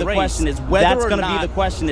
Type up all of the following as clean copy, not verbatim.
the question is whether or not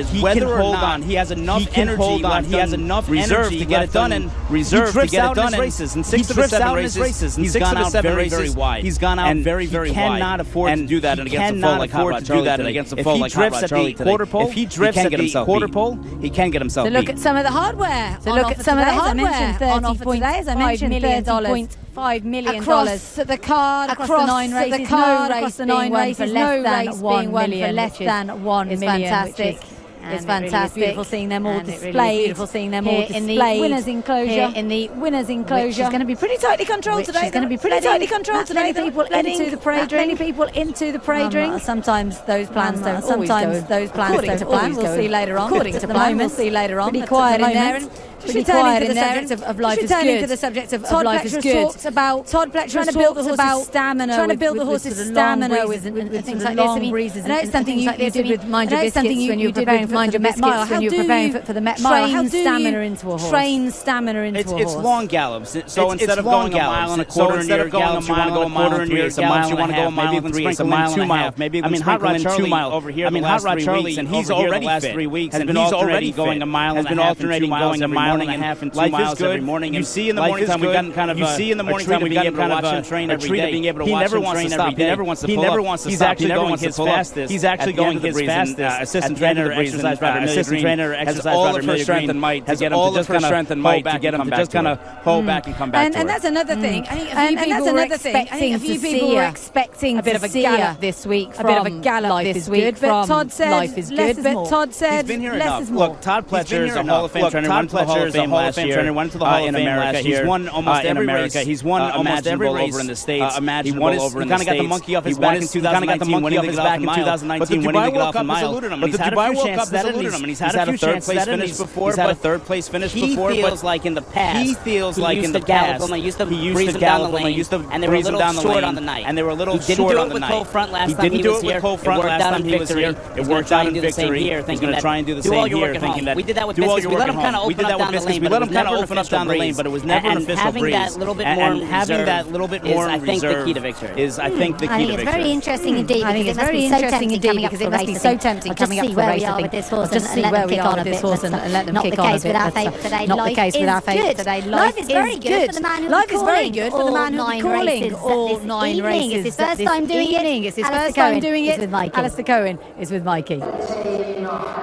he can hold on. He has enough energy left. He has enough reserve to get it done and reserve to get it done in races. In 6 of his 7 races, he's gone out very, very wide. He's gone out very, very wide. He cannot afford to do that against a foe like Hot Rod Charlie today. If he drifts at the quarter pole, he can get himself beat. So look at some of the hardware. So look at some of the hardware. On offer today, as I mentioned, $30.5 million across the card, across the 9 races, across the 9 races, no race being won for less than 1 million. Fantastic. It's fantastic. Beautiful seeing them all displayed. Beautiful seeing them all displayed in the winners' enclosure. In the winners' enclosure. She's going to be pretty tightly controlled today. She's going to be pretty tightly controlled today. Many people into the parade ring. Many people into the parade ring. Sometimes those plans don't. Sometimes those plans don't plan. We'll see later on. According to plan, we'll see later on. Pretty quiet in there. Pretty quiet in there. Of life is good. To the subject of life is good. Todd Pletcher trying to build the horse's stamina. Trying to build the horse's stamina with things like this. I mean, I know it's something you did with Mind Your Biscuits when you were preparing for the Met Mile. When you were preparing for the Met Mile, how do you train stamina into a horse? It's long gallops. So instead of going a mile and a quarter in your gallops, you want to go a mile and 3 eighths, a mile you want to go a mile and 3 eighths, a mile and 2 miles. Maybe Hot Rod Charlie 2 miles over here. Hot Rod Charlie, and he's already fit. 3 weeks, and he's already going a mile and a half, alternating going a mile and a half and 2 miles every morning. You see in the morning time we've gotten kind of a treat of being able to watch him train every day. He never wants to stop. He never wants to pull up. He's actually going his fastest. He's actually going his fastest. Assistant trainer exercise has all of her strength and might to get him to just kind of hold back and come back to her. And that's another thing. And that's another thing. A few people were expecting a bit of a gallop this week. A bit of a gallop this week. But Todd said life is good. But Todd said he's been here less enough. is more. Look, Todd Pletcher is a Hall of Fame trainer. Went to the Hall of Fame last year. Went to the Hall of Fame America. He's won almost every race. He's won almost every race over in the States. He won over in the States. He kind of got the monkey off his back in 2019. Winning the golf mile. But the Dubai World Cup has eluded him, and he's had a few chances at it. He's had a third place finish before. He feels like in the past. He feels like in the past. He used to breeze them down the lane, and they were a little short on the night. And they were a little short on the night. He didn't do it with Cole Front last time he was here. It worked out in victory. He's going to try and do the same here, thinking that we did that with Biscuits. We let him kind of open up down the lane. We let him kind of open up down the lane, but it was never an official breeze. And having that little bit more reserve, I think, the key to victory. Is, I think, the key to victory. I think it's very interesting indeed. I think it's very interesting indeed because it must be so tempting coming up to the race. I think just see where we are with this horse and let them kick on a bit. That's not the case with our favourite today. Life is very good for the man who's Life is very good for the man who's calling all 9 races. It's his first time doing it. It's his first time doing it. With Mikey. Alistair Cohen is with Mikey.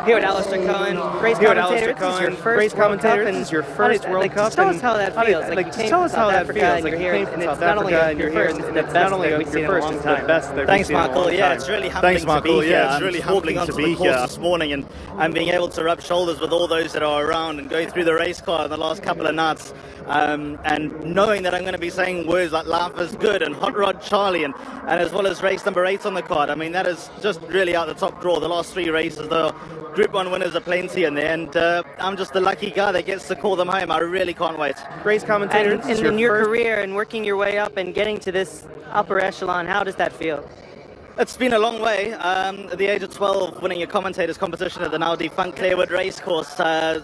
Here at Alistair Cohen, race commentator. This is your first World Cup. Tell us how that feels. Tell us how that feels. You're here, and it's not only your first, it's the best that we've seen in a long time. Thanks, Michael. Yeah, it's really humbling to be here. It's really humbling to be here this morning, and I'm being able to rub shoulders with all those that are around and going through the race car in the last couple of nights, and knowing that I'm going to be saying words like "Life is good" and "Hot Rod Charlie," and as well as race number 8 on the card. I mean, that is just really out the top draw. The last 3 races, the Group 1 winners are plenty in there, and I'm just the lucky guy that gets to call them home. I really can't wait. Race commentator, and in your career and working your way up and getting to this upper echelon, how does that feel? It's been a long way. At the age of 12, winning a commentators competition at the now defunct Clarewood Racecourse,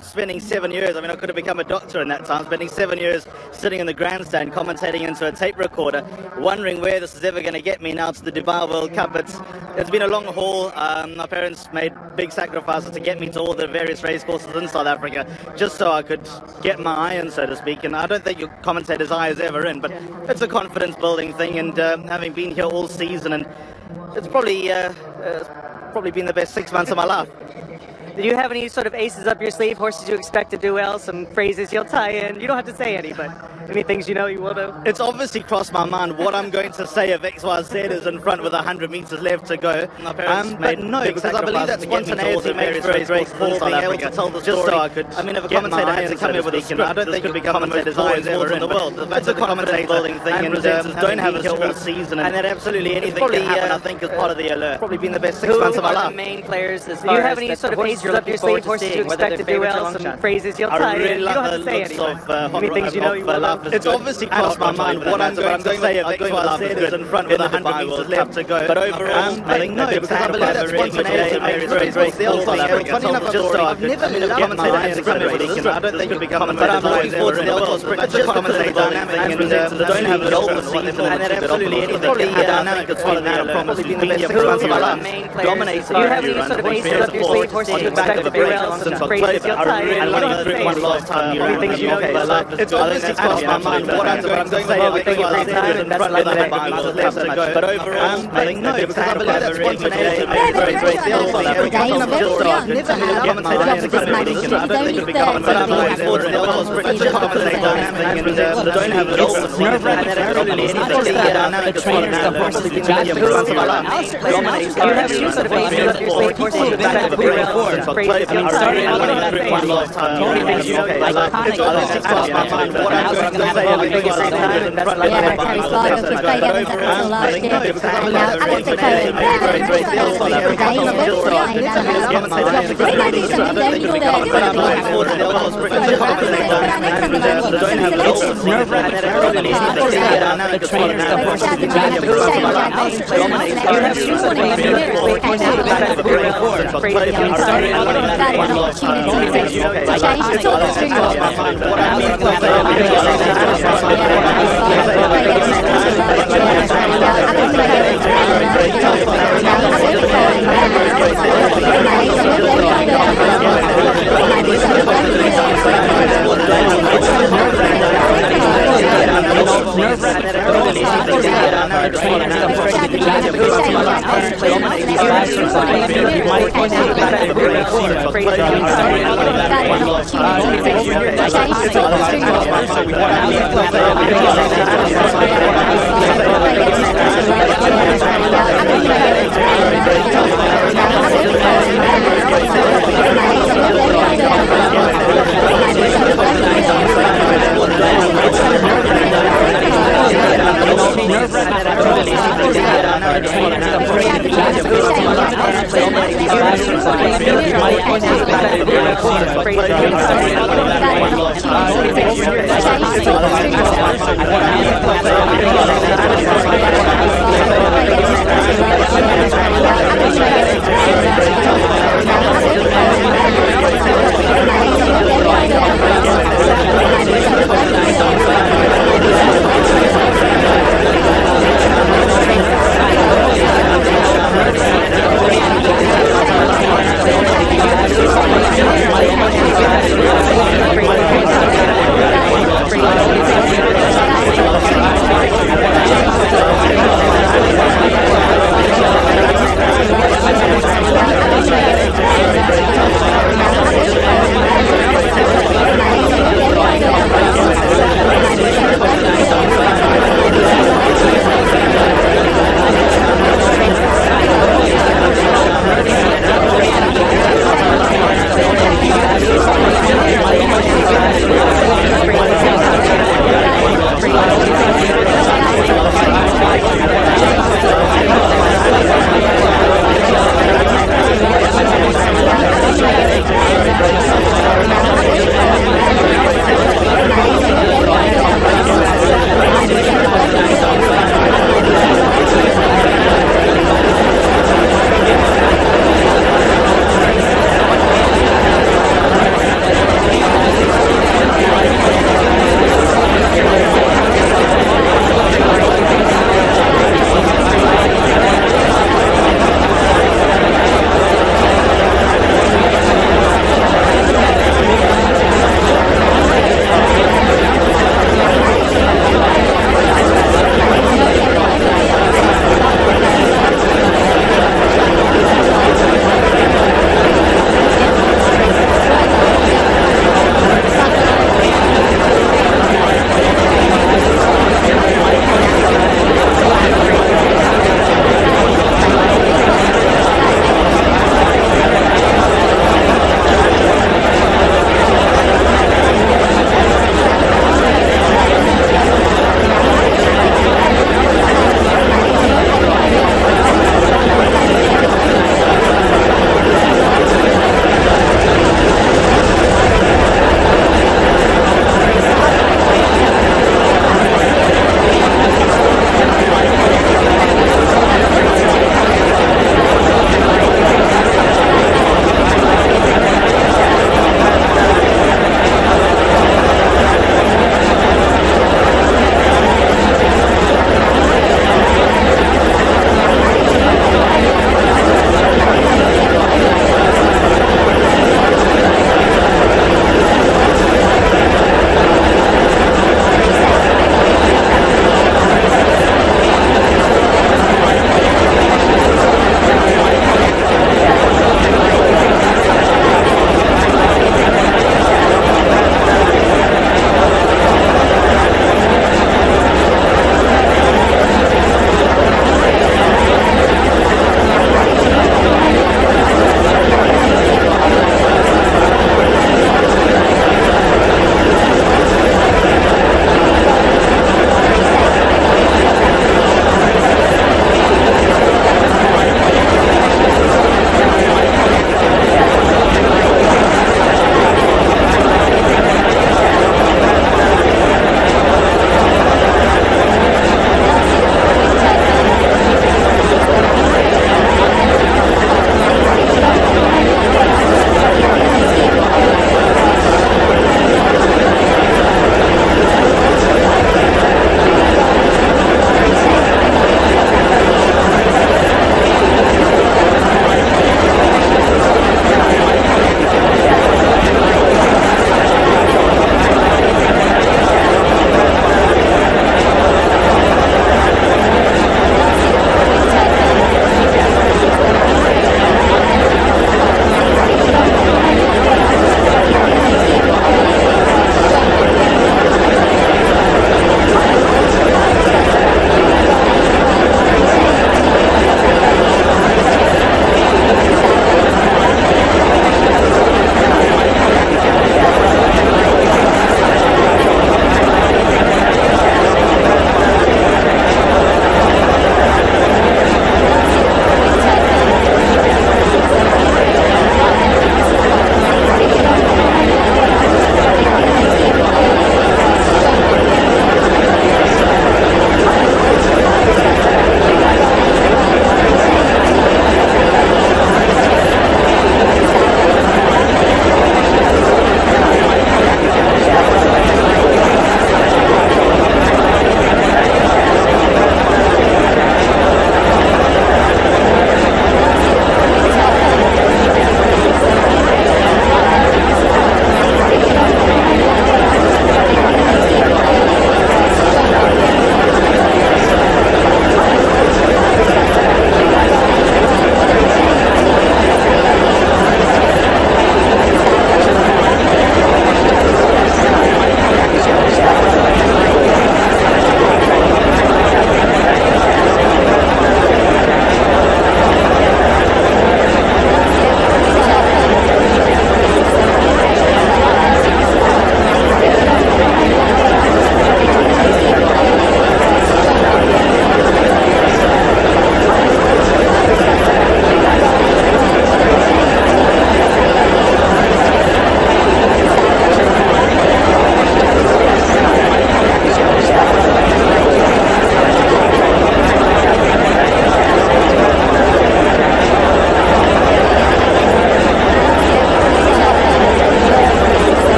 spending 7 years. I mean, I could have become a doctor in that time. Spending 7 years sitting in the grandstand, commentating into a tape recorder, wondering where this is ever going to get me now to the Dubai World Cup. It's been a long haul. My parents made big sacrifices to get me to all the various racecourses in South Africa, just so I could get my eye in, so to speak. And I don't think your commentator's eye is ever in, but it's a confidence-building thing. And having been here all season, and it's probably been the best 6 months of my life. Do you have any sort of aces up your sleeve, horses you expect to do well, some phrases you'll tie in? You don't have to say any, but any things you know you want to? It's obviously crossed my mind what I'm going to say if XYZ is in front with 100 metres left to go. But no, because I believe that spontaneity makes for a great call, being able to tell the story. Just so I could, if a commentator had to come here with a script, I don't think it could become the most boring ever in the world. It's a commentator-building thing, and presenters don't have a script all season, and that absolutely anything can happen, I think, is part of the alert. Probably been the best 6 months of my life. Who are the main players as far as... Do you have any sort of aces up your sleeve, horses you expect to do well, some phrases you'll tie in? You don't have to say any, but any things you know you want to... stuff. It's obviously crossed my mind what I'm going to say. I'm going to say is in front with 100 meters left to go. But overall, I think no, because I believe that's spontaneity. I've never been a commentator as exhilarating. I don't think it becomes. But I'm looking forward to the Ultra Sprint. It's just commentator dynamic, and don't have a goal this season, and then absolutely anything. Probably dynamic as well. Now, probably been the best 6 months of my life. Dominates. You have any sort of aces up your sleeve horse to expect to be around since crazy outside. I only threw one last time. Things you know, it's obviously crossed my mind what I'm going to say. I think it's time, and that's like the Bible left to go. But overall, I think no, because I believe that's spontaneity. I've never been a commentator as exhilarating. I don't think it becomes. But I'm looking forward to the Ultra Sprint. It's just commentator dynamic, and don't have a goal this season. The trainers, the horses, the judges. You have any sort of aces up your sleeve horse to expect to be around since crazy outside. It's obviously crossed my mind what I'm going to say. I think it's time, and that's like the Bible left to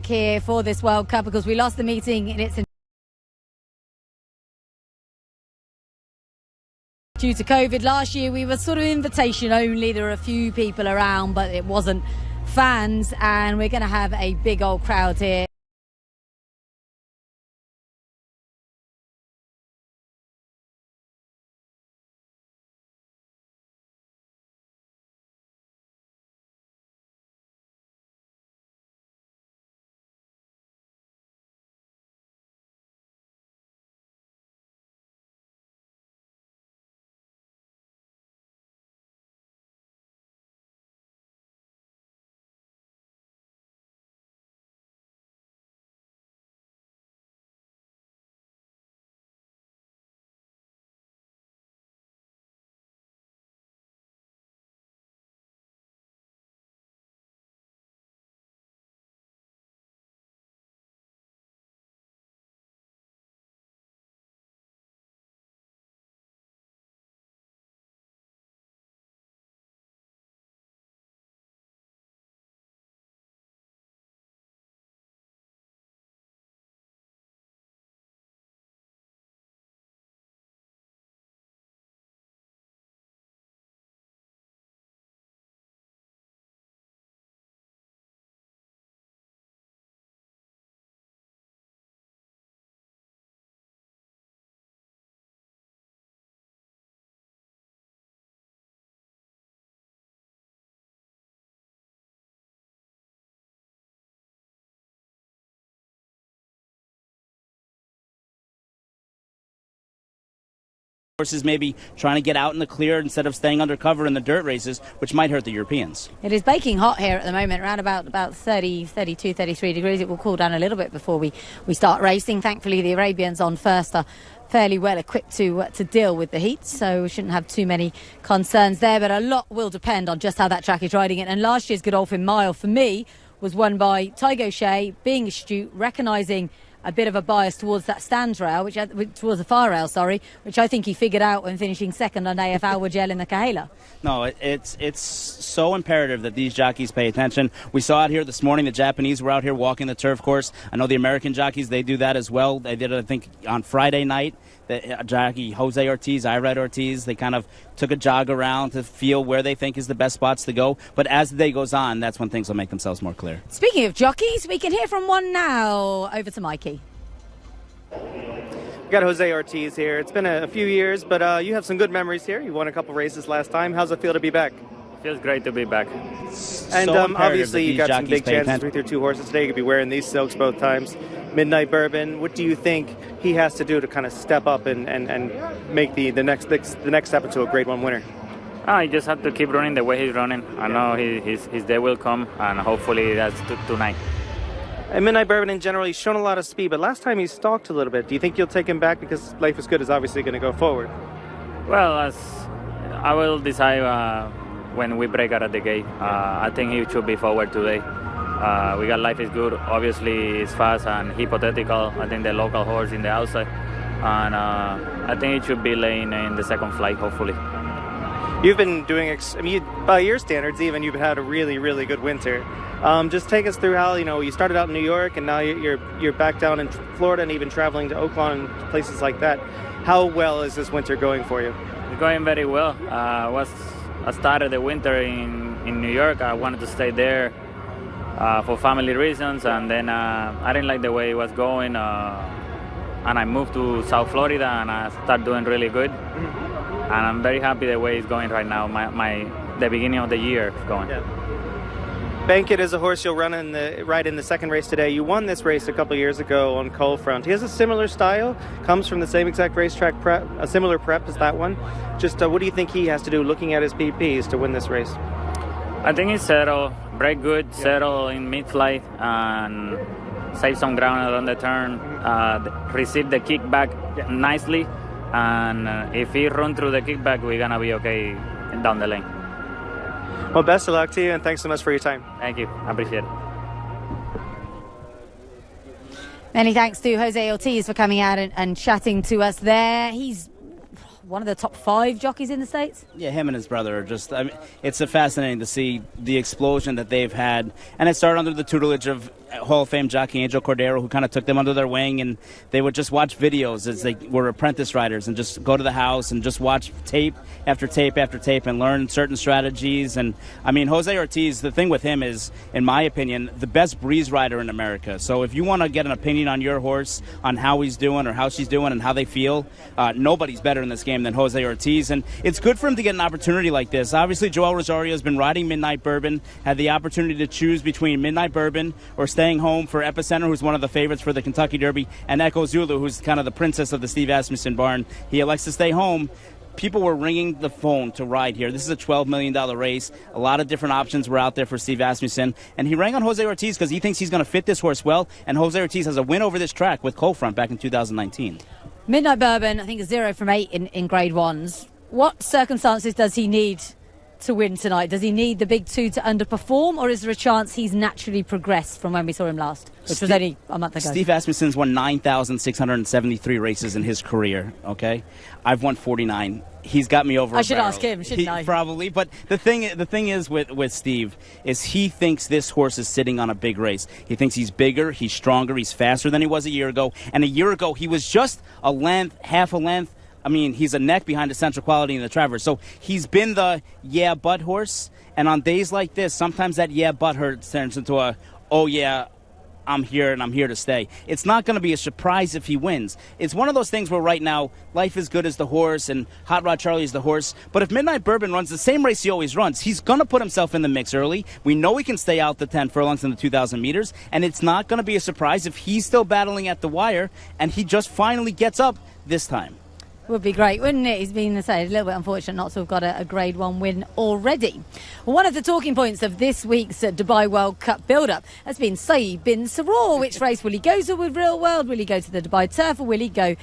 back here for this World Cup because we lost the meeting in its due to COVID. Last year we were sort of invitation only. There were a few people around, but it wasn't fans, and we're going to have a big old crowd here. Horses maybe trying to get out in the clear instead of staying undercover in the dirt races, which might hurt the Europeans. It is baking hot here at the moment, around about 30, 32, 33 degrees. It will cool down a little bit before we start racing. Thankfully, the Arabians on first are fairly well equipped to deal with the heat, so we shouldn't have too many concerns there. But a lot will depend on just how that track is riding it. And last year's Godolphin Mile, for me, was won by Tygo Shea, being astute, recognising a bit of a bias towards that stands rail, towards the far rail, which I think he figured out when finishing second on AF Alwajel in the Kahela. No, it's so imperative that these jockeys pay attention. We saw it here this morning. The Japanese were out here walking the turf course. I know the American jockeys, they do that as well. They did it, I think, on Friday night. The jockey Jose Ortiz, Irad Ortiz, they kind of took a jog around to feel where they think is the best spots to go. But as the day goes on, that's when things will make themselves more clear. Speaking of jockeys, we can hear from one now. Over to Mikey. We got Jose Ortiz here. It's been a few years, but you have some good memories here. You won a couple races last time. How's it feel to be back? Feels great to be back. And obviously you got some big chances with your two horses today. You could be wearing these silks both times. Midnight Bourbon, what do you think he has to do to kind of step up and make the next step into a Grade 1 winner? I just have to keep running the way he's running. I know his day will come, and hopefully that's tonight. And Midnight Bourbon in general, he's shown a lot of speed, but last time he stalked a little bit. Do you think you'll take him back because Life is Good is obviously going to go forward? Well, I will decide when we break out of the gate. I think he should be forward today. We got Life is Good. Obviously, it's fast and hypothetical. I think the local horse in the outside. And I think it should be laying in the second flight, hopefully. You've been doing, by your standards even, you've had a really, really good winter. Just take us through how, you started out in New York and now you're back down in Florida and even traveling to Oakland and places like that. How well is this winter going for you? It's going very well. I started the winter in New York. I wanted to stay there for family reasons, and then I didn't like the way it was going, and I moved to South Florida and I started doing really good. And I'm very happy the way it's going right now. The beginning of the year is going. Yeah. Bankit is a horse you'll ride in the second race today. You won this race a couple years ago on Coal Front. He has a similar style, comes from the same exact racetrack prep, a similar prep as that one. Just what do you think he has to do looking at his PPs to win this race? I think he's settle, break good, settle in mid-flight, and save some ground on the turn, receive the kickback nicely, and if he run through the kickback, we're going to be okay down the lane. Well, best of luck to you, and thanks so much for your time. Thank you. I appreciate it. Many thanks to Jose Ortiz for coming out and chatting to us there. He's one of the top 5 jockeys in the States. Yeah, him and his brother are just, I mean, it's fascinating to see the explosion that they've had. And it started under the tutelage of Hall of Fame jockey Angel Cordero, who kind of took them under their wing, and they would just watch videos as they were apprentice riders and just go to the house and just watch tape after tape after tape and learn certain strategies. And, I mean, Jose Ortiz, the thing with him is, in my opinion, the best breeze rider in America. So if you want to get an opinion on your horse, on how he's doing or how she's doing and how they feel, nobody's better in this game than Jose Ortiz. And it's good for him to get an opportunity like this. Obviously, Joel Rosario has been riding Midnight Bourbon, had the opportunity to choose between Midnight Bourbon or staying home for Epicenter, who's one of the favorites for the Kentucky Derby, and Echo Zulu, who's kind of the princess of the Steve Asmussen barn. He elects to stay home. People were ringing the phone to ride here. This is a $12 million race. A lot of different options were out there for Steve Asmussen. And he rang on Jose Ortiz because he thinks he's going to fit this horse well. And Jose Ortiz has a win over this track with Cold Front back in 2019. Midnight Bourbon, I think, is 0 from 8 in Grade 1s. What circumstances does he need to win tonight? Does he need the big 2 to underperform, or is there a chance he's naturally progressed from when we saw him last, which was only a month ago? Steve Asmussen's won 9,673 races in his career, okay? I've won 49. He's got me over. I should ask him, shouldn't I? Probably. But the thing is with Steve is he thinks this horse is sitting on a big race. He thinks he's bigger, he's stronger, he's faster than he was a year ago. And a year ago, he was just a length, half a length. I mean, he's a neck behind the Central Quality in the Travers. So he's been the yeah, but horse. And on days like this, sometimes that yeah, but horse turns into a, oh, yeah, I'm here and I'm here to stay. It's not going to be a surprise if he wins. It's one of those things where right now, life is good as the horse and Hot Rod Charlie is the horse. But if Midnight Bourbon runs the same race he always runs, he's going to put himself in the mix early. We know he can stay out the 10 furlongs and the 2,000 meters. And it's not going to be a surprise if he's still battling at the wire and he just finally gets up this time. Would be great, wouldn't it? He's been, say, a little bit unfortunate not to have got a Grade 1 win already. Well, one of the talking points of this week's Dubai World Cup build-up has been Saeed bin Saror. Which race will he go to with Real World? Will he go to the Dubai Turf, or will he go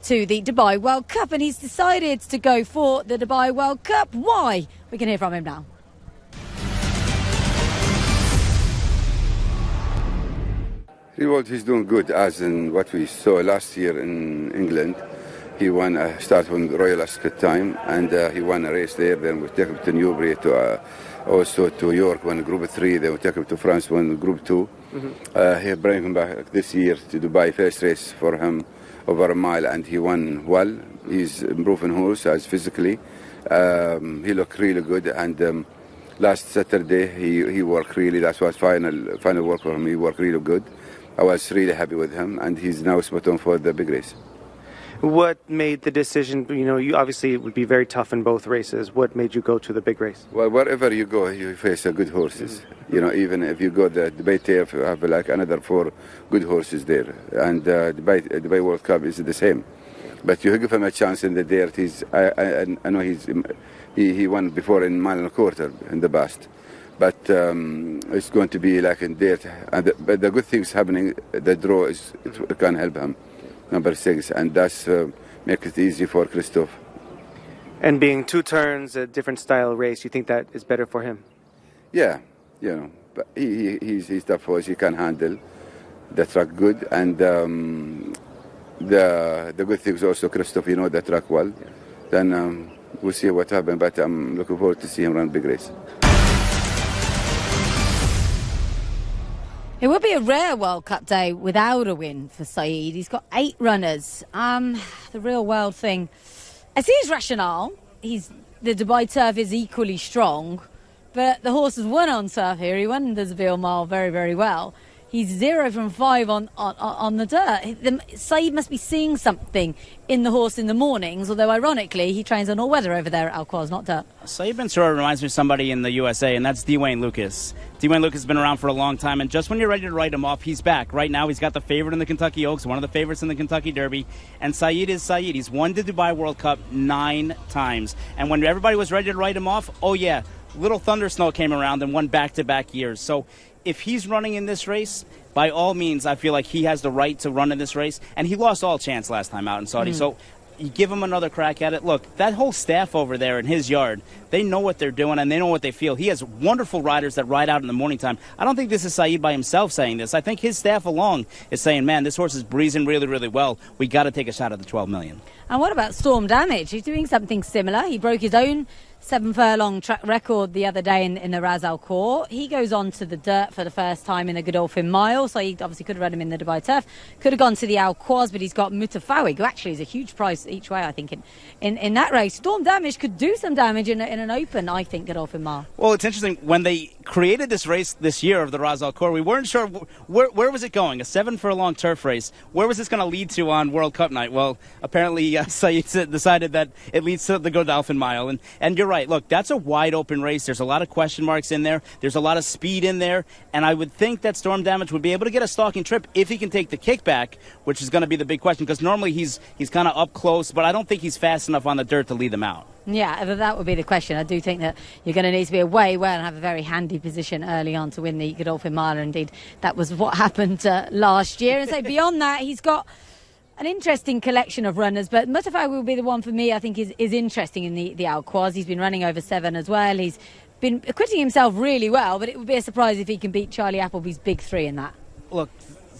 to the Dubai World Cup? And he's decided to go for the Dubai World Cup. Why? We can hear from him now. Real World, he's doing good, as in what we saw last year in England. He won a start on Royal Ascot time, and he won a race there. Then we take him to Newbury, also to York, won Group 3. Then we take him to France, won Group 2. He bring him back this year to Dubai, first race for him over a mile, and he won well. He's improving horse as physically. He looked really good, and last Saturday he worked really. That was final work for him. He worked really good. I was really happy with him, and he's now spot on for the big race. What made the decision, you obviously it would be very tough in both races. What made you go to the big race? Well, wherever you go, you face good horses. Even if you go the Dubai Turf, you have like another 4 good horses there. And Dubai World Cup is the same. But you give him a chance in the dirt. I know he won before in mile and a quarter in the past. But it's going to be like in dirt. But the good things happening, the draw it can help him. Number 6, and that's make it easy for Christophe. And being 2 turns, a different style race, you think that is better for him? Yeah, but he's tough horse. He can handle the track good, and the good things also Christophe, the track well. Yeah. Then we'll see what happens. But I'm looking forward to see him run big race. It would be a rare World Cup day without a win for Saeed. He's got 8 runners. The Real World thing. I see his rationale. The Dubai Turf is equally strong, but the horse has won on turf here. He won the Seville Mile very, very well. He's 0 from 5 on the dirt. Saeed must be seeing something in the horse in the mornings, although ironically he trains on all weather over there at Alquoz, not dirt. Saeed bin Saror reminds me of somebody in the USA, and that's Dwayne Lucas. Dwayne Lucas has been around for a long time, and just when you're ready to write him off, he's back. Right now he's got the favorite in the Kentucky Oaks, one of the favorites in the Kentucky Derby, and Saeed is Saeed. He's won the Dubai World Cup 9 times, and when everybody was ready to write him off, oh yeah, Little Thunder Snow came around and won back-to-back years. So if he's running in this race, by all means, I feel like he has the right to run in this race. And he lost all chance last time out in Saudi. So you give him another crack at it. Look, that whole staff over there in his yard, they know what they're doing and they know what they feel. He has wonderful riders that ride out in the morning time. I don't think this is Saeed by himself saying this. I think his staff along is saying, man, this horse is breezing really, really well. We got to take a shot at the $12 million. And what about Storm Damage? He's doing something similar. He broke his own 7-furlong track record the other day in the Ras Al Khor. He goes on to the dirt for the first time in the Godolphin Mile, so he obviously could have run him in the Dubai Turf, could have gone to the Al Quoz, but he's got Mutafawig, who actually is a huge price each way, I think, in that race. Storm Damage could do some damage in an open, I think, Godolphin Mile. Well, it's interesting. When they created this race this year of the Ras Al Khor, we weren't sure where was it going, a 7-furlong turf race. Where was this going to lead to on World Cup night? Well, apparently Saeed decided that it leads to the Godolphin Mile, and you're right. Look, that's a wide open race. There's a lot of question marks in there. There's a lot of speed in there, and I would think that Storm Damage would be able to get a stalking trip if he can take the kickback, which is going to be the big question, because normally he's kind of up close, but I don't think he's fast enough on the dirt to lead them out. Yeah, that would be the question. I do think that you're going to need to be away well and have a very handy position early on to win the Godolphin Mile. Indeed, that was what happened last year. And so beyond that, he's got an interesting collection of runners, but Mutafawig will be the one for me I think is interesting in the Al Quoz. He's been running over 7 as well. He's been acquitting himself really well, but it would be a surprise if he can beat Charlie Appleby's big 3 in that. Look,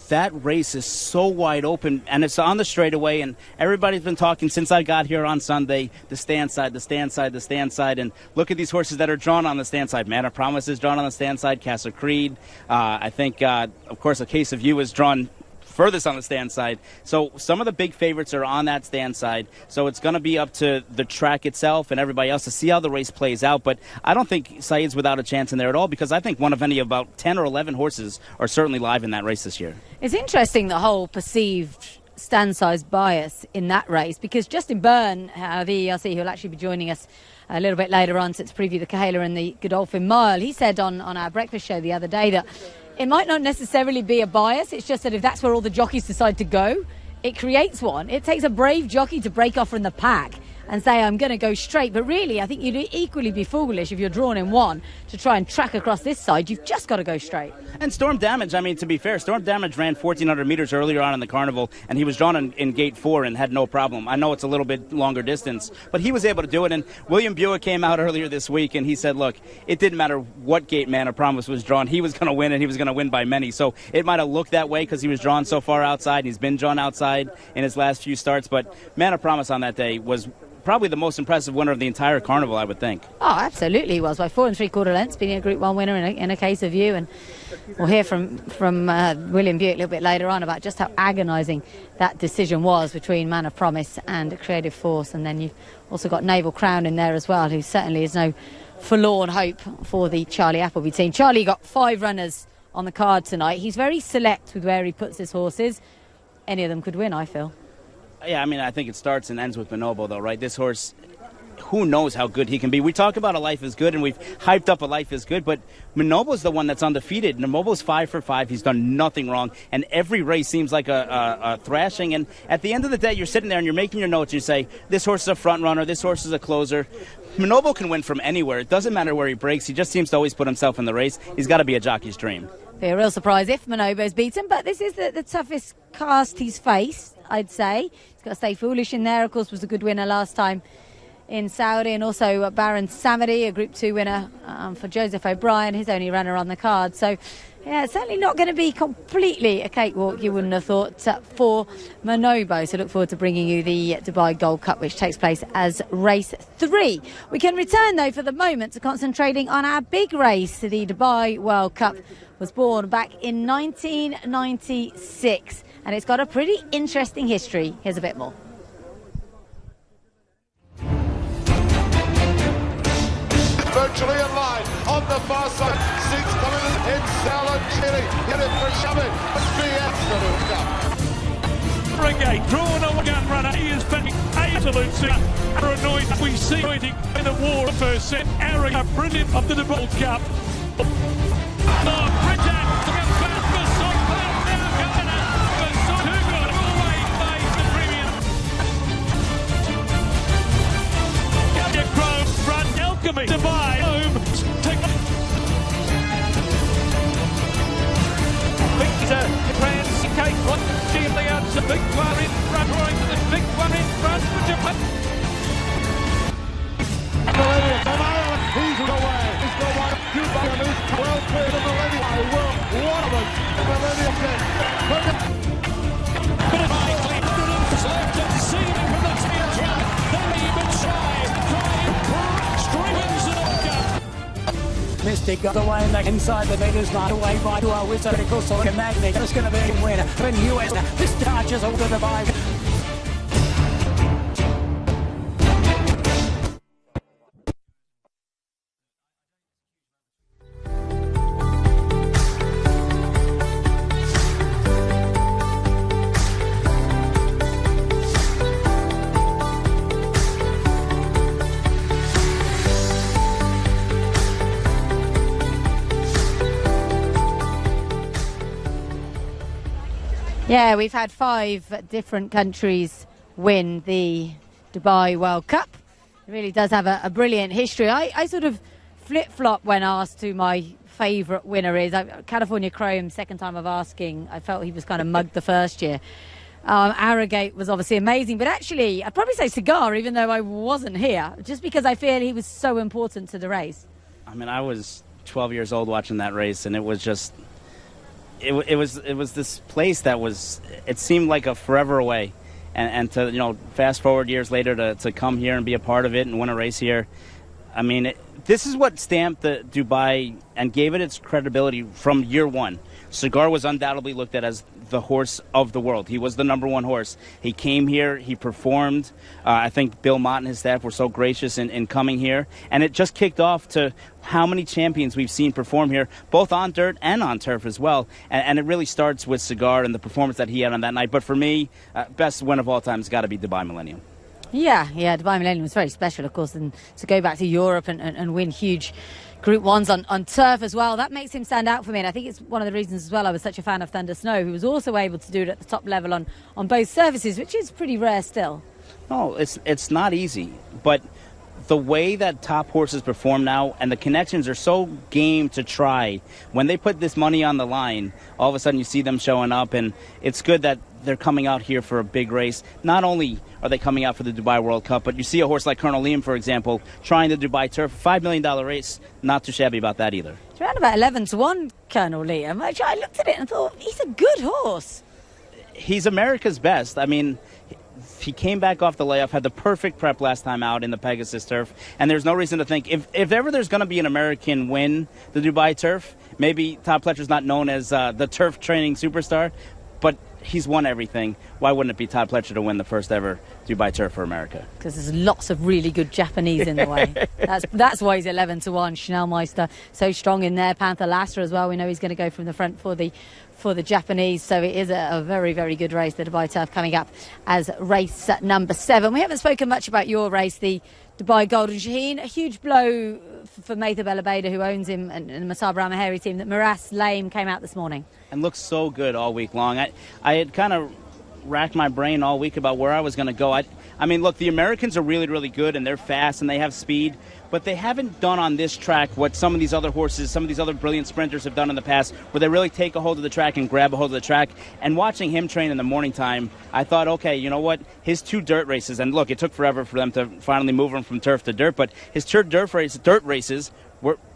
that race is so wide open, and it's on the straightaway, and everybody's been talking since I got here on Sunday, the stand side, the stand side, the stand side, and look at these horses that are drawn on the stand side. Man of Promise is drawn on the stand side, Castle Creed. I think, of course, A Case of You is drawn furthest on the stand side. So some of the big favorites are on that stand side. So it's going to be up to the track itself and everybody else to see how the race plays out. But I don't think Saeed's without a chance in there at all, because I think one of any about 10 or 11 horses are certainly live in that race this year. It's interesting, the whole perceived stand size bias in that race, because Justin Byrne, the ERC, who'll actually be joining us a little bit later on to preview the Cahaler and the Godolphin Mile, he said on our breakfast show the other day that it might not necessarily be a bias. It's just that if that's where all the jockeys decide to go, it creates one. It takes a brave jockey to break off from the pack and say, I'm going to go straight. But really, I think you'd equally be foolish if you're drawn in one to try and track across this side. You've just got to go straight. And Storm Damage, I mean, to be fair, Storm Damage ran 1,400 meters earlier on in the carnival, and he was drawn in gate 4 and had no problem. I know it's a little bit longer distance, but he was able to do it. And William Buick came out earlier this week, and he said, look, it didn't matter what gate Man of Promise was drawn. He was going to win, and he was going to win by many. So it might have looked that way because he was drawn so far outside, and he's been drawn outside in his last few starts. But Man of Promise on that day was probably the most impressive winner of the entire carnival, I would think. Oh, absolutely he was, by 4 3/4 lengths, being a Group 1 winner in a Case of You. And we'll hear from William Buick a little bit later on about just how agonising that decision was between Man of Promise and Creative Force. And then you've also got Naval Crown in there as well, who certainly is no forlorn hope for the Charlie Appleby team. Charlie got 5 runners on the card tonight. He's very select with where he puts his horses. Any of them could win, I feel. Yeah, I mean, I think it starts and ends with Bonobo, though, right? This horse, who knows how good he can be. We talk about A Life is Good, and we've hyped up A Life is Good, but Bonobo's the one that's undefeated. Bonobo's 5 for 5. He's done nothing wrong, and every race seems like a thrashing. And at the end of the day, you're sitting there and you're making your notes. You say, this horse is a front runner, this horse is a closer. Bonobo can win from anywhere. It doesn't matter where he breaks. He just seems to always put himself in the race. He's got to be a jockey's dream. Be a real surprise if Bonobo's beaten, but this is the toughest cast he's faced, I'd say. He's got to stay foolish in there. Of course, was a good winner last time in Saudi, and also Baron Samedi, a Group 2 winner for Joseph O'Brien, his only runner on the card. So, yeah, it's certainly not going to be completely a cakewalk, you wouldn't have thought, for Bonobo. So look forward to bringing you the Dubai Gold Cup, which takes place as race 3. We can return, though, for the moment to concentrating on our big race. The Dubai World Cup was born back in 1996, and it's got a pretty interesting history. Here's a bit more. Virtually in line on the far side. 6 coming in. It's Salad Chili. Get it for Shabbat. Brigade drawn a gun runner. He is backing absolute paranoid. We see waiting in the war first set. Arrogant, brilliant of the World Cup. Dubai home. Victor France Kate what the outside. Big one in front, drawing to the big one in front. fantastic. The way inside the meters, not away by to our wizard, so Magnet. It's going to be a winner. When US, this charges over the bike. Yeah, we've had 5 different countries win the Dubai World Cup. It really does have a brilliant history. I sort of flip-flop when asked who my favourite winner is. California Chrome, second time of asking, I felt he was kind of mugged the first year. Arrogate was obviously amazing, but actually I'd probably say Cigar, even though I wasn't here, just because I feel he was so important to the race. I mean, I was 12 years old watching that race, and it was just... It was this place that was, it seemed like a forever away, and to, you know, fast forward years later to come here and be a part of it and win a race here. I mean, this is what stamped the Dubai and gave it its credibility from year one. Cigar was undoubtedly looked at as the horse of the world. He was the #1 horse. He came here, he performed. I think Bill Mott and his staff were so gracious in coming here. And it just kicked off to how many champions we've seen perform here, both on dirt and on turf as well. And it really starts with Cigar and the performance that he had on that night. But for me, best win of all time has got to be Dubai Millennium. Yeah, Dubai Millennium was very special, of course, and to go back to Europe and win huge Group 1s on turf as well, that makes him stand out for me. And I think it's one of the reasons as well I was such a fan of Thunder Snow, who was also able to do it at the top level on both surfaces, which is pretty rare still. No, it's not easy, but the way that top horses perform now, and the connections are so game to try. When they put this money on the line, all of a sudden you see them showing up, and it's good that they're coming out here for a big race. Not only are they coming out for the Dubai World Cup, but you see a horse like Colonel Liam, for example, trying the Dubai Turf, $5 million race. Not too shabby about that either. It's around about 11-1, Colonel Liam. I looked at it and thought, he's a good horse. He's America's best. I mean, he came back off the layoff, had the perfect prep last time out in the Pegasus Turf, and there's no reason to think, if ever there's going to be an American win the Dubai Turf, maybe Todd Pletcher's not known as the turf training superstar, but he's won everything. Why wouldn't it be Todd Pletcher to win the first ever Dubai Turf for America? Because there's lots of really good Japanese in the way. That's why he's 11-1. Schnellmeister so strong in there. Panther Lastra as well. We know he's going to go from the front for the Japanese. So it is a very, very good race, the Dubai Turf, coming up as race number 7. We haven't spoken much about your race, the Dubai Golden Shaheen. A huge blow for Mather Belabeda, who owns him, and the Masab Ramaheri team, that Maras Lame came out this morning. And looked so good all week long. I had kind of racked my brain all week about where I was going to go. I mean, look, the Americans are really, really good, and they're fast, and they have speed, but they haven't done on this track what some of these other horses, some of these other brilliant sprinters have done in the past, where they really take a hold of the track and grab a hold of the track. And watching him train in the morning time, I thought, okay, you know what? His 2 dirt races, and look, it took forever for them to finally move him from turf to dirt, but his 2 dirt races,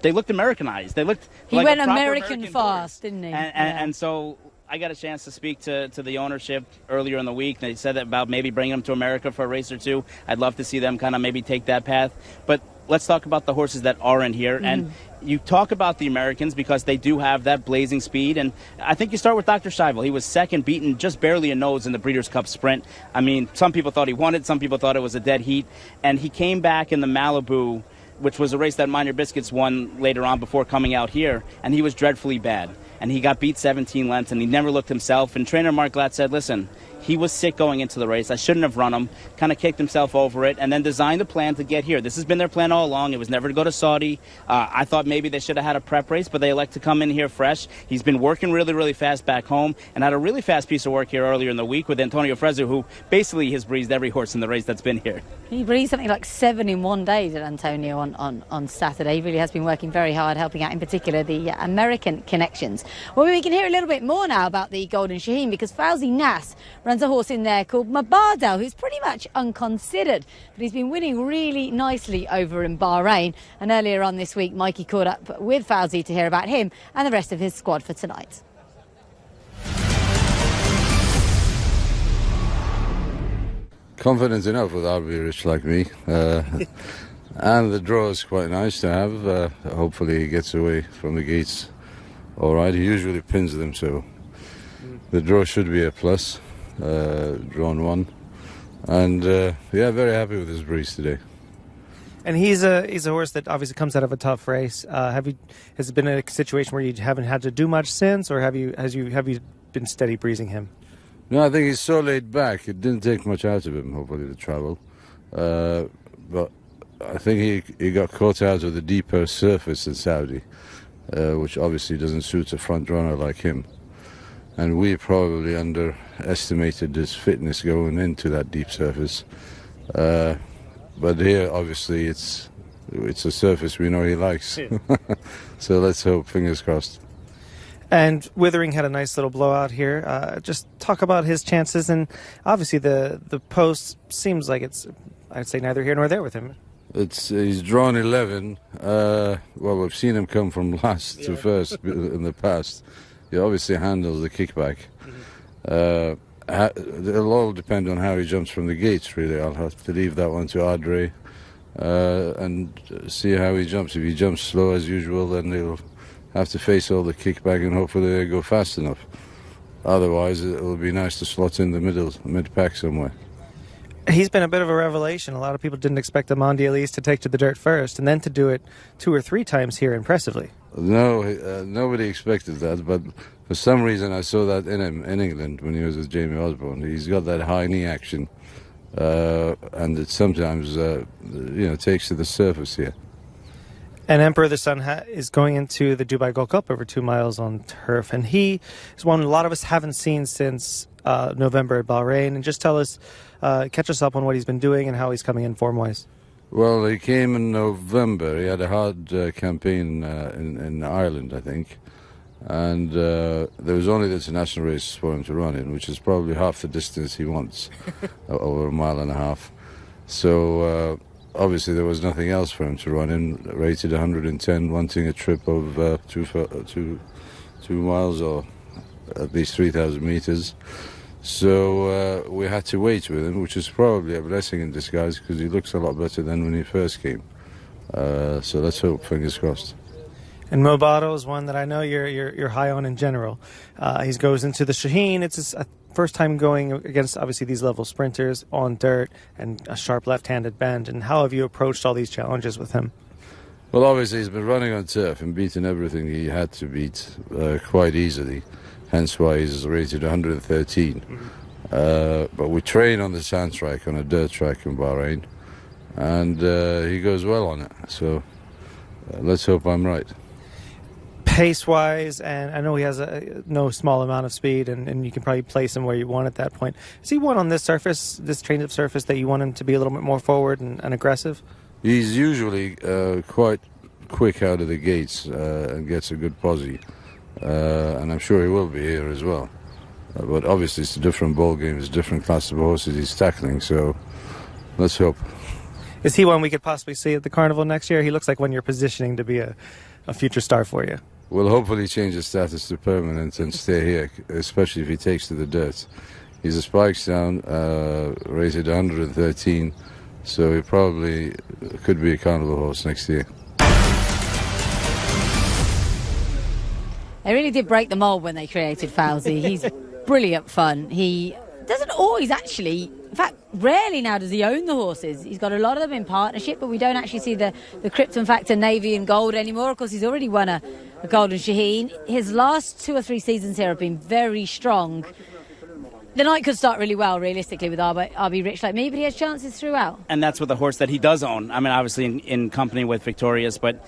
they looked Americanized. They looked he like went a proper American fast, horse. didn't he? And so I got a chance to speak to the ownership earlier in the week. They said that about maybe bringing them to America for a race or 2. I'd love to see them kind of maybe take that path. But let's talk about the horses that are in here. And you talk about the Americans because they do have that blazing speed. And I think you start with Dr. Scheibel. He was second, beaten just barely a nose in the Breeders' Cup Sprint. I mean, some people thought he won it. Some people thought it was a dead heat. And he came back in the Malibu, which was a race that Minor Biscuits won later on before coming out here, and he was dreadfully bad. And he got beat 17 lengths, and he never looked himself. And trainer Mark Glatt said, listen, he was sick going into the race. I shouldn't have run him. Kind of kicked himself over it, and then designed a plan to get here. This has been their plan all along. It was never to go to Saudi. I thought maybe they should have had a prep race, but they elect to come in here fresh. He's been working really, really fast back home, and had a really fast piece of work here earlier in the week with Antonio Fresu, who basically has breezed every horse in the race that's been here. He breezed something like 7 in one day, did Antonio, on Saturday. He really has been working very hard, helping out in particular the American connections. Well, we can hear a little bit more now about the Golden Shaheen, because Fauzi Nas runs a horse in there called Mabadal, who's pretty much unconsidered, but he's been winning really nicely over in Bahrain. And earlier on this week, Mikey caught up with Fauzi to hear about him and the rest of his squad for tonight. Confidence enough with RB Rich like me. And the draw is quite nice to have. Hopefully he gets away from the gates all right. He usually pins them, so the draw should be a plus. Drawn 1. And yeah, very happy with his breeze today. And he's a horse that obviously comes out of a tough race. Has it been a situation where you haven't had to do much since, or have you been steady breezing him? No, I think he's so laid back. It didn't take much out of him, hopefully, to travel. But I think he got caught out of the deeper surface in Saudi, which obviously doesn't suit a front runner like him. And we probably underestimated his fitness going into that deep surface. But here, obviously, it's a surface we know he likes. So let's hope, fingers crossed. And Withering had a nice little blowout here. Just talk about his chances. And obviously the post seems like it's, I'd say, neither here nor there with him. He's drawn 11. Well, we've seen him come from last to first in the past. He obviously handles the kickback. It'll all depend on how he jumps from the gates, really. I'll have to leave that one to Adre and see how he jumps. If he jumps slow as usual, then he'll have to face all the kickback and hopefully they go fast enough. Otherwise, it'll be nice to slot in the mid-pack somewhere. He's been a bit of a revelation. A lot of people didn't expect the Mondialiste to take to the dirt first and then to do it 2 or 3 times here impressively. No, nobody expected that, but for some reason I saw that in him in England when he was with Jamie Osborne. He's got that high knee action, and it sometimes takes to the surface here. And Emperor the Sun is going into the Dubai Gold Cup over 2 miles on turf, and he is one a lot of us haven't seen since November at Bahrain. And just tell us, catch us up on what he's been doing and how he's coming in form-wise. Well, he came in November. He had a hard campaign in Ireland, I think. And there was only the international race for him to run in, which is probably half the distance he wants, over 1.5 miles. So obviously there was nothing else for him to run in, rated 110, wanting a trip of 2 miles or at least 3,000 meters. So we had to wait with him, which is probably a blessing in disguise because he looks a lot better than when he first came. So let's hope, fingers crossed. And Mobato is one that I know you're high on in general. He goes into the Shaheen. It's his first time going against obviously these level sprinters on dirt and a sharp left-handed bend. And how have you approached all these challenges with him? Well, obviously he's been running on turf and beaten everything he had to beat quite easily. Hence why he's rated 113. But we train on the sand track, on a dirt track in Bahrain, and he goes well on it. So let's hope I'm right. Pace-wise, and I know he has no small amount of speed, and you can probably place him where you want at that point. Is he one on this surface, this trained-up surface, that you want him to be a little bit more forward and aggressive? He's usually quite quick out of the gates and gets a good posse. And I'm sure he will be here as well. But obviously it's a different ball game, it's a different class of horses he's tackling, so let's hope. Is he one we could possibly see at the Carnival next year? He looks like one you're positioning to be a future star for you. We'll hopefully change his status to permanent and stay here, especially if he takes to the dirt. He's a spikes down, rated 113, so he probably could be a Carnival horse next year. They really did break the mould when they created Fauzi. He's brilliant fun. He doesn't always actually, in fact, rarely now does he own the horses. He's got a lot of them in partnership, but we don't actually see the Krypton Factor Navy and Gold anymore. Of course, he's already won a Golden Shaheen. His last 2 or 3 seasons here have been very strong. The night could start really well, realistically, with RB Rich Like Me, but he has chances throughout. And that's with the horse that he does own. I mean, obviously in company with Victorious, but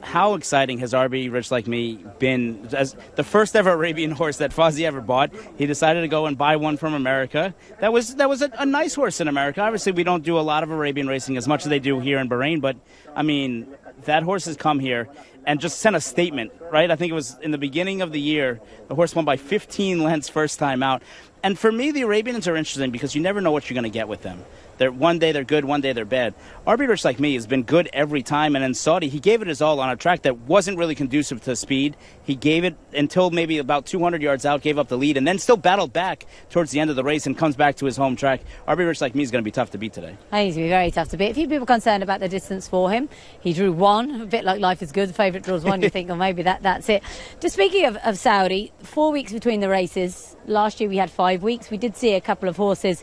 how exciting has RB Rich Like Me been? As the first ever Arabian horse that Fauzi ever bought, he decided to go and buy one from America. That was a nice horse in America. Obviously, we don't do a lot of Arabian racing as much as they do here in Bahrain, but I mean, that horse has come here and just sent a statement, right? I think it was in the beginning of the year. The horse won by 15 lengths first time out. And for me, the Arabians are interesting because you never know what you're going to get with them. One day they're good, one day they're bad. RB Rich Like Me has been good every time, and in Saudi, he gave it his all on a track that wasn't really conducive to speed. He gave it until maybe about 200 yards out, gave up the lead, and then still battled back towards the end of the race and comes back to his home track. RB Rich Like Me is going to be tough to beat today. He's going to be very tough to beat. A few people concerned about the distance for him. He drew one, a bit like Life is Good. The favourite draws one. You think, well, maybe that's it. Just speaking of Saudi, 4 weeks between the races. Last year we had 5 weeks. We did see a couple of horses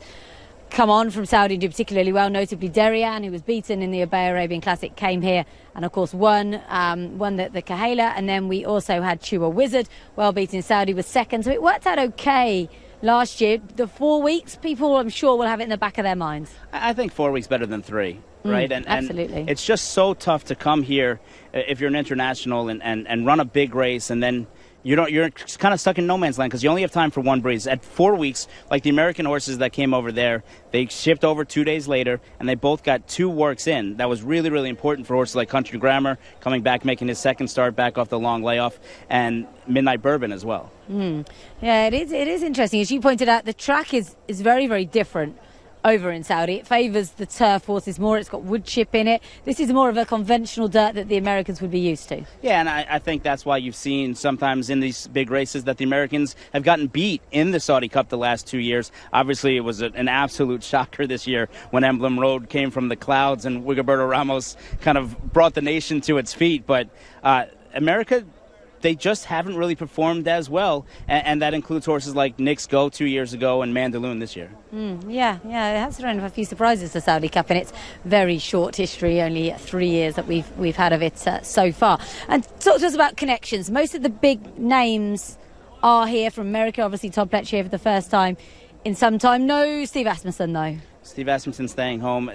come on from Saudi and do particularly well, notably Derian, who was beaten in the Obey Arabian Classic, came here and of course won the Kahela, and then we also had Chua Wizard, well beaten in Saudi, was second, so it worked out okay last year. The 4 weeks, people I'm sure will have it in the back of their minds. I think 4 weeks better than 3, right? Absolutely. And it's just so tough to come here if you're an international and run a big race, and then you're kind of stuck in no man's land because you only have time for one breeze. At 4 weeks, like the American horses that came over there, they shipped over 2 days later, and they both got 2 works in. That was really, really important for horses like Country Grammar, coming back, making his second start back off the long layoff, and Midnight Bourbon as well. Yeah, it is interesting. As you pointed out, the track is very, very different over in Saudi. It favours the turf horses more. It's got wood chip in it. This is more of a conventional dirt that the Americans would be used to. Yeah, and I think that's why you've seen sometimes in these big races that the Americans have gotten beat in the Saudi Cup the last 2 years. Obviously, it was an absolute shocker this year when Emblem Road came from the clouds and Rigoberto Ramos kind of brought the nation to its feet. But America, they just haven't really performed as well, and that includes horses like Knicks Go 2 years ago and Mandaloon this year. Yeah, it has thrown a few surprises, the Saudi Cup, in its very short history, only 3 years that we've had of it so far. And talk to us about connections. Most of the big names are here from America. Obviously, Todd Pletcher here for the first time in some time. No Steve Asmussen, though. Steve Asmussen staying home.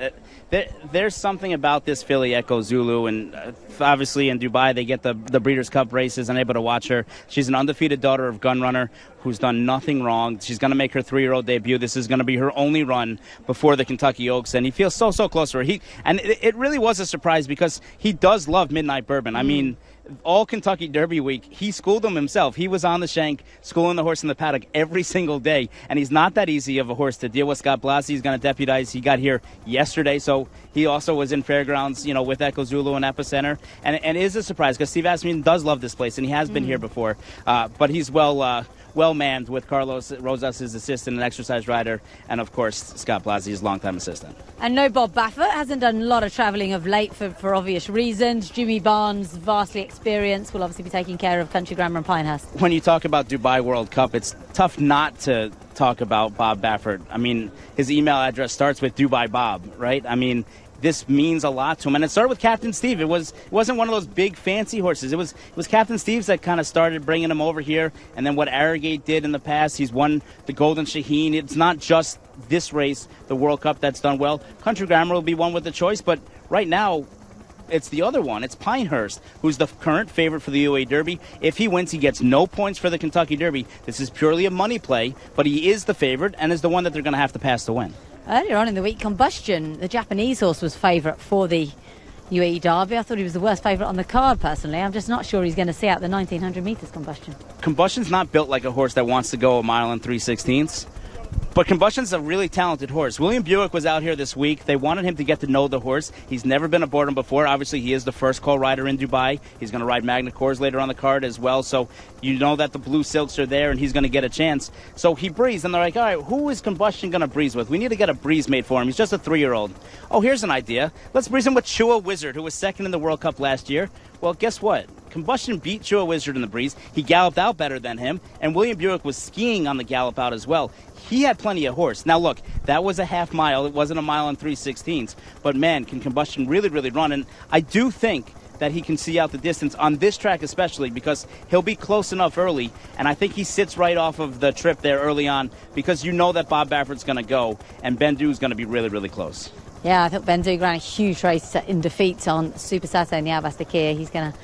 There's something about this filly, Echo Zulu, and obviously in Dubai they get the Breeders' Cup races. I'm able to watch her. She's an undefeated daughter of Gunrunner who's done nothing wrong. She's going to make her 3-year-old debut. This is going to be her only run before the Kentucky Oaks, and he feels so close to her. It really was a surprise because he does love Midnight Bourbon. I mean, all Kentucky Derby week, he schooled him himself. He was on the shank, schooling the horse in the paddock every single day, and he's not that easy of a horse to deal with. Scott Blassie is going to deputize. He got here yesterday, so he also was in Fairgrounds, with Echo Zulu and Epicenter, and it is a surprise because Steve Asmussen does love this place, and he has been here before, but he's well manned with Carlos Rosas, his assistant and exercise rider, and of course Scott Blassie, his longtime assistant. And no Bob Baffert, hasn't done a lot of travelling of late for obvious reasons. Jimmy Barnes, vastly experienced, will obviously be taking care of Country Grammar and Pinehurst. When you talk about Dubai World Cup, it's tough not to talk about Bob Baffert. I mean, his email address starts with Dubai Bob, right? I mean, this means a lot to him, and it started with Captain Steve. It wasn't one of those big fancy horses. It was Captain Steve's that kind of started bringing him over here, and then what Arrogate did in the past. He's won the Golden Shaheen. It's not just this race, the World Cup, that's done well. Country Grammar will be one with the choice, but right now it's the other one. It's Pinehurst, who's the current favorite for the UAE Derby. If he wins, he gets no points for the Kentucky Derby. This is purely a money play, but he is the favorite and is the one that they're going to have to pass to win. Earlier on in the week, Combustion, the Japanese horse, was favourite for the UAE Derby. I thought he was the worst favourite on the card, personally. I'm just not sure he's going to see out the 1,900 metres, Combustion. Combustion's not built like a horse that wants to go a mile and 3/16. But Combustion's a really talented horse. William Buick was out here this week. They wanted him to get to know the horse. He's never been aboard him before. Obviously, he is the first call rider in Dubai. He's going to ride Magna Cors later on the card as well. So you know that the Blue Silks are there, and he's going to get a chance. So he breezed, and they're like, all right, who is Combustion going to breeze with? We need to get a breeze made for him. He's just a 3-year-old. Oh, here's an idea. Let's breeze him with Chua Wizard, who was second in the World Cup last year. Well, guess what? Combustion beat Chua Wizard in the breeze. He galloped out better than him, and William Buick was skiing on the gallop out as well. He had plenty of horse. Now, look, that was a half mile. It wasn't a mile and 3/16. But, man, can Combustion really, really run? And I do think that he can see out the distance on this track especially because he'll be close enough early, and I think he sits right off of the trip there early on because you know that Bob Baffert's going to go, and Bendu's going to be really, really close. Yeah, I thought Bendu ran a huge race in defeat on Super Saturday in the Abbas Dakir. He's going to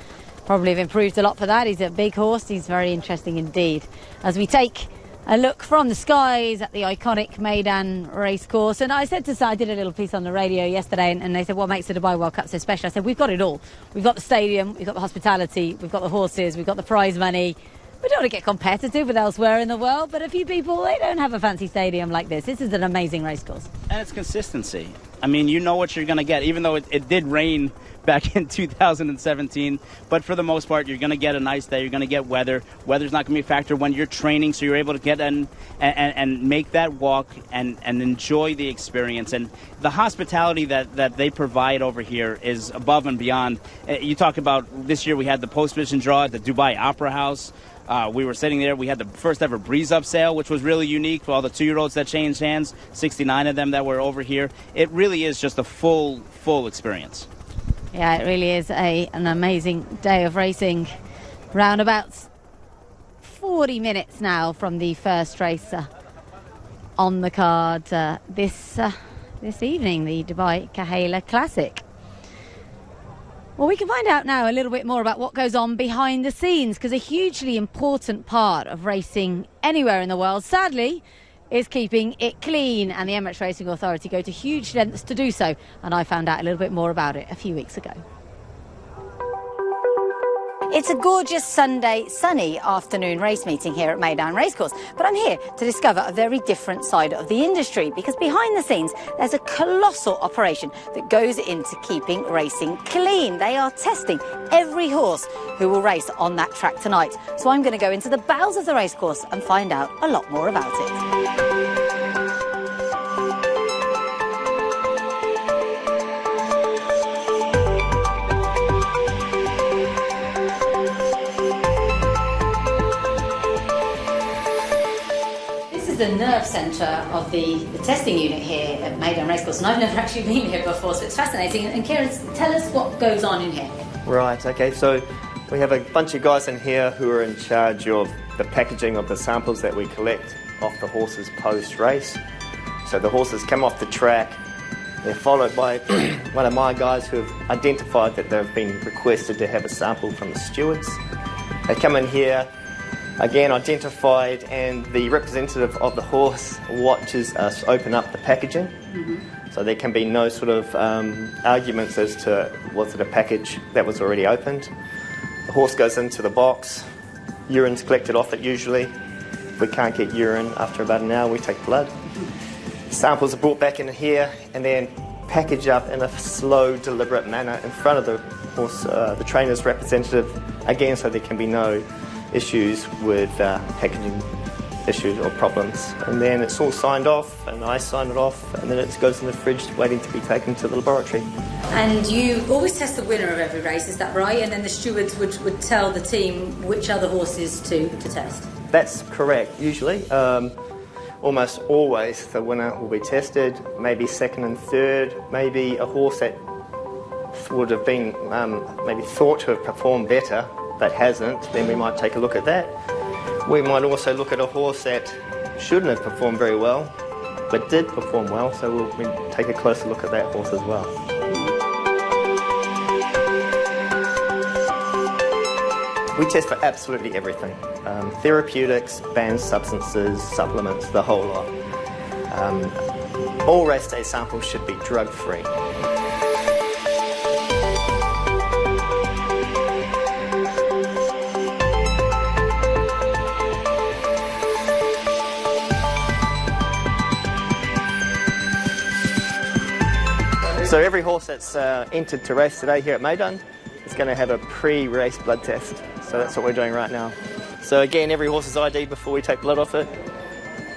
probably have improved a lot for that. He's a big horse. He's very interesting indeed. As we take a look from the skies at the iconic Meydan racecourse. And I said to I did a little piece on the radio yesterday, and they said, what makes the Dubai World Cup so special? I said, we've got it all. We've got the stadium, we've got the hospitality, we've got the horses, we've got the prize money. We don't want to get competitive with elsewhere in the world, but a few people, they don't have a fancy stadium like this. This is an amazing racecourse. And it's consistency. I mean, you know what you're going to get, even though it did rain back in 2017. But for the most part, you're going to get a nice day. You're going to get weather. Weather's not going to be a factor when you're training, so you're able to get in and make that walk and enjoy the experience. And the hospitality that they provide over here is above and beyond. You talk about this year we had the post-mission draw at the Dubai Opera House. We were sitting there. We had the first ever Breeze Up sale, which was really unique for all the 2-year-olds that changed hands, 69 of them that were over here. It really is just a full experience. Yeah, it really is an amazing day of racing. Round about 40 minutes now from the first race on the card this evening, the Dubai Kahela Classic. Well, we can find out now a little bit more about what goes on behind the scenes, because a hugely important part of racing anywhere in the world, sadly, is keeping it clean, and the Emirates Racing Authority go to huge lengths to do so, and I found out a little bit more about it a few weeks ago. It's a gorgeous Sunday, sunny afternoon race meeting here at Meydan Racecourse, but I'm here to discover a very different side of the industry, because behind the scenes there's a colossal operation that goes into keeping racing clean. They are testing every horse who will race on that track tonight. So I'm going to go into the bowels of the racecourse and find out a lot more about it. The nerve centre of the testing unit here at Meydan Racecourse, and I've never actually been here before, so it's fascinating. And Kieran, tell us what goes on in here. Right, okay, so we have a bunch of guys in here who are in charge of the packaging of the samples that we collect off the horses post-race. So the horses come off the track, they're followed by one of my guys who have identified that they've been requested to have a sample from the stewards. They come in here, again identified, and the representative of the horse watches us open up the packaging. So there can be no sort of arguments as to was it a package that was already opened. The horse goes into the box, urine's collected off it usually. If we can't get urine after about an hour, we take blood. Samples are brought back in here and then packaged up in a slow, deliberate manner in front of the horse, the trainer's representative, again, so there can be no issues with packaging issues or problems. And then it's all signed off, and I sign it off, and then it goes in the fridge waiting to be taken to the laboratory. And you always test the winner of every race, is that right? And then the stewards would tell the team which other horses to test? That's correct, usually. Almost always the winner will be tested, maybe second and third, maybe a horse that would have been maybe thought to have performed better that hasn't, then we might take a look at that. We might also look at a horse that shouldn't have performed very well, but did perform well, so we'll take a closer look at that horse as well. We test for absolutely everything. Therapeutics, banned substances, supplements, the whole lot. All race day samples should be drug-free. So every horse that's entered to race today here at Meydan is going to have a pre-race blood test. So that's what we're doing right now. So again, every horse is ID'd before we take blood off it.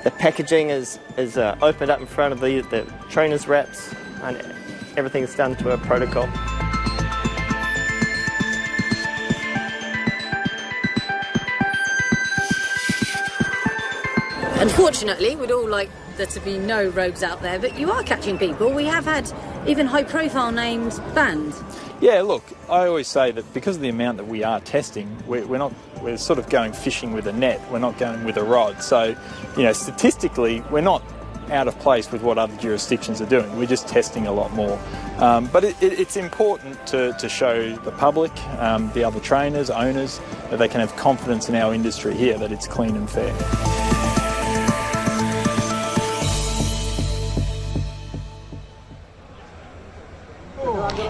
The packaging is opened up in front of the trainer's wraps, and everything's done to a protocol. Unfortunately, we'd all like there to be no rogues out there, but you are catching people. We have had even high-profile names banned. Yeah, look, I always say that because of the amount that we are testing, we're sort of going fishing with a net. We're not going with a rod. So, you know, statistically, we're not out of place with what other jurisdictions are doing. We're just testing a lot more. But it's important to show the public, the other trainers, owners, that they can have confidence in our industry here, that it's clean and fair.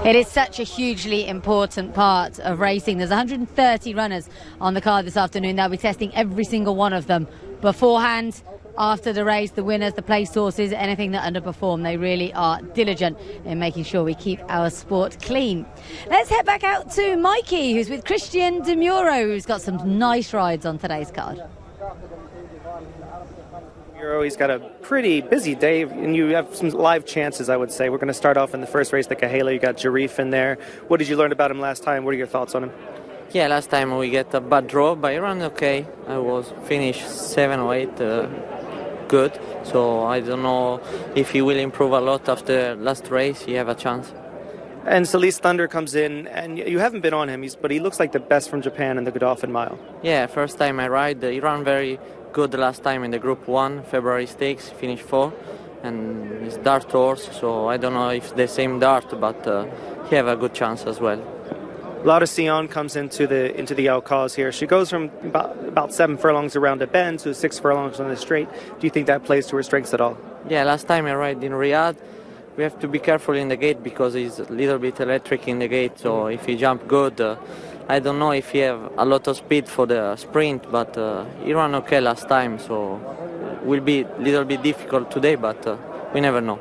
It is such a hugely important part of racing. There's 130 runners on the card this afternoon. They'll be testing every single one of them beforehand, after the race, the winners, the place horses, anything that underperform. They really are diligent in making sure we keep our sport clean. Let's head back out to Mikey, who's with Christian De Muro, who's got some nice rides on today's card. He's got a pretty busy day, and you have some live chances, I would say. We're going to start off in the first race, the Kahela. You got Jarif in there. What did you learn about him last time? What are your thoughts on him? Yeah, last time we get a bad draw, but he ran okay. I was finished 7 or 8 good, so I don't know if he will improve a lot after last race. He have a chance. And Solis Thunder comes in, and you haven't been on him, but he looks like the best from Japan in the Godolphin Mile. Yeah, first time I ride, he ran very good last time in the Group 1, February Stakes, finished 4, and it's dart horse, so I don't know if the same dart, but he have a good chance as well. Laura Sion comes into the outcalls here. She goes from about 7 furlongs around a bend to 6 furlongs on the straight. Do you think that plays to her strengths at all? Yeah, last time I ride in Riyadh, we have to be careful in the gate because he's a little bit electric in the gate, so if he jump good, I don't know if he have a lot of speed for the sprint, but he ran okay last time, so will be a little bit difficult today, but we never know.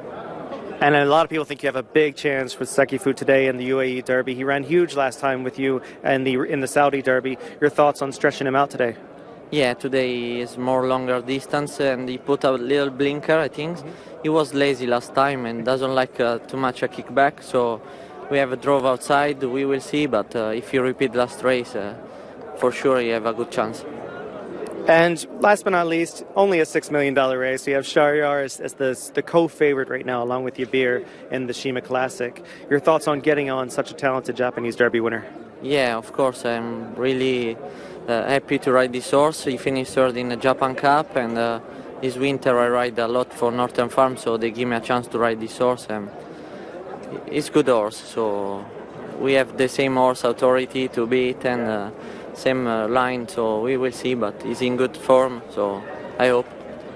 And a lot of people think you have a big chance with Sekifu today in the UAE Derby. He ran huge last time with you in the Saudi Derby. Your thoughts on stretching him out today? Yeah, today is more longer distance, and he put a little blinker, I think. He was lazy last time and doesn't like too much a kickback, so we have a drove outside, we will see, but if you repeat last race, for sure you have a good chance. And last but not least, only a $6 million race. You have Shahryar as the co-favorite right now, along with Yabir in the Shima Classic. Your thoughts on getting on such a talented Japanese Derby winner? Yeah, of course, I'm really happy to ride this horse. He finished third in the Japan Cup, and this winter I ride a lot for Northern Farm, so they give me a chance to ride this horse. And it's good horse, so we have the same horse authority to beat and same line, so we will see, but he's in good form, so I hope.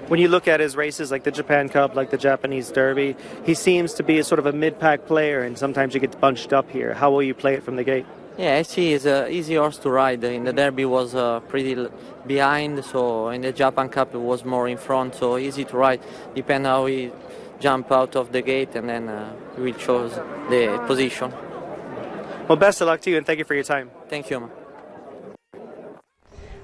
When you look at his races like the Japan Cup, like the Japanese Derby, he seems to be a sort of a mid-pack player, and sometimes you get bunched up here. How will you play it from the gate? Yeah, I see he's an easy horse to ride. In the Derby was pretty behind, so in the Japan Cup it was more in front, so easy to ride. Depends how he jump out of the gate, and then we chose the position. Well, best of luck to you, and thank you for your time. Thank you, man.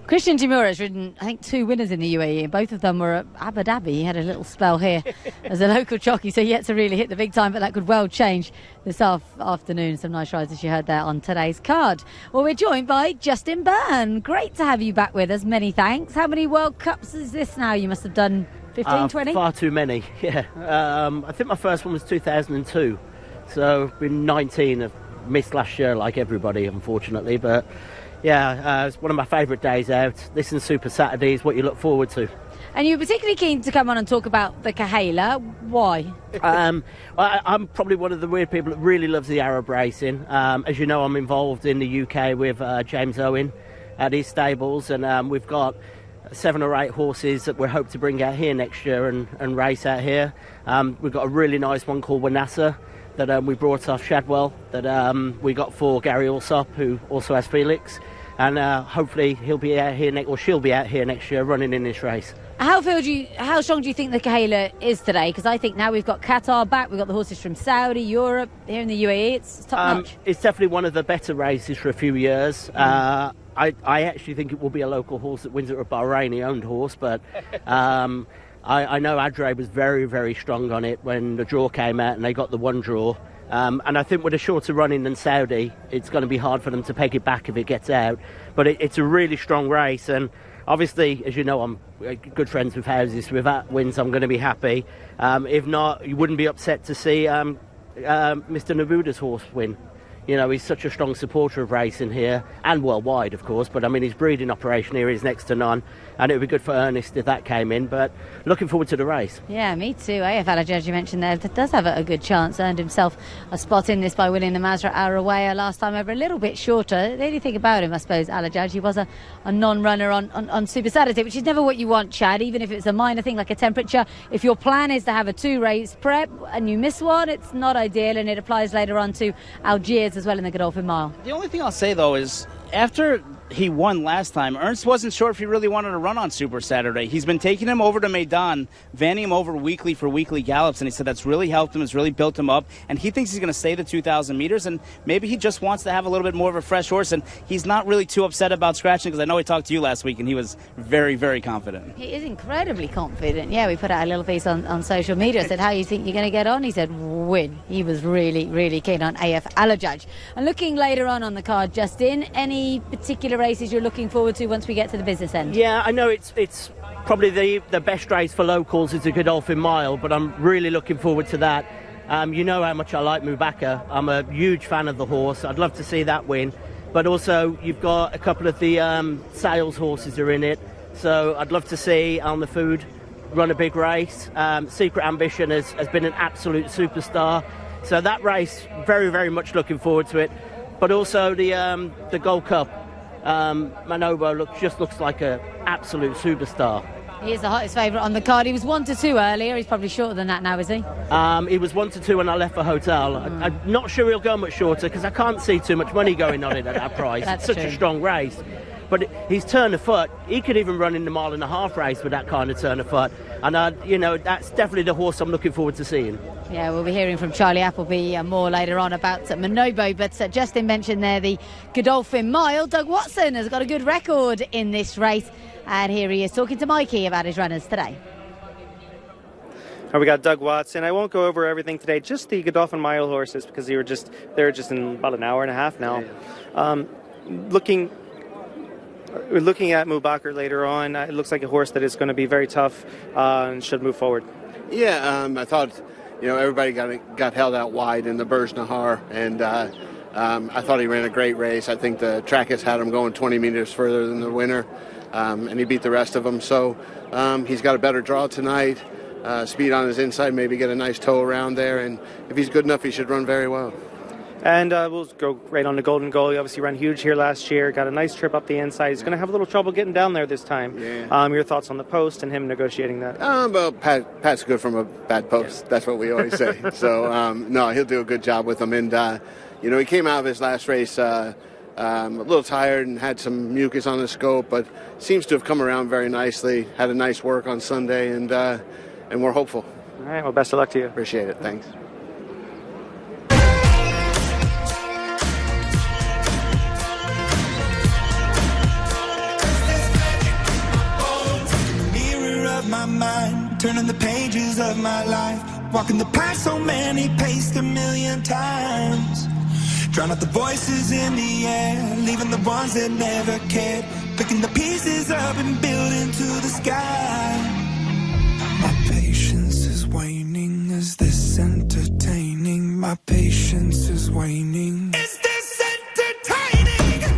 Christian De Muro has ridden, I think, 2 winners in the UAE, and both of them were at Abu Dhabi. He had a little spell here as a local jockey, so yet to really hit the big time, but that could well change this afternoon. Some nice rides as you heard there on today's card. Well, we're joined by Justin Byrne. Great to have you back with us. Many thanks. How many World Cups is this now? You must have done 15, 20? Far too many, yeah. I think my first one was 2002, so I've been 19. I've missed last year like everybody, unfortunately, but yeah, it's one of my favourite days out. This and Super Saturday is what you look forward to. And you were particularly keen to come on and talk about the Kahela. Why? I'm probably one of the weird people that really loves the Arab racing. As you know, I'm involved in the UK with James Owen at his stables, and we've got 7 or 8 horses that we hope to bring out here next year and race out here. We've got a really nice one called Wanassa that we brought off Shadwell, that we got for Gary Alsop, who also has Felix, and hopefully he'll be out here she'll be out here next year running in this race. How strong do you think the Kahela is today? Because I think now we've got Qatar back, we've got the horses from Saudi, Europe, here in the UAE. It's top notch. It's definitely one of the better races for a few years. I actually think it will be a local horse that wins it, a Bahraini-owned horse, but I know Adre was very, very strong on it when the draw came out and they got the one draw. And I think with a shorter running than Saudi, it's going to be hard for them to peg it back if it gets out. But it's a really strong race, and obviously, as you know, I'm good friends with Houses, so if that wins, I'm going to be happy. If not, you wouldn't be upset to see Mr. Nabuda's horse win. You know, he's such a strong supporter of racing here, and worldwide, of course, but I mean, his breeding operation here is next to none, and it would be good for Ernest if that came in, but looking forward to the race. Yeah, me too. AF Alajaj, you mentioned there, that does have a good chance, earned himself a spot in this by winning the Mazra Arawaya last time over, a little bit shorter. The only thing about him, I suppose, Alajaj, he was a non-runner on Super Saturday, which is never what you want, Chad, even if it's a minor thing like a temperature. If your plan is to have a 2-race prep and you miss one, it's not ideal, and it applies later on to Algiers as well in the Godolphin Mile. The only thing I'll say, though, is after he won last time, Ernst wasn't sure if he really wanted to run on Super Saturday. He's been taking him over to Meydan, vanning him over weekly for weekly gallops, and he said that's really helped him, it's really built him up, and he thinks he's going to stay the 2,000 meters, and maybe he just wants to have a little bit more of a fresh horse, and he's not really too upset about scratching, because I know he talked to you last week, and he was very, very confident. He is incredibly confident. Yeah, we put out a little piece on social media, said, how you think you're going to get on? He said, win. He was really, really keen on AF Alajaj. And looking later on the card, Justin, any particular races you're looking forward to once we get to the business end? Yeah, I know it's probably the best race for locals is the Godolphin Mile, but I'm really looking forward to that. You know how much I like Mubaka. I'm a huge fan of the horse. I'd love to see that win. But also, you've got a couple of the sales horses are in it. So I'd love to see Al Nafood run a big race. Secret Ambition has been an absolute superstar. So that race, very, very much looking forward to it. But also the Gold Cup. Manobo looks like an absolute superstar. He is the hottest favourite on the card. He was 1-2 earlier. He's probably shorter than that now, is he? He was 1-2 when I left for hotel. I'm not sure he'll go much shorter because I can't see too much money going on it at that price. It's such a strong race. But his turn of foot, he could even run in the 1.5 mile race with that kind of turn of foot. And, that's definitely the horse I'm looking forward to seeing. Yeah, we'll be hearing from Charlie Appleby more later on about Manobo. But Justin mentioned there the Godolphin Mile. Doug Watson has got a good record in this race. And here he is talking to Mikey about his runners today. We got Doug Watson. I won't go over everything today, just the Godolphin Mile horses, because they're just in about an hour and a half now. We're looking at Mubakar later on. It looks like a horse that is going to be very tough and should move forward. Yeah, I thought, everybody got held out wide in the Burj Nahar, and I thought he ran a great race. I think the track has had him going 20 meters further than the winner, and he beat the rest of them. So he's got a better draw tonight. Speed on his inside, maybe get a nice toe around there, and if he's good enough, he should run very well. And we'll go right on to Golden Goal. He obviously ran huge here last year, got a nice trip up the inside. He's going to have a little trouble getting down there this time. Yeah. Your thoughts on the post and him negotiating that? Well, Pat's good from a bad post. That's what we always say. So, no, he'll do a good job with him. And, he came out of his last race a little tired and had some mucus on the scope, but seems to have come around very nicely. Had a nice work on Sunday, and we're hopeful. All right, well, best of luck to you. Appreciate it. Thanks. My mind, turning the pages of my life, walking the path so many paced 1,000,000 times, drown out the voices in the air, leaving the ones that never cared, picking the pieces up and building to the sky. My patience is waning. Is this entertaining? My patience is waning. Is this entertaining?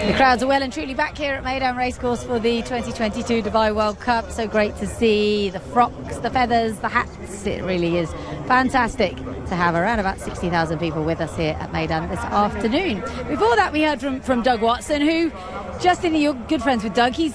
The crowds are well and truly back here at Meydan Racecourse for the 2022 Dubai World Cup. So great to see the frocks, the feathers, the hats. It really is fantastic to have around about 60,000 people with us here at Meydan this afternoon. Before that, we heard from Doug Watson, who, Justin, you're good friends with Doug. He's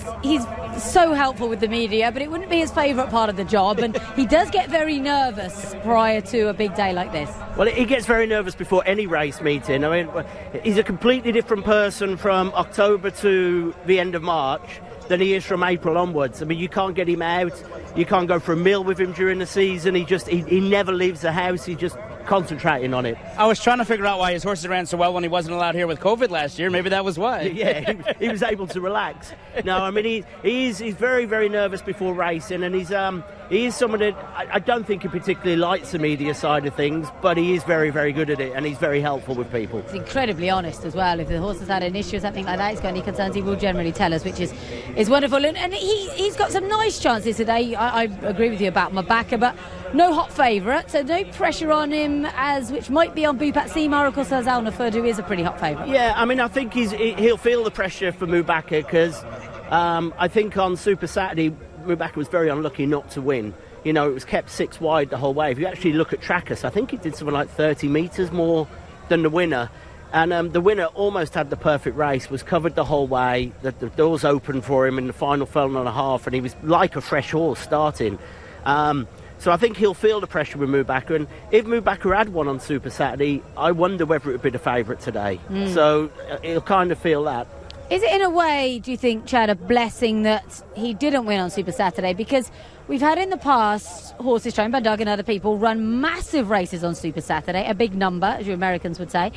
so helpful with the media, but it wouldn't be his favourite part of the job, and he does get very nervous prior to a big day like this. Well, he gets very nervous before any race meeting. I mean, he's a completely different person from October to the end of March. than he is from April onwards. I mean, you can't get him out. You can't go for a meal with him during the season. He never leaves the house. He just concentrating on it. I was trying to figure out why his horses ran so well when he wasn't allowed here with COVID last year. Maybe that was why. Yeah, he was able to relax. No, I mean, he's very, very nervous before racing, and he is someone that I don't think he particularly likes the media side of things, but he is very, very good at it, and he's very helpful with people. He's incredibly honest as well. If the horse has had an issue or something like that, he's got any concerns, he will generally tell us, which is wonderful. And he's got some nice chances today. I agree with you about Mabaka, but no hot favourite, so no pressure on him, which might be on Bupat Seymour. Of course, there's Al Nafud, who is a pretty hot favourite. Yeah, I mean, I think he'll feel the pressure for Mubaka, because I think on Super Saturday, Mubaka was very unlucky not to win. You know, it was kept 6 wide the whole way. If you actually look at Trackers, I think it did something like 30 metres more than the winner. And the winner almost had the perfect race, was covered the whole way. The doors opened for him in the final furlong and a half, and he was like a fresh horse starting. So I think he'll feel the pressure with Mubaka. And if Mubaka had won on Super Saturday, I wonder whether it would be the favourite today. So he'll kind of feel that. Is it in a way, do you think, Chad, a blessing that he didn't win on Super Saturday? Because we've had in the past horses trained by Doug and other people run massive races on Super Saturday, a big number, as you Americans would say,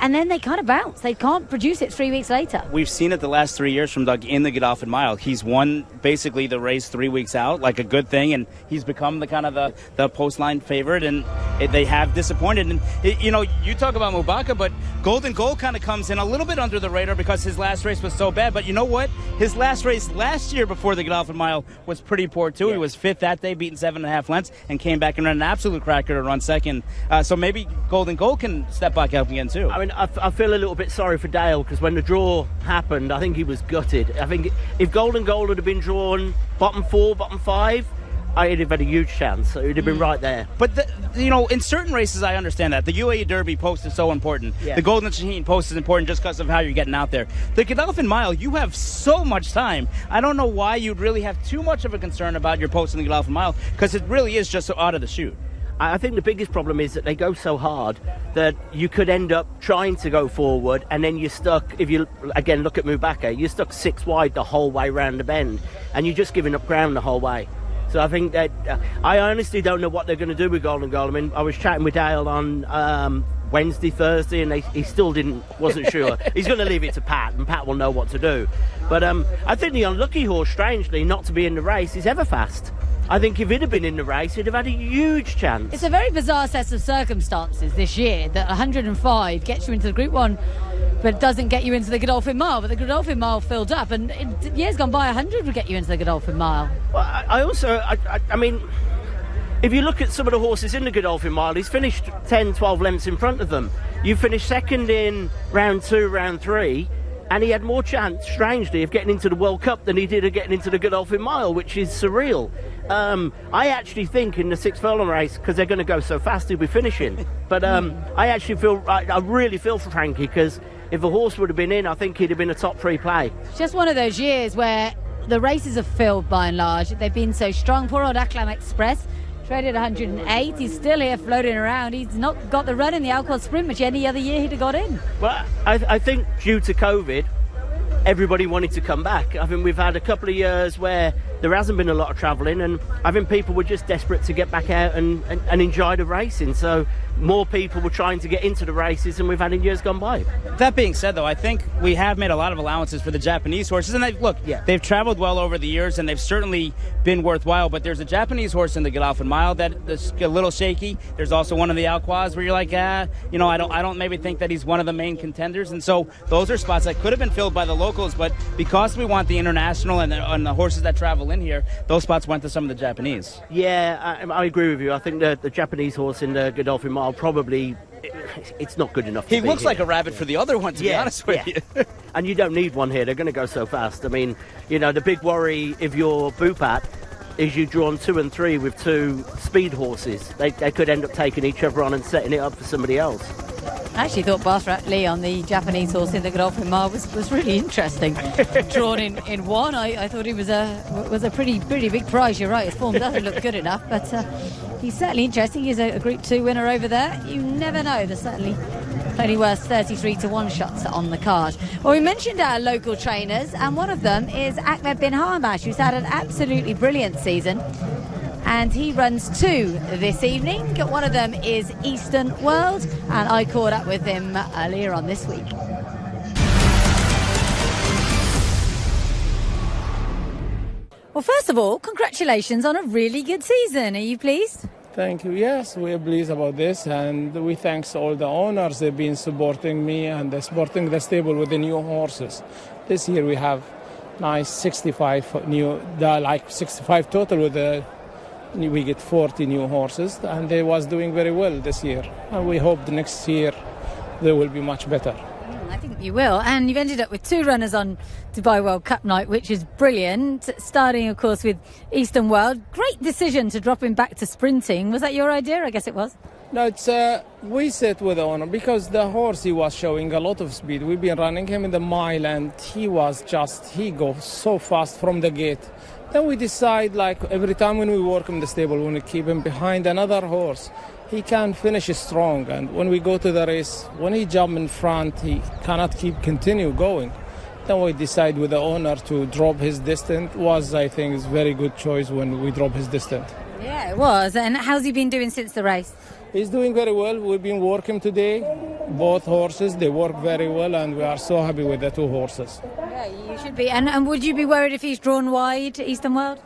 and then they kind of bounce. They can't produce it 3 weeks later. We've seen it the last 3 years from Doug in the Godolphin Mile. He's won basically the race 3 weeks out, like a good thing, and he's become the kind of the post-line favorite, and they have disappointed. And, you know, you talk about Mubaka, but Golden Goal kind of comes in a little bit under the radar because his last race was so bad. But you know what? His last race last year before the Godolphin Mile was pretty poor, too. Yeah. He was 5th that day, beaten 7.5 lengths, and came back and ran an absolute cracker to run second. So maybe Golden Goal can step back up again, too. I mean, I feel a little bit sorry for Dale, because when the draw happened, I think he was gutted. I think if Golden Goal had been drawn bottom 4, bottom 5, I'd have had a huge chance. So he'd have been right there. But, you know, in certain races, I understand that. The UAE Derby post is so important. Yeah. The Golden Shaheen post is important just because of how you're getting out there. The Godolphin Mile, you have so much time. I don't know why you'd really have too much of a concern about your post in the Godolphin Mile, because it really is just so out of the chute. I think the biggest problem is that they go so hard that you could end up trying to go forward, and then you're stuck. If you, again, look at Mubaka, you're stuck 6 wide the whole way round the bend, and you're just giving up ground the whole way. So I think that I honestly don't know what they're going to do with Golden Goal. I mean, I was chatting with Dale on Wednesday, Thursday, and he still wasn't sure. He's going to leave it to Pat, and Pat will know what to do. But I think the unlucky horse, strangely, not to be in the race is Everfast. I think if he'd have been in the race, he'd have had a huge chance. It's a very bizarre set of circumstances this year that 105 gets you into the Group 1, but doesn't get you into the Godolphin Mile. But the Godolphin Mile filled up, and years gone by, 100 would get you into the Godolphin Mile. Well, I mean, if you look at some of the horses in the Godolphin Mile, he's finished 10, 12 lengths in front of them. You finished second in round 2, round 3, and he had more chance, strangely, of getting into the World Cup than he did of getting into the Godolphin Mile, which is surreal. I actually think in the 6th furlong race, because they're going to go so fast, he'll be finishing. But I actually feel, I really feel for Frankie, because if the horse would have been in, I think he'd have been a top 3 play. It's just one of those years where the races are filled by and large. They've been so strong. Poor old Aklan Express traded 108. He's still here floating around. He's not got the run in the Alcor Sprint, which any other year he'd have got in. Well, I think due to COVID, everybody wanted to come back. I think we've had a couple of years where there hasn't been a lot of travelling, and I think people were just desperate to get back out and enjoy the racing. So more people were trying to get into the races than we've had in years gone by. That being said, though, I think we have made a lot of allowances for the Japanese horses. And they've traveled well over the years, and they've certainly been worthwhile. But there's a Japanese horse in the Godolphin Mile that's a little shaky. There's also one of the Alquas where you're like, I don't maybe think that he's one of the main contenders. And so those are spots that could have been filled by the locals. But because we want the international and the horses that travel in here, those spots went to some of the Japanese. Yeah, I agree with you. I think the Japanese horse in the Godolphin Mile probably, it's not good enough. He looks like a rabbit for the other one, to be honest with you. And you don't need one here. They're going to go so fast. I mean, the big worry if you're Bupat is you drawn 2 and 3 with 2 speed horses. They could end up taking each other on and setting it up for somebody else. I actually thought Basrat Lee on the Japanese horse in the Godolphin Mile was really interesting. Drawn in 1, I thought he was a pretty big prize. You're right, his form doesn't look good enough, but he's certainly interesting. He's a Group 2 winner over there. You never know. There's certainly Only worth 33-1 shots on the card. Well, we mentioned our local trainers, and one of them is Ahmed bin Harmash, who's had an absolutely brilliant season. And he runs 2 this evening. One of them is Eastern World, and I caught up with him earlier on this week. Well, first of all, congratulations on a really good season. Are you pleased? Thank you. Yes, we are pleased about this, and we thanks all the owners. They've been supporting me and supporting the stable with the new horses. This year we have nice 65 new, 65 total with the. We get 40 new horses, and they was doing very well this year. And we hope the next year they will be much better. I think you will. And you've ended up with 2 runners on Dubai World Cup night, which is brilliant. Starting, of course, with Eastern World. Great decision to drop him back to sprinting. Was that your idea? I guess it was. No, it's we sit with the owner because the horse, he was showing a lot of speed. We've been running him in the mile, and he goes so fast from the gate. Then we decide, like every time when we work him in the stable, we want to keep him behind another horse. He can finish strong, and when we go to the race, when he jump in front, he cannot continue going. Then we decide with the owner to drop his distance. Was, I think, is very good choice when we drop his distance. Yeah, it was. And how's he been doing since the race? He's doing very well. We've been working today. Both horses, they work very well, and we are so happy with the 2 horses. Yeah, you should be. And would you be worried if he's drawn wide, Eastern World?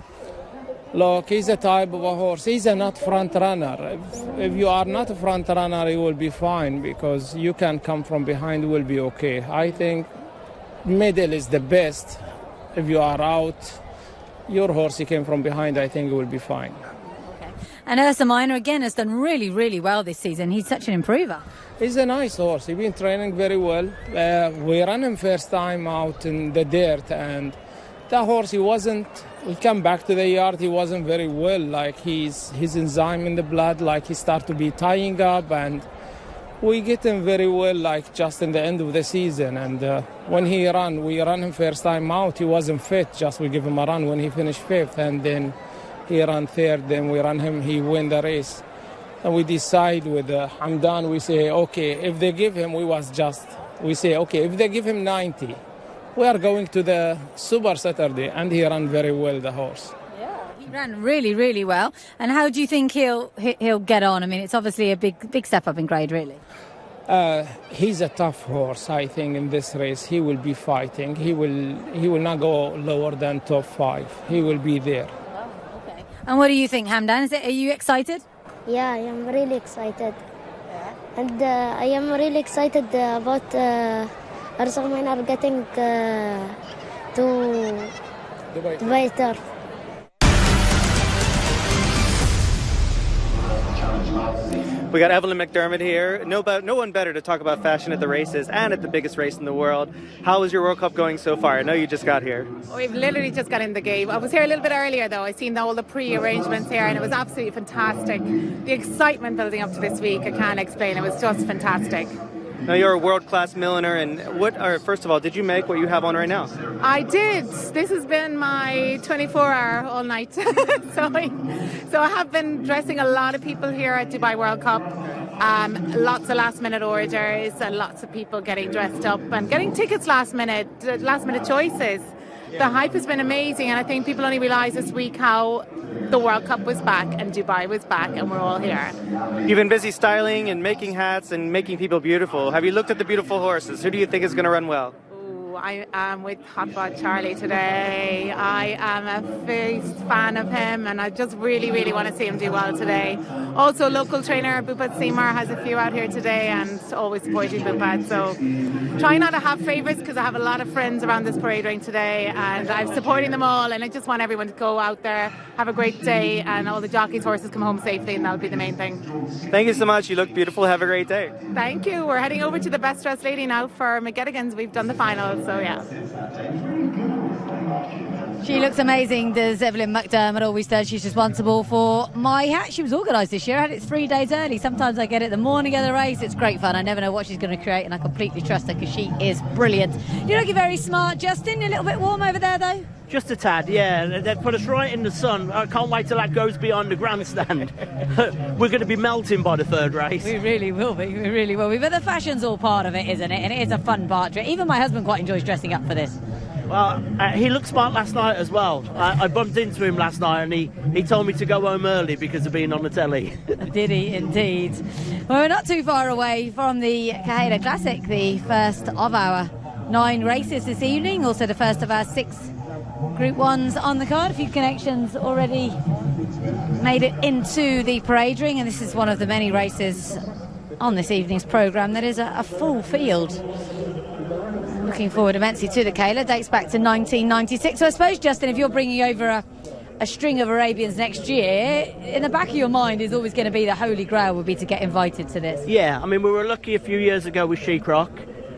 Look, he's a type of a horse. He's a not front runner. If you are not a front runner, he will be fine because you can come from behind, will be okay. I think middle is the best. If you are out, your horse, he came from behind, I think it will be fine. And Ursa Minor, again, has done really, really well this season. He's such an improver. He's a nice horse. He's been training very well. We ran him first time out in the dirt, and the horse, he came back to the yard, he wasn't very well. Like his enzyme in the blood, like he started to be tying up, and we get him very well, like just in the end of the season. And when we ran him first time out, he wasn't fit, just we give him a run when he finished 5th, and then he ran 3rd, then we ran him, he win the race. And we decide with Hamdan, we say, okay, if they give him, if they give him 90, we are going to the Super Saturday, and he ran very well, the horse. Yeah, he ran really, really well. And how do you think he'll get on? I mean, it's obviously a big step up in grade, really. He's a tough horse, I think, in this race. He will be fighting. He will not go lower than top 5. He will be there. And what do you think, Hamdan? Are you excited? Yeah, I am really excited. Yeah. And I am really excited about Ursa Minor getting to Dubai Turf. We got Evelyn McDermott here. No one better to talk about fashion at the races and at the biggest race in the world. How is your World Cup going so far? I know you just got here. We've literally just got in the game. I was here a little bit earlier, though. I seen all the pre-arrangements here, and it was absolutely fantastic. The excitement building up to this week, I can't explain. It was just fantastic. Now, you're a world-class milliner, and first of all, did you make what you have on right now? I did. This has been my 24-hour all night. So I have been dressing a lot of people here at Dubai World Cup. Lots of last-minute orders and lots of people getting dressed up and getting tickets last-minute choices. The hype has been amazing, and I think people only realise this week how the World Cup was back and Dubai was back, and we're all here. You've been busy styling and making hats and making people beautiful. Have you looked at the beautiful horses? Who do you think is going to run well? I am with Hot Rod Charlie today. I am a big fan of him, and I just really, really want to see him do well today. Also, local trainer Bhupat Seymour has a few out here today, and always supporting Bhupat. So try not to have favourites because I have a lot of friends around this parade ring today, and I'm supporting them all. And I just want everyone to go out there, have a great day, and all the jockeys' horses come home safely, and that'll be the main thing. Thank you so much. You look beautiful. Have a great day. Thank you. We're heading over to the best dressed lady now for McGettigan's. We've done the finals. So yeah. She looks amazing, does Evelyn McDermott. Always said she's responsible for my hat. She was organised this year. I had it 3 days early. Sometimes I get it the morning of the race. It's great fun. I never know what she's going to create, and I completely trust her because she is brilliant. You're looking very smart, Justin. You're a little bit warm over there, though. Just a tad, yeah. They've put us right in the sun. I can't wait till that goes beyond the grandstand. We're going to be melting by the third race. We really will be. We really will be. But the fashion's all part of it, isn't it? And it is a fun part to it. Even my husband quite enjoys dressing up for this. Well, he looked smart last night as well. I bumped into him last night and he told me to go home early because of being on the telly. Did he indeed? Well, we're not too far away from the Kahela Classic, the first of our 9 races this evening, also the first of our 6 Group 1s on the card. A few connections already made it into the parade ring, and this is one of the many races on this evening's programme that is a full field. Looking forward immensely to the Kahela. Dates back to 1996. So I suppose, Justin, if you're bringing over a string of Arabians next year, in the back of your mind is always going to be the holy grail would be to get invited to this. Yeah, I mean, we were lucky a few years ago with She-Croc,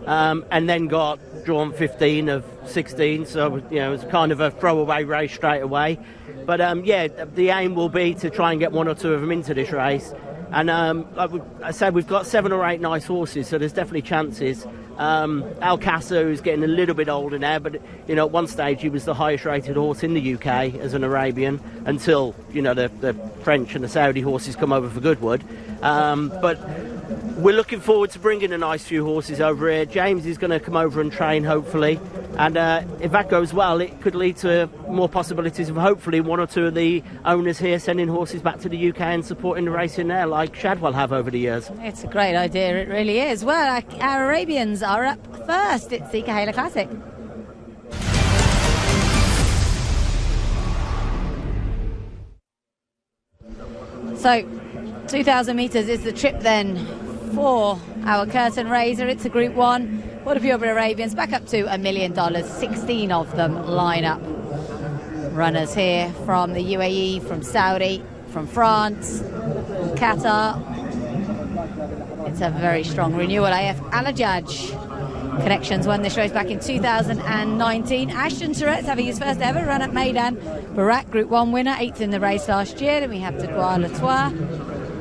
and then got drawn 15 of 16, so you know, it was kind of a throwaway race straight away. But yeah, the aim will be to try and get 1 or 2 of them into this race. And I said we've got 7 or 8 nice horses, so there's definitely chances. Al Casa, who's getting a little bit older now, but you know, at one stage he was the highest rated horse in the UK as an Arabian until, you know, the French and the Saudi horses come over for Goodwood. But we're looking forward to bringing a nice few horses over here. James is going to come over and train, hopefully, and if that goes well, it could lead to more possibilities of hopefully 1 or 2 of the owners here sending horses back to the UK and supporting the racing there, like Shadwell have over the years. It's a great idea, it really is. Well, our Arabians are up first. It's the Kahela Classic. So 2,000 metres is the trip then for our curtain raiser. It's a Group 1. What if you're Arabians? Back up to $1 million. 16 of them line up. Runners here from the UAE, from Saudi, from France, Qatar. It's a very strong renewal. AF Al-Ajaj Connections won this race back in 2019. Ashton Tourette's having his first ever run at Maidan. Barak, Group 1 winner, 8th in the race last year. Then we have Degois Latois.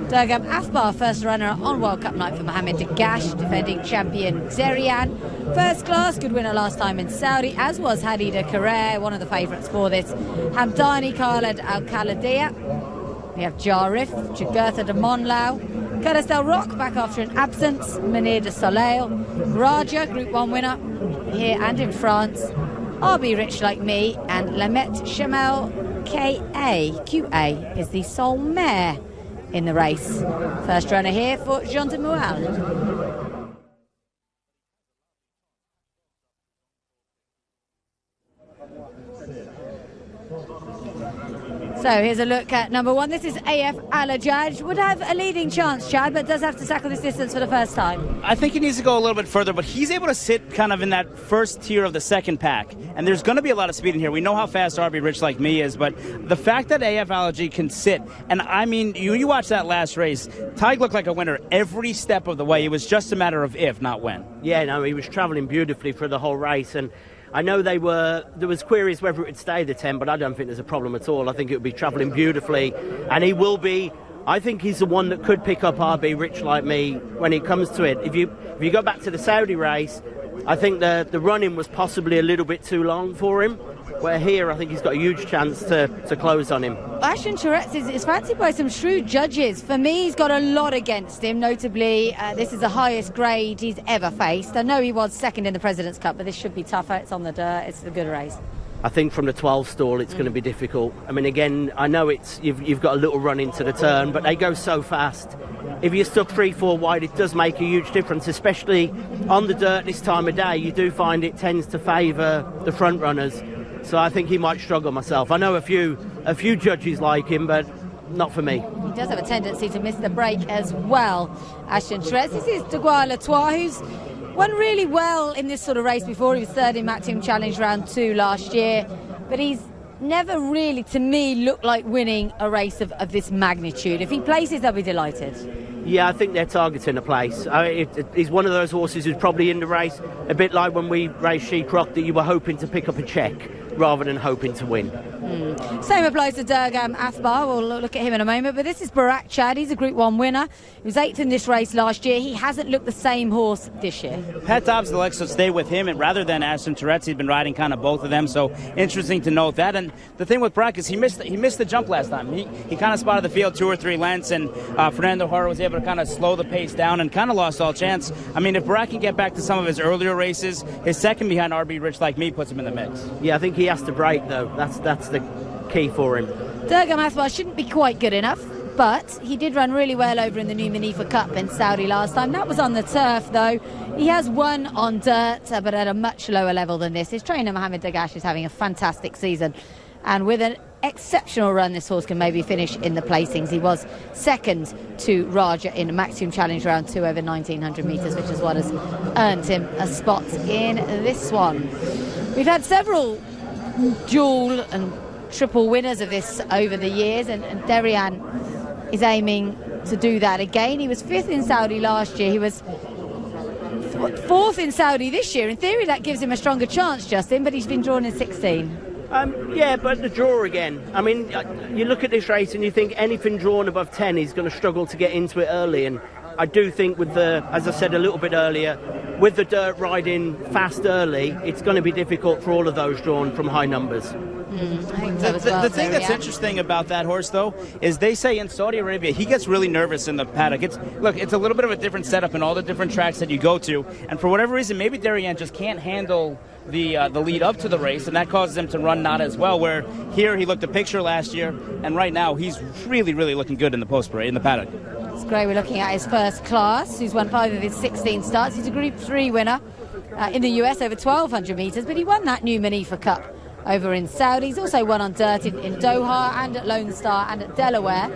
Durgam Afbar, first runner on World Cup night for Mohamed Dagash, defending champion Zerian. First class, good winner last time in Saudi, as was Hadida Carrere, one of the favourites for this. Hamdani Khaled Al-Khaladia. We have Jarif, Jagurtha de Monlau. Curtis Del Roc back after an absence. Munir de Soleil. Raja, Group 1 winner here and in France. RB Rich Like Me, and Lamet Chamel QA is the sole mare in the race. First runner here for Jean de Moual. So here's a look at number 1. This is AF Al-Ajaj. Would have a leading chance, Chad, but does have to tackle this distance for the first time. I think he needs to go a little bit further, but he's able to sit kind of in that first tier of the second pack. And there's going to be a lot of speed in here. We know how fast RB Rich Like Me is, but the fact that AF Al-Ajaj can sit, and I mean, you watch that last race, Tig looked like a winner every step of the way. It was just a matter of if, not when. Yeah, no, he was travelling beautifully for the whole race, and I know there was queries whether it would stay the 10, but I don't think there's a problem at all. I think it would be travelling beautifully, and he will be. I think he's the one that could pick up RB Rich Like Me when it comes to it. If you go back to the Saudi race, I think the running was possibly a little bit too long for him, where here I think he's got a huge chance to close on him. Ashton Tourette's is fancied by some shrewd judges. For me, he's got a lot against him. Notably, this is the highest grade he's ever faced. I know he was second in the President's Cup, but this should be tougher. It's on the dirt. It's a good race. I think from the 12 stall it's going to be difficult. I mean, again, I know you've got a little run into the turn, but they go so fast. If you're stuck 3-4 wide, it does make a huge difference, especially on the dirt this time of day. You do find it tends to favour the front runners. So I think he might struggle myself. I know a few judges like him, but not for me. He does have a tendency to miss the break as well, Ashton Tourette's. This is Degois Latois, who's won really well in this sort of race before. He was third in Maximum Challenge Round 2 last year, but he's never really, to me, looked like winning a race of this magnitude. If he places, they'll be delighted. Yeah, I think they're targeting a place. He's one of those horses who's probably in the race, a bit like when we raced She-Croc, that you were hoping to pick up a check. rather than hoping to win. Same applies to Durgam Athbar. We'll look at him in a moment. But this is Barak Chad. He's a Group 1 winner. He was 8th in this race last year. He hasn't looked the same horse this year. Pat Dobbs elects to stay with him, and rather than Ashton Tourette's, he's been riding kind of both of them. So interesting to note that. And the thing with Barak is he missed the jump last time. He kind of spotted the field 2 or 3 lengths, and Fernando Jara was able to kind of slow the pace down and kind of lost all chance. I mean, if Barak can get back to some of his earlier races, his second behind RB Rich Like Me puts him in the mix. Yeah, I think he has to break though. That's the key for him. Durgam Athbar shouldn't be quite good enough, but he did run really well over in the New Manifa Cup in Saudi last time. That was on the turf though. He has won on dirt, but at a much lower level than this. His trainer Mohamed Dagash is having a fantastic season, and with an exceptional run, this horse can maybe finish in the placings. He was second to Raja in a Maximum Challenge Round 2 over 1900 metres, which is what has earned him a spot in this one. We've had several dual and triple winners of this over the years, and Derian is aiming to do that again. He was 5th in Saudi last year. He was 4th in Saudi this year. In theory, that gives him a stronger chance, Justin, but he's been drawn in 16. Yeah, but the draw again. I mean, you look at this race and you think anything drawn above 10 is going to struggle to get into it early. And I do think with the, as I said a little bit earlier, with the dirt riding fast early, it's going to be difficult for all of those drawn from high numbers. The thing that's interesting about that horse, though, is they say in Saudi Arabia he gets really nervous in the paddock. It's a little bit of a different setup in all the different tracks that you go to, and for whatever reason, maybe Derian just can't handle the lead up to the race, and that causes him to run not as well. Where here he looked a picture last year, and right now he's really, really looking good in the post parade in the paddock. It's great. We're looking at his first class, who's won 5 of his 16 starts. He's a Group 3 winner in the US over 1,200 metres, but he won that New Manifa Cup over in Saudi. He's also won on dirt in Doha and at Lone Star and at Delaware.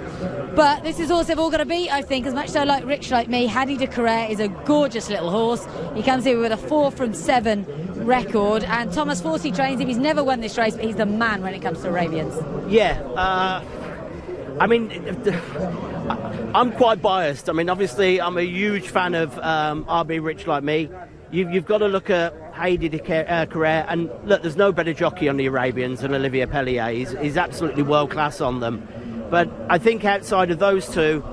But this is horse they've all got to beat, I think, as much so like Rich Like Me. Hadi de Carrere is a gorgeous little horse. He comes here with a 4 from 7 record, and Thomas Forsey trains him. He's never won this race, but he's the man when it comes to Arabians. Yeah, I mean, I'm quite biased. I mean, obviously, I'm a huge fan of RB Rich Like Me. You've got to look at Hadi de Carrere, and look, there's no better jockey on the Arabians than Olivier Pellier. He's absolutely world class on them. But I think outside of those two,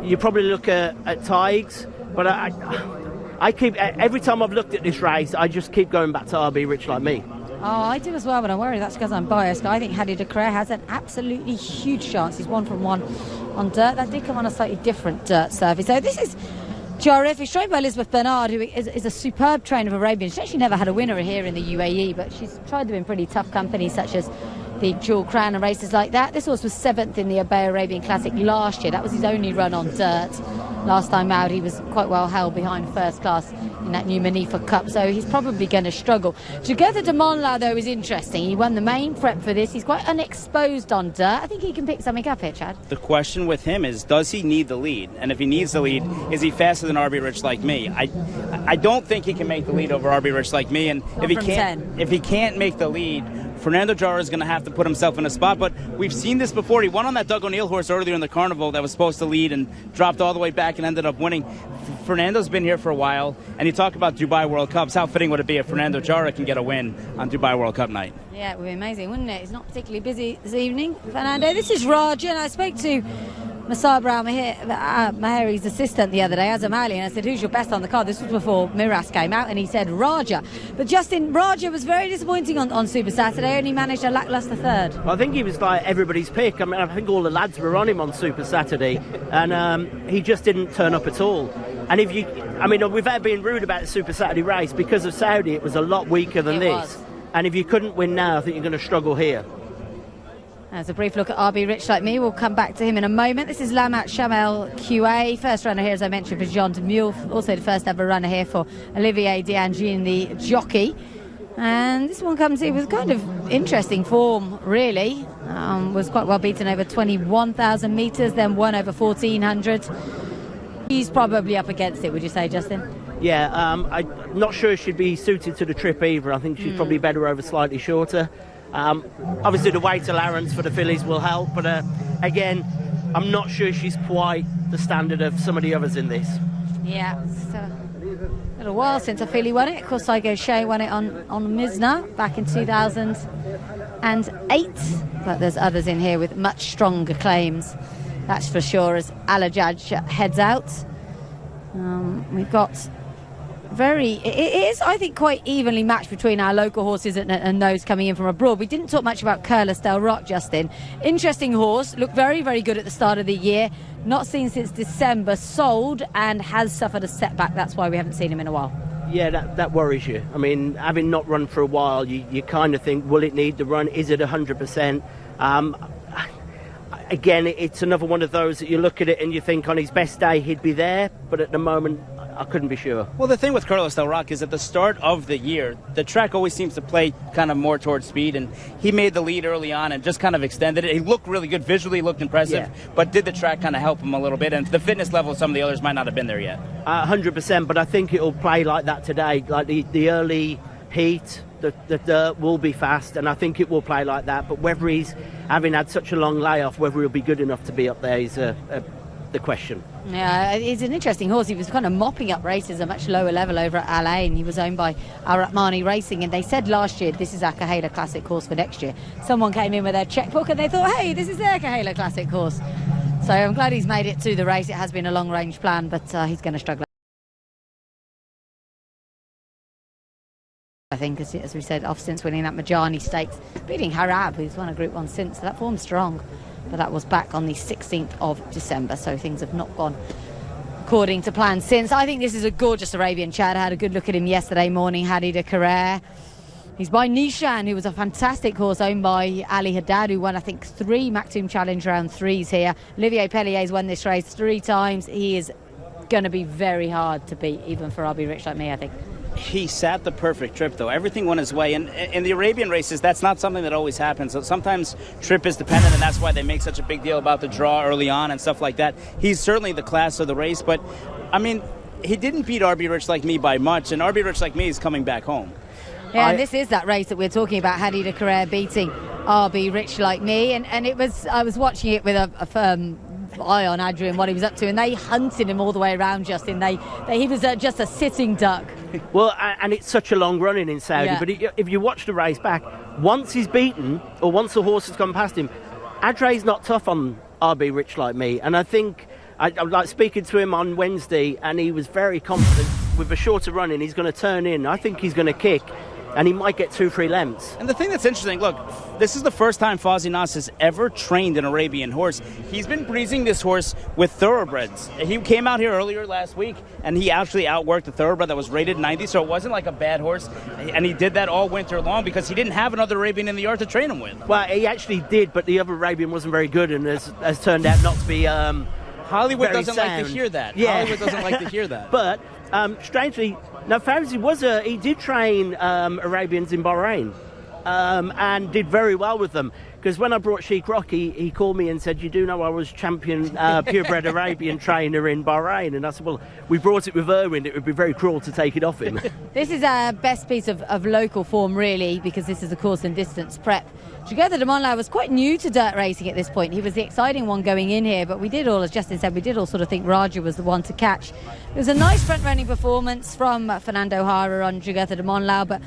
you probably look at Tigers. But I keep, every time I've looked at this race, I just keep going back to RB Rich Like Me. Oh, I do as well, but I worry that's because I'm biased. I think Hadi de Carrere has an absolutely huge chance. He's 1 from 1 on dirt. That did come on a slightly different dirt surface. So this is Jarif. He's trained by Elizabeth Bernard, who is a superb trainer of Arabians. She's actually never had a winner here in the UAE, but she's tried them in pretty tough companies, such as the Jewel Crown and races like that. This horse was 7th in the Obey Arabian Classic last year. That was his only run on dirt. Last time out, he was quite well held behind first class in that New Manifa Cup, so he's probably going to struggle. Together de Monla, though, is interesting. He won the main prep for this. He's quite unexposed on dirt. I think he can pick something up here, Chad. The question with him is, does he need the lead? And if he needs the lead, is he faster than RB Rich Like Me? I don't think he can make the lead over RB Rich Like Me, and if he can't make the lead, Fernando Jara is going to have to put himself in a spot. But we've seen this before. He won on that Doug O'Neill horse earlier in the carnival that was supposed to lead and dropped all the way back and ended up winning. Fernando's been here for a while, and you talk about Dubai World Cups. How fitting would it be if Fernando Jara can get a win on Dubai World Cup night? Yeah, it would be amazing, wouldn't it? He's not particularly busy this evening, Fernando. This is Raja, and I spoke to Masar Brown Maheri's assistant the other day, Azam Ali, and I said, who's your best on the card? This was before Miras came out, and he said Raja. But Justin, Raja was very disappointing on Super Saturday, only managed a lacklustre third. Well, I think he was like everybody's pick. I mean, I think all the lads were on him on Super Saturday, and he just didn't turn up at all. And if you, I mean, without being rude about the Super Saturday race, because of Saudi, it was a lot weaker than this. And if you couldn't win now, I think you're going to struggle here. As a brief look at RB Rich Like Me, we'll come back to him in a moment. This is Lamat Shamel QA, first runner here, as I mentioned, for Jean de Mule, also the first ever runner here for Olivier D'Angin, the jockey. And this one comes here with kind of interesting form, really. Was quite well beaten over 21,000 metres, then won over 1,400. He's probably up against it, would you say, Justin? Yeah, I'm not sure she'd be suited to the trip either. I think she's probably better over slightly shorter. Obviously the weight allowance for the fillies will help, but again, I'm not sure she's quite the standard of some of the others in this. Yeah, so A little while since I feel he won it. Of course, Saigo Shea won it on Mizna back in 2008. But there's others in here with much stronger claims. That's for sure, as Alajaj heads out. We've got it is, I think, quite evenly matched between our local horses and those coming in from abroad. We didn't talk much about Curlis Del Rock, Justin. Interesting horse, looked very, very good at the start of the year. Not seen since December, sold and has suffered a setback. That's why we haven't seen him in a while. Yeah, that worries you. I mean, having not run for a while, you kind of think, will it need the run? Is it 100%? Again, it's another one of those that you look at it and you think on his best day he'd be there, but at the moment I couldn't be sure. Well, the thing with Curlis Del Rock is at the start of the year, the track always seems to play kind of more towards speed, and he made the lead early on and just kind of extended it. He looked really good visually, looked impressive, but did the track kind of help him a little bit? And the fitness level of some of the others might not have been there yet. 100%, but I think it'll play like that today. Like the early heat, the dirt will be fast, and I think it will play like that. But whether he's, having had such a long layoff, whether he'll be good enough to be up there is the question. Yeah, he's an interesting horse. He was kind of mopping up races at a much lower level over at Al Ain. He was owned by Aratmani Racing, and they said last year this is our Kahela Classic horse for next year. Someone came in with their checkbook and they thought, hey, this is their Kahela Classic horse. So I'm glad he's made it to the race. It has been a long range plan, but he's going to struggle, I think, as we said, off since winning that Majani Stakes, beating Harab, who's won a Group 1 since, so that form's strong. But that was back on the 16th of December, so things have not gone according to plan since. I think this is a gorgeous Arabian Chad. I had a good look at him yesterday morning, Hadi de Carrere. He's by Nishan, who was a fantastic horse owned by Ali Haddad, who won, I think, 3 Maktoum Challenge Round 3s here. Olivier Pellier's won this race 3 times. He is going to be very hard to beat, even for RB Rich like me, I think. He sat the perfect trip, though. Everything went his way. And in the Arabian races, that's not something that always happens. So sometimes trip is dependent, and that's why they make such a big deal about the draw early on and stuff like that. He's certainly the class of the race, but, I mean, he didn't beat RB Rich Like Me by much, and RB Rich Like Me is coming back home. Yeah, and this is that race that we're talking about, Hadi de Carrere beating RB Rich Like Me, and it was, I was watching it with a firm eye on Adrian, what he was up to, and they hunted him all the way around, Justin. He was just a sitting duck. Well, and it's such a long run in Saudi, but if you watch the race back, once he's beaten, or once the horse has gone past him, Adre's not tough on RB Rich Like Me, and I think, I like speaking to him on Wednesday, and he was very confident with a shorter run in, he's going to turn in. I think he's going to kick, and he might get 2-3 lengths. And the thing that's interesting, look, this is the first time Fawzi Nas has ever trained an Arabian horse. He's been breezing this horse with thoroughbreds. He came out here earlier last week, and he actually outworked a thoroughbred that was rated 90, so it wasn't like a bad horse. And he did that all winter long because he didn't have another Arabian in the yard to train him with. Well, he actually did, but the other Arabian wasn't very good, and has turned out not to be Hollywood doesn't like to hear that. Yeah. Hollywood doesn't like to hear that. But, strangely, now Fawzi he did train Arabians in Bahrain and did very well with them. Because when I brought Sheikh Rocky, he called me and said, you do know I was champion purebred Arabian trainer in Bahrain. And I said, well, we brought it with Irwin. It would be very cruel to take it off him. This is our best piece of local form, really, because this is a course and distance prep. Jugurtha de Monlau was quite new to dirt racing at this point. He was the exciting one going in here, but we did all, as Justin said, we did all sort of think Raja was the one to catch. It was a nice front-running performance from Fernando Hara on Jugurtha de Monlau, but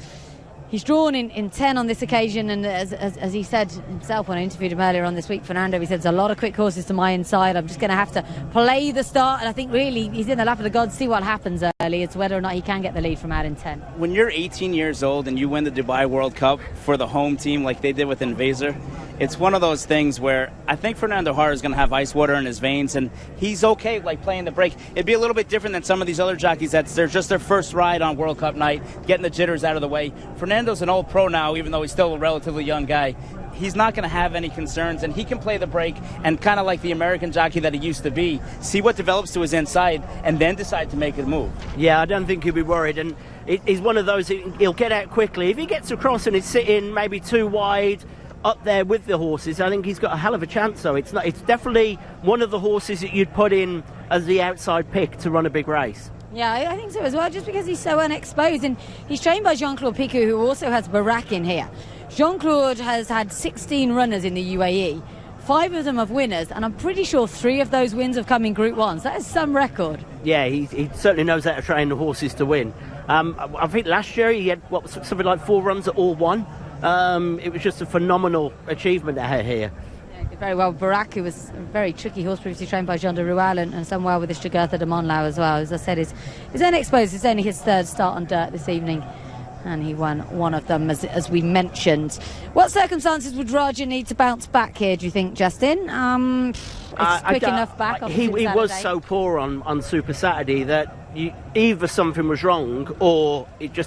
he's drawn in 10 on this occasion, and as he said himself when I interviewed him earlier on this week, Fernando, he said, there's a lot of quick horses to my inside. I'm just going to have to play the start, and I think really he's in the lap of the gods, see what happens early. It's whether or not he can get the lead from out in 10. When you're 18 years old and you win the Dubai World Cup for the home team like they did with Invaser, it's one of those things where I think Fernando Hara is going to have ice water in his veins, and he's okay like playing the break. It'd be a little bit different than some of these other jockeys that's just their first ride on World Cup night, getting the jitters out of the way. Fernando's an old pro now, even though he's still a relatively young guy. He's not going to have any concerns, and he can play the break and kind of like the American jockey that he used to be, see what develops to his inside, and then decide to make a move. Yeah, I don't think he'll be worried, and he's one of those, he'll get out quickly. If he gets across and is sitting maybe too wide up there with the horses, I think he's got a hell of a chance, though. It's definitely one of the horses that you'd put in as the outside pick to run a big race. Yeah, I think so as well, just because he's so unexposed. And he's trained by Jean-Claude Picou, who also has Barak in here. Jean-Claude has had 16 runners in the UAE, 5 of them have winners, and I'm pretty sure 3 of those wins have come in Group 1. So that is some record. Yeah, he certainly knows how to train the horses to win. I think last year he had something like 4 runs at all 1. It was just a phenomenal achievement out here. Yeah, did very well. Barak, who was a very tricky horse, previously trained by Jean de Rual, and done well with his Jagurtha de Monlau as well. As I said, his only exposed. It's only his 3rd start on dirt this evening, and he won one of them, as we mentioned. What circumstances would Raja need to bounce back here, do you think, Justin? It's quick enough back on He was so poor on Super Saturday that either something was wrong or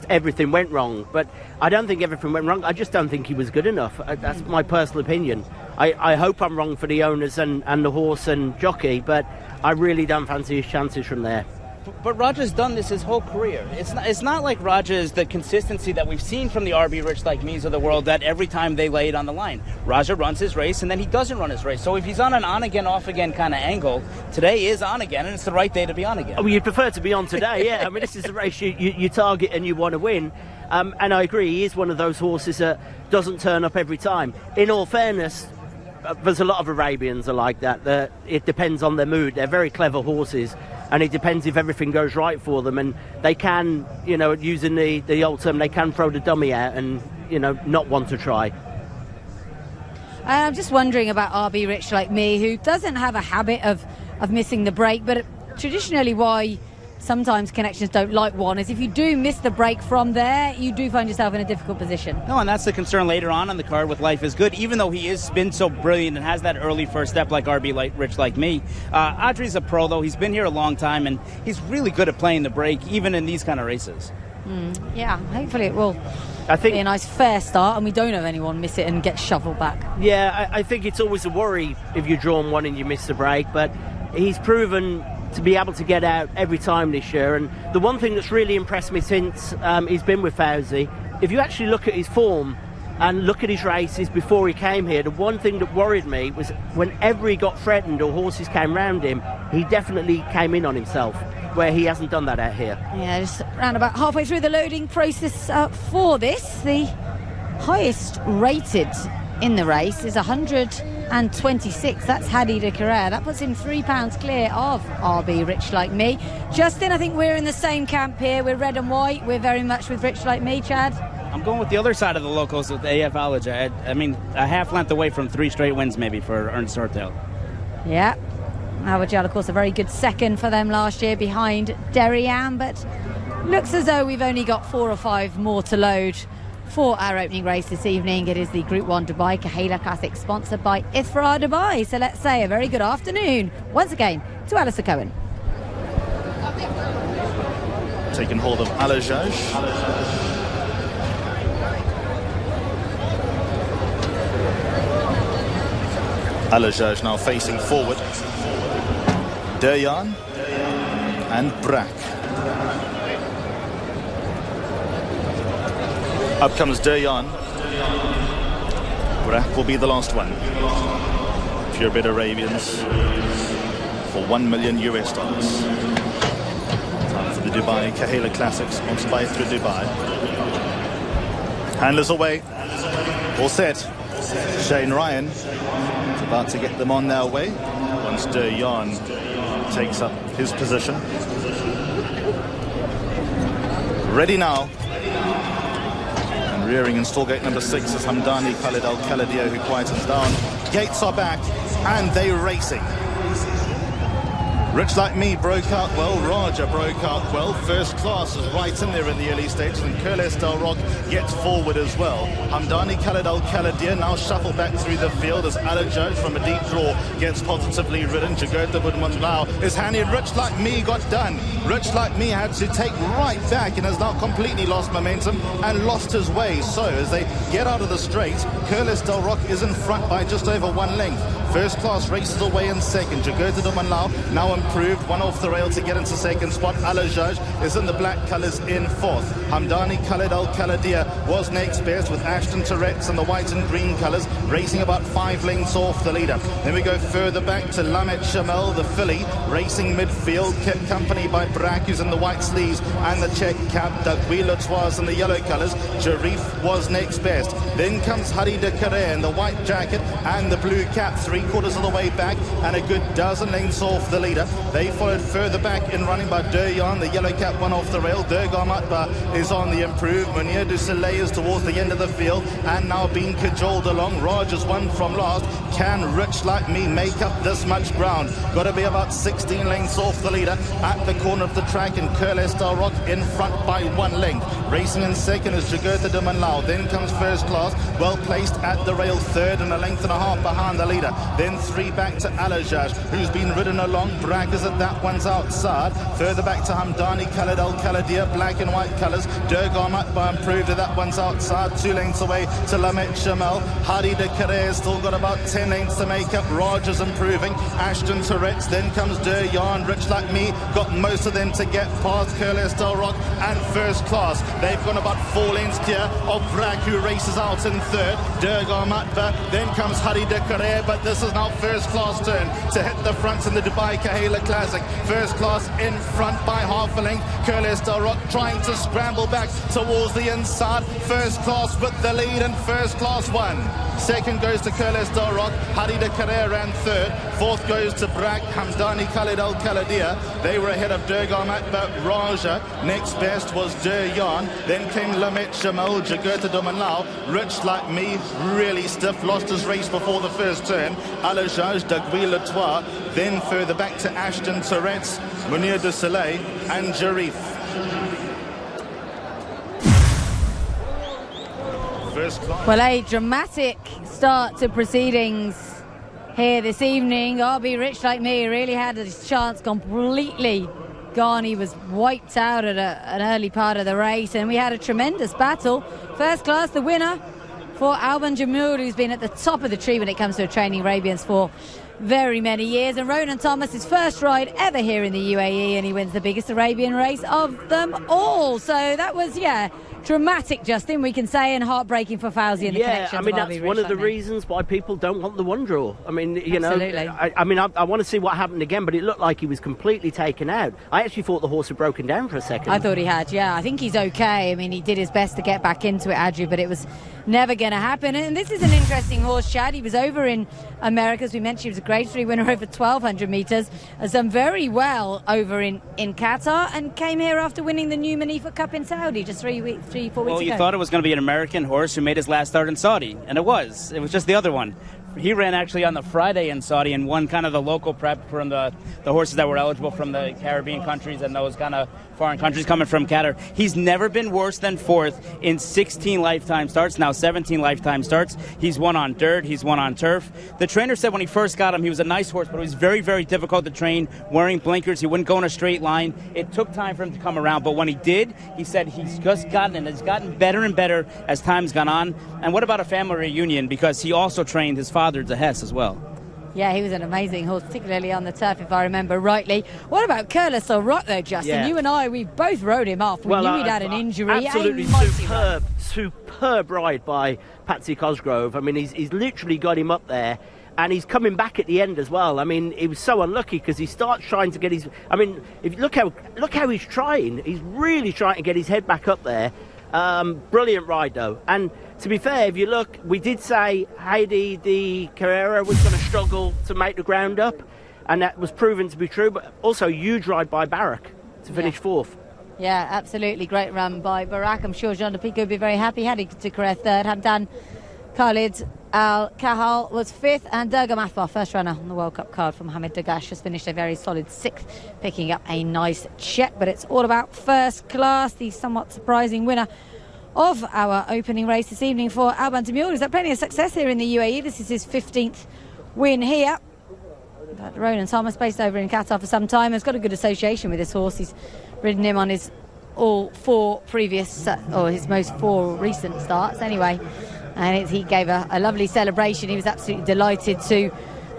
everything went wrong. But I don't think everything went wrong. I just don't think he was good enough. That's my personal opinion. I hope I'm wrong for the owners and the horse and jockey, but I really don't fancy his chances from there. But Raja's done this his whole career. It's not like Raja is the consistency that we've seen from the RB Rich Like Me's of the world, that every time they lay it on the line, Raja runs his race and then he doesn't run his race. So if he's on an on-again, off-again kind of angle, today is on again, and it's the right day to be on again. Well, you'd prefer to be on today, yeah. I mean, this is a race you target and you want to win. And I agree, he is one of those horses that doesn't turn up every time. In all fairness, there's a lot of Arabians are like that. It depends on their mood. They're very clever horses, and it depends if everything goes right for them. And they can, using the old term, they can throw the dummy out and, not want to try. I'm just wondering about RB Rich Like Me, who doesn't have a habit of missing the break, but traditionally why sometimes connections don't like one is if you do miss the break from there, you do find yourself in a difficult position. No, and that's the concern later on the card with Life is Good. Even though he has been so brilliant and has that early first step like RB Rich Like Me, Audrey's a pro, though. He's been here a long time, and he's really good at playing the break, even in these kind of races. Yeah, hopefully it will be a nice fair start and we don't have anyone miss it and get shoveled back. Yeah, I think it's always a worry if you're drawn one and you miss the break, but he's proven to be able to get out every time this year. And the one thing that's really impressed me since he's been with Fauzi, if you actually look at his form and look at his races before he came here, the one thing that worried me was whenever he got threatened or horses came round him, he definitely came in on himself, where he hasn't done that out here. Yeah, just around about halfway through the loading process for this. The highest rated in the race is 126. That's Hadi de Carrere. That puts him £3 clear of RB Rich Like Me. Justin, I think we're in the same camp here. We're red and white. We're very much with Rich Like Me. Chad? I'm going with the other side of the locals with AF Alija. I mean, a half length away from 3 straight wins maybe for Ernst Hortail. Yeah. Awajal, of course, a very good second for them last year behind Derryanne, but looks as though we've only got 4 or 5 more to load for our opening race this evening. It is the Group 1 Dubai Kahila Classic, sponsored by Ifra Dubai. So let's say a very good afternoon once again to Alistair Cohen. Taking hold of Alajaj. Alajaj now facing forward. Derryanne and Brack. Up comes Derryanne. Brack will be the last one. Purebred Arabians for $1 million. Time for the Dubai Kahila Classic, sponsored by Ifra Dubai. Handlers away. All set. Shane Ryan is about to get them on their way once Derryanne takes up his position. Ready now. And rearing in stall gate number 6 is Hamdani Khalid Al-Khaladia, who quietens down. Gates are back and they're racing. Rich Like Me broke out well, Raja broke out well. First Class is right in there in the early stages, and Curlis Del Rock gets forward as well. Hamdani Khalid Al-Khaladia now shuffle back through the field as Alajaj from a deep draw gets positively ridden. Jagurtha de Monlau is handy. Rich Like Me got done. Rich Like Me had to take right back and has now completely lost momentum and lost his way. So as they get out of the straight, Curlis Del Rock is in front by just over 1 length. First Class races away in second. Jagurtha de Monlau now in improved. One off the rail to get into second spot. Alajaj is in the black colours in fourth. Hamdani Khaled Al-Khaladia was next best, with Ashton Tourette's in the white and green colours, racing about 5 lengths off the leader. Then we go further back to Lamet Shamel, the filly, racing midfield, kept company by Brack, who's in the white sleeves and the check cap. Dagwila Twas in the yellow colours. Jarif was next best. Then comes Hari de Carré in the white jacket and the blue cap, 3/4 of the way back and a good dozen lengths off the leader. They followed further back in running by Duryan, the yellow cap, one off the rail. Durgamatba is on the improve. Munir du Soleil is towards the end of the field and now being cajoled along. Rogers won from last. Can Rich Like Me make up this much ground? Got to be about 16 lengths off the leader at the corner of the track, and Curles Del Rock in front by 1 length. Racing in second is Jagurtha de Manlau. Then comes First Class, well placed at the rail, third and a length and a half behind the leader. Then 3 back to Alajaj, who's been ridden along. Braggers at that one's outside. Further back to Hamdani Khaled Al-Khaladia, black and white colours. Durgamat by improved, that one's outside. 2 lengths away to Lamet Shamel. Hadi de Carré still got about 10 lengths to make up. Rogers improving. Ashton Tourette's. Then comes Duryan. Rich Like Me got most of them to get past Curles Del Rock and First Class. They've gone about 4 lengths clear of Brack, who races out in third. Durgamatba. Then comes Hadi de Carré, but this is now First Class turn to hit the front in the Dubai Kahela Classic. First Class in front by half a length. Curles Del Rock trying to scramble back towards the inside. First Class with the lead, and First Class won. Second goes to Curles Del Rock. Hadi de Carré ran third. Fourth goes to Brack. Hamdani Khaled Al-Khaladia. They were ahead of Durgamatba Raja. Next best was Duryan. Then came Lamet Shamel, Jagurtha de Manlau. Rich Like Me, really stiff, lost his race before the first turn. Alajaj, Dagwila Twa. Then further back to Ashton Tourette's, Munir du Soleil and Jarif. Well, a dramatic start to proceedings here this evening. RB Rich Like Me really had his chance completely gone. He was wiped out at an early part of the race, and we had a tremendous battle. First Class, the winner for Alban Jamil, who's been at the top of the tree when it comes to training Arabians for very many years. And Ronan Thomas, his first ride ever here in the UAE, and he wins the biggest Arabian race of them all. So that was, dramatic, Justin, we can say, and heartbreaking for Fauzi and the connection. I mean, that's one of the reasons why people don't want the one draw. I mean, you Absolutely. know, I want to see what happened again, but it looked like he was completely taken out. I actually thought the horse had broken down for a second. I thought he had, I think he's okay. I mean, he did his best to get back into it, Adju, but it was never going to happen. And this is an interesting horse, Chad. He was over in America, as we mentioned. He was a Grade 3 winner over 1,200 metres. Has done very well over in Qatar, and came here after winning the new Manifa Cup in Saudi just 4 weeks ago. Well, you thought it was going to be an American horse who made his last start in Saudi, and it was just the other one. He ran actually on the Friday in Saudi and won kind of the local prep from the horses that were eligible from the Caribbean countries and those kind of foreign countries coming from Qatar. He's never been worse than fourth in 16 lifetime starts, now 17 lifetime starts. He's won on dirt, he's won on turf. The trainer said when he first got him, he was a nice horse, but it was very, very difficult to train, wearing blinkers. He wouldn't go in a straight line. It took time for him to come around, but when he did, he said he's just gotten better and better as time's gone on. And what about a family reunion? Because he also trained his father, De Hess, as well. Yeah, he was an amazing horse, particularly on the turf, if I remember rightly. What about Curles Del Rock, though, Justin? Yeah. You and I, we both rode him off. We knew he'd had an injury. Absolutely superb ride by Patsy Cosgrove. I mean, he's literally got him up there, and he's coming back at the end as well. I mean, he was so unlucky because he starts trying to get his... I mean, if you look how he's trying. He's really trying to get his head back up there. Brilliant ride, though. And to be fair, if you look, we did say Heidi de Carrera was going to struggle to make the ground up, and that was proven to be true, but also huge ride by Barak to finish fourth. Yeah, absolutely. Great run by Barak. I'm sure Jean de Pico would be very happy. Hadi de Carrera third. Hamdan Khalid Al-Kahal was fifth, and Durga Mathbar, first runner on the World Cup card from Hamid Dagash, has finished a very solid sixth, picking up a nice check. But it's all about First Class, the somewhat surprising winner of our opening race this evening for Alban Demure. He's had plenty of success here in the UAE. This is his 15th win here. But Ronan Thomas, based over in Qatar for some time, has got a good association with this horse. He's ridden him on his his most four recent starts anyway. And he gave a lovely celebration. He was absolutely delighted to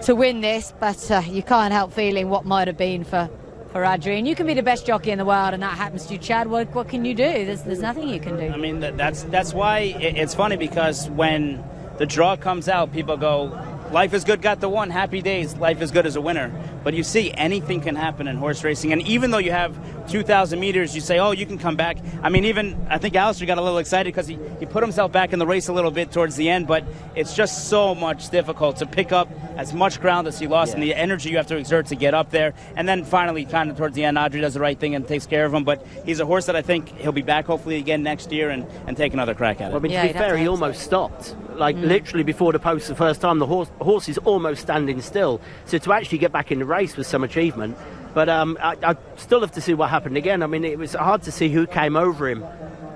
to win this, but you can't help feeling what might have been for Adrian. You can be the best jockey in the world and that happens to you, Chad. What can you do? There's nothing you can do. I mean, that's why it's funny, because when the draw comes out, people go, life is good, got the one, happy days, life is good as a winner. But you see, anything can happen in horse racing. And even though you have 2,000 meters, you say, oh, you can come back. I mean, I think Alistair got a little excited because he put himself back in the race a little bit towards the end, but it's just so much difficult to pick up as much ground as he lost, and the energy you have to exert to get up there. And then finally, kind of towards the end, Audrey does the right thing and takes care of him. But he's a horse that I think he'll be back hopefully again next year and take another crack at it. Well, I mean, to be fair, he almost stopped. Like, literally before the post the first time, the horse is almost standing still. So to actually get back in the race was some achievement. But I still have to see what happened again. I mean, it was hard to see who came over him.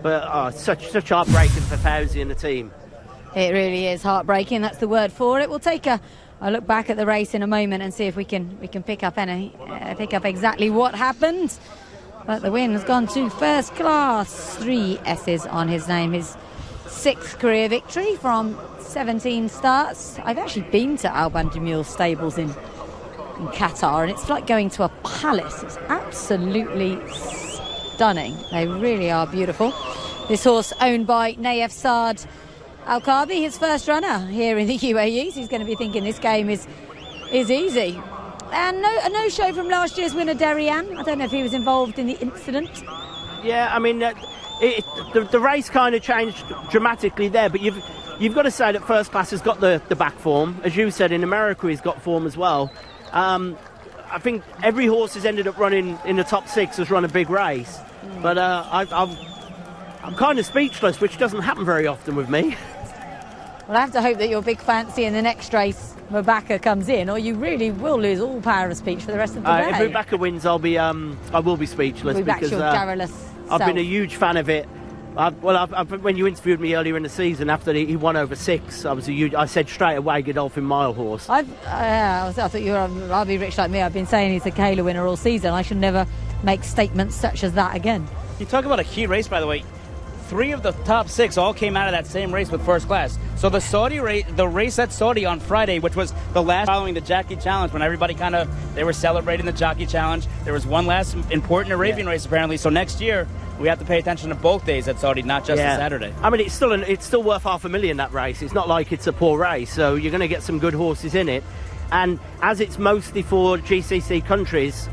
But such heartbreaking for Fauzi and the team. It really is heartbreaking. That's the word for it. We'll take a look back at the race in a moment and see if we can pick up exactly what happened. But the win has gone to First Class. 3 S's on his name. His 6th career victory from 17 starts. I've actually been to Alban de Mule's stables in Qatar, and it's like going to a palace. It's absolutely stunning. They really are beautiful. This horse owned by Nayef Saad Al-Kabi, his first runner here in the UAE. So he's going to be thinking this game is easy. And a no-show from last year's winner, Derian. I don't know if he was involved in the incident. Yeah, I mean, the race kind of changed dramatically there, but you've got to say that First Class has got the back form. As you said, in America he's got form as well. I think every horse has ended up running in the top 6 has run a big race. But I'm kind of speechless, which doesn't happen very often with me. Well, I have to hope that your big fancy in the next race, Mubaka, comes in, or you really will lose all power of speech for the rest of the day. If Mubaka wins, I will be speechless because I've been a huge fan of it. When you interviewed me earlier in the season after he won over 6, I said straight away Godolphin Mile horse. I thought you were I'll be rich like me. I've been saying he's a Kayla winner all season. I should never make statements such as that again. You talk about a key race, by the way. 3 of the top 6 all came out of that same race with First Class. So the Saudi race, the race at Saudi on Friday, which was the last following the Jockey Challenge, when everybody they were celebrating the Jockey Challenge. There was one last important Arabian race apparently. So next year we have to pay attention to both days at Saudi, not just the Saturday. I mean, it's still worth $500,000, that race. It's not like it's a poor race, so you're going to get some good horses in it. And as it's mostly for GCC countries,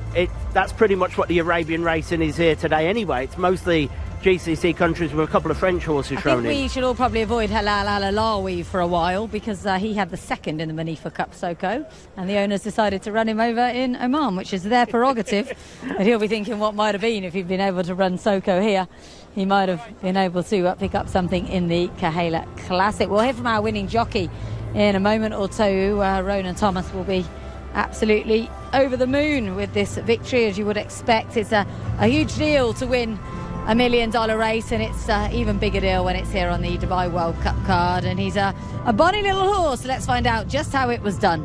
that's pretty much what the Arabian racing is here today anyway. It's mostly GCC countries with a couple of French horses thrown in. I think we should all probably avoid Halal Al-Alawi for a while, because he had the 2nd in the Manifa Cup Soko, and the owners decided to run him over in Oman, which is their prerogative. But he'll be thinking what might have been if he'd been able to run Soko here. He might have been able to pick up something in the Kahela Classic. We'll hear from our winning jockey in a moment or two. Ronan Thomas will be absolutely over the moon with this victory, as you would expect. It's a huge deal to win $1 million race, and it's an even bigger deal when it's here on the Dubai World Cup card. And he's a bonny little horse. Let's find out just how it was done.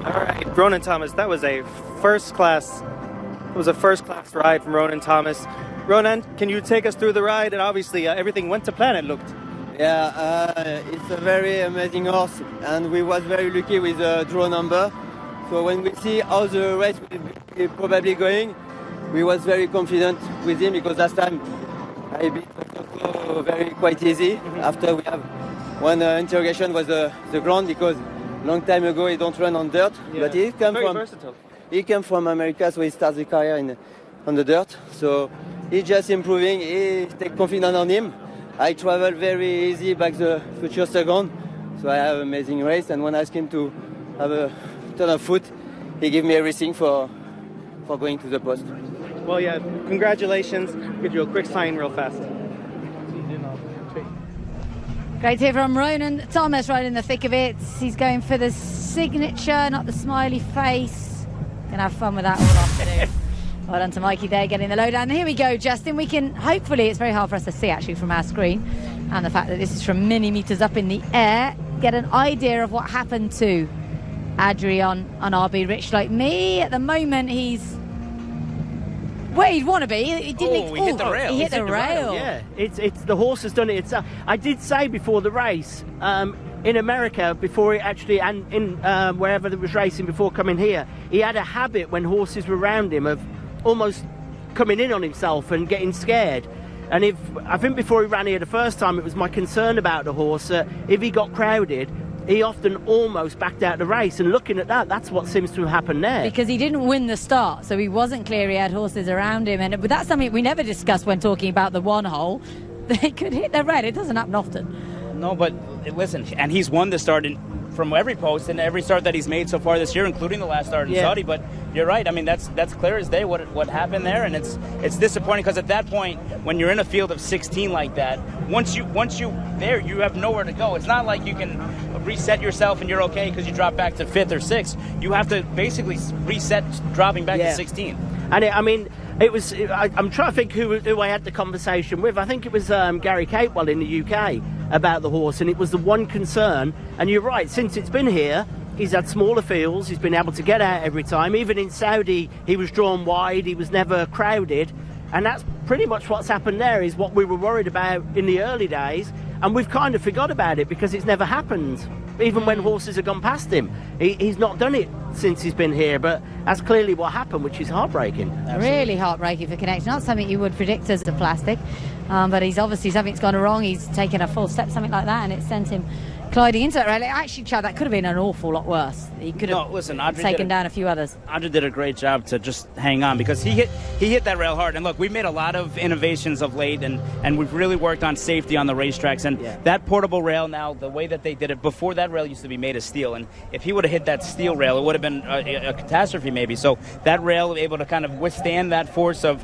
All right, Ronan Thomas, that was a first class ride from Ronan Thomas. Ronan, can you take us through the ride? And obviously everything went to plan, it looked. Yeah, it's a very amazing horse, and we was very lucky with the draw number. So when we see how the race will be probably going, we was very confident with him, because last time I beat Soko very quite easy. After we have one interrogation was the ground, because long time ago he don't run on dirt, but he came from America, so he starts the career on the dirt. So he's just improving. He take confidence on him. I travel very easy back the future second, so I have an amazing race. And when I asked him to have a turn of foot, he gave me everything for going to the post. Well, yeah, congratulations. Get you a quick sign real fast. Great to hear from Ronan Thomas right in the thick of it. He's going for the signature, not the smiley face. Gonna have fun with that all afternoon. Well done to Mikey there, getting the lowdown. Here we go, Justin. We can, hopefully, it's very hard for us to see actually from our screen, and the fact that this is from many metres up in the air, get an idea of what happened to Adrian on RB Rich Like Me. At the moment, he's Where he'd want to be. He didn't. He hit the rail. He hit the rail. Yeah, it's the horse has done it itself. I did say before the race, in America, before he actually, and in wherever there was racing before coming here, he had a habit when horses were around him of almost coming in on himself and getting scared. And I think before he ran here the first time, it was my concern about the horse that if he got crowded, he often almost backed out the race. And looking at that, that's what seems to have happened there. Because he didn't win the start, so he wasn't clear he had horses around him. But that's something we never discussed when talking about the one hole. They could hit the red. It doesn't happen often. No, but listen, and he's won the start from every post and every start that he's made so far this year, including the last start in Saudi. But you're right. I mean, that's clear as day what happened there, and it's disappointing because at that point, when you're in a field of 16 like that, once you there, you have nowhere to go. It's not like you can reset yourself and you're okay because you drop back to 5th or 6th. You have to basically reset dropping back to 16. And it was. I'm trying to think who I had the conversation with. I think it was Gary Capewell in the UK about the horse, and it was the one concern. And you're right. Since it's been here, he's had smaller fields. He's been able to get out every time. Even in Saudi, he was drawn wide. He was never crowded, and that's pretty much what's happened there. Is what we were worried about in the early days, and we've kind of forgot about it because it's never happened. Even when horses have gone past him, he's not done it since he's been here, but that's clearly what happened, which is heartbreaking. Absolutely. Really heartbreaking for Connection. Not something you would predict as a plastic, but he's obviously, something's gone wrong. He's taken a full step, something like that, and it sent him colliding into it. Actually, Chad, that could have been an awful lot worse. He could have taken down a few others. Audrey did a great job to just hang on because he hit that rail hard. And look, we made a lot of innovations of late, and we've really worked on safety on the racetracks. And that portable rail now, the way that they did it, before that rail used to be made of steel. And if he would have hit that steel rail, it would have been a catastrophe maybe. So that rail able to kind of withstand that force of,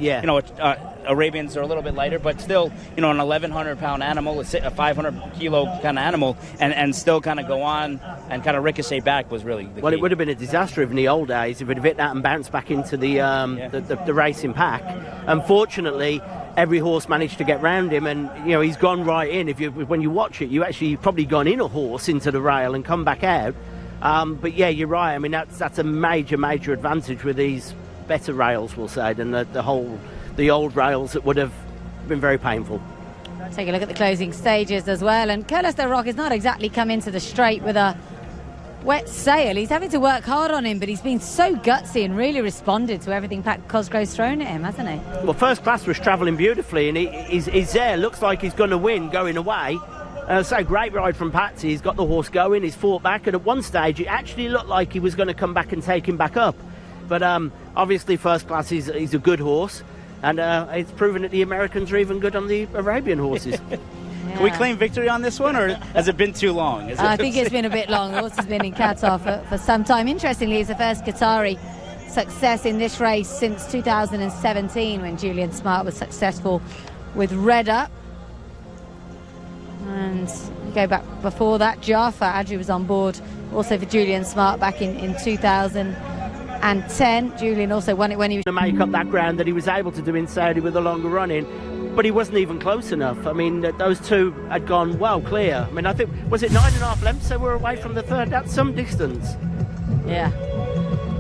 Arabians are a little bit lighter, but still, an 1,100-pound animal, a 500-kilo kind of animal, and still kind of go on and kind of ricochet back was really the key. It would have been a disaster in the old days if it had hit that and bounced back into the racing pack. Unfortunately, every horse managed to get round him, and he's gone right in. When you watch it, you've probably gone in a horse into the rail and come back out. But yeah, you're right. I mean, that's a major advantage with these better rails, we'll say, than the old rails that would have been very painful. Take a look at the closing stages as well, and Curtis Del Rock has not exactly come into the straight with a wet sail. He's having to work hard on him, but he's been so gutsy and really responded to everything Pat Cosgrove's thrown at him, hasn't he? Well, First Class was travelling beautifully, and he's there. Looks like he's going to win going away. So great ride from Patsy. He's got the horse going. He's fought back, and at one stage it actually looked like he was going to come back and take him back up. But obviously First Class he's a good horse. And it's proven that the Americans are even good on the Arabian horses. Can we claim victory on this one, or has it been too long? I think it's been a bit long. The horse has been in Qatar for some time. Interestingly, it's the first Qatari success in this race since 2017, when Julian Smart was successful with Red Up. And you go back before that, Jaffa Adji was on board also for Julian Smart back in 2010. Julian also won it when he was to make up that ground that he was able to do in Saudi with a longer run in, but he wasn't even close enough. I mean, those two had gone well clear. I mean, I think, was it 9.5 lengths they were away from the third? That's some distance. Yeah.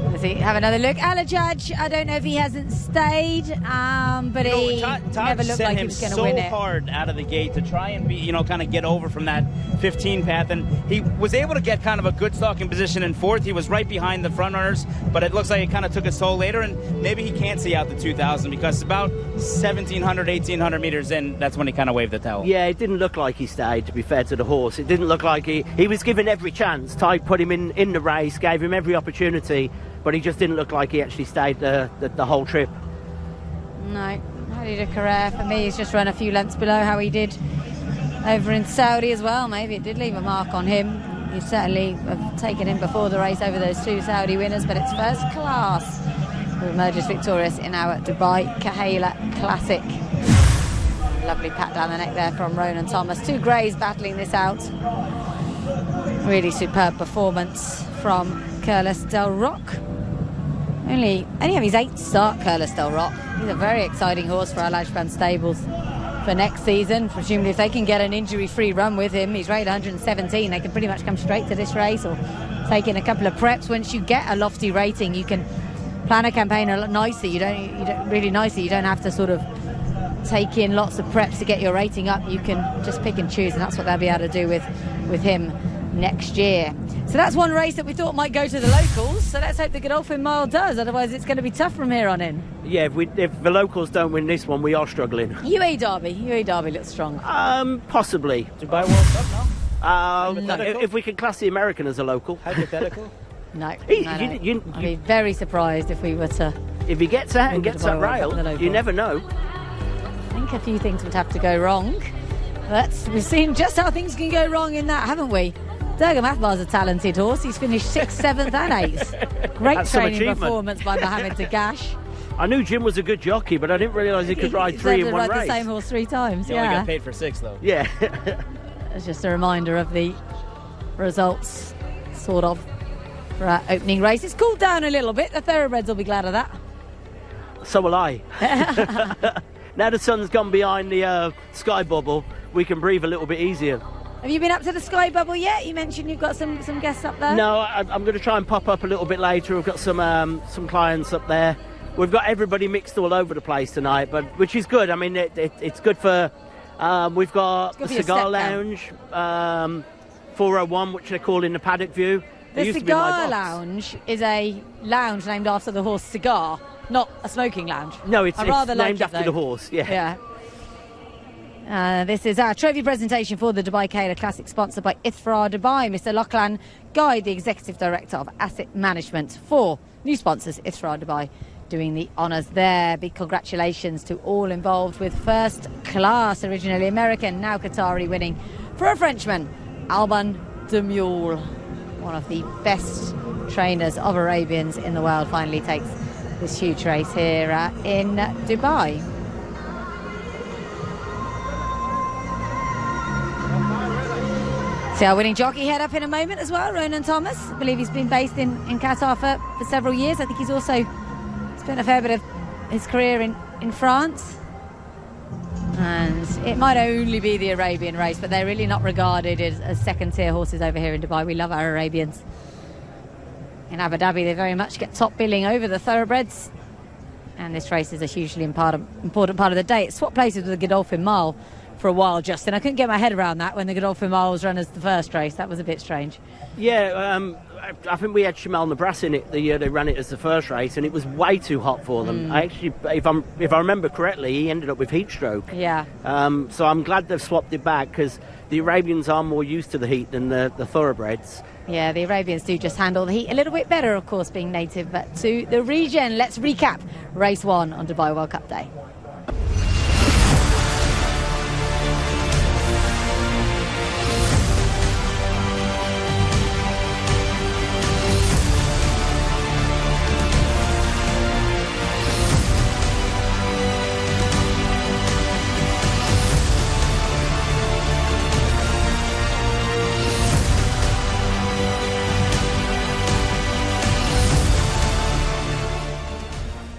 Let's see, have another look. Alajaj, I don't know if he hasn't stayed, but he never looked like he was going to win it. So hard out of the gate to try and be, kind of get over from that 15 path, and he was able to get kind of a good stalking position in fourth. He was right behind the front runners, but it looks like it kind of took its toll later, and maybe he can't see out the 2,000 because about 1,700, 1,800 meters in, that's when he kind of waved the towel. Yeah, it didn't look like he stayed, to be fair to the horse. It didn't look like he was given every chance. Ty put him in the race, gave him every opportunity, but he just didn't look like he actually stayed the whole trip. No, Hadi de Carrere, for me, he's just run a few lengths below how he did over in Saudi as well. Maybe it did leave a mark on him. You certainly have taken him before the race over those two Saudi winners, but it's First Class who emerges victorious in our Dubai Kahila Classic. Lovely pat down the neck there from Ronan Thomas. Two greys battling this out. Really superb performance from Curtis Del Rock. Only have his 8th start, Curtis Del Rock. He's a very exciting horse for our Lajban stables for next season. Presumably if they can get an injury-free run with him, he's rated 117, they can pretty much come straight to this race or take in a couple of preps. Once you get a lofty rating, you can plan a campaign a lot nicer. You don't have to sort of take in lots of preps to get your rating up. You can just pick and choose, and that's what they'll be able to do with him next year. So that's one race that we thought might go to the locals, so let's hope the Godolphin Mile does, otherwise it's going to be tough from here on in. Yeah, if the locals don't win this one, we are struggling. UAE Derby looks strong. Possibly. Dubai World Cup, no? No. If we can class the American as a local. Hypothetical? No. I'd be very surprised if we were to... If he gets out and gets that rail, you never know. I think a few things would have to go wrong. We've seen just how things can go wrong in that, haven't we? Durgam Athbar's a talented horse. He's finished 6th, 7th and 8th. Great training performance by Mohamed Dagash. I knew Jim was a good jockey, but I didn't realise he could ride 3 in one race. Ride the same horse 3 times, He only got paid for 6, though. Yeah. It's just a reminder of the results, sort of, for our opening race. It's cooled down a little bit. The thoroughbreds will be glad of that. So will I. Now the sun's gone behind the sky bubble, we can breathe a little bit easier. Have you been up to the sky bubble yet? You mentioned you've got some guests up there. No, I'm going to try and pop up a little bit later. We've got some clients up there. We've got everybody mixed all over the place tonight, but which is good. I mean, it's good for. We've got the cigar lounge, 401, which they're calling the paddock view. The cigar lounge is a lounge named after the horse Cigar, not a smoking lounge. No, it's named after the horse. Yeah. This is our trophy presentation for the Dubai Kayla Classic, sponsored by Ithra Dubai. Mr. Lachlan Guy, the Executive Director of Asset Management for new sponsors, Ithra Dubai, doing the honours there. Big congratulations to all involved with First Class, originally American, now Qatari, winning for a Frenchman, Alban de Mule. One of the best trainers of Arabians in the world finally takes this huge race here in Dubai. See our winning jockey head up in a moment as well, Ronan Thomas. I believe he's been based in Qatar for several years. I think he's also spent a fair bit of his career in France. And it might only be the Arabian race, but they're really not regarded as second-tier horses over here in Dubai. We love our Arabians. In Abu Dhabi, they very much get top billing over the thoroughbreds. And this race is a hugely important part of the day. It swapped places with the Godolphin Mile for a while, Justin. I couldn't get my head around that when the Godolphin Mile was run as the first race. That was a bit strange. Yeah, I think we had Shamal Nabras in it the year they ran it as the first race, and it was way too hot for them. I actually, if I remember correctly, he ended up with heat stroke. Yeah. So I'm glad they've swapped it back, because the Arabians are more used to the heat than the thoroughbreds. Yeah, the Arabians do just handle the heat a little bit better, of course, being native to the region. Let's recap race 1 on Dubai World Cup Day.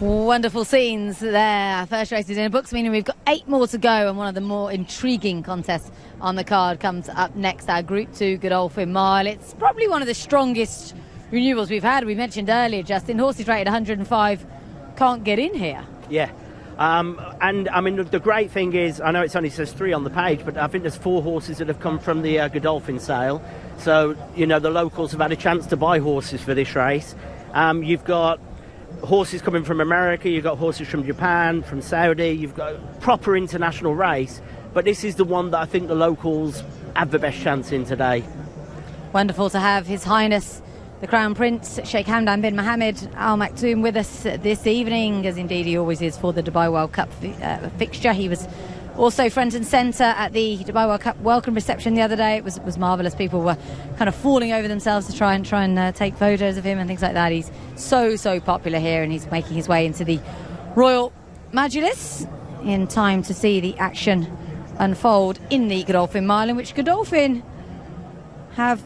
Wonderful scenes there. First race is in the books, meaning we've got 8 more to go, and one of the more intriguing contests on the card comes up next, our Group 2 Godolphin Mile. It's probably one of the strongest renewals we've had. We mentioned earlier, Justin, horses rated 105 can't get in here. Yeah. And I mean, the great thing is, I know it only says 3 on the page, but I think there's 4 horses that have come from the Godolphin sale. So, you know, the locals have had a chance to buy horses for this race. You've got horses coming from America, you've got horses from Japan, from Saudi, you've got a proper international race, but this is the one that I think the locals have the best chance in today. Wonderful to have His Highness the Crown Prince Sheikh Hamdan bin Mohammed Al Maktoum with us this evening, as indeed he always is for the Dubai World Cup fixture. He was also front and centre at the Dubai World Cup welcome reception the other day. It was marvellous. People were kind of falling over themselves to try and take photos of him and things like that. He's so popular here, and he's making his way into the Royal Majlis in time to see the action unfold in the Godolphin Mile, in which Godolphin have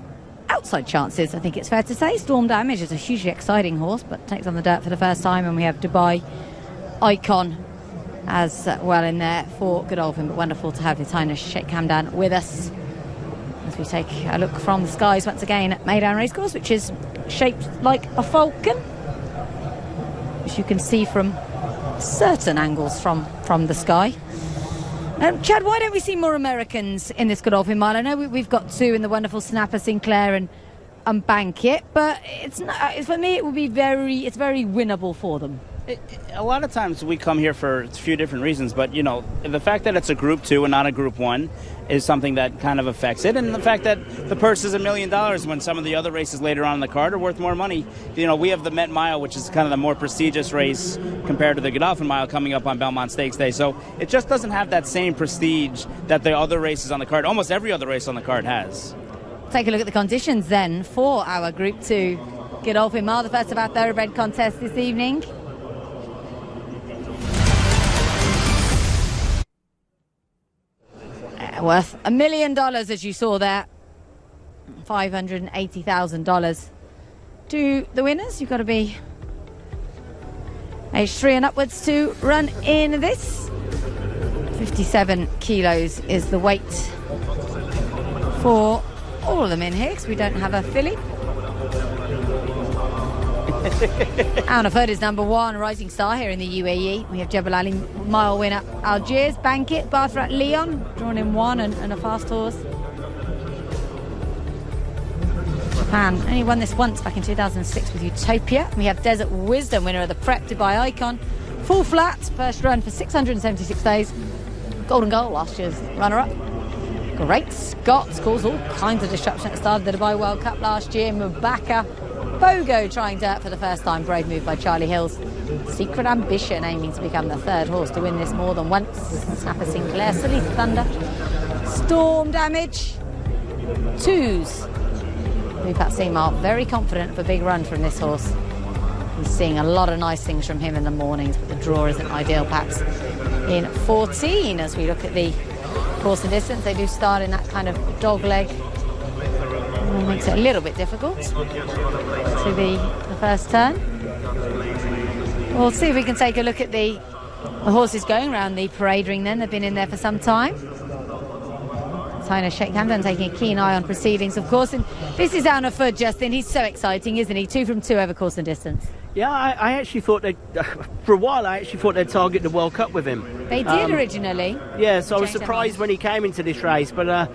outside chances, I think it's fair to say. Storm Damage is a hugely exciting horse, but takes on the dirt for the first time, and we have Dubai Icon as well in there for Godolphin. But wonderful to have His Highness Sheikh Hamdan with us as we take a look from the skies once again at Meydan Racecourse, which is shaped like a falcon. as you can see from certain angles from the sky. Chad, why don't we see more Americans in this Godolphin Mile? I know we've got two in the wonderful Snapper, Sinclair and Bankit, but it's not, for me it would be very winnable for them. A lot of times we come here for a few different reasons, but you know, the fact that it's a Group 2 and not a Group 1 is something that kind of affects it, and the fact that the purse is $1 million when some of the other races later on in the card are worth more money. You know, we have the Met Mile, which is kind of the more prestigious race compared to the Godolphin Mile coming up on Belmont Stakes Day, so it just doesn't have that same prestige that the other races on the card, almost every other race on the card, has. Take a look at the conditions then for our Group 2 Godolphin Mile, the first of our thoroughbred contest this evening. Worth $1 million, as you saw there. $580,000 to the winners. You've got to be age 3 and upwards to run in this. 57 kilos is the weight for all of them in here, because we don't have a filly. Alnaford is number 1, rising star here in the UAE. We have Jebel Ali Mile winner Algiers, Bankit, Bathrat Leon, drawn in 1 and a fast horse. Japan only won this once back in 2006 with Utopia. We have Desert Wisdom, winner of the Prep Dubai Icon. Full flat, first run for 676 days. Golden Goal, last year's runner-up. Great Scots caused all kinds of disruption at the start of the Dubai World Cup last year. Mubaka Bogo trying dirt for the first time. Brave move by Charlie Hills. Secret Ambition aiming to become the 3rd horse to win this more than once. Snapper Sinclair, Silly Thunder, Storm Damage, 2s. Bupat Seymour very confident of a big run from this horse. He's seeing a lot of nice things from him in the mornings, but the draw isn't ideal. Perhaps in 14 as we look at the course and distance. They do start in that kind of dog leg. That makes it a little bit difficult to the first turn. We'll see if we can take a look at the horses going around the parade ring then. They've been in there for some time. Tyner Sheikh Hamdan taking a keen eye on proceedings, of course. And this is Alnaford, Justin. He's so exciting, isn't he? 2 from 2 over course and distance. Yeah, I actually thought for a while, I actually thought they'd target the World Cup with him. They did originally. Yeah, so I was surprised when he came into this race, but I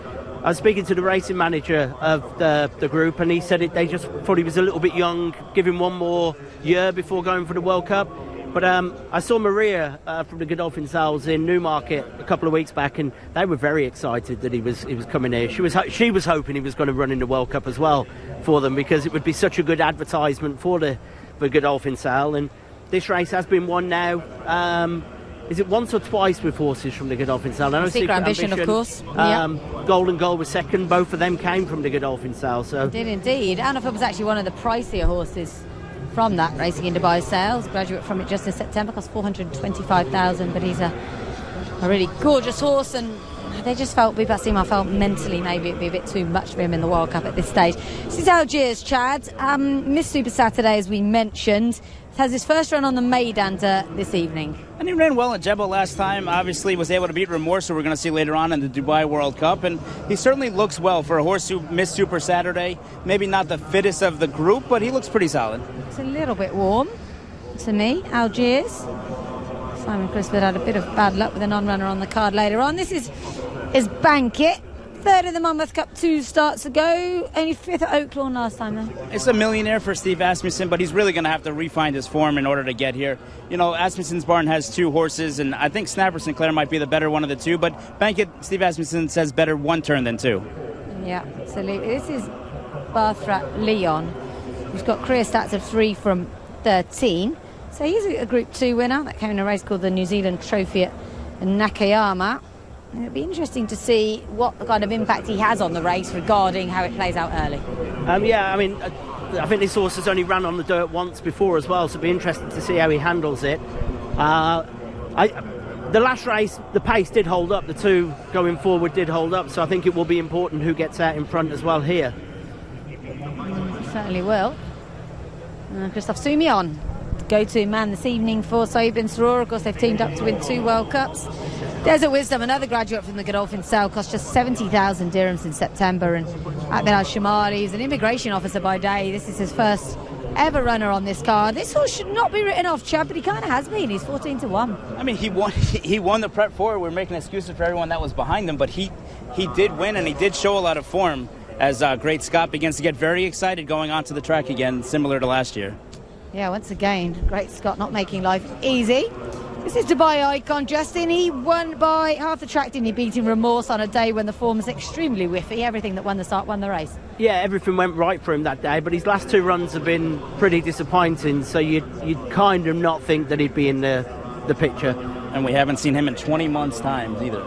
was speaking to the racing manager of the group, and he said they just thought he was a little bit young, give him one more year before going for the World Cup. But I saw Maria from the Godolphin Sales in Newmarket a couple of weeks back, and they were very excited that he was coming here. She was hoping he was going to run in the World Cup as well for them, because it would be such a good advertisement for the Godolphin Sale. And this race has been won now. Is it once or twice with horses from the Godolphin Sale? Secret Ambition, of course. Golden Goal was second. Both of them came from the Godolphin Sale. So did indeed. Alnaford was actually one of the pricier horses from that racing in Dubai Sales. Graduate from it just in September, cost $425,000, but he's a really gorgeous horse, and they just felt, Bupat Seymour felt mentally maybe it'd be a bit too much for him in the World Cup at this stage. This is Algiers, Chad. Miss Super Saturday, as we mentioned. Has his first run on the Meidanta this evening. And he ran well at Jebel last time. Obviously was able to beat Remorse, who we're going to see later on in the Dubai World Cup. And he certainly looks well for a horse who missed Super Saturday. Maybe not the fittest of the group, but he looks pretty solid. It's a little bit warm to me, Algiers. Simon Crispin had a bit of bad luck with a non-runner on the card later on. This is Bankit. 3rd in the Monmouth Cup, 2 starts ago. Only 5th at Oaklawn last time, though. It's a millionaire for Steve Asmussen, but he's really going to have to refine his form in order to get here. You know, Asmussen's barn has 2 horses, and I think Snapper Sinclair might be the better one of the 2, but Bankit, Steve Asmussen says better 1 turn than 2. Yeah, absolutely. This is Bathrat Leon, who's got career stats of 3 from 13. So he's a Group 2 winner. That came in a race called the New Zealand Trophy at Nakayama. It'll be interesting to see what kind of impact he has on the race regarding how it plays out early. Yeah, I mean, I think this horse has only run on the dirt once before as well, so it'll be interesting to see how he handles it. The last race, the pace did hold up. The 2 going forward did hold up, so I think it will be important who gets out in front as well here. Certainly will. Christophe Soumillon, go-to man this evening for Saïd bin Surur. Of course, they've teamed up to win 2 World Cups. Desert Wisdom, another graduate from the Godolphin Sale, cost just 70,000 dirhams in September. And Ahmed Al-Shamali is an immigration officer by day. This is his first ever runner on this card. This horse should not be written off, Chad, but he kind of has been. He's 14-1. I mean, he won the Prep 4. We're making excuses for everyone that was behind him, but he did win, and he did show a lot of form as Great Scott begins to get very excited going onto the track again, similar to last year. Yeah, once again, Great Scott not making life easy. This is Dubai Icon, Justin. He won by half the track, didn't he? Beating Remorse on a day when the form was extremely whiffy. Everything that won the start won the race. Yeah, everything went right for him that day, but his last 2 runs have been pretty disappointing, so you'd kind of not think that he'd be in the picture. And we haven't seen him in 20 months' time either.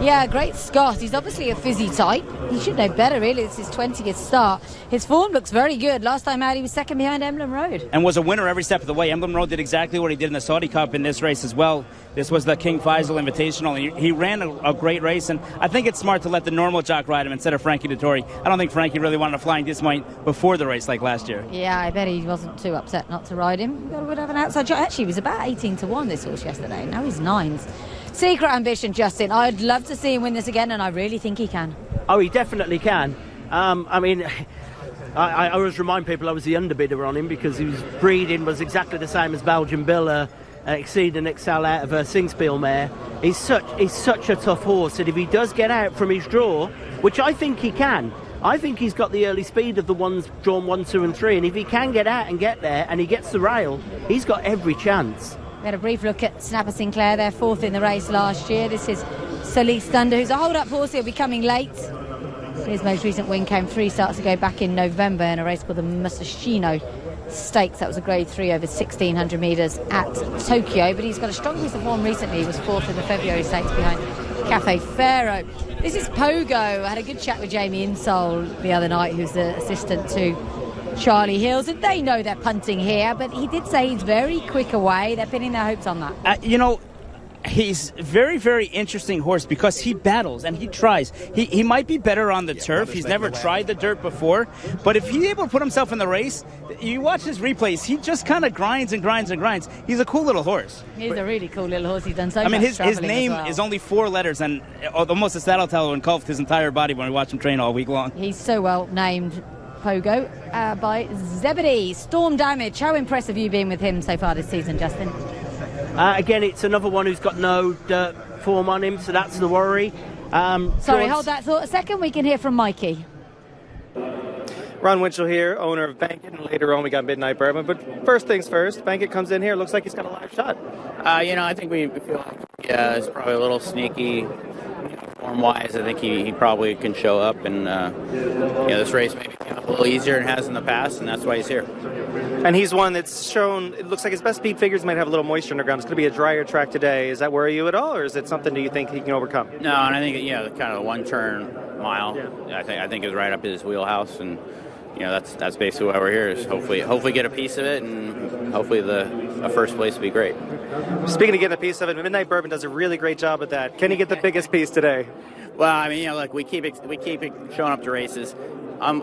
Yeah, Great Scott. He's obviously a fizzy type. He should know better, really. It's his 20th start. His form looks very good. Last time out, he was second behind Emblem Road. And was a winner every step of the way. Emblem Road did exactly what he did in the Saudi Cup in this race as well. This was the King Faisal Invitational. He ran a great race, and I think it's smart to let the normal jock ride him instead of Frankie Dettori. I don't think Frankie really wanted a flying disappointment before the race like last year. Yeah, I bet he wasn't too upset not to ride him. Would have an outside jock. Actually, he was about 18-1 this horse yesterday. Now he's 9s. Secret Ambition, Justin. I'd love to see him win this again, and I really think he can. Oh, he definitely can. I mean, I always remind people I was the underbidder on him because his breeding was exactly the same as Belgian Bill, Exceed and Excel out of a Singspiel mare. He's such a tough horse that if he does get out from his draw, which I think he can, I think he's got the early speed of the ones drawn 1, 2 and 3, and if he can get out and get there and he gets the rail, he's got every chance. We had a brief look at Snapper Sinclair. They're 4th in the race last year. This is Solis Thunder, who's a hold-up horse. He'll be coming late. His most recent win came 3 starts ago back in November in a race called the Musashino Stakes. That was a grade 3 over 1,600 metres at Tokyo. But he's got a strong piece of form recently. He was 4th in the February Stakes behind Cafe Pharaoh. This is Pogo. I had a good chat with Jamie Insole the other night, who's the assistant to Charlie Hills, and they know they're punting here, but he did say he's very quick away. They're pinning their hopes on that. He's very, very interesting horse because he battles and he tries. He might be better on the turf. He's never tried the dirt before, but if he's able to put himself in the race, you watch his replays, he just kind of grinds and grinds and grinds. He's a cool little horse. He's a really cool little horse. He's done so much his name is only 4 letters, and almost a saddle tail engulfed his entire body when we watch him train all week long. He's so well named, Pogo, by Zebedee. Storm Damage. How impressed have you been with him so far this season, Justin? Again, it's another one who's got no dirt form on him, so that's the worry. Sorry, hold that thought a second. We can hear from Mikey. Ron Winchell here, owner of Bankit, and later on we got Midnight Bourbon. But first things first, Bankit comes in here, looks like he's got a live shot. I think we feel like it's probably a little sneaky form-wise. I think he probably can show up, and this race maybe came up a little easier than it has in the past, and that's why he's here. And he's one that's shown, it looks like his best speed figures might have a little moisture in the ground. It's going to be a drier track today. Does that worry you at all, or is it something do you think he can overcome? No, and I think, kind of a one-turn mile, I think is right up his wheelhouse, and that's basically why we're here, is hopefully get a piece of it, and hopefully a first place would be great. Speaking of getting a piece of it, Midnight Bourbon does a really great job at that. Can he get the biggest piece today? Well, look, we keep showing up to races.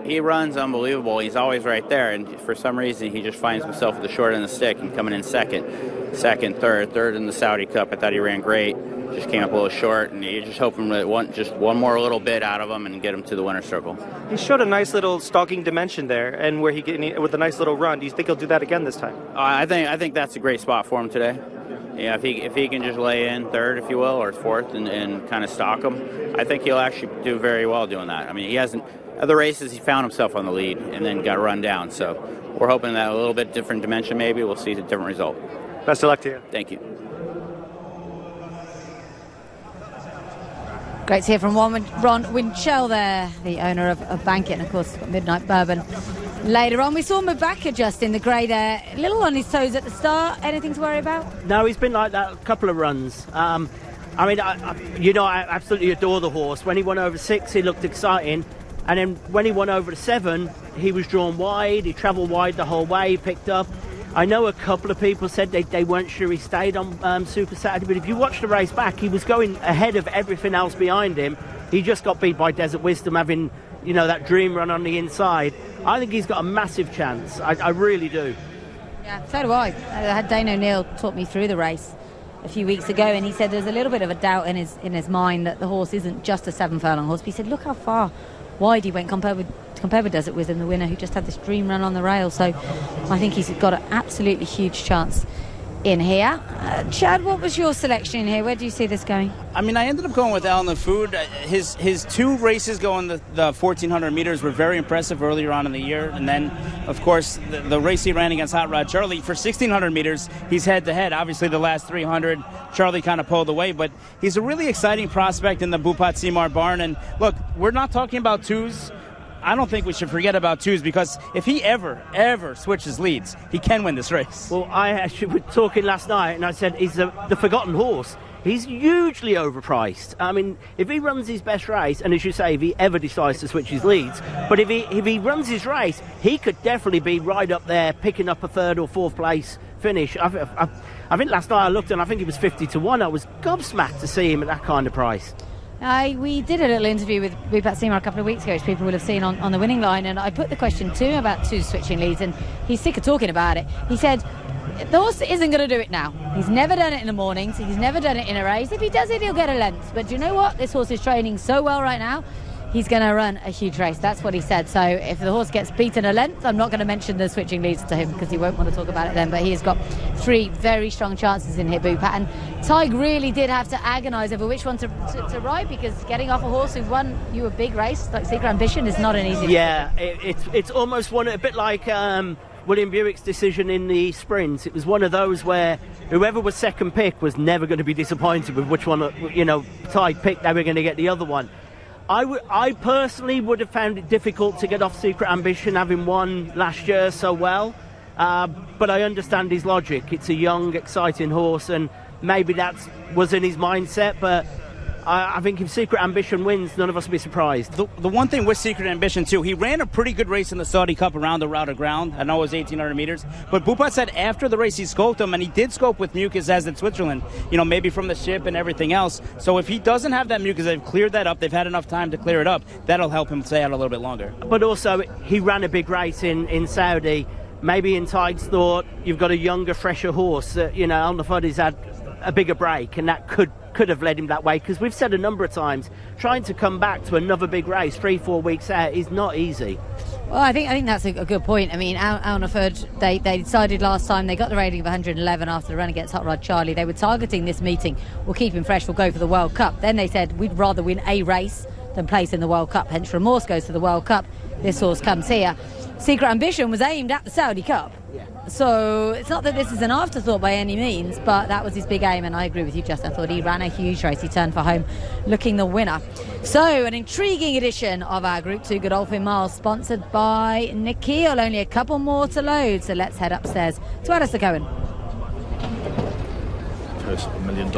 He runs unbelievable. He's always right there, and for some reason he just finds himself at the short end of the stick and coming in second, third in the Saudi Cup. I thought he ran great. Just came up a little short, and you're just hoping that one more little bit out of him and get him to the winner's circle. He showed a nice little stalking dimension there, and where with a nice little run. Do you think he'll do that again this time? I think that's a great spot for him today. Yeah, if he can just lay in third, if you will, or fourth, and kind of stalk him, I think he'll actually do very well doing that. He hasn't. Other races, he found himself on the lead and then got run down. So we're hoping that a little bit different dimension, maybe we'll see a different result. Best of luck to you. Thank you. Great to hear from Ron Winchell there, the owner of Bankit, and of course got Midnight Bourbon. Later on, we saw Mabaka just in the grey there, a little on his toes at the start. Anything to worry about? No, he's been like that a couple of runs. I absolutely adore the horse. When he won over 6, he looked exciting. And then when he won over to 7, he was drawn wide. He travelled wide the whole way. He picked up. I know a couple of people said they weren't sure he stayed on Super Saturday, but if you watch the race back, he was going ahead of everything else behind him. He just got beat by Desert Wisdom, having that dream run on the inside. I think he's got a massive chance. I really do. Yeah, so do I. I had Dane O'Neill talk me through the race a few weeks ago, and he said there's a little bit of a doubt in his mind that the horse isn't just a 7 furlong horse. But he said, look how far wide he went compared with compared with Desert Wisdom, the winner, who just had this dream run on the rail. So I think he's got an absolutely huge chance in here. Chad, what was your selection in here? Where do you see this going? I mean, I ended up going with Al Nafood. His 2 races going the 1,400 meters were very impressive earlier on in the year. And then, of course, the race he ran against Hot Rod Charlie for 1,600 meters, he's head-to-head. Obviously, the last 300, Charlie kind of pulled away. But he's a really exciting prospect in the Bupat Simar barn. And, look, we're not talking about 2s. I don't think we should forget about 2s, because if he ever switches leads, he can win this race. Well, I actually was talking last night, and I said he's the forgotten horse. He's hugely overpriced. I mean, if he runs his best race, and as you say, if he ever decides to switch his leads, but if he runs his race, he could definitely be right up there, picking up a 3rd or 4th place finish. I think last night I looked, and I think it was 50 to 1. I was gobsmacked to see him at that kind of price. We did a little interview with Bupat Simar a couple of weeks ago, which people will have seen on the winning line, and I put the question to him about 2 switching leads, and he's sick of talking about it. He said the horse isn't going to do it now. He's never done it in the mornings. He's never done it in a race. If he does it, he'll get a length. But do you know what? This horse is training so well right now. He's going to run a huge race. That's what he said. So if the horse gets beaten a length, I'm not going to mention the switching leads to him, because he won't want to talk about it then. But he has got 3 very strong chances in here, Bupat. And Tig really did have to agonise over which one to ride, because getting off a horse who won you a big race like Secret Ambition is not an easy. Yeah, it's almost one, a bit like William Buick's decision in the sprints. It was one of those where whoever was second pick was never going to be disappointed with which one, Tig picked. They were going to get the other one. I personally would have found it difficult to get off Secret Ambition, having won last year so well. But I understand his logic. It's a young, exciting horse, and maybe that was in his mindset. But I think if Secret Ambition wins, none of us will be surprised. The one thing with Secret Ambition, too, he ran a pretty good race in the Saudi Cup around the route of ground. I know it was 1,800 meters. But Bupat said after the race he scoped him, and he did scope with mucus as in Switzerland, maybe from the ship and everything else. So if he doesn't have that mucus, they've cleared that up. They've had enough time to clear it up. That'll help him stay out a little bit longer. But also, he ran a big race in Saudi. Maybe in Tig's thought, you've got a younger, fresher horse. Al Nafoud has had a bigger break, and that could have led him that way, because we've said a number of times, trying to come back to another big race 3-4 weeks out is not easy. Well, I think that's a good point. I mean, Al Nafoud, they decided last time, they got the rating of 111 after the run against Hot Rod Charlie. They were targeting this meeting. We'll keep him fresh, we'll go for the World Cup. Then they said we'd rather win a race than place in the World Cup. Hence, Remorse goes to the World Cup. This horse comes here. Secret Ambition was aimed at the Saudi Cup. Yeah. So it's not that this is an afterthought by any means, but that was his big aim, and I agree with you, Jess. I thought he ran a huge race. He turned for home looking the winner. So an intriguing edition of our Group 2 Godolphin Miles, sponsored by Nikhil. Only a couple more to load, so let's head upstairs to Alistair Cohen. Purse of $1 million.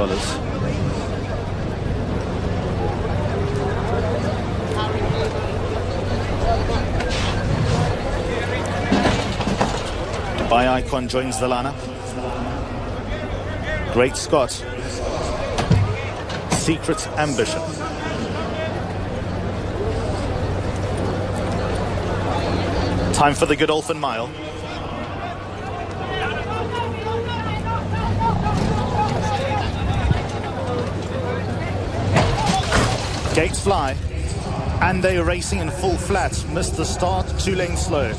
By Icon joins the lineup. Great Scott. Secret Ambition. Time for the Godolphin Mile. Gates fly, and they're racing in full flat. Missed the start, 2 lengths slow.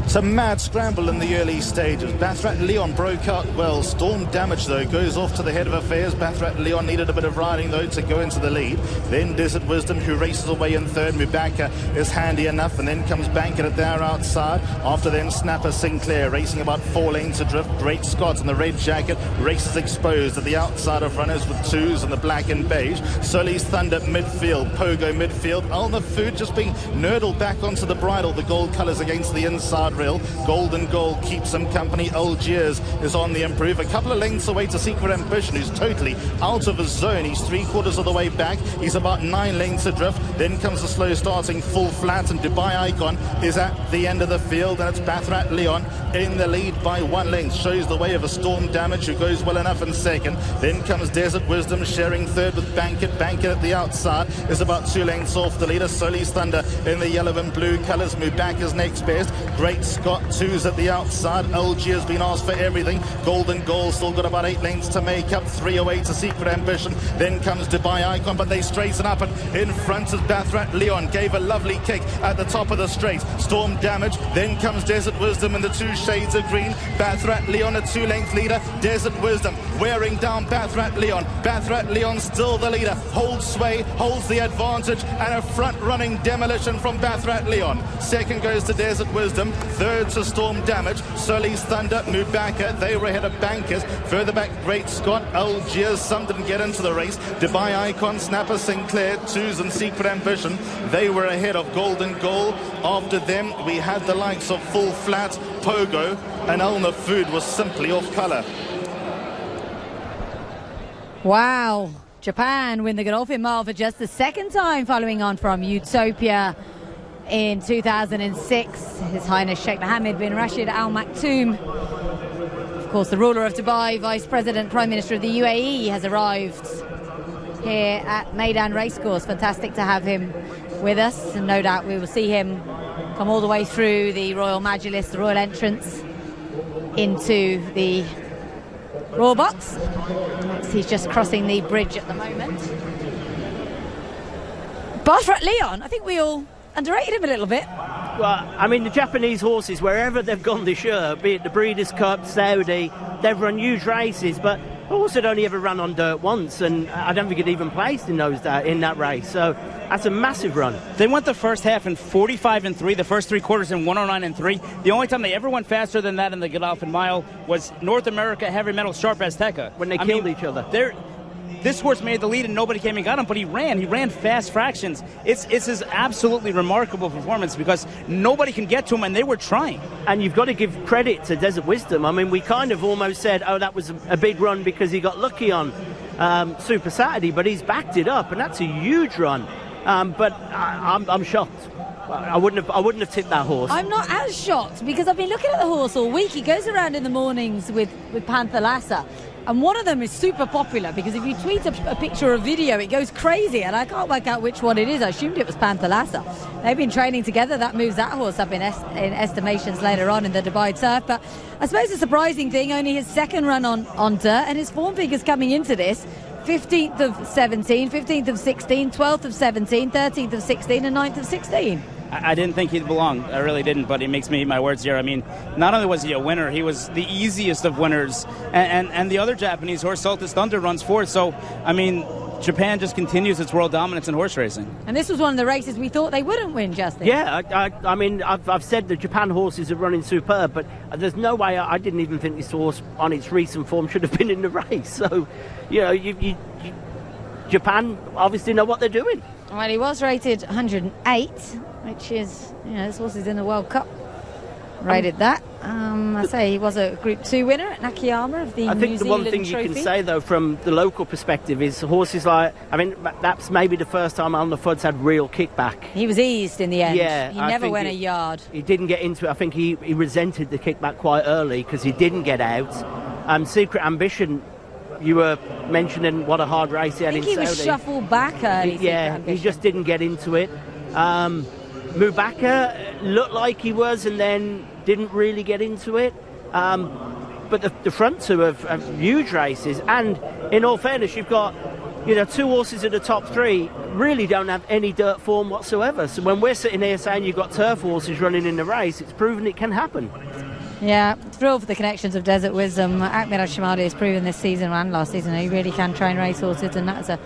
It's a mad scramble in the early stages. Bathrat Leon broke out well. Storm Damage, though, goes off to the head of affairs. Bathrat Leon needed a bit of riding, though, to go into the lead. Then Desert Wisdom, who races away in third. Mubaka is handy enough, and then comes Banker at there outside. After them, Snapper Sinclair racing about 4 lengths adrift. Great Scott in the red jacket races exposed at the outside of runners with 2s in the black and beige. Sully's Thunder midfield, Pogo midfield. Al Nafoud just being nurdled back onto the bridle. The gold colours against the inside rail. Golden Goal keeps him company. Algiers is on the improve. A couple of lengths away to Secret Ambition, who's totally out of his zone. He's 3/4 of the way back. He's about 9 lengths adrift. Then comes the slow starting full flat, and Dubai Icon is at the end of the field, and it's Bathrat Leon in the lead by 1 length. Shows the way of a Storm Damage, who goes well enough in second. Then comes Desert Wisdom sharing third with Bankit. Bankit at the outside is about 2 lengths off the leader. Sully's Thunder in the yellow and blue colours. Mubaka's next best. Great Great Scott, 2's at the outside. LG has been asked for everything. Golden Goal still got about 8 lengths to make up. 308 to Secret Ambition. Then comes Dubai Icon, but they straighten up, and in front is Bathrat Leon. Gave a lovely kick at the top of the straight. Storm Damage. Then comes Desert Wisdom in the 2 shades of green. Bathrat Leon, a 2-length leader. Desert Wisdom wearing down Bathrat Leon. Bathrat Leon still the leader. Holds sway, holds the advantage, and a front-running demolition from Bathrat Leon. Second goes to Desert Wisdom. Third to Storm Damage. Sully's Thunder, Mubaka. They were ahead of Bankers. Further back, Great Scott, Algiers. Some didn't get into the race. Dubai Icon, Snapper Sinclair, 2's and Secret Ambition. They were ahead of Golden Goal. After them, we had the likes of Full Flat, Pogo, and Elna Food was simply off colour. Wow. Japan win the Godolphin Mile for just the second time, following on from Utopia in 2006. His Highness Sheikh Mohammed bin Rashid Al Maktoum, of course the ruler of Dubai, Vice President, Prime Minister of the UAE, has arrived here at Meydan Racecourse. Fantastic to have him with us, and no doubt we will see him come all the way through the Royal Majlis, the Royal Entrance, into the Royal Box. He's just crossing the bridge at the moment. Bathrat Leon, I think we all underrated him a little bit. Well, I mean, the Japanese horses, wherever they've gone this year, be it the Breeders' Cup, Saudi, they've run huge races, but horse had only ever run on dirt once, and I don't think it even placed in that race. So that's a massive run. They went the first half in 45-3, the first 3 quarters in 109-3. The only time they ever went faster than that in the Godolphin Mile was North America Heavy Metal Sharp Azteca. When they killed each other. This horse made the lead and nobody came and got him, but he ran fast fractions. It's his absolutely remarkable performance because nobody can get to him, and they were trying. And you've got to give credit to Desert Wisdom. I mean, we kind of almost said, oh, that was a big run because he got lucky on Super Saturday, but he's backed it up, and that's a huge run. But I'm shocked. I wouldn't have tipped that horse. I'm not as shocked because I've been looking at the horse all week. He goes around in the mornings with Panther Lassa. And one of them is super popular because if you tweet a picture or video, it goes crazy, and I can't work out which one it is. I assumed it was Panther Lassa. They've been training together. That moves that horse up in estimations later on in the Dubai Turf. But I suppose the surprising thing, only his second run on dirt, and his form figures coming into this: 15th of 17, 15th of 16, 12th of 17, 13th of 16, and 9th of 16. I didn't think he'd belong. I really didn't, but he makes me eat my words here. I mean, not only was he a winner, he was the easiest of winners. And the other Japanese horse, Saltus Thunder, runs fourth. So, I mean, Japan just continues its world dominance in horse racing. And this was one of the races we thought they wouldn't win, Justin. Yeah, I mean, I've said the Japan horses are running superb, but there's no way I didn't even think this horse on its recent form should have been in the race. So, you know, Japan obviously know what they're doing. Well, he was rated 108, which is, you know, this horse is in the World Cup. Rated that. I say he was a Group 2 winner at Nakayama of the New Zealand Trophy. I think the one thing you can say, though, from the local perspective is horses like, I mean, that's maybe the first time Alna Fudd's had real kickback. He was eased in the end. Yeah. He never went a yard. He didn't get into it. I think he resented the kickback quite early because he didn't get out. Secret Ambition, you were mentioning what a hard race he had in Saudi. I think he was shuffled back early. He just didn't get into it. Mubaka looked like he was and then didn't really get into it. But the front two have huge races. And in all fairness, you've got, you know, 2 horses in the top 3 really don't have any dirt form whatsoever. So when we're sitting here saying you've got turf horses running in the race, it's proven it can happen. Yeah, thrilled for the connections of Desert Wisdom. Ahmed Al-Shamali has proven this season and last season he really can train racehorses, and that's a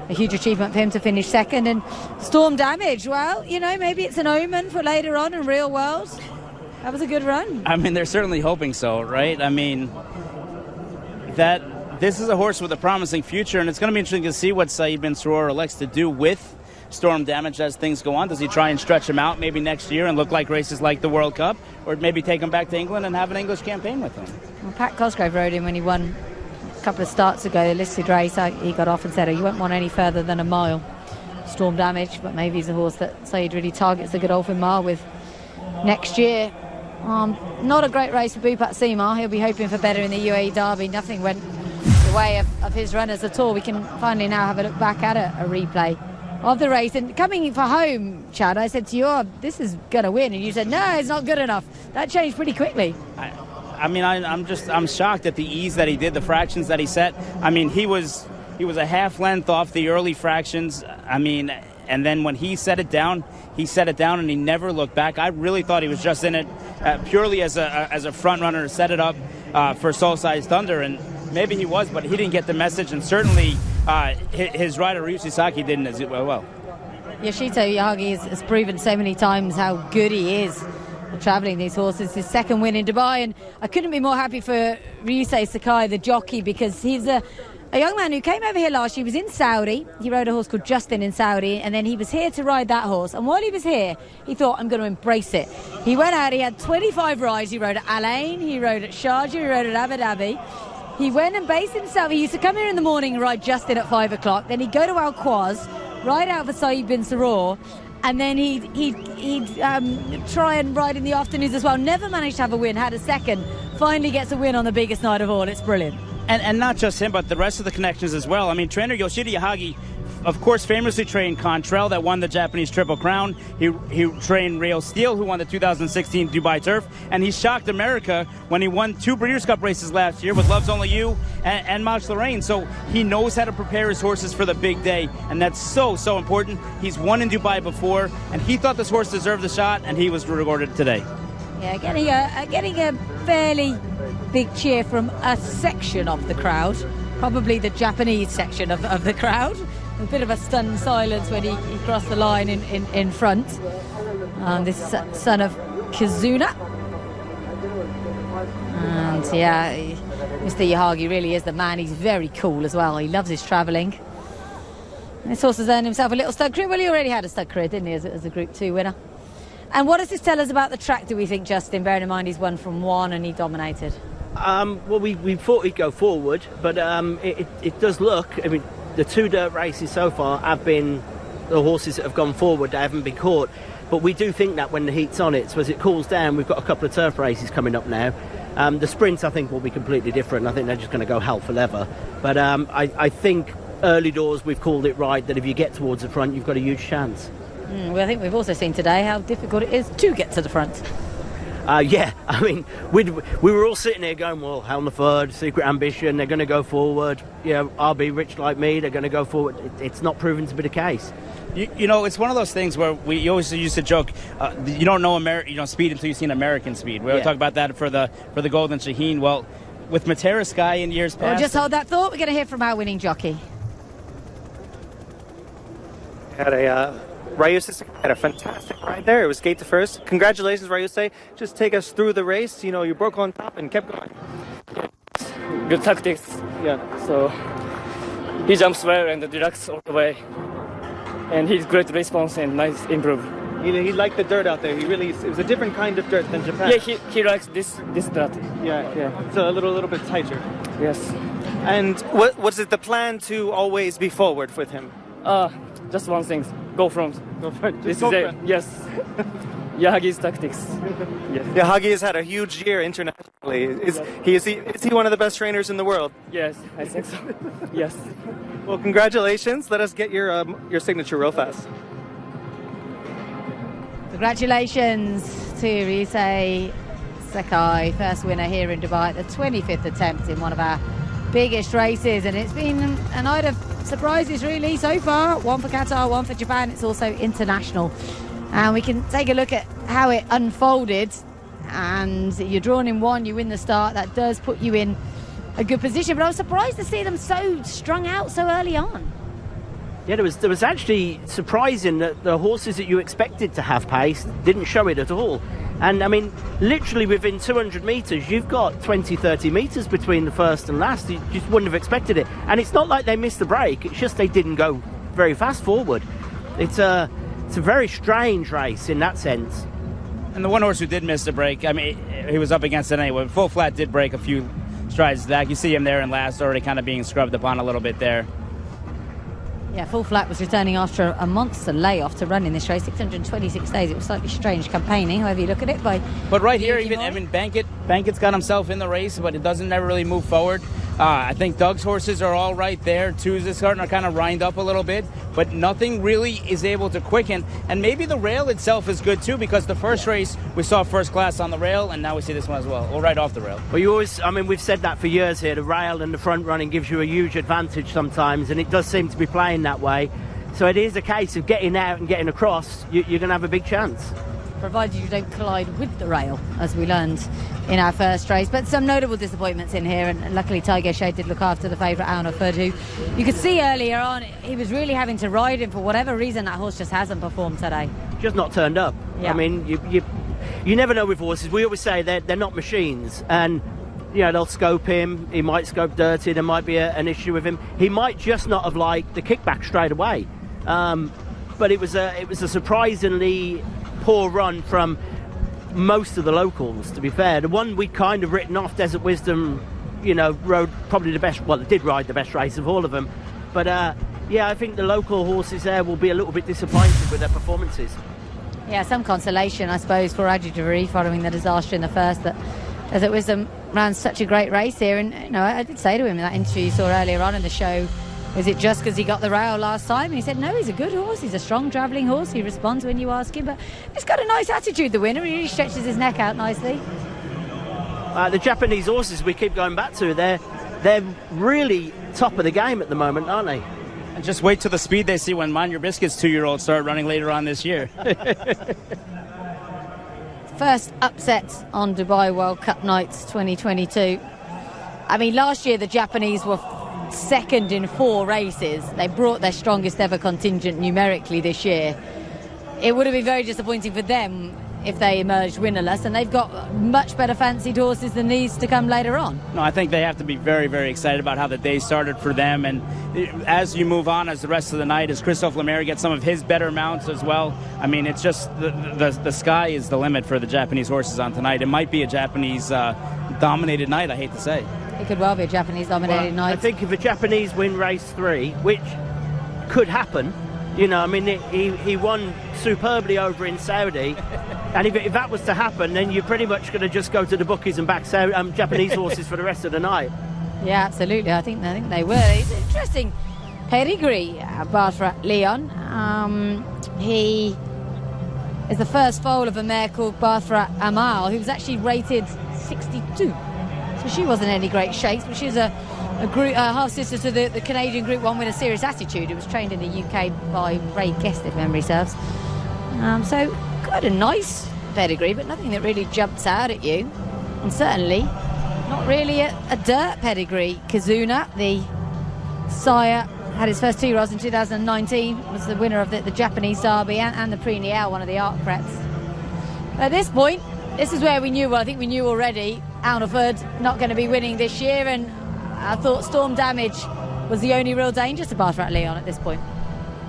huge achievement for him to finish second. And Storm Damage, well, you know, maybe it's an omen for later on in real world. That was a good run. I mean, they're certainly hoping so, right? I mean, that this is a horse with a promising future, and it's going to be interesting to see what Saeed bin Suror elects to do with Storm Damage as things go on. Does he try and stretch him out maybe next year and look like races like the World Cup, or maybe take him back to England and have an English campaign with him? Well, Pat Cosgrove rode him when he won a couple of starts ago, the listed race. He got off and said, oh, you won't want any further than a mile. Storm Damage, but maybe he's a horse that Saeed really targets the Godolphin Mile with next year. Not a great race for Bhupat Seema. He'll be hoping for better in the UAE Derby. Nothing went the way of his runners at all. We can finally now have a look back at a replay of the race. And coming for home, Chad, I said to you, oh, this is going to win. And you said, no, it's not good enough. That changed pretty quickly. I mean, I'm shocked at the ease that he did, the fractions that he set. I mean, he was a half length off the early fractions. I mean, and then when he set it down and he never looked back. I really thought he was just in it purely as a front runner to set it up for Soul Size Thunder, and maybe he was, but he didn't get the message, and certainly his rider Ryushi Saki didn't as well. Yoshito Yagi has proven so many times how good he is at travelling these horses. His second win in Dubai, and I couldn't be more happy for Ryusei Sakai, the jockey, because he's a young man who came over here last year. He was in Saudi. He rode a horse called Justin in Saudi, and then he was here to ride that horse. And while he was here, he thought, I'm going to embrace it. He went out, he had 25 rides. He rode at Al Ain, he rode at Sharjah, he rode at Abu Dhabi. He went and based himself. He used to come here in the morning and ride Justin at 5 o'clock. Then he'd go to Al Quaz, ride out for Saeed bin Saror, and then he'd try and ride in the afternoons as well. Never managed to have a win, had a second. Finally gets a win on the biggest night of all. It's brilliant. And not just him, but the rest of the connections as well. I mean, trainer Yoshida Yahagi, of course, famously trained Contrell, that won the Japanese Triple Crown. He trained Real Steel, who won the 2016 Dubai Turf. And he shocked America when he won 2 Breeders' Cup races last year with Love's Only You and Mach Lorraine. So he knows how to prepare his horses for the big day. And that's so, so important. He's won in Dubai before, and he thought this horse deserved the shot, and he was rewarded today. Yeah, getting a fairly big cheer from a section of the crowd, probably the Japanese section of the crowd. A bit of a stunned silence when he crossed the line in front. This son of Kizuna. And yeah, Mr. Yahagi really is the man. He's very cool as well. He loves his travelling. This horse has earned himself a little stud career. Well, he already had a stud career, didn't he, as a Group 2 winner. And what does this tell us about the track, do we think, Justin? Bearing in mind he's won from 1 and he dominated. Well, we thought he'd go forward, but it does look, I mean, the 2 dirt races so far have been the horses that have gone forward. They haven't been caught. But we do think that when the heat's on it, so as it cools down, we've got a couple of turf races coming up now. The sprints, I think, will be completely different. I think they're just going to go hell for leather. But I think early doors, we've called it right, that if you get towards the front, you've got a huge chance. Well, I think we've also seen today how difficult it is to get to the front. Yeah, I mean, we were all sitting there going, well, Helm the Third, Secret Ambition, they're going to go forward. You know, RB Rich Like Me, they're going to go forward. It's not proven to be the case. You know, it's one of those things where we always used to joke, you don't know speed until you've seen American speed. We talk about that for the Golden Shaheen. Well, with Matera Sky in years past. Well, just hold that thought. We're going to hear from our winning jockey. Ryusei had a fantastic ride there. It was gate to first. Congratulations, Ryusei. Just take us through the race. You know, you broke on top and kept going. Good tactics. Yeah. So he jumps well and relaxes all the way. And he's great response and nice improve. He liked the dirt out there. It was a different kind of dirt than Japan. Yeah, he likes this dirt. Yeah. It's a little bit tighter. Yes. And was it the plan to always be forward with him? Just one thing. Go front. This is it. Yes. Yahagi's tactics. Yes. Yahagi has had a huge year internationally. Is he one of the best trainers in the world? Yes, I think so. Yes. Well, congratulations. Let us get your signature real fast. Congratulations to Ryusei Sakai, first winner here in Dubai, the 25th attempt in one of our biggest races, and it's been a night of surprises really so far. 1 for Qatar, 1 for Japan. It's also international, and we can take a look at how it unfolded. And you're drawn in 1, you win the start. That does put you in a good position, but I was surprised to see them so strung out so early on. Yeah, there was actually surprising that the horses that you expected to have pace didn't show it at all. And I mean, literally within 200 metres, you've got 20-30 metres between the first and last. You just wouldn't have expected it. And it's not like they missed the break, it's just they didn't go very fast forward. It's a very strange race in that sense. And the one horse who did miss the break, I mean, he was up against it anyway. Full Flat did break a few strides back. You see him there in last, already kind of being scrubbed upon a little bit there. Yeah, Full Flat was returning after a monster layoff to run in this race, 626 days. It was slightly strange campaigning, however you look at it. But right here, even, I mean, Bankett's got himself in the race, but it doesn't never really move forward. I think Doug's horses are all right there. Two's is starting to kind of rind up a little bit, but nothing really is able to quicken. And maybe the rail itself is good too, because the first race we saw first class on the rail, and now we see this one as well, or right off the rail. Well, you always, I mean, we've said that for years here. The rail and the front running gives you a huge advantage sometimes, and it does seem to be playing that way. So it is a case of getting out and getting across. You're going to have a big chance. Provided you don't collide with the rail, as we learned in our first race. But some notable disappointments in here, and luckily Tiger Shade did look after the favourite Aunaford, who you could see earlier on he was really having to ride him. For whatever reason, that horse just hasn't performed today. Just not turned up. Yeah. I mean, you never know with horses. We always say they're not machines, and they'll scope him. He might scope dirty. There might be an issue with him. He might just not have liked the kickback straight away. But it was a surprisingly poor run from most of the locals, to be fair. The one we kind of written off, Desert Wisdom, rode probably the best, well, did ride the best race of all of them. But I think the local horses there will be a little bit disappointed with their performances. Yeah, some consolation, I suppose, for Adjudivery following the disaster in the first, that Desert Wisdom ran such a great race here. And I did say to him in that interview you saw earlier on in the show, is it just because he got the rail last time? And he said, no, he's a good horse. He's a strong travelling horse. He responds when you ask him. But he's got a nice attitude, the winner. He really stretches his neck out nicely. The Japanese horses we keep going back to, they're really top of the game at the moment, aren't they? And just wait till the speed they see when Mind Your Biscuit's 2-year-olds start running later on this year. First upset on Dubai World Cup nights 2022. I mean, last year the Japanese were second in 4 races. They brought their strongest ever contingent numerically this year. It would have been very disappointing for them if they emerged winnerless, and they've got much better fancied horses than these to come later on. No, I think they have to be very, very excited about how the day started for them, and as you move on, as the rest of the night, as Christophe Lemaire gets some of his better mounts as well, I mean, it's just the sky is the limit for the Japanese horses on tonight. It might be a Japanese dominated night, I hate to say. It could well be a Japanese-dominated night. I think if the Japanese win race 3, which could happen, he won superbly over in Saudi, and if that was to happen, then you're pretty much going to just go to the bookies and back Japanese horses for the rest of the night. Yeah, absolutely. I think they will. It's interesting. Pedigree, Barthra Leon. He is the first foal of a mare called Barthra Amal, who was actually rated 62. So she wasn't any great shakes, but she's a half-sister to the Canadian Group 1 winner, Serious Attitude, who was trained in the UK by Ray Guest, if memory serves. So quite a nice pedigree, but nothing that really jumps out at you. And certainly not really a dirt pedigree. Kazuna, the sire, had his first 2 year-olds in 2019, was the winner of the Japanese Derby and the Prix Niel, one of the Art Preps. At this point, this is where we knew, I think we knew already, Aunaford not going to be winning this year, and I thought Storm Damage was the only real danger to Barthra Leon at this point.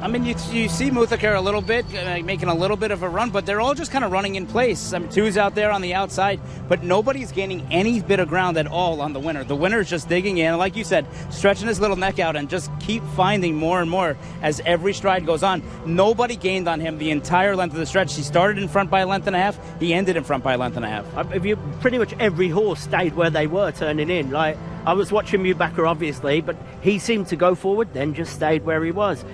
I mean, you see Muthakar a little bit, making a little bit of a run, but they're all just kind of running in place. I mean, Two's out there on the outside, but nobody's gaining any bit of ground at all on the winner. The winner's just digging in, and like you said, stretching his little neck out and just keep finding more and more as every stride goes on. Nobody gained on him the entire length of the stretch. He started in front by a length and a half. He ended in front by a length and a half. Pretty much every horse stayed where they were turning in. Like, I was watching Mubakar, obviously, but he seemed to go forward, then just stayed where he was.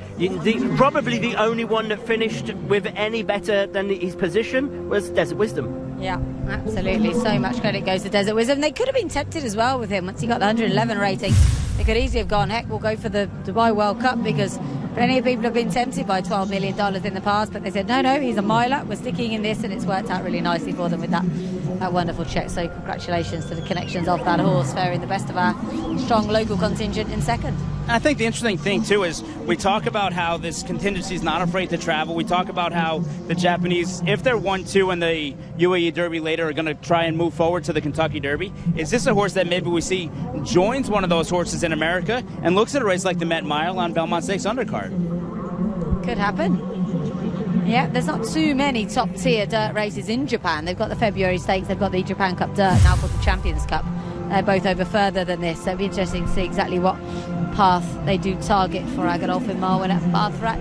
Probably the only one that finished with any better than his position was Desert Wisdom. Yeah, absolutely. So much credit goes to Desert Wisdom. They could have been tempted as well with him once he got the 111 rating. They could easily have gone, heck, we'll go for the Dubai World Cup, because plenty of people have been tempted by $12 million in the past, but they said, no, he's a miler, we're sticking in this, and it's worked out really nicely for them with that wonderful check. So congratulations to the connections of that horse, faring the best of our strong local contingent in second. I think the interesting thing, too, is we talk about how this contingency is not afraid to travel. We talk about how the Japanese, if they're 1-2 in the UAE Derby later, are going to try and move forward to the Kentucky Derby. Is this a horse that maybe we see joins one of those horses in America and looks at a race like the Met Mile on Belmont Stakes undercard? Could happen. Yeah, there's not too many top-tier dirt races in Japan. They've got the February Stakes, they've got the Japan Cup Dirt, now called the Champions Cup. They're both over further than this, so it'll be interesting to see exactly what path they do target for our Godolphin Mile winner, Barthra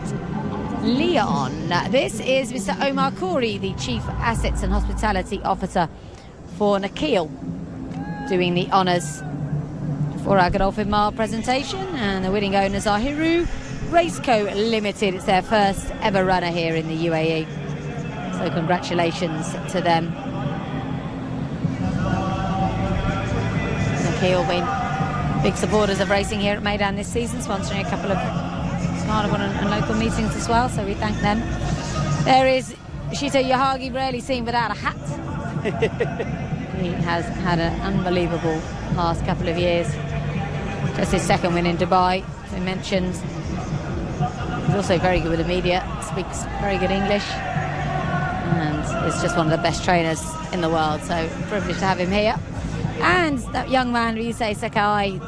Leon. This is Mr. Omar Khoury, the Chief Assets and Hospitality Officer for Nakheel, doing the honours for our Godolphin Mile presentation, and the winning owners are Hiru Raceco Limited. It's their first ever runner here in the UAE, so congratulations to them. The Kiel been big supporters of racing here at Meydan this season, sponsoring a couple of carnival and local meetings as well, so we thank them. There is Shito Yahagi, rarely seen without a hat. He has had an unbelievable last couple of years. Just his second win in Dubai, as we mentioned. He's also very good with the media, speaks very good English, and is just one of the best trainers in the world, so privileged to have him here. And that young man, Ryusei Sakai,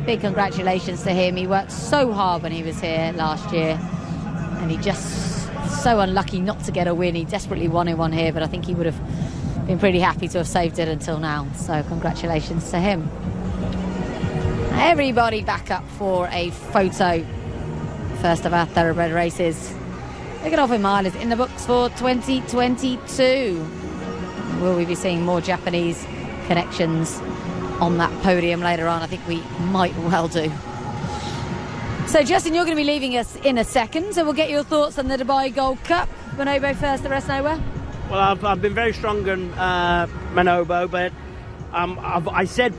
big congratulations to him. He worked so hard when he was here last year, and he just so unlucky not to get a win. He desperately wanted one here, but I think he would have been pretty happy to have saved it until now, so congratulations to him. Everybody back up for a photo. First of our thoroughbred races. The Godolphin Mile is in the books for 2022. Will we be seeing more Japanese connections on that podium later on? I think we might well do. So Justin, you're going to be leaving us in a second, so we'll get your thoughts on the Dubai Gold Cup. Manobo first, the rest nowhere. Well, I've been very strong on Manobo, but I said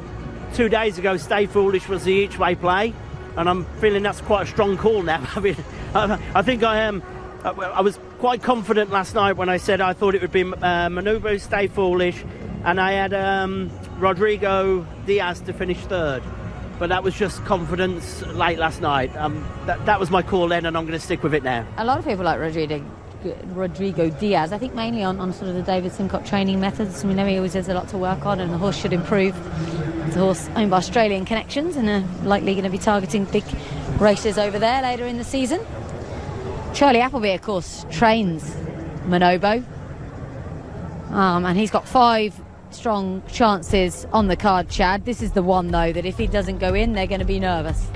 2 days ago Stay Foolish was the each way play, and I'm feeling that's quite a strong call now. I mean, I think I am. I was quite confident last night when I said I thought it would be Manobo, Stay Foolish, and I had Rodrigo Diaz to finish third. But that was just confidence late last night. That was my call then, and I'm going to stick with it now. A lot of people like Rodrigo Diaz, I think mainly on sort of the David Simcock training methods. We know he always has a lot to work on, and the horse should improve. It's a horse owned by Australian connections, and likely going to be targeting big races over there later in the season. Charlie Appleby, of course, trains Manobo, and he's got 5 strong chances on the card, Chad. This is the one, though, that if he doesn't go in, they're going to be nervous.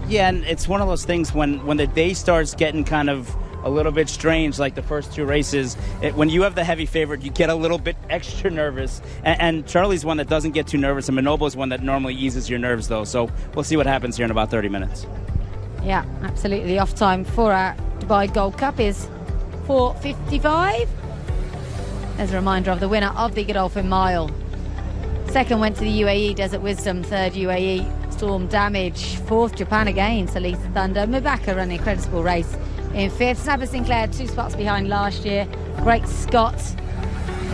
Yeah, and it's one of those things when the day starts getting kind of a little bit strange, like the first 2 races. When you have the heavy favorite, you get a little bit extra nervous. And Charlie's one that doesn't get too nervous, and Manobo's one that normally eases your nerves, though. So we'll see what happens here in about 30 minutes. Yeah, absolutely. The off time for our Dubai Gold Cup is 4:55. As a reminder of the winner of the Godolphin Mile. Second went to the UAE Desert Wisdom, third UAE Storm Damage, fourth Japan again, Salith Thunder. Mabaka running a creditable race in fifth. Snapper Sinclair 2 spots behind last year. Great Scott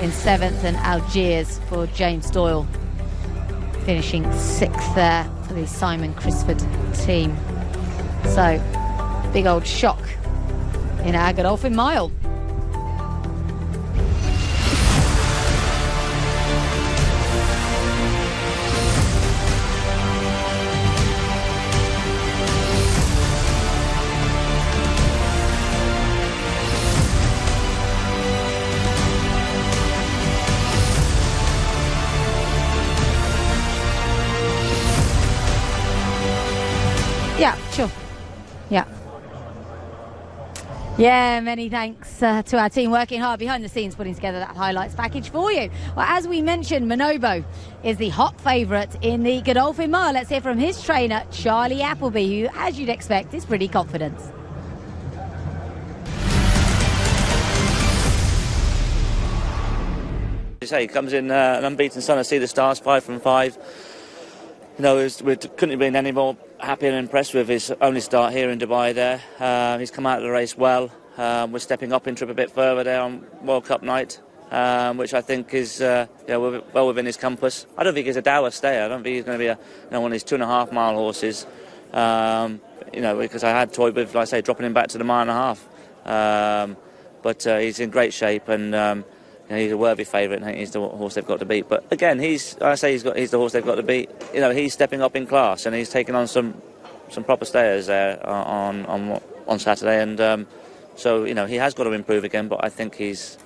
in seventh, and Algiers for James Doyle finishing sixth there for the Simon Crisford team. So, big old shock in our Godolphin Mile. Yeah, sure. Yeah. Yeah, many thanks to our team working hard behind the scenes putting together that highlights package for you. Well, as we mentioned, Manobo is the hot favourite in the Godolphin Mile. Let's hear from his trainer, Charlie Appleby, who, as you'd expect, is pretty confident. You say he comes in an unbeaten son of Sea the Stars, 5 from 5. You know, we couldn't have been any more happy and impressed with his only start here in Dubai there. He's come out of the race well. We're stepping up in trip a bit further there on World Cup night, which I think is well within his compass. I don't think he's a dour stayer. I don't think he's going to be one of these 2.5 mile horses. Because I had toyed with, like I say, dropping him back to the 1.5 mile. But he's in great shape, and he's a worthy favourite, and I think he's the horse they've got to beat. But again, he's the horse they've got to beat. You know, he's stepping up in class, and he's taking on some proper stayers there on Saturday, and so he has got to improve again. But I think it's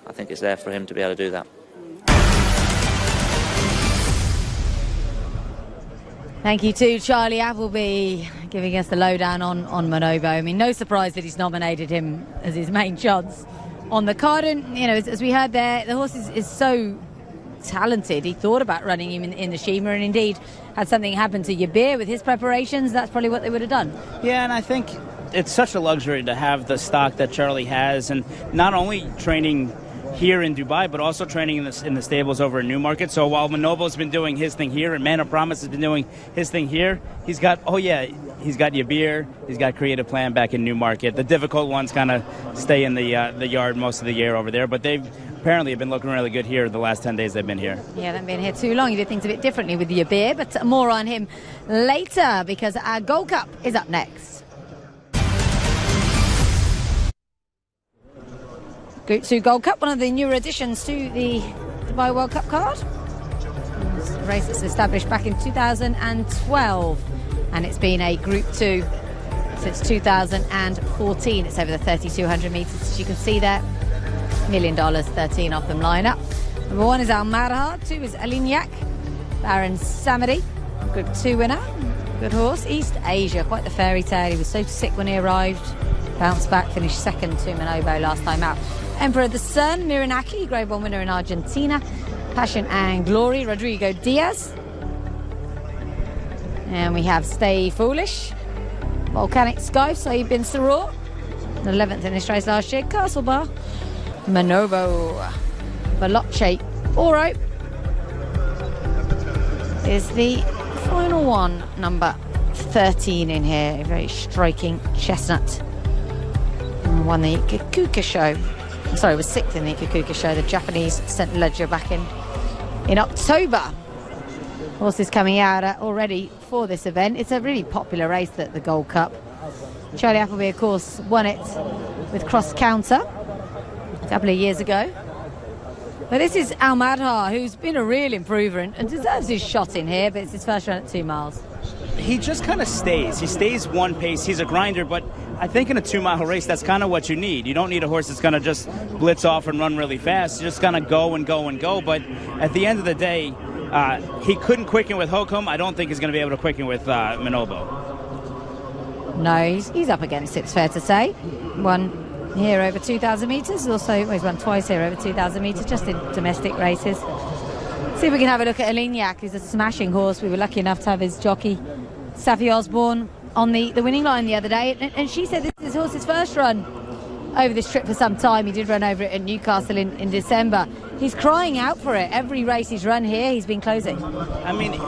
there for him to be able to do that. Thank you to Charlie Appleby giving us the lowdown on Manobo. I mean, no surprise that he's nominated him as his main chance on the card. And, as we heard there, the horse is so talented. He thought about running him in the Shima, and indeed, had something happen to Yabir with his preparations, that's probably what they would have done. Yeah, and I think it's such a luxury to have the stock that Charlie has, and not only training here in Dubai, but also training in the stables over in Newmarket. So while Manobo's been doing his thing here and Man of Promise has been doing his thing here, he's got Yabir, he's got Creative Plan back in Newmarket. The difficult ones kind of stay in the yard most of the year over there, but they've apparently have been looking really good here the last 10 days they've been here. Yeah, they've been here too long. He did things a bit differently with Yabir, but more on him later because our Gold Cup is up next. Group 2 Gold Cup, one of the newer additions to the Dubai World Cup card. It's a race that's established back in 2012, and it's been a Group 2 since 2014. It's over the 3,200 metres, as you can see there. $1 million, 13 of them line up. Number 1 is Al Madhar, 2 is Alignac, Baron Samedi, Group 2 winner. Good horse. East Asia, quite the fairy tale. He was so sick when he arrived. Bounced back, finished second to Manobo last time out. Emperor of the Sun, Miranaki, Grade 1 winner in Argentina. Passion and Glory, Rodrigo Diaz. And we have Stay Foolish, Volcanic Sky, Saeed bin Saror, the 11th in this race last year. Castle Bar, Manobo, Veloce Oro is the final one, number 13 in here. A very striking chestnut. And won the Ikuka show. Sorry, was 6th in the Ikuka show. The Japanese sent Ledger back in October. Horses coming out already for this event. It's a really popular race, the Gold Cup. Charlie Appleby, of course, won it with Cross Counter a couple of years ago. But this is Al Madhar, who's been a real improver and deserves his shot in here, but it's his first run at 2 miles. He just kind of stays. He stays one pace. He's a grinder, but I think in a 2-mile race, that's kind of what you need. You don't need a horse that's going to just blitz off and run really fast. You're just going to go and go and go. But at the end of the day, he couldn't quicken with Hokum. I don't think he's going to be able to quicken with Manobo. No, he's up against it, it's fair to say. Won here over 2,000 metres. Also, he's won twice here over 2,000 metres, just in domestic races. See if we can have a look at Alignac. He's a smashing horse. We were lucky enough to have his jockey, Safi Osborne, on the winning line the other day. And she said this is his horse's first run over this trip for some time. He did run over it at Newcastle in December. He's crying out for it. Every race he's run here, he's been closing. I mean,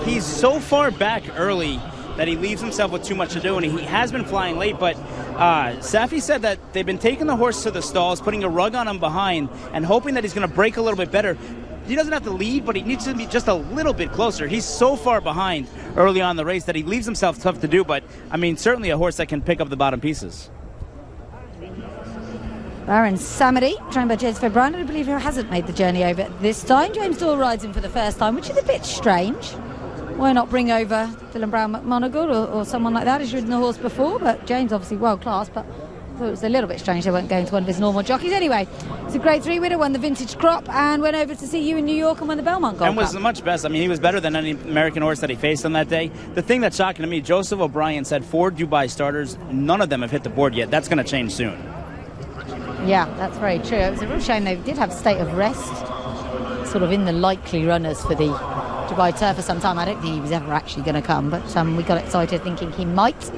he's so far back early that he leaves himself with too much to do, and he has been flying late, but Safi said that they've been taking the horse to the stalls, putting a rug on him behind, and hoping that he's going to break a little bit better. He doesn't have to lead, but he needs to be just a little bit closer. He's so far behind early on in the race that he leaves himself tough to do, but, I mean, certainly a horse that can pick up the bottom pieces. Baron Samedi, trained by James Febbrand, I believe he hasn't made the journey over this time. James Doyle rides him for the first time, which is a bit strange. Why not bring over Dylan Brown McMonagle or someone like that? He's ridden the horse before, but James obviously world class, but I thought it was a little bit strange they weren't going to one of his normal jockeys. Anyway, it's a Grade 3 winner, won the Vintage Crop and went over to see you in New York and won the Belmont Gold And was Cup. much best. I mean, he was better than any American horse that he faced on that day. The thing that's shocking to me, Joseph O'Brien said 4 Dubai starters, none of them have hit the board yet. That's going to change soon. Yeah, that's very true. It was a real shame they did have State of Rest sort of in the likely runners for the Dubai Turf for some time. I don't think he was ever actually going to come, but we got excited thinking he might.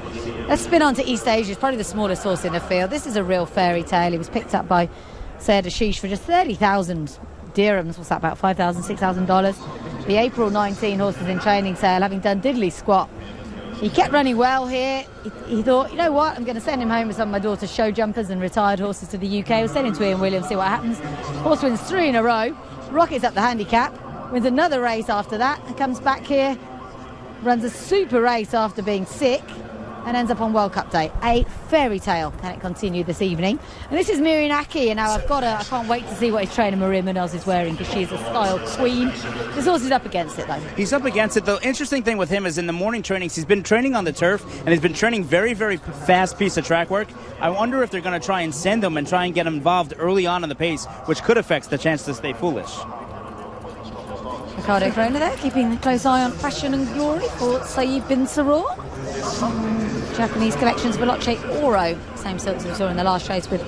Let's spin on to East Asia. It's probably the smallest horse in the field. This is a real fairy tale. He was picked up by Sayed Ashish for just 30,000 dirhams. What's that, about $5,000, $6,000? The April 19 horses in training sale, having done diddly squat. He kept running well here. He thought, you know what, I'm going to send him home with some of my daughter's show jumpers and retired horses to the UK. We'll send him to Ian Williams, see what happens. Horse wins 3 in a row, rockets up the handicap, wins another race after that, and comes back here, runs a super race after being sick, and ends up on World Cup Day. A fairy tale. Can it continue this evening? And this is Miranaki, and now I can't wait to see what his trainer Maria Munoz is wearing, because she's a style queen. This horse is up against it, though. He's up against it. The interesting thing with him is in the morning trainings, he's been training on the turf, and he's been training very, very fast piece of track work. I wonder if they're going to try and send him and try and get him involved early on in the pace, which could affect the chance to stay foolish. Ricardo Corona there, keeping a close eye on Passion and Glory for Saeed bin Saror. Japanese collections, Veloce Oro, same silks we saw in the last race with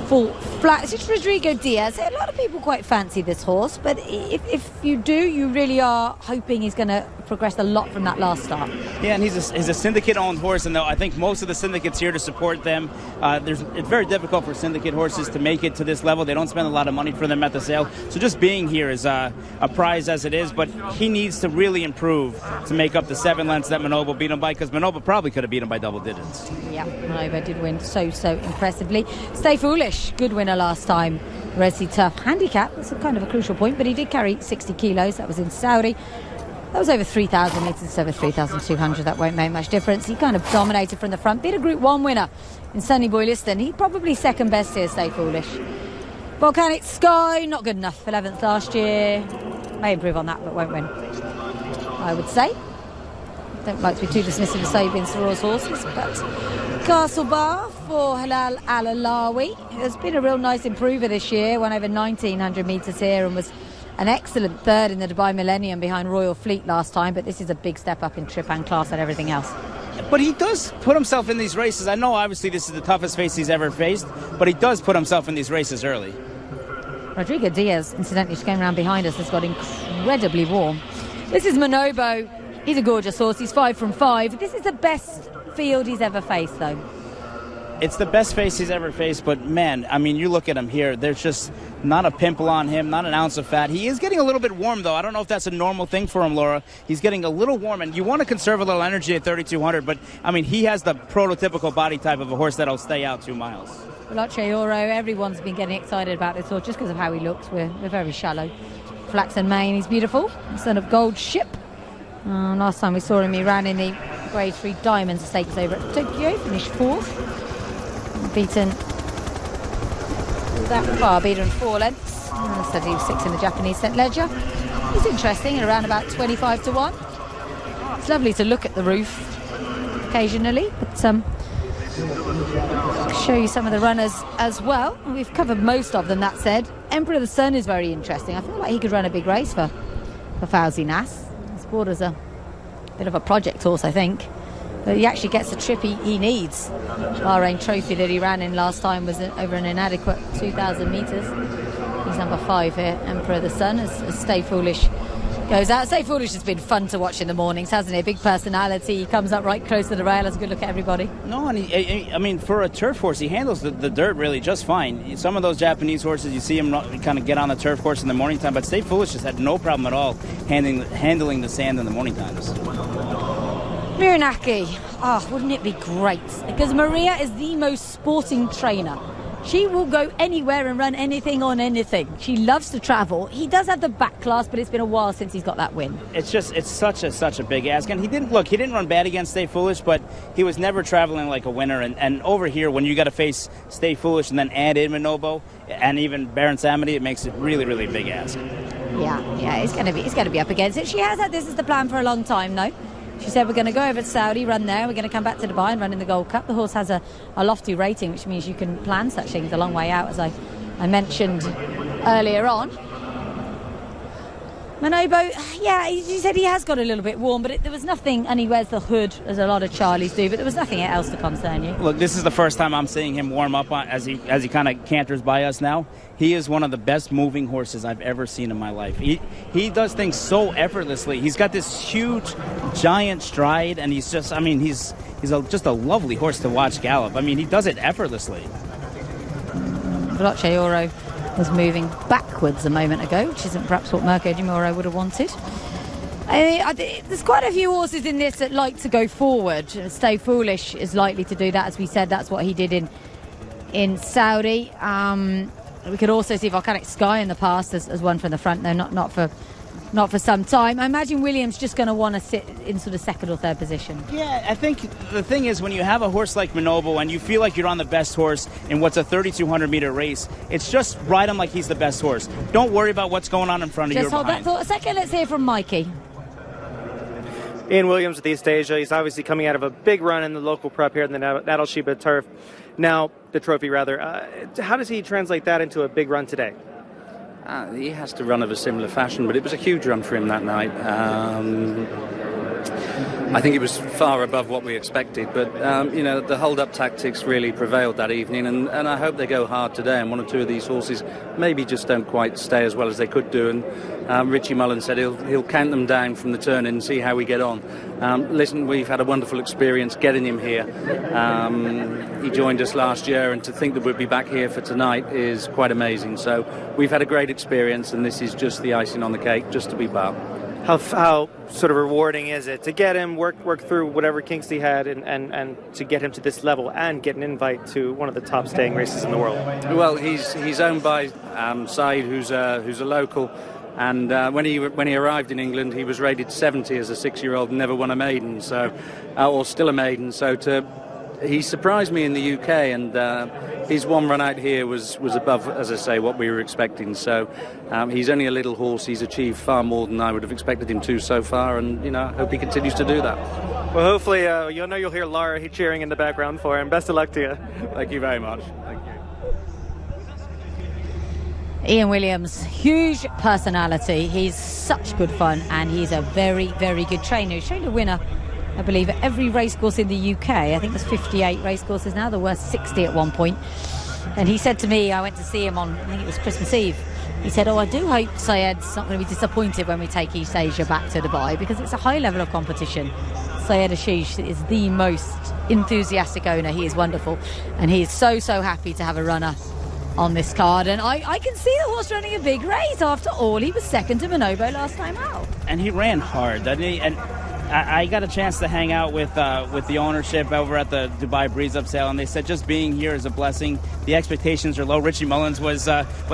full flat. It's just Rodrigo Diaz. A lot of people quite fancy this horse, but if you do, you really are hoping he's going to progress a lot from that last start. Yeah, and he's a syndicate-owned horse, and though I think most of the syndicates here to support them. It's very difficult for syndicate horses to make it to this level. They don't spend a lot of money for them at the sale. So just being here is a prize as it is, but he needs to really improve to make up the 7 lengths that Manobo beat him by, because Manobo probably could have beat him by double digits. Yeah, Manobo did win so impressively. Stay Foolish, good winner last time. Resi Tough handicap, that's a kind of a crucial point, but he did carry 60 kilos. That was in Saudi. That was over 3,000 metres, it's over 3,200. That won't make much difference. He kind of dominated from the front. Beat a Group 1 winner in Sonny Boy Liston. He probably second best here, Stay Foolish. Volcanic Sky, not good enough. 11th last year. May improve on that, but won't win, I would say. Don't like to be too dismissive of Sabian Sarour's horses, but Castle Bar for Halal Al-Alawi has been a real nice improver this year. Won over 1,900 metres here and was an excellent third in the Dubai Millennium behind Royal Fleet last time, but this is a big step up in trip and class and everything else. But he does put himself in these races. I know obviously this is the toughest face he's ever faced, but he does put himself in these races early. Rodrigo Diaz, incidentally, just going around behind us, has got incredibly warm. This is Manobo. He's a gorgeous horse. He's 5 from 5. This is the best field he's ever faced, though. It's the best face he's ever faced, but man, I mean, you look at him here, there's just not a pimple on him, not an ounce of fat. He is getting a little bit warm, though. I don't know if that's a normal thing for him, Laura. He's getting a little warm, and you want to conserve a little energy at 3,200, but, I mean, he has the prototypical body type of a horse that'll stay out 2 miles. Veloce Oro, everyone's been getting excited about this horse just because of how he looks. We're very shallow. Flaxen mane, he's beautiful. Son of Gold Ship. Last time we saw him, he ran in the Grade 3 Diamond Stakes over at Tokyo, finished 4th. Beaten that far, beaten 4 lengths. Said he was 6 in the Japanese St. Ledger. He's interesting, at around about 25 to 1. It's lovely to look at the roof occasionally, but I'll show you some of the runners as well. We've covered most of them, that said. Emperor of the Sun is very interesting. I feel like he could run a big race for Fauzi Nas. This border's a bit of a project horse, I think. But he actually gets the trip he needs. Bahrain Trophy that he ran in last time was over an inadequate 2,000 metres. He's number 5 here, Emperor of the Sun, as Stay Foolish goes out. Stay Foolish has been fun to watch in the mornings, hasn't he? A big personality. He comes up right close to the rail, has a good look at everybody. No, and I mean, for a turf horse, he handles the dirt really just fine. Some of those Japanese horses, you see him kind of get on the turf course in the morning time, but Stay Foolish has had no problem at all handling the sand in the morning times. Miranaki. Wouldn't it be great? Because Maria is the most sporting trainer. She will go anywhere and run anything on anything. She loves to travel. He does have the back class, but it's been a while since he's got that win. It's such a big ask. And he didn't run bad against Stay Foolish, but he was never traveling like a winner. And over here, when you got to face Stay Foolish and then add in Manobo and even Baron Samedi, it makes it really big ask. Yeah, it's going to be up against it. She has had this as the plan for a long time, though. She said, we're going to go over to Saudi, run there, we're going to come back to Dubai and run in the Gold Cup. The horse has a lofty rating, which means you can plan such things a long way out, as I mentioned earlier on. Manobo, yeah, he said he has got a little bit warm, but there was nothing, and he wears the hood, as a lot of Charlies do, but there was nothing else to concern you. Look, this is the first time I'm seeing him warm up as he kind of canters by us now. He is one of the best moving horses I've ever seen in my life. He does things so effortlessly. He's got this huge, giant stride, and he's just, I mean, he's just a lovely horse to watch gallop. I mean, he does it effortlessly. Veloce Oro was moving backwards a moment ago, which isn't perhaps what Mirko Di Mauro would have wanted. There's quite a few horses in this that like to go forward. Stay Foolish is likely to do that, as we said. That's what he did in Saudi. We could also see Volcanic Sky in the past as one from the front, though not for some time. I imagine Williams just going to want to sit in sort of second or third position. Yeah, I think the thing is, when you have a horse like Manobo and you feel like you're on the best horse in what's a 3,200 meter race, it's just ride him like he's the best horse. Don't worry about what's going on in front of you. Just hold that thought a second. Let's hear from Mikey. Ian Williams with East Asia. He's obviously coming out of a big run in the local prep here in the Natal Sheba turf. Now, the trophy rather. How does he translate that into a big run today? He has to run of a similar fashion, but it was a huge run for him that night. I think it was far above what we expected, but you know, the hold-up tactics really prevailed that evening, and I hope they go hard today, and one or two of these horses maybe just don't quite stay as well as they could do, and Richie Mullen said he'll count them down from the turn and see how we get on. Listen, we've had a wonderful experience getting him here. He joined us last year, and to think that we'd be back here for tonight is quite amazing. So we've had a great experience, and this is just the icing on the cake, just to be back. How sort of rewarding is it to get him work through whatever kinks he had and to get him to this level and get an invite to one of the top staying races in the world? Well, he's owned by Said, who's a local, and when he arrived in England, he was rated 70 as a 6-year-old, never won a maiden, so or still a maiden. So he surprised me in the UK, and his one run out here was above, as I say, what we were expecting. So he's only a little horse. He's achieved far more than I would have expected him to so far, and you know, I hope he continues to do that. Well, hopefully, you'll hear Laura cheering in the background for him. Best of luck to you. Thank you very much. Thank you. Ian Williams, huge personality. He's such good fun, and he's a very, very good trainer. He's trained a winner, I believe, at every racecourse in the UK. I think there's 58 racecourses now. There were 60 at one point. And he said to me, I went to see him on, I think it was Christmas Eve. He said, I do hope Sayed's not going to be disappointed when we take East Asia back to Dubai, because it's a high level of competition. Sayed Ashish is the most enthusiastic owner. He is wonderful. And he is so, so happy to have a runner on this card, and I can see the horse running a big race. After all, he was second to Manobo last time out. And he ran hard, didn't he? And I got a chance to hang out with the ownership over at the Dubai Breeze Up sale, and they said just being here is a blessing. The expectations are low. Richie Mullins was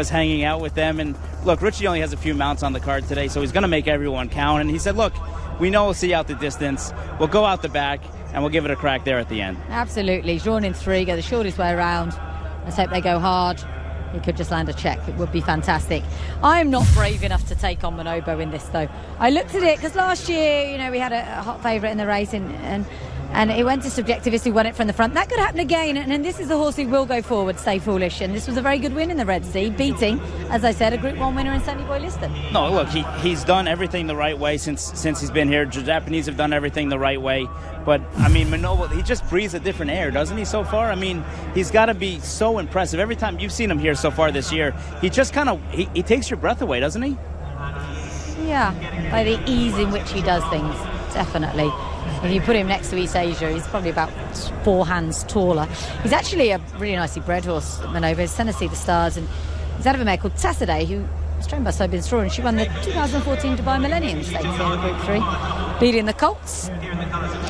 hanging out with them, and look, Richie only has a few mounts on the card today, so he's going to make everyone count. And he said, look, we know we'll see out the distance. We'll go out the back, and we'll give it a crack there at the end. Absolutely. He's drawn in 3, go the shortest way around. Let's hope they go hard. He could just land a check. It would be fantastic. I'm not brave enough to take on Manobo in this, though. I looked at it because last year, you know, we had a hot favourite in the race, and it went to Subjectivist, who won it from the front. That could happen again, and this is the horse who will go forward, Stay Foolish. And this was a very good win in the Red Sea, beating, as I said, a Group 1 winner in Sonny Boy Liston. No, look, he's done everything the right way since he's been here. The Japanese have done everything the right way. But, I mean, Manobo, he just breathes a different air, doesn't he, so far? I mean, he's got to be so impressive. Every time you've seen him here so far this year, he just kind of, he takes your breath away, doesn't he? Yeah, by the ease in which he does things, definitely. If you put him next to East Asia, he's probably about 4 hands taller. He's actually a really nicely bred horse, Manobo. He's Tennessee the Stars, and he's out of a mare called Tassaday, who was trained by Sobin Straw, and she won the 2014 Dubai Millennium Stakes here in Group 3, beating the Colts.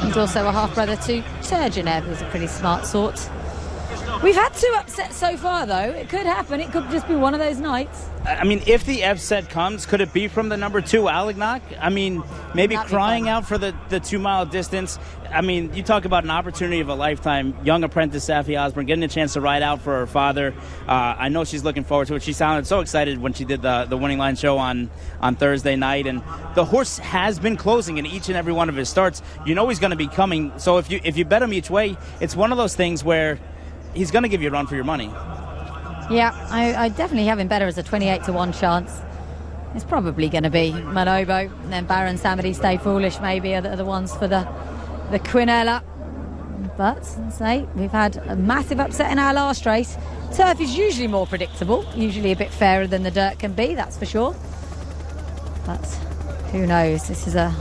He's also a half-brother to Turgenev, who's a pretty smart sort. We've had 2 upsets so far, though. It could happen. It could just be one of those nights. I mean, if the upset comes, could it be from the number 2, Alignac? I mean, maybe crying out for the 2-mile distance. I mean, you talk about an opportunity of a lifetime. Young apprentice Safi Osborne getting a chance to ride out for her father. I know she's looking forward to it. She sounded so excited when she did the Winning Line show on Thursday night. And the horse has been closing in each and every one of his starts. You know he's going to be coming. So if you bet him each way, it's one of those things where he's going to give you a run for your money. Yeah, I definitely have him better as a 28-1 chance. It's probably going to be Manobo, and then Baron Samedi, Stay Foolish maybe are the ones for the Quinella. But, say, we've had a massive upset in our last race. Turf is usually more predictable, usually a bit fairer than the dirt can be, that's for sure. But who knows, this is a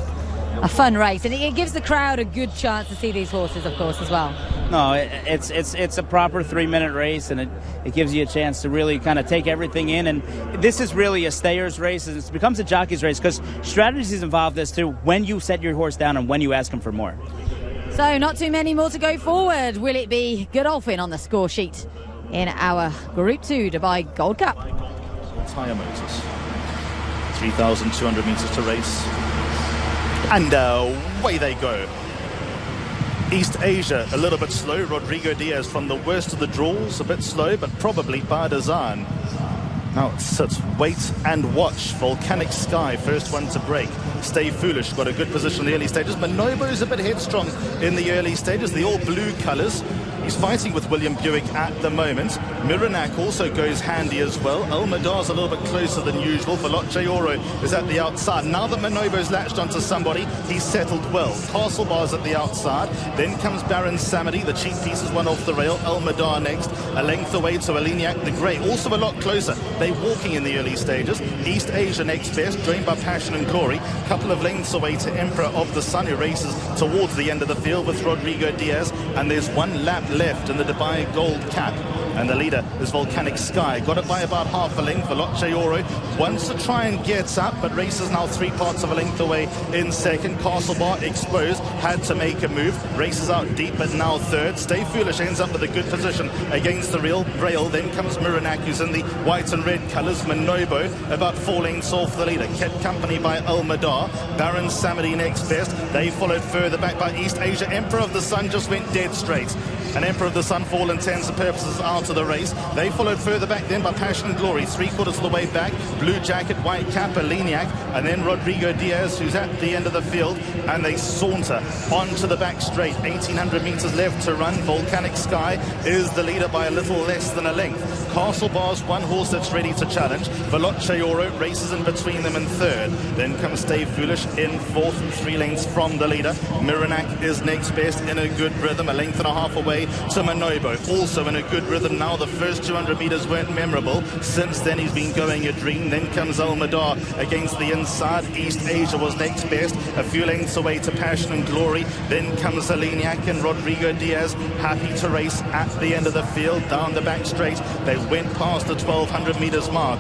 fun race, and it gives the crowd a good chance to see these horses, of course, as well. No, it's a proper 3-minute race, and it gives you a chance to really kind of take everything in. And this is really a stayer's race, and it becomes a jockey's race because strategies involve this too, when you set your horse down and when you ask him for more. So not too many more to go forward. Will it be Godolphin on the score sheet in our Group 2 Dubai Gold Cup? Tyre Motors. 3,200 metres to race. And away they go. East Asia a little bit slow. Rodrigo Diaz from the worst of the draws, a bit slow, but probably by design. Now sit, wait and watch. Volcanic Sky, first one to break. Stay Foolish, got a good position in the early stages. Manobo's a bit headstrong in the early stages. The all blue colours. He's fighting with William Buick at the moment. Miranak also goes handy as well. Almadar's a little bit closer than usual. Veloce Oro is at the outside. Now that Manobo's latched onto somebody, he's settled well. Castlebar's at the outside. Then comes Baron Samedi. The cheap piece is one off the rail. Almadar next. A length away to Aliniak the Grey. Also a lot closer. They're walking in the early stages. East Asia next best, joined by Passion and Glory. Couple of lengths away to Emperor of the Sun, who races towards the end of the field with Rodrigo Diaz. And there's one lap left in the Dubai Gold Cap. And the leader is Volcanic Sky. Got it by about half a length. Veloce Oro wants to try and get up, but races now 3 parts of a length away in second. Castlebar exposed, had to make a move. Races out deep, but now third. Stay Foolish ends up with a good position against the rail. Then comes Miranak, who's in the white and red colours. Manobo about 4 lengths off the leader. Kept company by Almadar. Baron Samedi next best. They followed further back by East Asia. Emperor of the Sun just went dead straight. And Emperor of the Sun, for all intents and purposes, out of the race. They followed further back then by Passion and Glory, 3/4 of the way back. Blue Jacket, White Cap, Aliniak, and then Rodrigo Diaz, who's at the end of the field, and they saunter onto the back straight. 1,800 metres left to run. Volcanic Sky is the leader by a little less than a length. Castlebar's one horse that's ready to challenge. Veloce Oro races in between them in third. Then comes Stay Foolish in fourth, 3 lengths from the leader. Miranak is next best in a good rhythm, a length and a half away to Manobo, also in a good rhythm. Now the first 200 metres weren't memorable. Since then he's been going a dream. Then comes Almadar against the inside. East Asia was next best, a few lengths away to Passion and Glory. Then comes Aliniak and Rodrigo Diaz, happy to race at the end of the field. Down the back straight, they went past the 1,200 metres mark.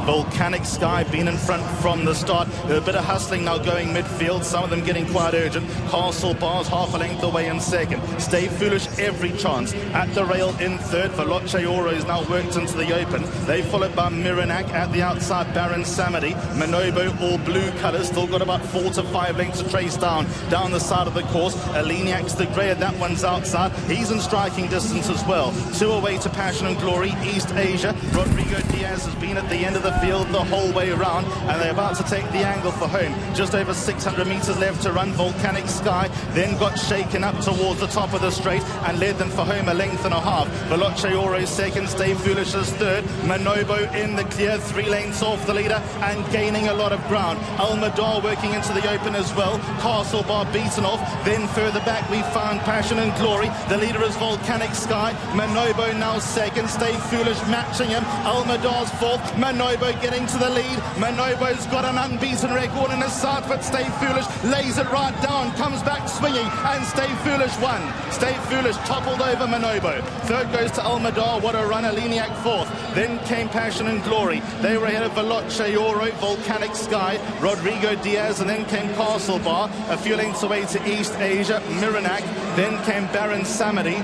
Volcanic Sky been in front from the start. A bit of hustling now going midfield, some of them getting quite urgent. Castlebar's half a length away in second. Stay Foolish every chance at the rail in third. Veloce Oro is now worked into the open. They followed by Miranak at the outside. Baron Samedi, Manobo, all blue colours, still got about 4 to 5 lengths to trace down the side of the course. Aliniak's the grey, that one's outside. He's in striking distance as well. 2 away to Passion and Glory. East Asia, Rodrigo Diaz has been at the end of the field the whole way around, and they're about to take the angle for home. Just over 600 metres left to run. Volcanic Sky then got shaken up towards the top of the straight and led them for home a length and a half. Veloce Oro second, Stay Foolish is third. Manobo in the clear, 3 lengths off the leader and gaining a lot of ground. Almadar working into the open as well. Castlebar beaten off. Then further back we found Passion and Glory. The leader is Volcanic Sky. Manobo now second. Stay Foolish matching him. Almadar's fourth. Manobo getting to the lead. Manobo's got an unbeaten record in his side, but Stay Foolish lays it right down, comes back swinging, and Stay Foolish won. Stay Foolish toppled over Manobo. Third goes to Almadar. What a run. Aliniak fourth. Then came Passion and Glory. They were ahead of Veloce Oro, Volcanic Sky, Rodrigo Diaz, and then came Castlebar. A few lengths away to East Asia, Miranak. Then came Baron Samedi.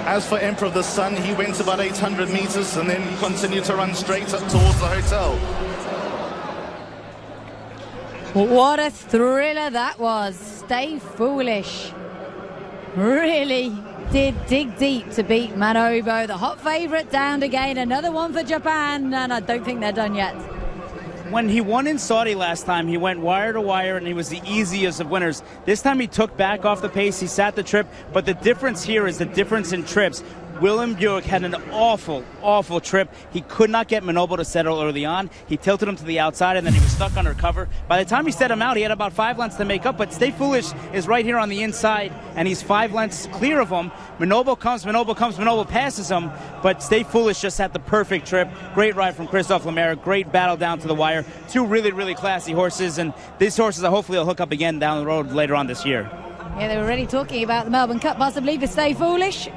As for Emperor of the Sun, he went about 800 metres and then continued to run straight up towards the hotel. What a thriller that was. Stay Foolish really did dig deep to beat Manobo. The hot favourite down again. Another one for Japan, and I don't think they're done yet. When he won in Saudi last time, he went wire to wire, and he was the easiest of winners. This time he took back off the pace, he sat the trip, but the difference here is the difference in trips. William Buick had an awful, awful trip. He could not get Manobo to settle early on. He tilted him to the outside, and then he was stuck under cover. By the time he set him out, he had about 5 lengths to make up, but Stay Foolish is right here on the inside, and he's 5 lengths clear of him. Manobo comes, Manobo passes him, but Stay Foolish just had the perfect trip. Great ride from Christophe Lemaire, great battle down to the wire. 2 really, really classy horses, and these horses hopefully will hook up again down the road later on this year. Yeah, they were already talking about the Melbourne Cup possibly for Stay Foolish.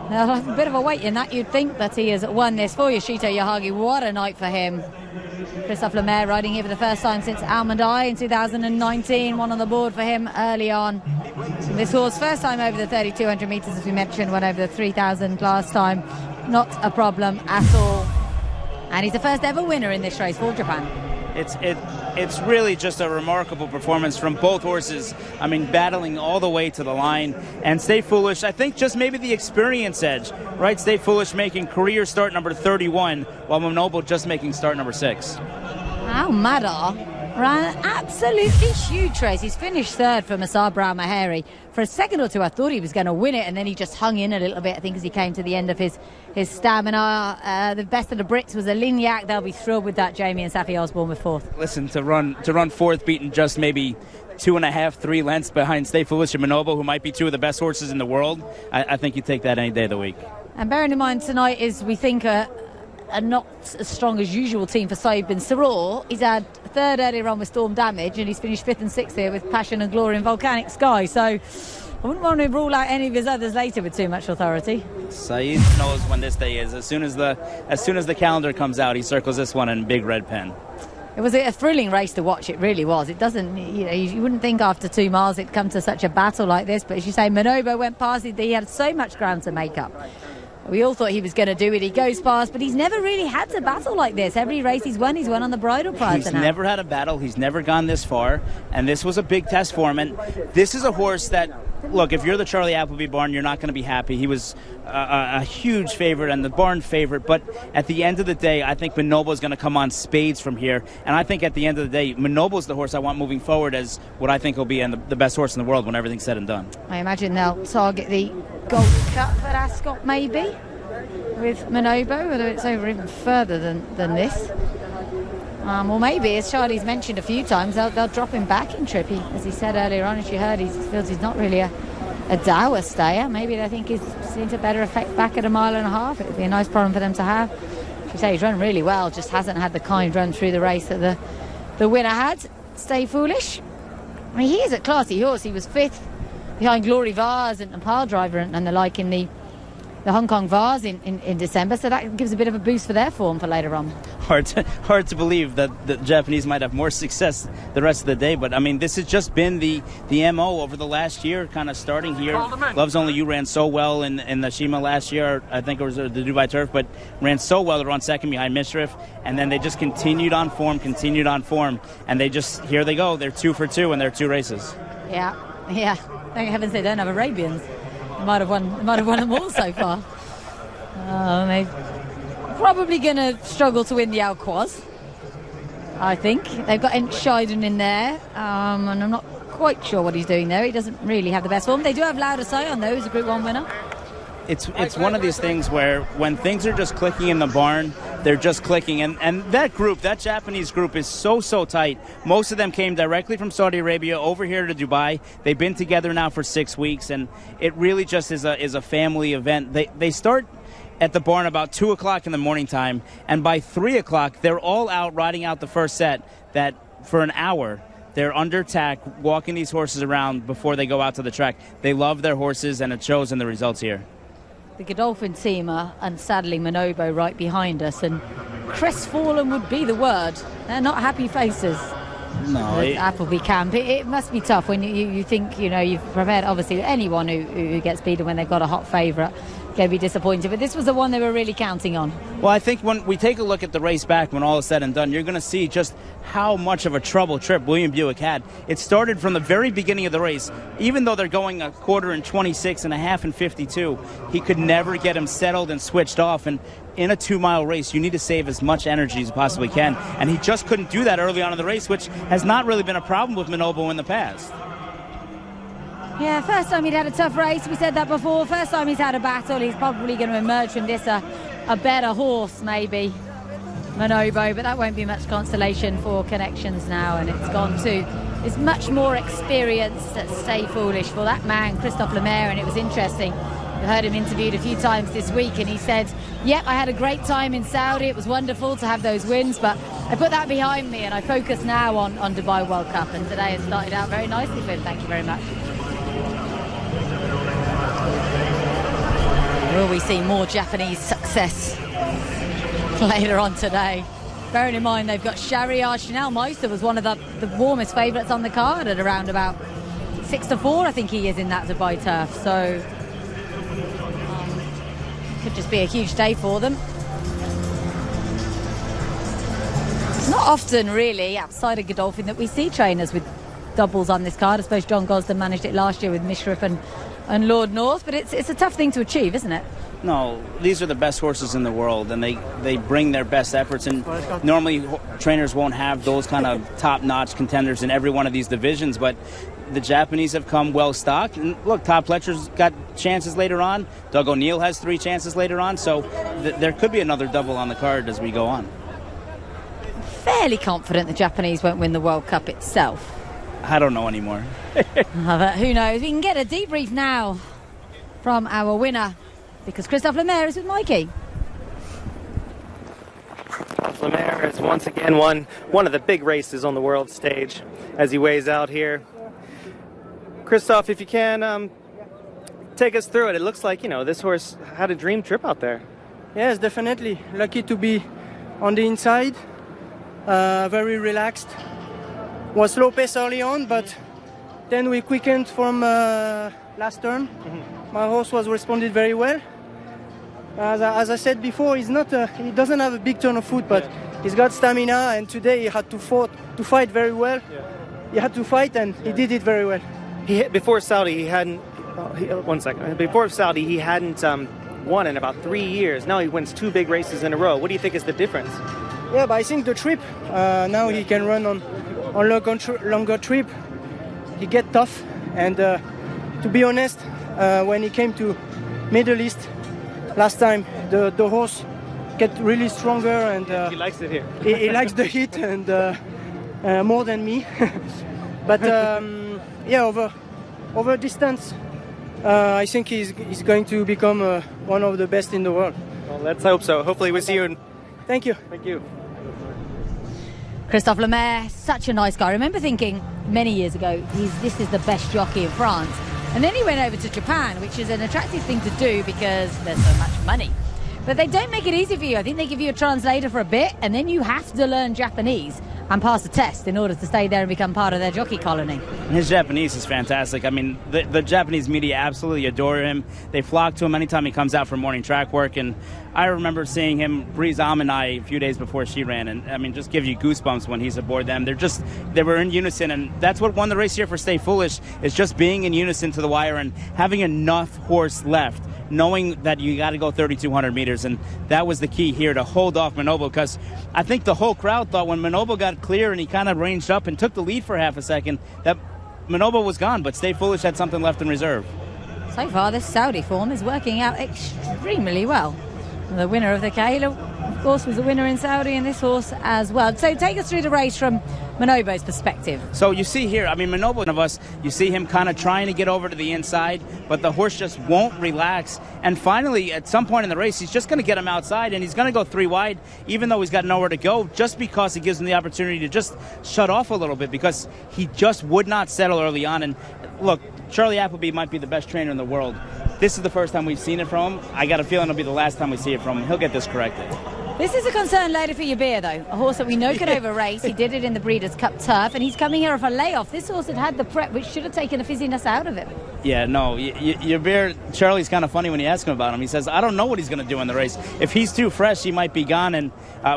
A bit of a wait in that, you'd think that he has won this for Yoshito Yahagi. What a night for him. Christophe Lemaire riding here for the first time since Almondai in 2019. One on the board for him early on. This horse, first time over the 3,200 metres, as we mentioned, went over the 3,000 last time. Not a problem at all. And he's the first ever winner in this race for Japan. It's really just a remarkable performance from both horses. I mean, battling all the way to the line. And Stay Foolish, I think just maybe the experience edge, right? Stay Foolish making career start number 31, while Manobo just making start number 6. Almada Ran an absolutely huge race. He's finished third for Masar Brown Maheri. For a second or two, I thought he was going to win it, and then he just hung in a little bit, I think, as he came to the end of his stamina. The best of the Brits was a Lignac. They'll be thrilled with that. Jamie and Safi Osborne with fourth. Listen, to run fourth, beaten just maybe 2.5, 3 lengths behind Stay Foolish and Manobo, who might be two of the best horses in the world. I think you take that any day of the week. And bearing in mind tonight is, we think, a not as strong as usual team for Saeed bin Saror. He's had third earlier on with Storm Damage, and he's finished 5th and 6th here with Passion and Glory and Volcanic Sky. So I wouldn't want to rule out any of his others later with too much authority. Saeed knows when this day is. As soon as the calendar comes out, he circles this one in big red pen. It was a thrilling race to watch. It really was. It doesn't, you wouldn't think after 2 miles it'd come to such a battle like this. But as you say, Manobo went past. He had so much ground to make up. We all thought he was going to do it. He goes past, but he's never really had to battle like this. Every race he's won on the bridle prize. He's never had a battle. He's never gone this far, and this was a big test for him. And this is a horse that, look, if you're the Charlie Appleby barn, you're not going to be happy. He was a huge favorite and the barn favorite, but at the end of the day, I think Manobo's going to come on spades from here. And I think at the end of the day, Manobo's the horse I want moving forward as what I think will be the best horse in the world when everything's said and done. I imagine they'll target the Gold Cup at Ascot, maybe, with Manobo, whether it's over even further than this. Or maybe, as Charlie's mentioned a few times, they'll drop him back in trip. As he said earlier on, as you heard, he feels he's not really a dour stayer. Maybe they think he's seen to better effect back at 1.5 miles. It would be a nice problem for them to have. As you say, he's run really well, just hasn't had the kind run through the race that the winner had. Stay Foolish. I mean, he is a classy horse. He was 5th behind Glory Vase and Pile Driver and the like in the Hong Kong Vase in December, so that gives a bit of a boost for their form for later on. Hard to believe that the Japanese might have more success the rest of the day, but I mean, this has just been the MO over the last year, kind of starting here. Loves Only You ran so well in the Shima last year, I think it was the Dubai Turf, but ran so well they're on second behind Mischief, and then they just continued on form, and here they go, they're 2 for 2 in their 2 races. Yeah, thank heavens they don't have Arabians. They might have won them all so far. They're probably going to struggle to win the Alquoise, I think. They've got Entscheiden in there, and I'm not quite sure what he's doing there. He doesn't really have the best form. They do have Lauda Sion, though, who's a Group 1 winner. It's one of these things where when things are just clicking in the barn, they're just clicking. And that Japanese group is so tight. Most of them came directly from Saudi Arabia over here to Dubai. They've been together now for 6 weeks, and it really just is a family event. They start at the barn about 2 o'clock in the morning time, and by 3 o'clock, they're all out riding out the first set that for an hour. They're under tack, walking these horses around before they go out to the track. They love their horses, and it shows in the results here. The Godolphin team and sadly Manobo right behind us, and crestfallen would be the word. They're not happy faces. No, Appleby camp. It must be tough when you think you've prepared. Obviously, anyone who gets beaten when they've got a hot favourite going to be disappointed, but this was the one they were really counting on. Well, I think when we take a look at the race back, when all is said and done, you're going to see just how much of a trouble trip William Buick had. It started from the very beginning of the race. Even though they're going a quarter in 26 and a half in 52, he could never get him settled and switched off. And in a 2-mile race, you need to save as much energy as you possibly can. And he just couldn't do that early on in the race, which has not really been a problem with Manobo in the past. Yeah, first time he'd had a tough race. We said that before. First time he's had a battle. He's probably going to emerge from this a better horse, maybe, Manobo. But that won't be much consolation for Connections now. And it's gone to this much more experienced Stay Foolish for that man, Christophe Lemaire. And it was interesting. I heard him interviewed a few times this week, and he said, yep, I had a great time in Saudi. It was wonderful to have those wins, but I put that behind me and I focus now on Dubai World Cup. And today has started out very nicely for him. Thank you very much. Will we see more Japanese success later on today? Bearing in mind they've got Shahryar. Chanel Meister was one of the warmest favourites on the card at around about 6-4, I think he is in that Dubai Turf. So could just be a huge day for them. It's not often really outside of Godolphin that we see trainers with doubles on this card. I suppose John Gosden managed it last year with Mishrif and Lord North, but it's a tough thing to achieve, isn't it? No, these are the best horses in the world, and they bring their best efforts. And normally trainers won't have those kind of top-notch contenders in every one of these divisions, but the Japanese have come well-stocked. And look, Todd Pletcher's got chances later on. Doug O'Neill has 3 chances later on. So there could be another double on the card as we go on. Fairly confident the Japanese won't win the World Cup itself. I don't know anymore. But who knows? We can get a debrief now from our winner, because Christophe Lemaire is with Mikey. Lemaire has once again won one of the big races on the world stage as he weighs out here. Christophe, if you can, take us through it. It looks like, this horse had a dream trip out there. Yes, definitely. Lucky to be on the inside. Very relaxed. Was slow pace early on, but then we quickened from last turn. My horse was responded very well. As I said before, he doesn't have a big turn of foot, but he's got stamina, and today he had to fight very well. He had to fight, and he did it very well. Before Saudi, he hadn't. Before Saudi, he hadn't won in about 3 years. Now he wins 2 big races in a row. What do you think is the difference? Yeah, but I think the trip. Now he can run on longer trip. He get tough, and to be honest, when he came to Middle East last time, the horse get really stronger, and he likes it here. he likes the heat, and more than me. But over distance, I think he's going to become one of the best in the world. Well, let's hope so. Hopefully we see you. Thank you. Thank you. Christophe Lemaire, such a nice guy. I remember thinking many years ago, this is the best jockey in France. And then he went over to Japan, which is an attractive thing to do because there's so much money. But they don't make it easy for you. I think they give you a translator for a bit, and then you have to learn Japanese and pass a test in order to stay there and become part of their jockey colony. His Japanese is fantastic. I mean, the Japanese media absolutely adore him. They flock to him anytime he comes out for morning track work. And I remember seeing him breeze Amanai a few days before she ran. And, I mean, just give you goosebumps when he's aboard them. They were in unison. And that's what won the race here for Stay Foolish, is just being in unison to the wire and having enough horse left, knowing that you got to go 3,200 meters. And that was the key here, to hold off Manobo, because I think the whole crowd thought when Manobo got clear and he kind of ranged up and took the lead for half a second, that Manobo was gone, but Stay Foolish had something left in reserve. So far, this Saudi form is working out extremely well. The winner of the Kahila, of course, was the winner in Saudi, and this horse as well. So take us through the race from Manobo's perspective. So you see here, I mean, Manobo, one of us, you see him kind of trying to get over to the inside, but the horse just won't relax. And finally, at some point in the race, he's just going to get him outside, and he's going to go 3 wide, even though he's got nowhere to go, just because it gives him the opportunity to just shut off a little bit, because he just would not settle early on. And look, Charlie Appleby might be the best trainer in the world. This is the first time we've seen it from him. I got a feeling it'll be the last time we see it from him. He'll get this corrected. This is a concern later for Yabir, though. A horse that we know can over-race. He did it in the Breeders' Cup Turf, and he's coming here off a layoff. This horse had the prep, which should have taken the fizziness out of him. Yeah, no, Yabir, Charlie's kind of funny when you ask him about him. He says, I don't know what he's going to do in the race. If he's too fresh, he might be gone, and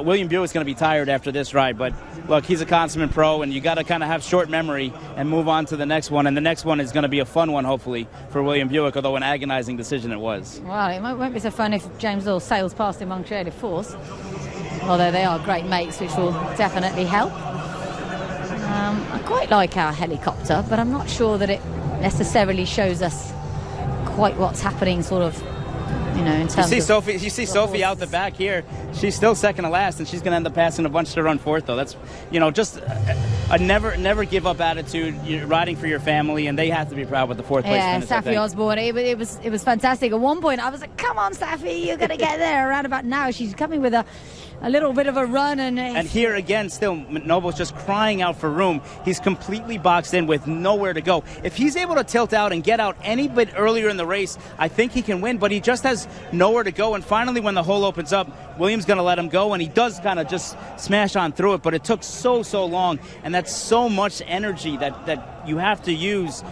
William Buick's going to be tired after this ride. But, look, he's a consummate pro, and you got to kind of have short memory and move on to the next one. And the next one is going to be a fun one, hopefully, for William Buick, although an agonizing decision it was. Well, it won't be so fun if James Law sails past him on Creative Force. Although they are great mates, which will definitely help. I quite like our helicopter, but I'm not sure that it necessarily shows us quite what's happening, sort of, in terms of... You see Sophie out the back here. She's still second to last, and she's going to end up passing a bunch to run fourth, though. That's, just a never give up attitude. You're riding for your family, and they have to be proud with the fourth place finish. Yeah, Safi Osborne. It was fantastic. At one point, I was like, "Come on, Safi, you're going to get there." Around about now, she's coming with a little bit of a run, and here again, still Nobo's just crying out for room. He's completely boxed in with nowhere to go. If he's able to tilt out and get out any bit earlier in the race, I think he can win. But he just has nowhere to go. And finally, when the hole opens up, William's going to let him go, and he does kind of just smash on through it. But it took so long, and that's so much energy that you have to use.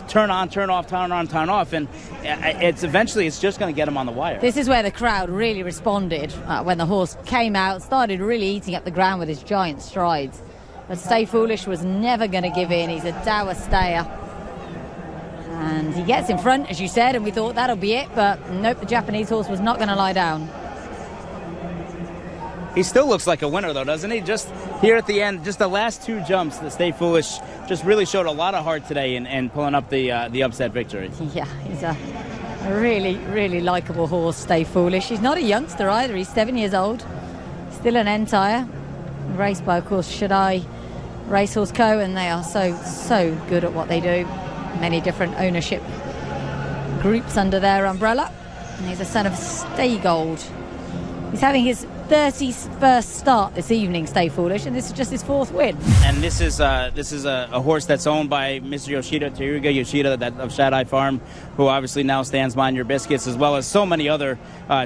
Turn on, turn off, turn on, turn off, and it's just going to get him on the wire. This is where the crowd really responded when the horse came out, started really eating up the ground with his giant strides. But Stay Foolish was never going to give in. He's a dour stayer, and he gets in front, as you said, and we thought that'll be it, but nope, the Japanese horse was not going to lie down. He still looks like a winner, though, doesn't he? Just here at the end, just the last 2 jumps that Stay Foolish just really showed a lot of heart today in pulling up the upset victory. Yeah, he's a really, really likeable horse, Stay Foolish. He's not a youngster either. He's 7 years old. Still an entire. Raced by, of course, Shaddai Racehorse Co. And they are so good at what they do. Many different ownership groups under their umbrella. And he's a son of Stay Gold. He's having his 31st start this evening, Stay Foolish, and this is just his 4th win. And this is a horse that's owned by Mr. Yoshida, Teruga Yoshida of Shaddai Farm, who obviously now stands behind your biscuits, as well as so many other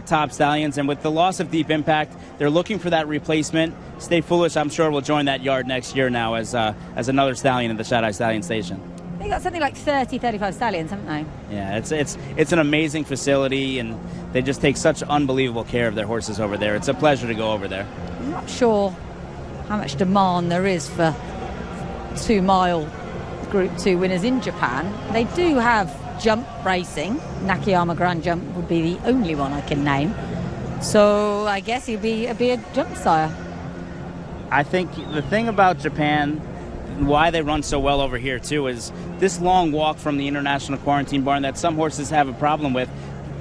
top stallions. And with the loss of Deep Impact, they're looking for that replacement. Stay Foolish, I'm sure, will join that yard next year now as another stallion in the Shaddai Stallion Station. They got something like 30, 35 stallions, haven't they? Yeah, it's an amazing facility, and they just take such unbelievable care of their horses over there. It's a pleasure to go over there. I'm not sure how much demand there is for 2-mile Group 2 winners in Japan. They do have jump racing. Nakayama Grand Jump would be the only one I can name. So I guess he'd be a jump sire. I think the thing about Japan, why they run so well over here too, is this long walk from the international quarantine barn that some horses have a problem with.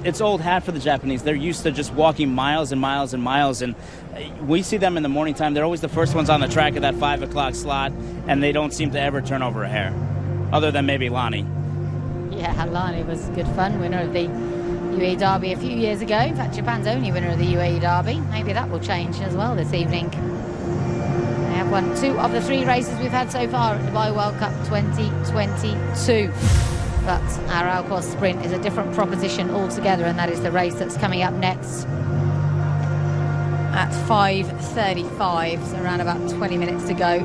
It's old hat for the Japanese. They're used to just walking miles and miles and miles, and we see them in the morning time. They're always the first ones on the track at that 5 o'clock slot, and they don't seem to ever turn over a hair, other than maybe Lani. Yeah, Lani was good fun, winner of the UAE Derby a few years ago. In fact, Japan's only winner of the UAE Derby. Maybe that will change as well this evening. They have won 2 of the 3 races we've had so far at Dubai World Cup 2022. But our Alcor Sprint is a different proposition altogether, and that is the race that's coming up next at 5:35, so around about 20 minutes to go.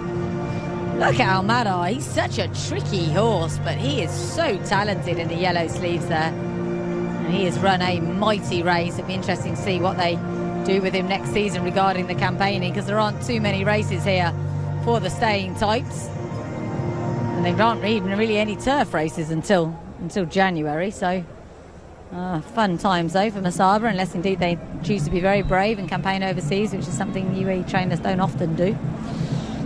Look at Almada, he's such a tricky horse, but he is so talented in the yellow sleeves there. And he has run a mighty race. It'll be interesting to see what they do with him next season regarding the campaigning, because there aren't too many races here for the staying types, and there aren't even really any turf races until January. So fun times though for Masaba, unless indeed they choose to be very brave and campaign overseas, which is something UAE trainers don't often do.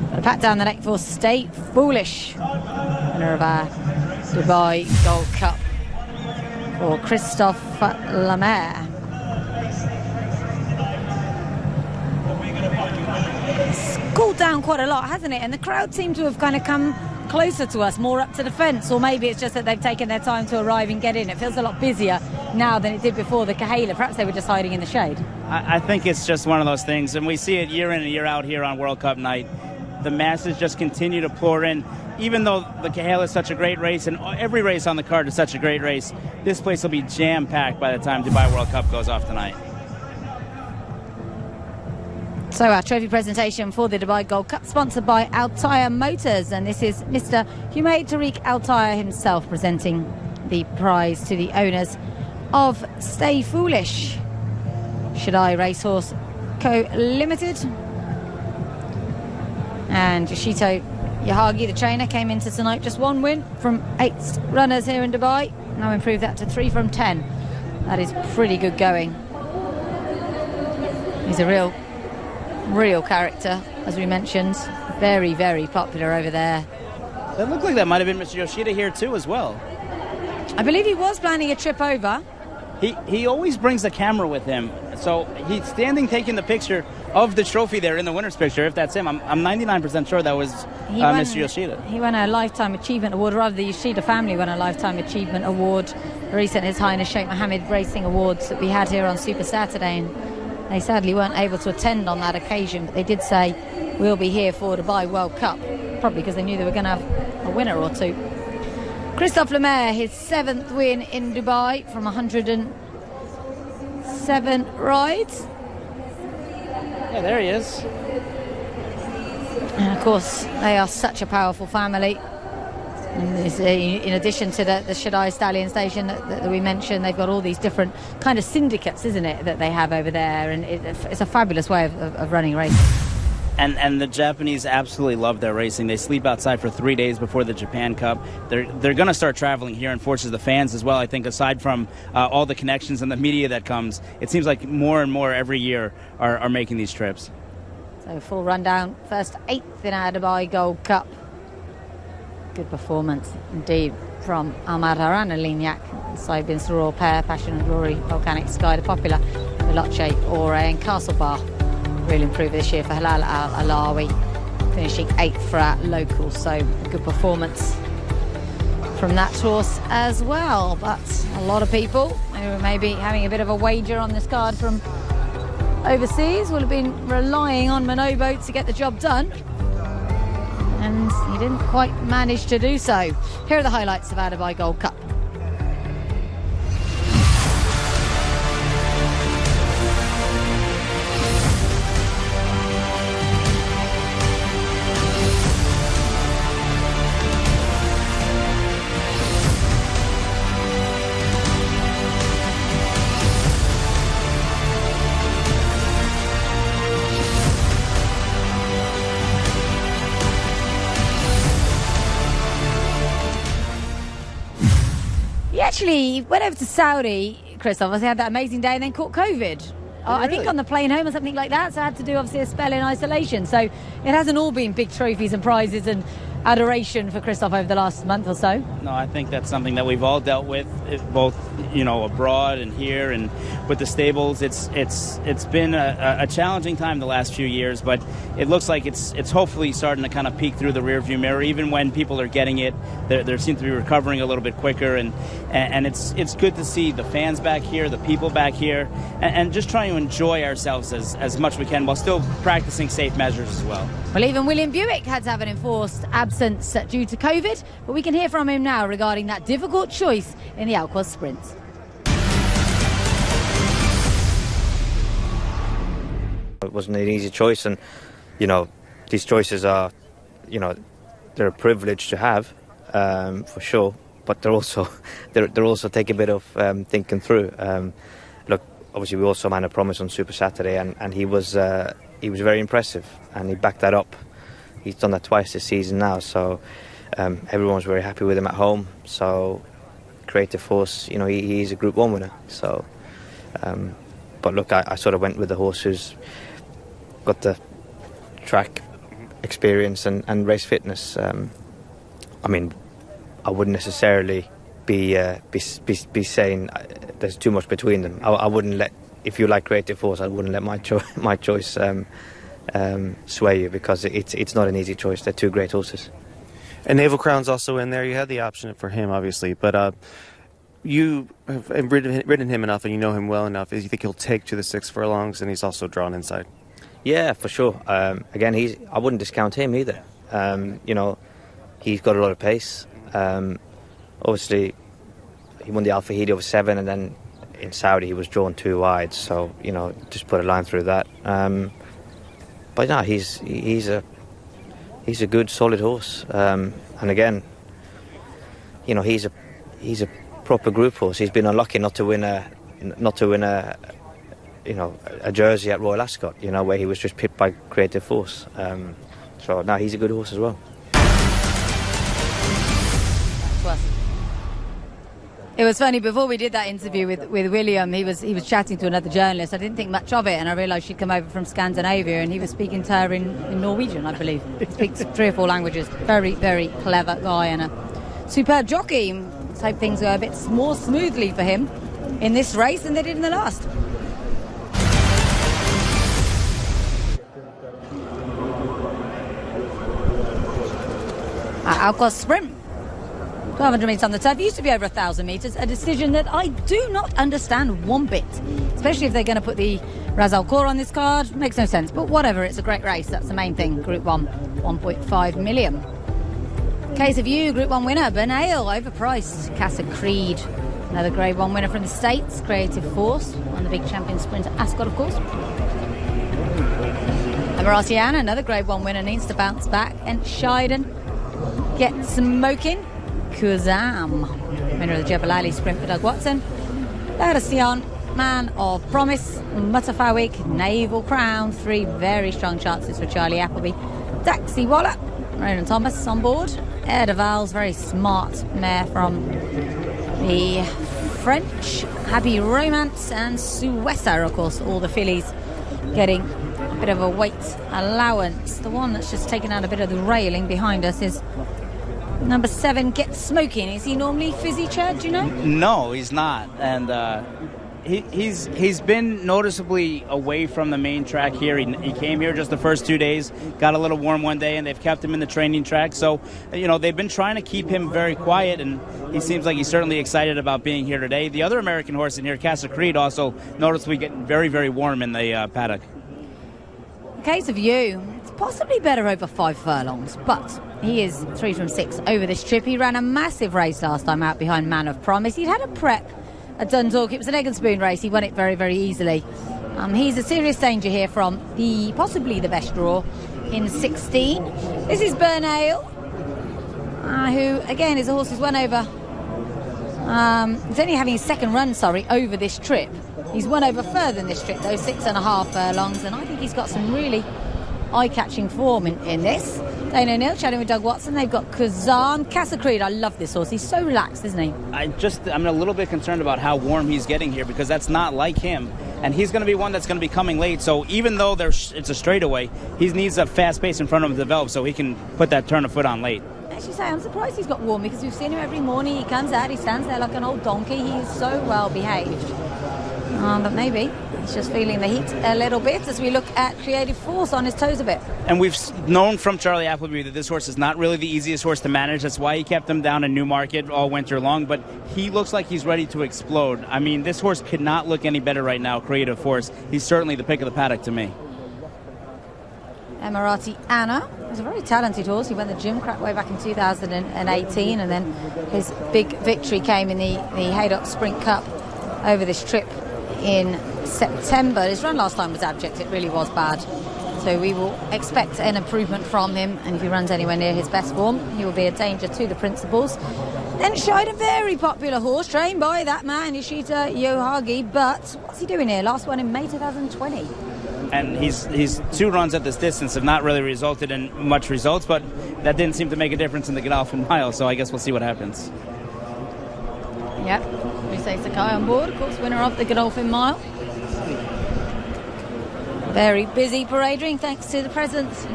But a pat down the neck for Stay Foolish, winner of our Dubai Gold Cup, for Christophe Lemaire. It's cooled down quite a lot, hasn't it? And the crowd seem to have kind of come closer to us, more up to the fence, or maybe it's just that they've taken their time to arrive and get in. It feels a lot busier now than it did before the Kahela. Perhaps they were just hiding in the shade. I think it's just one of those things, and we see it year in and year out here on World Cup night. The masses just continue to pour in. Even though the Kahela is such a great race, and every race on the card is such a great race, this place will be jam-packed by the time Dubai World Cup goes off tonight. So our trophy presentation for the Dubai Gold Cup, sponsored by Altair Motors, and this is Mr. Humaid Tariq Altair himself presenting the prize to the owners of Stay Foolish, Shaddai Racehorse Co. Limited. And Yoshito Yahagi, the trainer, came into tonight just 1 win from 8 runners here in Dubai. Now improved that to 3 from 10. That is pretty good going. He's a real character, as we mentioned. Very, very popular over there. That looked like that might have been Mr. Yoshida here too as well. I believe he was planning a trip over. He always brings the camera with him, so he's standing taking the picture of the trophy there in the winner's picture. If that's him, I'm 99% sure that was Mr. Yoshida. He won a Lifetime Achievement Award, rather the Yoshida family won a Lifetime Achievement Award. Recent His Highness Sheikh Mohammed Racing Awards that we had here on Super Saturday, and they sadly weren't able to attend on that occasion, but they did say we'll be here for Dubai World Cup, probably because they knew they were going to have a winner or two. Christophe Lemaire, his 7th win in Dubai from 107 rides. Yeah, there he is. And of course, they are such a powerful family. And in addition to the Shaddai Stallion Station that we mentioned, they've got all these different kind of syndicates, isn't it, that they have over there, and it's a fabulous way of running races. And the Japanese absolutely love their racing. They sleep outside for 3 days before the Japan Cup. They're going to start traveling here, and forces the fans as well. I think aside from all the connections and the media that comes, it seems like more and more every year are making these trips. So full rundown, first 8th in our Dubai Gold Cup. Good performance indeed from Ahmad Haran and Lignac. Side Bin Saror pair, Passion and Glory, Volcanic Sky, the popular, Veloce, Ore and Castle Bar. Really improved this year for Halal Al-Alawi, finishing 8th for our locals. So a good performance from that horse as well. But a lot of people who may be having a bit of a wager on this card from overseas will have been relying on Manobo to get the job done, and he didn't quite manage to do so. Here are the highlights of our Dubai Gold Cup. Actually went over to Saudi, Chris, obviously had that amazing day and then caught COVID. Oh, really? I think on the plane home or something like that, so I had to do obviously a spell in isolation. So it hasn't all been big trophies and prizes and adoration for Christoph over the last month or so. No, I think that's something that we've all dealt with, both abroad and here, and with the stables. It's been a challenging time the last few years, but it looks like it's hopefully starting to kind of peek through the rearview mirror. Even when people are getting it, they seem to be recovering a little bit quicker, and it's good to see the fans back here, the people back here, and just trying to enjoy ourselves as much as we can while still practicing safe measures as well. Well, even William Buick had to have an enforced absence due to COVID, but we can hear from him now regarding that difficult choice in the Alquoz Sprint. It wasn't an easy choice, and these choices are, they're a privilege to have, for sure, but they're also take a bit of thinking through. Look, obviously we also made a promise on Super Saturday, and he was very impressive, and he backed that up. He's done that twice this season now, so everyone's very happy with him at home. So Creative Force, he's a Group 1 winner. So, but look, I sort of went with the horse who's got the track experience and race fitness. I mean, I wouldn't necessarily be saying there's too much between them. I wouldn't let, if you like Creative Force, I wouldn't let my choice sway you, because it's not an easy choice. They're two great horses. And Naval Crown's also in there. You had the option for him, obviously, but you have ridden him enough and you know him well enough. You think he'll take to the 6 furlongs, and he's also drawn inside? Yeah, for sure. Again, I wouldn't discount him either. He's got a lot of pace. Obviously, he won the Al Fahidi over 7, and then in Saudi he was drawn 2 wide. So just put a line through that. But no, he's a good, solid horse. And again, he's a proper group horse. He's been unlucky not to win a jersey at Royal Ascot, where he was just pipped by Creative Force. So now he's a good horse as well. It was funny, before we did that interview with William, he was chatting to another journalist. I didn't think much of it, and I realised she'd come over from Scandinavia, and he was speaking to her in Norwegian, I believe. He speaks 3 or 4 languages. Very, very clever guy, and a superb jockey. Let's hope things go a bit more smoothly for him in this race than they did in the last. Alquoz Sprint. 1,200 metres on the turf. It used to be over 1,000 metres. A decision that I do not understand one bit, especially if they're going to put the Ras Al Khor on this card. Makes no sense, but whatever. It's a great race. That's the main thing. Group 1, 1.5 million. Case of You, Group 1 winner, Benale, overpriced. Casa Creed, another Grade 1 winner from the States. Creative Force, on the big champion sprint at Ascot, of course. Emiratiana, another Grade 1 winner, needs to bounce back. And Scheiden, get smoking. Kuzam, winner of the Jebel Ali sprint for Doug Watson. Sion, Man of Promise, Mutafawig, Naval Crown. 3 very strong chances for Charlie Appleby. Daxi Waller, Ronan Thomas on board. Air de Val's very smart mare from the French. Happy Romance and Suessa, of course, all the fillies getting a bit of a weight allowance. The one that's just taken out a bit of the railing behind us is number 7, Get Smoking. Is he normally fizzy, Chad, do you know? No, he's not. And he's been noticeably away from the main track here. He came here just the first 2 days, got a little warm one day, and they've kept him in the training track. So, they've been trying to keep him very quiet, and he seems like he's certainly excited about being here today. The other American horse in here, Casa Creed, also noticeably getting very, very warm in the paddock. In case of you, it's possibly better over 5 furlongs, but he is 3 from 6 over this trip. He ran a massive race last time out behind Man of Promise. He'd had a prep at Dundalk. It was an egg and spoon race. He won it very, very easily. He's a serious danger here from possibly the best draw in 16. This is Burnale, who again is a horse who's won over. He's only having his second run, over this trip. He's won over further than this trip, though, 6.5 furlongs, and I think he's got some really eye-catching form in this. Dane O'Neill chatting with Doug Watson. They've got Kazan. Casa Creed, I love this horse. He's so relaxed, isn't he? I'm a little bit concerned about how warm he's getting here, because that's not like him. And he's going to be one that's going to be coming late. So even though it's a straightaway, he needs a fast pace in front of him to develop so he can put that turn of foot on late. Actually, say, I'm surprised he's got warm, because we've seen him every morning. He comes out, he stands there like an old donkey. He's so well behaved. But maybe he's just feeling the heat a little bit as we look at Creative Force on his toes a bit. And we've known from Charlie Appleby that this horse is not really the easiest horse to manage. That's why he kept him down in Newmarket all winter long. But he looks like he's ready to explode. I mean, this horse could not look any better right now, Creative Force. He's certainly the pick of the paddock to me. Emirati Anna was a very talented horse. He won the Jim Crack way back in 2018, and then his big victory came in the Haydock Sprint Cup over this trip in September. His run last time was abject. It really was bad. So we will expect an improvement from him, and if he runs anywhere near his best form, he will be a danger to the principals. Then shied a very popular horse trained by that man, Ishita Yohagi, but what's he doing here? Last one in May 2020. And his 2 runs at this distance have not really resulted in much results, but that didn't seem to make a difference in the Godolphin Mile, so I guess we'll see what happens. Yep, we say Sakai on board, of course, winner of the Godolphin Mile. Very busy parade ring, thanks to the presence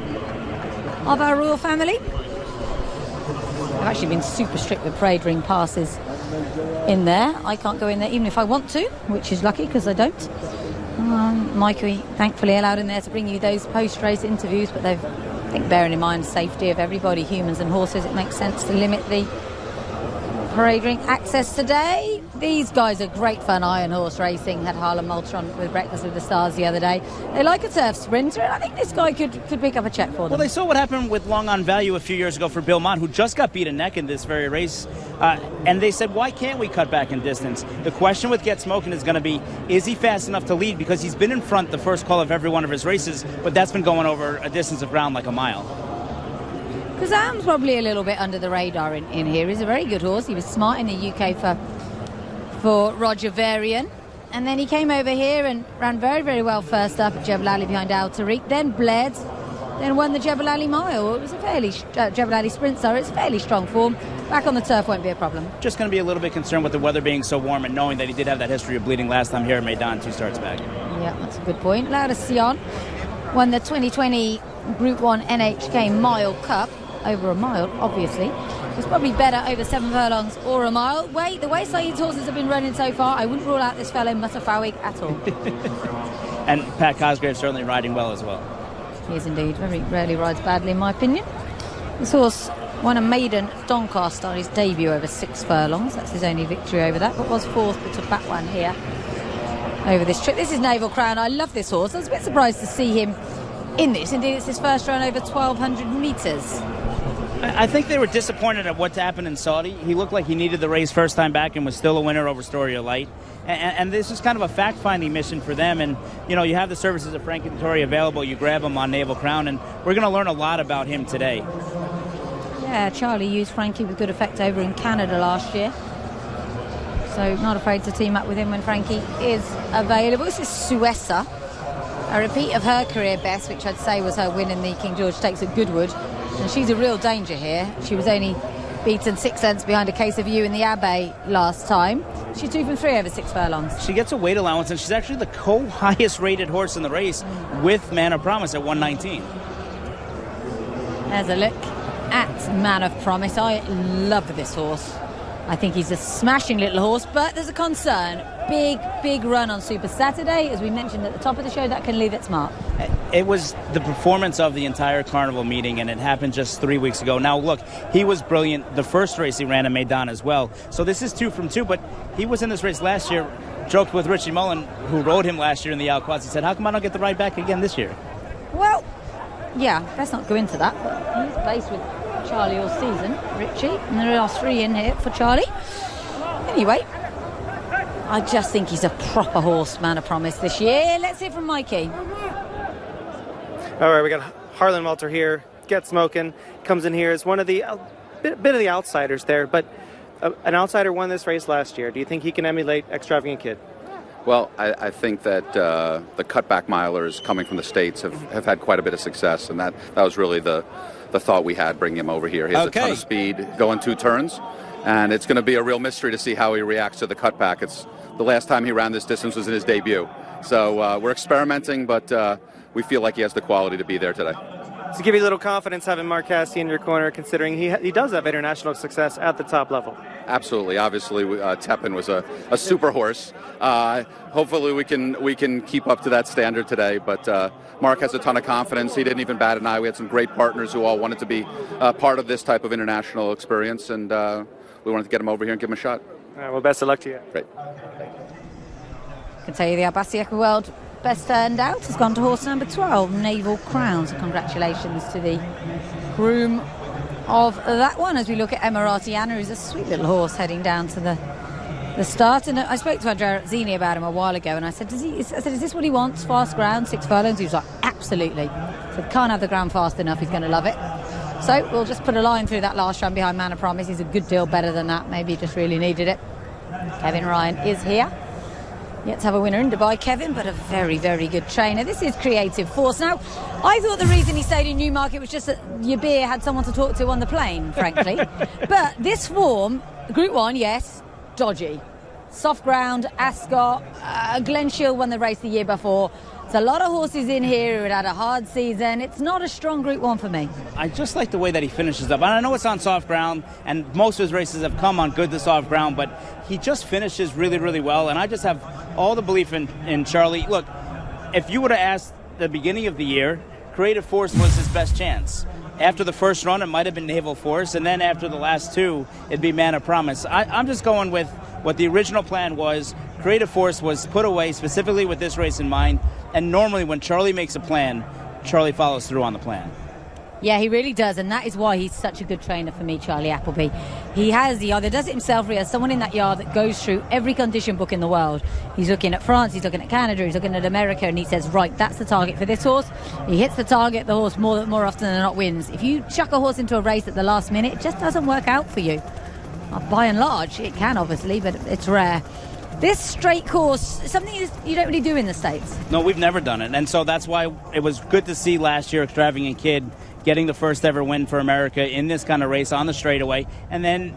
of our royal family. I've actually been super strict with parade ring passes in there. I can't go in there even if I want to, which is lucky because I don't. Mike, we thankfully allowed in there to bring you those post-race interviews, but they've, I think, bearing in mind the safety of everybody, humans and horses, it makes sense to limit the parade ring access today. These guys are great fun. Iron Horse Racing had Harlan Moultron with Breakfast with the Stars the other day. They like a turf sprinter, and I think this guy could pick up a check for them. Well, they saw what happened with Long on Value a few years ago for Bill Mott, who just got beat a neck in this very race. And they said, why can't we cut back in distance? The question with Get Smoking is going to be, is he fast enough to lead? Because he's been in front the first call of every one of his races, but that's been going over a distance of ground like a mile. Kazam's probably a little bit under the radar in here. He's a very good horse. He was smart in the UK for Roger Varian. And then he came over here and ran very, very well first up at Jebel Ali behind Al Tariq. Then bled, then won the Jebel Ali Mile. It was a fairly, Jebel Ali Sprint, so it's fairly strong form. Back on the turf won't be a problem. Just going to be a little bit concerned with the weather being so warm and knowing that he did have that history of bleeding last time here at Meydan 2 starts back. Yeah, that's a good point. Laura Sion won the 2020 Group 1 NHK Mile Cup. Over a mile, obviously. It's probably better over 7 furlongs or a mile. The way Saeed's horses have been running so far, I wouldn't rule out this fellow Mutafawig at all. And Pat Cosgrave certainly riding well as well. He is indeed. Very rarely rides badly, in my opinion. This horse won a maiden at Doncaster on his debut over 6 furlongs. That's his only victory over that, but was 4th, but took back one here over this trip. This is Naval Crown. I love this horse. I was a bit surprised to see him in this. Indeed, it's his first run over 1,200 metres. I think they were disappointed at what happened in Saudi. He looked like he needed the race first time back and was still a winner over Story of Light. And this is kind of a fact-finding mission for them. And, you have the services of Frankie Dettori available. You grab him on Naval Crown, and we're going to learn a lot about him today. Yeah, Charlie used Frankie with good effect over in Canada last year. so not afraid to team up with him when Frankie is available. This is Suessa, a repeat of her career best, which I'd say was her win in the King George Stakes at Goodwood, and she's a real danger here. She was only beaten 6 cents behind a case of you in the Abbey last time. She's 2 from 3 over 6 furlongs. She gets a weight allowance, and she's actually the co-highest rated horse in the race with Man of Promise at 119. There's a look at Man of Promise. I love this horse. I think he's a smashing little horse, but there's a concern. Big run on Super Saturday, as we mentioned at the top of the show. That can leave its mark. It was the performance of the entire carnival meeting, and it happened just 3 weeks ago. Now, look, he was brilliant. The first race he ran in Maidan as well. So this is 2 from 2, but he was in this race last year. Joked with Richie Mullen, who rode him last year in the Alquads. He said, how come I don't get the ride back again this year? Well, yeah, let's not go into that, but he's based with Charlie all season, Richie, and there are 3 in here for Charlie. Anyway, I just think he's a proper horse, Man of Promise, this year. Let's hear from Mikey. All right, we got Harlan Walter here, Get Smokin', comes in here as one of the bit of the outsiders there, but an outsider won this race last year. Do you think he can emulate Extravagant Kid? Well, I think that the cutback milers coming from the States have had quite a bit of success, and that was really the thought we had bringing him over here. He has a ton of speed, going 2 turns, and it's going to be a real mystery to see how he reacts to the cutback. It's the last time he ran this distance was in his debut. So we're experimenting, but we feel like he has the quality to be there today. To give you a little confidence having Mark Cassidy in your corner, considering he does have international success at the top level. Absolutely. Obviously, Tepin was a super horse. Hopefully we can keep up to that standard today, but Mark has a ton of confidence. He didn't even bat an eye. We had some great partners who all wanted to be part of this type of international experience, and we wanted to get him over here and give him a shot. All right, well, best of luck to you. Great. I can tell you the Albasiaca World best turned out has gone to horse number 12, Naval Crown. So congratulations to the groom of that one, as we look at Emirati Anna, who's a sweet little horse heading down to the start. And I spoke to Andrea Zini about him a while ago, and I said, is this what he wants? Fast ground, 6 furlongs? He was like, absolutely. So can't have the ground fast enough, he's going to love it. So we'll just put a line through that last run behind Man of Promise. He's a good deal better than that. Maybe he just really needed it. Kevin Ryan is here. Yet to have a winner in Dubai, Kevin, but a very, very good trainer. This is Creative Force. Now, I thought the reason he stayed in Newmarket was just that Yabir had someone to talk to on the plane, frankly. But this form, Group 1, yes, dodgy. Soft ground, Ascot, Glen Shield won the race the year before. There's a lot of horses in here who had a hard season. It's not a strong Group 1 for me. I just like the way that he finishes up. And I know it's on soft ground, and most of his races have come on good to soft ground, but he just finishes really, really well. And I just have all the belief in Charlie. Look, if you would have asked the beginning of the year, Creative Force was his best chance. After the first run, it might have been Naval Force, and then after the last 2, it'd be Man of Promise. I'm just going with what the original plan was. Creative Force was put away specifically with this race in mind, and normally when Charlie makes a plan, Charlie follows through on the plan. Yeah, he really does, and that is why he's such a good trainer for me, Charlie Appleby. He either does it himself or he has someone in that yard that goes through every condition book in the world. He's looking at France, he's looking at Canada, he's looking at America, and he says, right, that's the target for this horse. He hits the target, the horse more often than not wins. If you chuck a horse into a race at the last minute, it just doesn't work out for you. By and large, it can obviously, but it's rare. This straight course is something you don't really do in the States. No, we've never done it, and so that's why it was good to see last year Extravagant Kid getting the first ever win for America in this kind of race on the straightaway. And then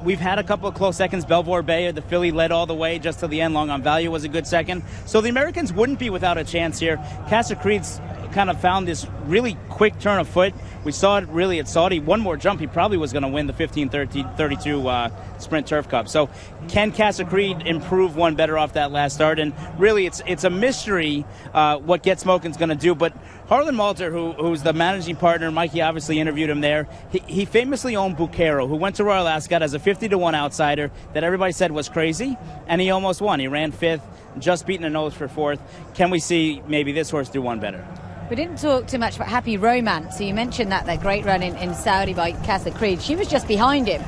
we've had a couple of close seconds. Belvoir Bay, the filly, led all the way just to the end. Long on Value was a good second. So the Americans wouldn't be without a chance here. Casa Creed's kind of found this really quick turn of foot. We saw it really at Saudi. One more jump, he probably was going to win the 15-32 Sprint Turf Cup. So can Casa Creed improve one better off that last start? And really, it's a mystery what Get Smokin's going to do. But Harlan Malter, who's the managing partner, Mikey obviously interviewed him there. He famously owned Bucero, who went to Royal Ascot as a 50-1 outsider that everybody said was crazy, and he almost won. He ran 5th, just beaten a nose for 4th. Can we see maybe this horse do one better? We didn't talk too much about Happy Romance. So you mentioned that great run in Saudi by Casa Creed. She was just behind him.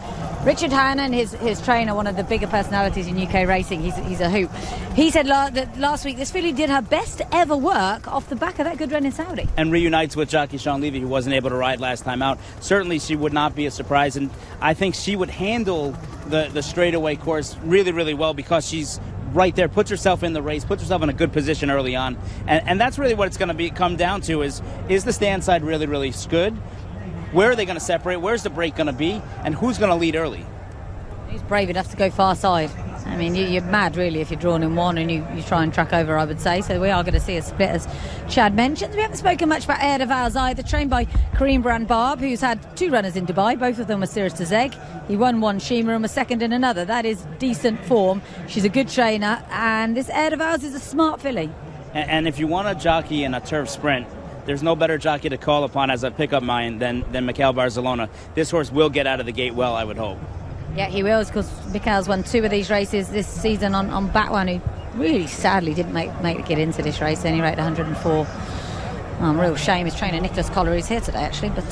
Richard Hannon, his trainer, one of the bigger personalities in UK racing, he's a hoot. He said that last week this filly did her best ever work off the back of that good run in Saudi. And reunites with jockey Sean Levy, who wasn't able to ride last time out. Certainly she would not be a surprise, and I think she would handle the straightaway course really, really well because she's right there, puts herself in the race, puts herself in a good position early on. And that's really what it's going to come down to is the stand side really, really good? Where are they going to separate? Where's the break going to be? And who's going to lead early? He's brave enough to go far side. I mean, you're mad, really, if you're drawn in one and you try and track over, I would say. So we are going to see a split, as Chad mentioned. We haven't spoken much about Air de Vals either, trained by Kareem Brand-Barb, who's had 2 runners in Dubai. Both of them were Sirius to Zeg. He won one Shima and was second in another. That is decent form. She's a good trainer, and this Air de Vals is a smart filly. And if you want a jockey in a turf sprint, there's no better jockey to call upon as a pickup mine than Mikel Barcelona. This horse will get out of the gate well, I would hope. Yeah, he will, because Mikel's won 2 of these races this season on Batwan, who really sadly didn't make it get into this race. Only rated 104. Real shame. His trainer Nicholas Collar is here today, actually, but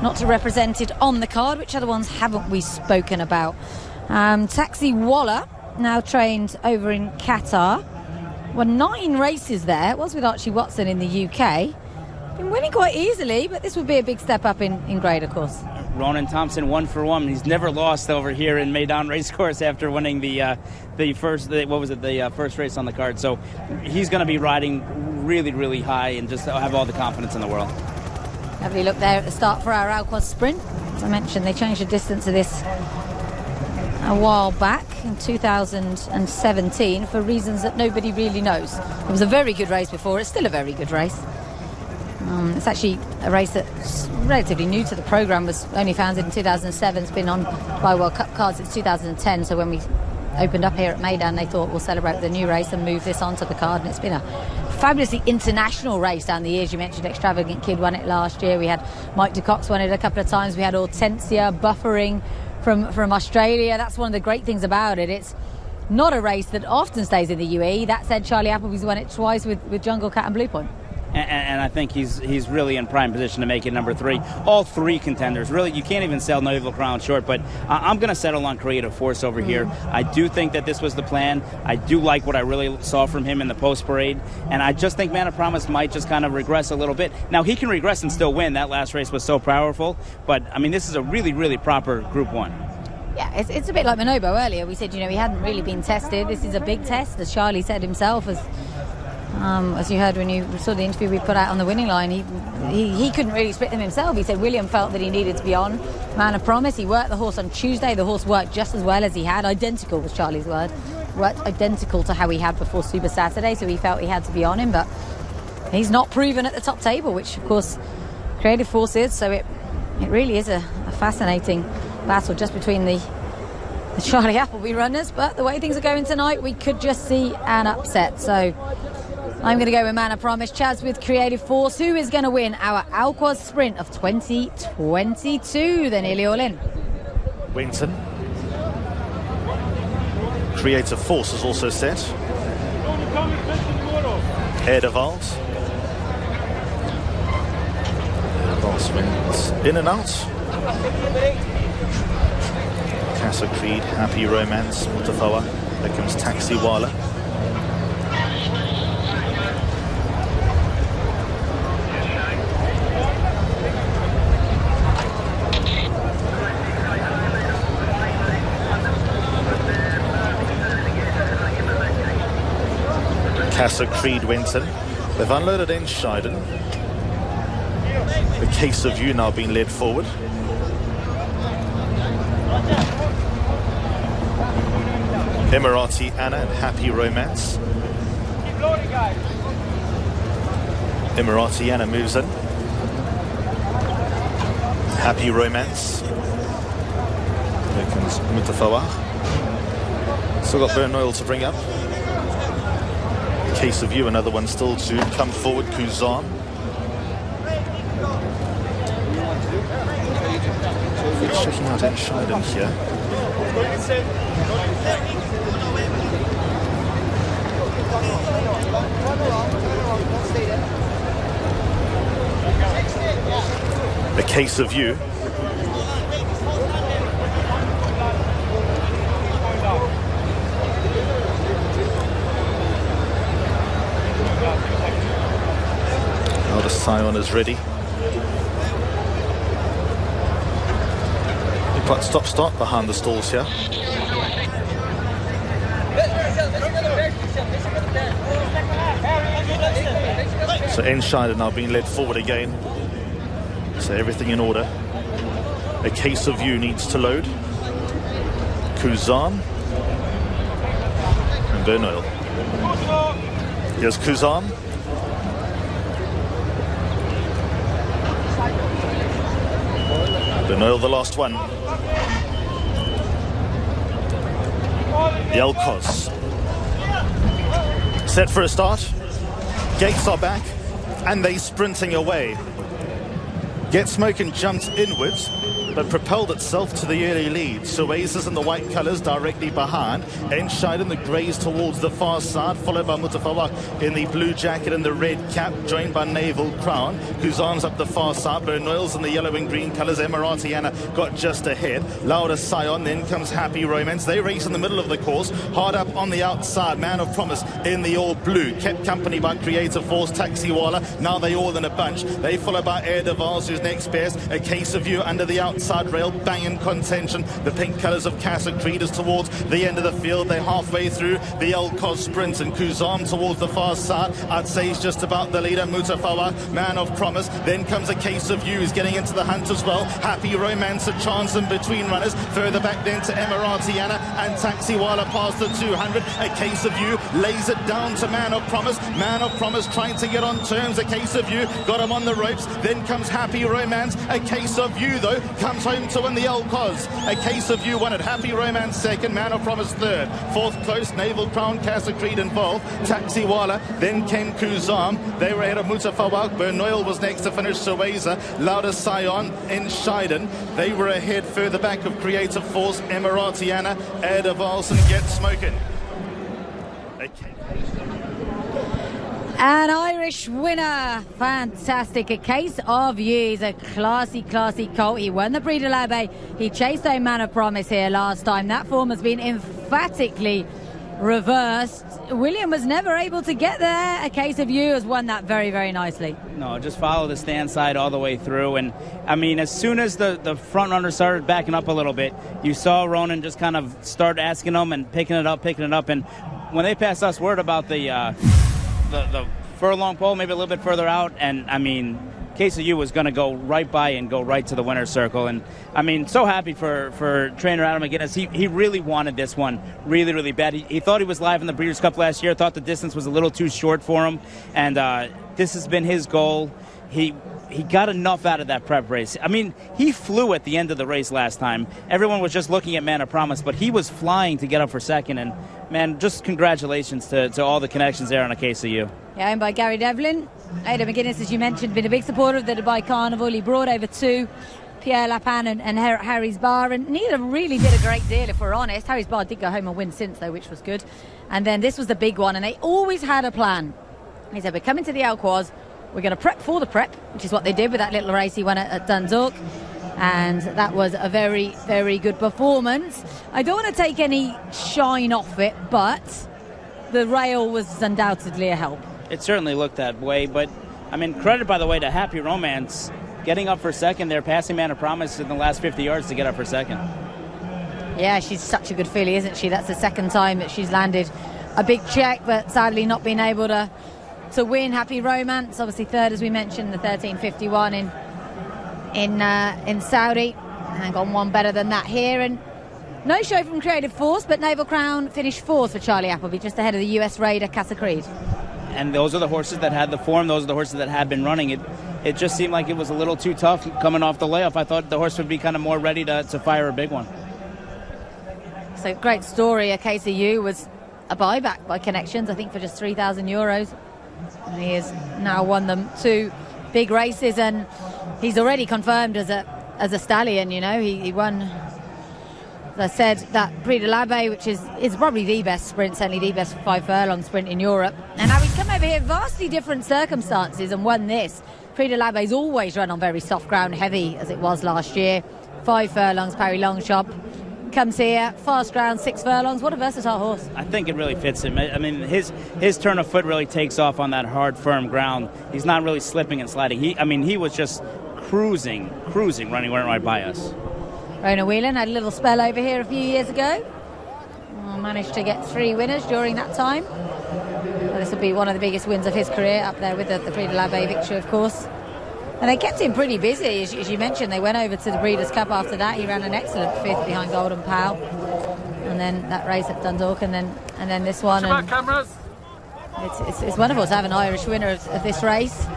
not represented on the card. Which other ones haven't we spoken about? Taxi Waller, now trained over in Qatar. Won 9 races there. It was with Archie Watson in the UK. Been winning quite easily, but this would be a big step up in grade, of course. Ronan Thompson 1 for 1. He's never lost over here in Meydan Racecourse after winning the first race on the card. So he's going to be riding really, really high and just have all the confidence in the world. Lovely look there at the start for our Alquoz Sprint. As I mentioned, they changed the distance of this a while back in 2017 for reasons that nobody really knows. It was a very good race before. It's still a very good race. It's actually a race that's relatively new to the programme, was only founded in 2007. It's been on by World Cup cards since 2010. So when we opened up here at Meydan, they thought we'll celebrate the new race and move this onto the card. And it's been a fabulously international race down the years. You mentioned Extravagant Kid won it last year. We had Mike de Cox won it a couple of times. We had Hortensia buffering from Australia. That's one of the great things about it. It's not a race that often stays in the UAE. That said, Charlie Appleby's won it twice with Jungle Cat and Blue Point. And I think he's really in prime position to make it number 3. All 3 contenders. Really, you can't even sell Naval Crown short, but I'm going to settle on Creative Force over here. I do think that this was the plan. I do like what I really saw from him in the post-parade, and I just think Man of Promise might just kind of regress a little bit. Now, he can regress and still win. That last race was so powerful, but, I mean, this is a really, really proper Group 1. Yeah, it's a bit like Manobo earlier. We said, he hadn't really been tested. This is a big test, as Charlie said himself, as you heard when you saw the interview we put out on the winning line. He couldn't really split them himself. He said William felt that he needed to be on Man of Promise. He worked the horse on Tuesday. The horse worked just as well as he had. Identical was Charlie's word. Worked identical to how he had before Super Saturday, so he felt he had to be on him, but he's not proven at the top table, which of course Creative Force is. So it really is a fascinating battle just between the Charlie Appleby runners, but the way things are going tonight, we could just see an upset. So I'm going to go with Man of Promise. Chaz with Creative Force. Who is going to win our Alquoz Sprint of 2022? They're nearly all in. Winton. Creative Force is also set. Air de Vals. Vals wins in and out. Casa Creed, Happy Romance, Mutafawa. There comes Taxi Wala. Casa Creed Winton. They've unloaded in Scheiden. The Case of You now being led forward. Emirati Anna and Happy Romance. Emirati Anna moves in. Happy Romance. Here comes Mutafawa. Still got Burn Oil to bring up. Case of You, another one still to come forward. Kuzan. We're checking out in Scheiden here. The Case of You. Laura Sion is ready. Quite stop-start behind the stalls here. So Enschede now being led forward again. So everything in order. A Case of You needs to load. Kuzan and Bernal. Here's Kuzan. Bernal the last one. Yelkos. Set for a start. Gates are back and they sprinting away. Get Smokin' jumped inwards but propelled itself to the early lead. Suez's in the white colours directly behind. Enschede in the greys towards the far side, followed by Mutafawak in the blue jacket and the red cap, joined by Naval Crown. Kuzan's up the far side. Bernal's in the yellow and green colours. Emiratiana got just ahead. Laura Sion, then comes Happy Romance. They race in the middle of the course. Hard up on the outside. Man of Promise in the all blue, kept company by Creative Force, Taxiwala. Now they all in a bunch. They follow by Air de Vals, who's next best. A Case of You under the outside rail, banging contention. The pink colours of Casa Creed is towards the end of the field. They're halfway through the Elkos sprint, and Kuzan towards the far side. I'd say he's just about the leader. Mutafawak, Man of Promise. Then comes A Case of You, who's getting into the hunt as well. Happy Romance, a chance in between runners. Further back then to Emiratiana and Taxiwala past the 200. A Case of You lays it down to Man of Promise. Man of Promise trying to get on terms. A Case of You got him on the ropes. Then comes Happy Romance. A Case of You, though, comes home to win the Elkos. A Case of You won it. Happy Romance second. Man of Promise third. Fourth close, Naval Crown, Casa Creed involved. Taxiwala. Then came Kuzan. They were ahead of Mutafawak. Bernal was next to finish Sueza. Laura Sion in Scheiden. They were ahead further back of Creative Force, Emiratiana, Air de Vals and Get Smokin'. An Irish winner. Fantastic. A Case of You. He's a classy colt. He won the Prix de l'Abbé. He chased a Man of Promise here last time. That form has been emphatically reversed. William was never able to get there. A Case of You has won that very, very nicely. No, just follow the stand side all the way through. And, I mean, as soon as the front runner started backing up a little bit, you saw Ronan just kind of start asking them and picking it up. And when they passed us word about the furlong pole, maybe a little bit further out, and I mean, Case of You was going to go right by and go right to the winner's circle. And I mean, so happy for trainer Adam McGuinness. He really wanted this one really, really bad. He thought he was live in the Breeders' Cup last year, thought the distance was a little too short for him, and this has been his goal. He got enough out of that prep race. I mean, he flew at the end of the race last time. Everyone was just looking at Man of Promise, but he was flying to get up for second. And, man, just congratulations to all the connections there on A Case of You. Yeah, owned by Gary Devlin. Adam McGuinness, as you mentioned, been a big supporter of the Dubai Carnival. He brought over two, Pierre Lapin and Harry's Bar, and neither really did a great deal, if we're honest. Harry's Bar did go home and win since, though, which was good. And then this was the big one, and they always had a plan. He said, we're coming to the Alquoz. We're going to prep for the prep, which is what they did with that little race he won at Dundalk. And that was a very, very good performance. I don't want to take any shine off it, but the rail was undoubtedly a help. It certainly looked that way, but, I mean, credit, by the way, to Happy Romance getting up for second there, passing Man of Promise in the last 50 yards to get up for second. Yeah, she's such a good filly, isn't she? That's the second time that she's landed a big check, but sadly not been able to win. Happy Romance, obviously third, as we mentioned, the 13.51 in Saudi, and gone one better than that here. And no show from Creative Force, but Naval Crown finished fourth for Charlie Appleby, just ahead of the US Raider Casa Creed. And those are the horses that had the form. Those are the horses that had been running. It just seemed like it was a little too tough coming off the layoff. I thought the horse would be kind of more ready to fire a big one. So great story. A Case of You was a buyback by Connections, I think for just €3,000. And he has now won them two big races, and he's already confirmed as a stallion. You know, he won, as I said, that Prix de l'Abbé, which is probably the best sprint, certainly the best 5 furlong sprint in Europe. And now he's come over here, vastly different circumstances, and won this. Prix de l'Abbé's always run on very soft ground, heavy as it was last year. 5 furlongs, Paris Longchamp. comes here, fast ground, 6 furlongs. What a versatile horse. I think it really fits him. I mean, his turn of foot really takes off on that hard, firm ground. He's not really slipping and sliding. He was just cruising, running right by us. Ronan Whelan had a little spell over here a few years ago. Managed to get 3 winners during that time. Well, this will be one of the biggest wins of his career, up there with the Prix de l'Abbé victory, of course. And they kept him pretty busy, as you mentioned. They went over to the Breeders' Cup after that. He ran an excellent 5th behind Golden Pal. And then that race at Dundalk, and then this one. And it's wonderful to have an Irish winner of this race.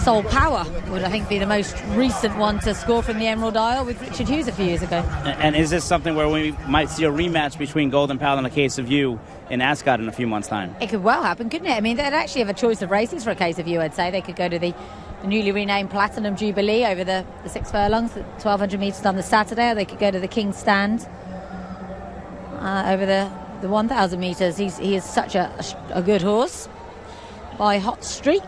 Soul Power would, I think, be the most recent one to score from the Emerald Isle with Richard Hughes a few years ago. And is this something where we might see a rematch between Golden Pal and A Case of You in Ascot in a few months' time? It could well happen, couldn't it? I mean, they'd actually have a choice of races for A Case of You, I'd say. They could go to the newly renamed Platinum Jubilee over the 6 furlongs, the 1,200 metres on the Saturday, or they could go to the King's Stand over the 1,000 metres. He is such a good horse by Hot Streak,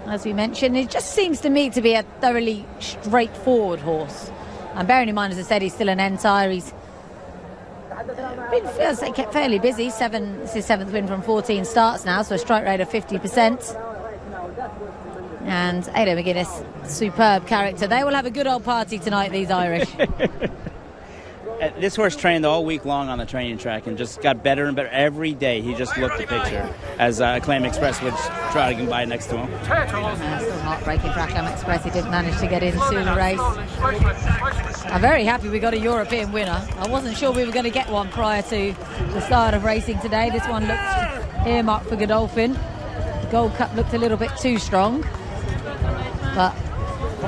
as we mentioned. It just seems to me to be a thoroughly straightforward horse. And bearing in mind, as I said, he's still an entire. He's been, as I say, kept fairly busy. It's his 7th win from 14 starts now, so a strike rate of 50%. And Ada McGuinness, superb character. They will have a good old party tonight, these Irish. This horse trained all week long on the training track and just got better and better every day. He just looked the picture as Acclaim Express was trotting by next to him. Still heartbreaking for Acclaim Express. He didn't manage to get into the race. I'm very happy we got a European winner. I wasn't sure we were going to get one prior to the start of racing today. This one looked earmarked for Godolphin. The Gold Cup looked a little bit too strong, but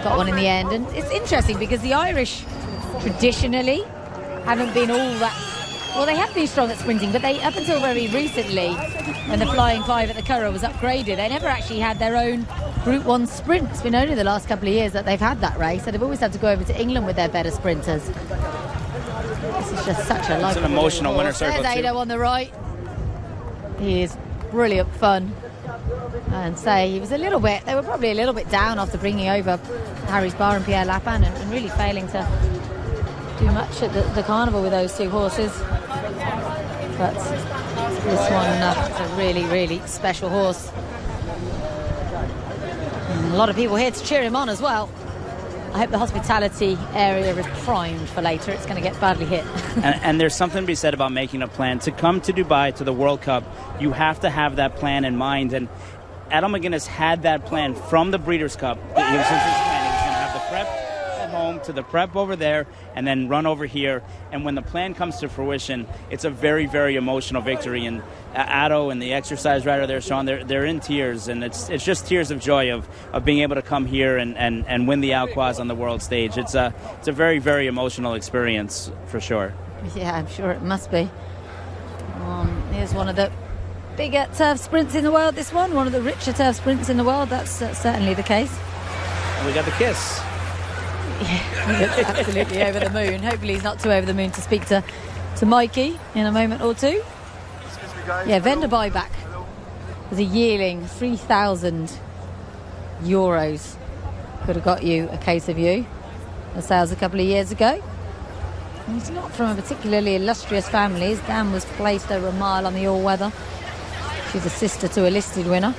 got one in the end. And it's interesting because the Irish traditionally haven't been all that... Well, they have been strong at sprinting, but they, up until very recently, when the Flying Five at the Curragh was upgraded, they never actually had their own Group 1 sprint. It's been only the last couple of years that they've had that race, so they've always had to go over to England with their better sprinters. This is just such a It's an emotional winner circle. There's Ado on the right. He is brilliant fun. And say he was they were probably a little bit down after bringing over Harry's Bar and Pierre Lapin and really failing to do much at the carnival with those 2 horses. But this one is a really, really special horse. And a lot of people here to cheer him on as well. I hope the hospitality area is primed for later. It's going to get badly hit. and there's something to be said about making a plan. To come to Dubai, to the World Cup, you have to have that plan in mind. And Adam McGuinness had that plan from the Breeders' Cup. He was going to have the prep at home to the prep over there and then run over here. And when the plan comes to fruition, it's a very, very emotional victory. And Ado and the exercise rider there, Sean, they're in tears. And it's just tears of joy of being able to come here and win the Alquaz on the world stage. It's a very, very emotional experience for sure. Yeah, I'm sure it must be. Here's one of the bigger turf sprints in the world, this one of the richer turf sprints in the world. That's certainly the case. And we got the kiss. Yeah, absolutely over the moon. Hopefully he's not too over the moon to speak to Mikey in a moment or two. Yeah, vendor buyback was a yearling, 3,000 euros. Could have got you A Case of You. The sales a couple of years ago. He's not from a particularly illustrious family. His dam was placed over a mile on the all-weather. She's a sister to a listed winner.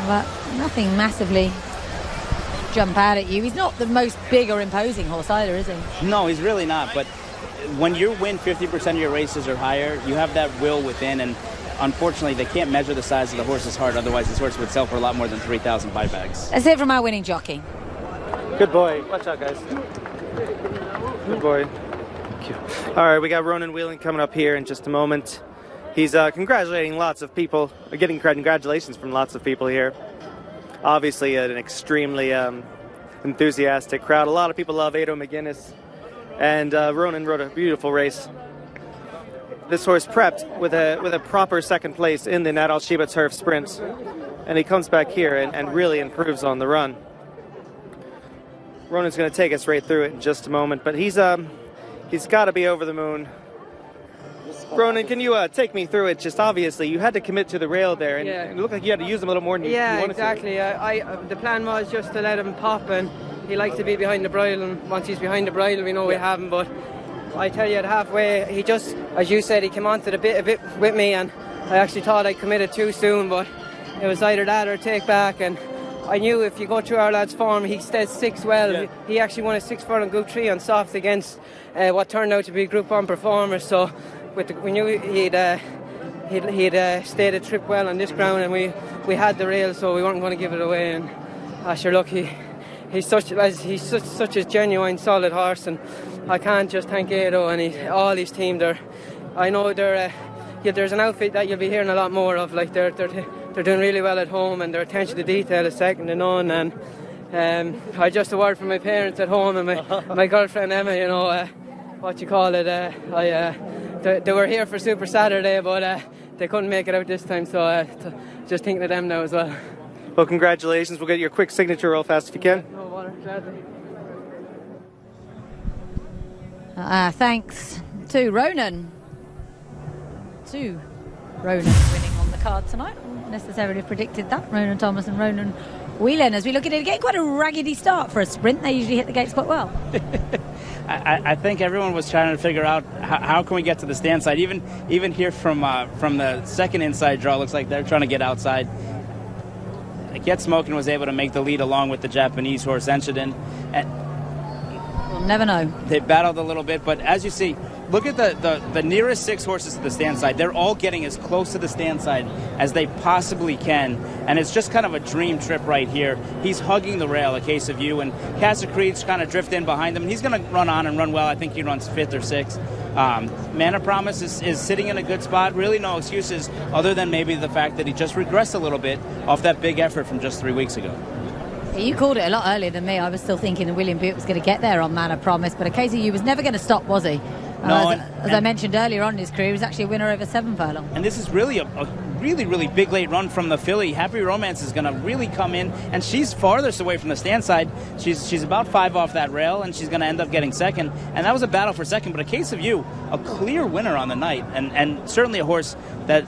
But nothing massively jump out at you. He's not the most big or imposing horse either, is he? No, he's really not. But when you win 50% of your races or higher, you have that will within. And unfortunately, they can't measure the size of the horse's heart. Otherwise, this horse would sell for a lot more than 3,000 buybacks. Let's hear from our winning jockey. Good boy. Watch out, guys. Good boy. Thank you. All right, we got Ronan Whelan coming up here in just a moment. He's congratulating lots of people, getting congratulations from lots of people here. Obviously, an extremely enthusiastic crowd. A lot of people love Ado McGuinness, and Ronan rode a beautiful race. This horse prepped with a proper second place in the Nat Al Sheba Turf Sprint, and he comes back here and really improves on the run. Ronan's going to take us right through it in just a moment, but he's got to be over the moon. Ronan, can you take me through it? Just obviously, you had to commit to the rail there, and it looked like you had to use them a little more than you wanted exactly. to. The plan was just to let him pop, and he likes to be behind the bridle, and once he's behind the bridle, we know we have him, but I tell you, at halfway, he just, as you said, he came onto the bit a bit with me, and I actually thought I committed too soon, but it was either that or take back, and I knew if you go through our lad's form, he stayed 6 well. Yeah. He actually won a 6 furlong Group 3 on soft against what turned out to be Group 1 performers, so we knew he'd stayed a trip well on this ground, and we had the rail, so we weren't going to give it away, and sure, look, he's such a genuine, solid horse, and I can't just thank Ado and all his team. I know there's an outfit that you'll be hearing a lot more of. Like they're doing really well at home, and their attention to detail is second to none. And I just a word from my parents at home and my girlfriend Emma. You know what you call it. They were here for Super Saturday, but they couldn't make it out this time. So just thinking of them now as well. Well, congratulations. We'll get your quick signature real fast if you can. No bother, gladly. Thanks to Ronan. 2 Ronan winning on the card tonight. Not necessarily predicted that. Ronan Thomas and Ronan Whelan. As we look at it again, quite a raggedy start for a sprint. They usually hit the gates quite well. I think everyone was trying to figure out how can we get to the stand side. Even here from the second inside draw, looks like they're trying to get outside. Get Smokin' was able to make the lead along with the Japanese horse Enshiden. We'll never know. They battled a little bit, but as you see, look at the nearest 6 horses to the stand side. They're all getting as close to the stand side as they possibly can, and it's just kind of a dream trip right here. He's hugging the rail, A Case of You, and Casa Creed's kind of drift in behind him. He's going to run on and run well. I think he runs 5th or 6th. Mana Promise is sitting in a good spot. Really no excuses other than maybe the fact that he just regressed a little bit off that big effort from just 3 weeks ago. You called it a lot earlier than me. I was still thinking that William Butte was going to get there on Mana Promise, but A Case of You was never going to stop, was he? No, as I mentioned earlier on in his career, he was actually a winner over 7 furlong. And this is really a really big late run from the filly. Happy Romance is going to really come in, and she's farthest away from the stand side. She's about 5 off that rail, and she's going to end up getting second. And that was a battle for second, but A Case of You, a clear winner on the night, and certainly a horse that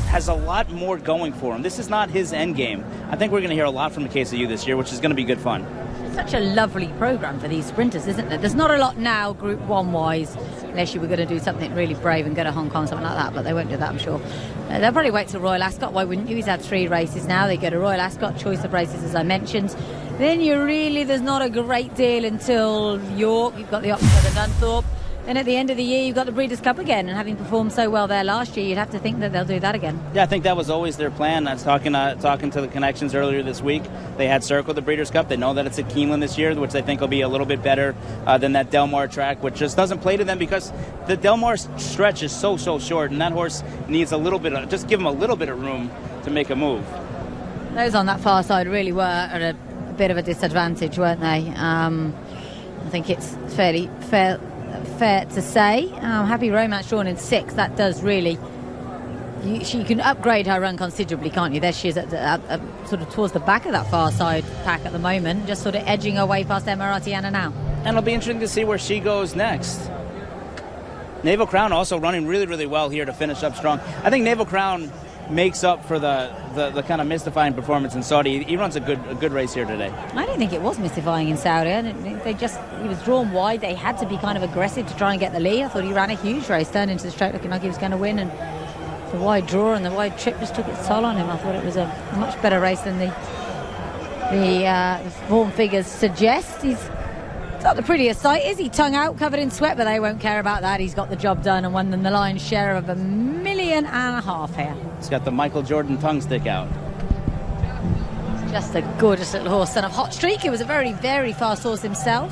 has a lot more going for him. This is not his end game. I think we're going to hear a lot from A Case of You this year, which is going to be good fun. It's such a lovely programme for these sprinters, isn't it? There's not a lot now, Group 1-wise, unless you were going to do something really brave and go to Hong Kong, something like that, but they won't do that, I'm sure. They'll probably wait till Royal Ascot. Why wouldn't you? He's had 3 races now. They go to Royal Ascot, choice of races, as I mentioned. Then there's not a great deal until York. You've got the Oxford and Dunthorpe. Then at the end of the year, you've got the Breeders' Cup again, and having performed so well there last year, you'd have to think that they'll do that again. Yeah, I think that was always their plan. I was talking to the connections earlier this week. They had circled the Breeders' Cup. They know that it's at Keeneland this year, which they think will be a little bit better than that Del Mar track, which just doesn't play to them because the Del Mar stretch is so short, and that horse needs just give him a little bit of room to make a move. Those on that far side really were at a bit of a disadvantage, weren't they? I think it's fairly fair to say. Happy Romance drawn in 6. That does really. She can upgrade her run considerably, can't you? There she is at sort of towards the back of that far side pack at the moment, just sort of edging her way past Emiratiana now. And it'll be interesting to see where she goes next. Naval Crown also running really well here to finish up strong. I think Naval Crown makes up for the kind of mystifying performance in Saudi. He runs a good race here today. I don't think it was mystifying in Saudi. He was drawn wide. They had to be kind of aggressive to try and get the lead. I thought he ran a huge race, turned into the straight looking like he was going to win, and the wide draw and the wide trip just took its toll on him. I thought it was a much better race than the form figures suggest. He's not the prettiest sight, is he? Tongue out, covered in sweat, but they won't care about that. He's got the job done and won them the lion's share of $1.5 million here. He's got the Michael Jordan tongue stick out. It's just a gorgeous little horse, son of Hot Streak. He was a very fast horse himself.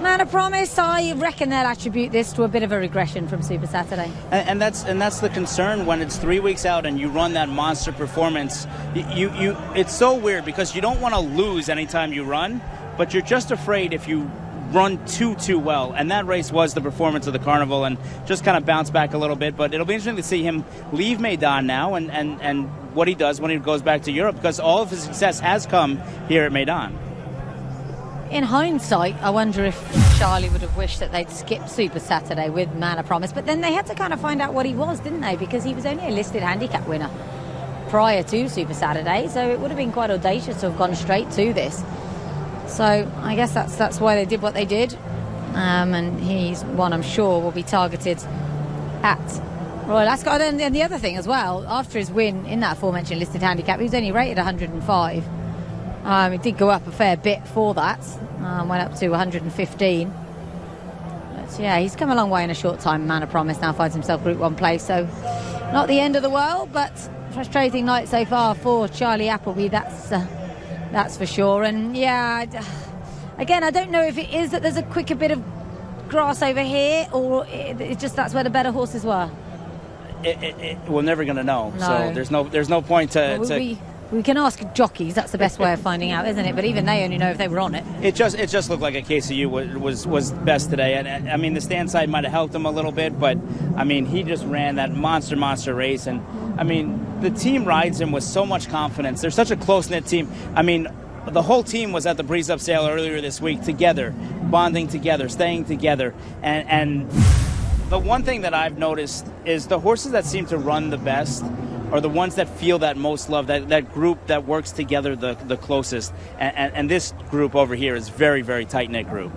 Mana Promise, I reckon they'll attribute this to a bit of a regression from Super Saturday. And that's the concern when it's 3 weeks out and you run that monster performance. It's so weird because you don't want to lose anytime you run, but you're just afraid if you run too well. And that race was the performance of the Carnival and just kind of bounce back a little bit. But it'll be interesting to see him leave Meydan now and what he does when he goes back to Europe, because all of his success has come here at Meydan. In hindsight, I wonder if Charlie would have wished that they'd skipped Super Saturday with Mana Promise, but then they had to kind of find out what he was, didn't they? Because he was only a listed handicap winner prior to Super Saturday, so it would have been quite audacious to have gone straight to this. So I guess that's why they did what they did. and he's one I'm sure will be targeted at Royal Ascot. And the other thing as well, after his win in that aforementioned listed handicap, he was only rated 105. It did go up a fair bit for that, went up to 115. But yeah, he's come a long way in a short time. Man of Promise now finds himself Group 1 place, so not the end of the world, but frustrating night so far for Charlie Appleby, that's for sure. And yeah, again, I don't know if it is that there's a quicker bit of grass over here, or it's just that's where the better horses were. We're never going to know. No. So there's no point to. We can ask jockeys. That's the best way of finding out, isn't it? But even they only know if they were on it. It just looked like a KCU was best today, and I mean the stand side might have helped him a little bit, but I mean he just ran that monster race, and I mean the team rides him with so much confidence. They're such a close-knit team. I mean the whole team was at the Breeze Up sale earlier this week together, bonding together, staying together, and the one thing that I've noticed is the horses that seem to run the best are the ones that feel that most love, that group that works together the closest. And this group over here is very, very tight-knit group.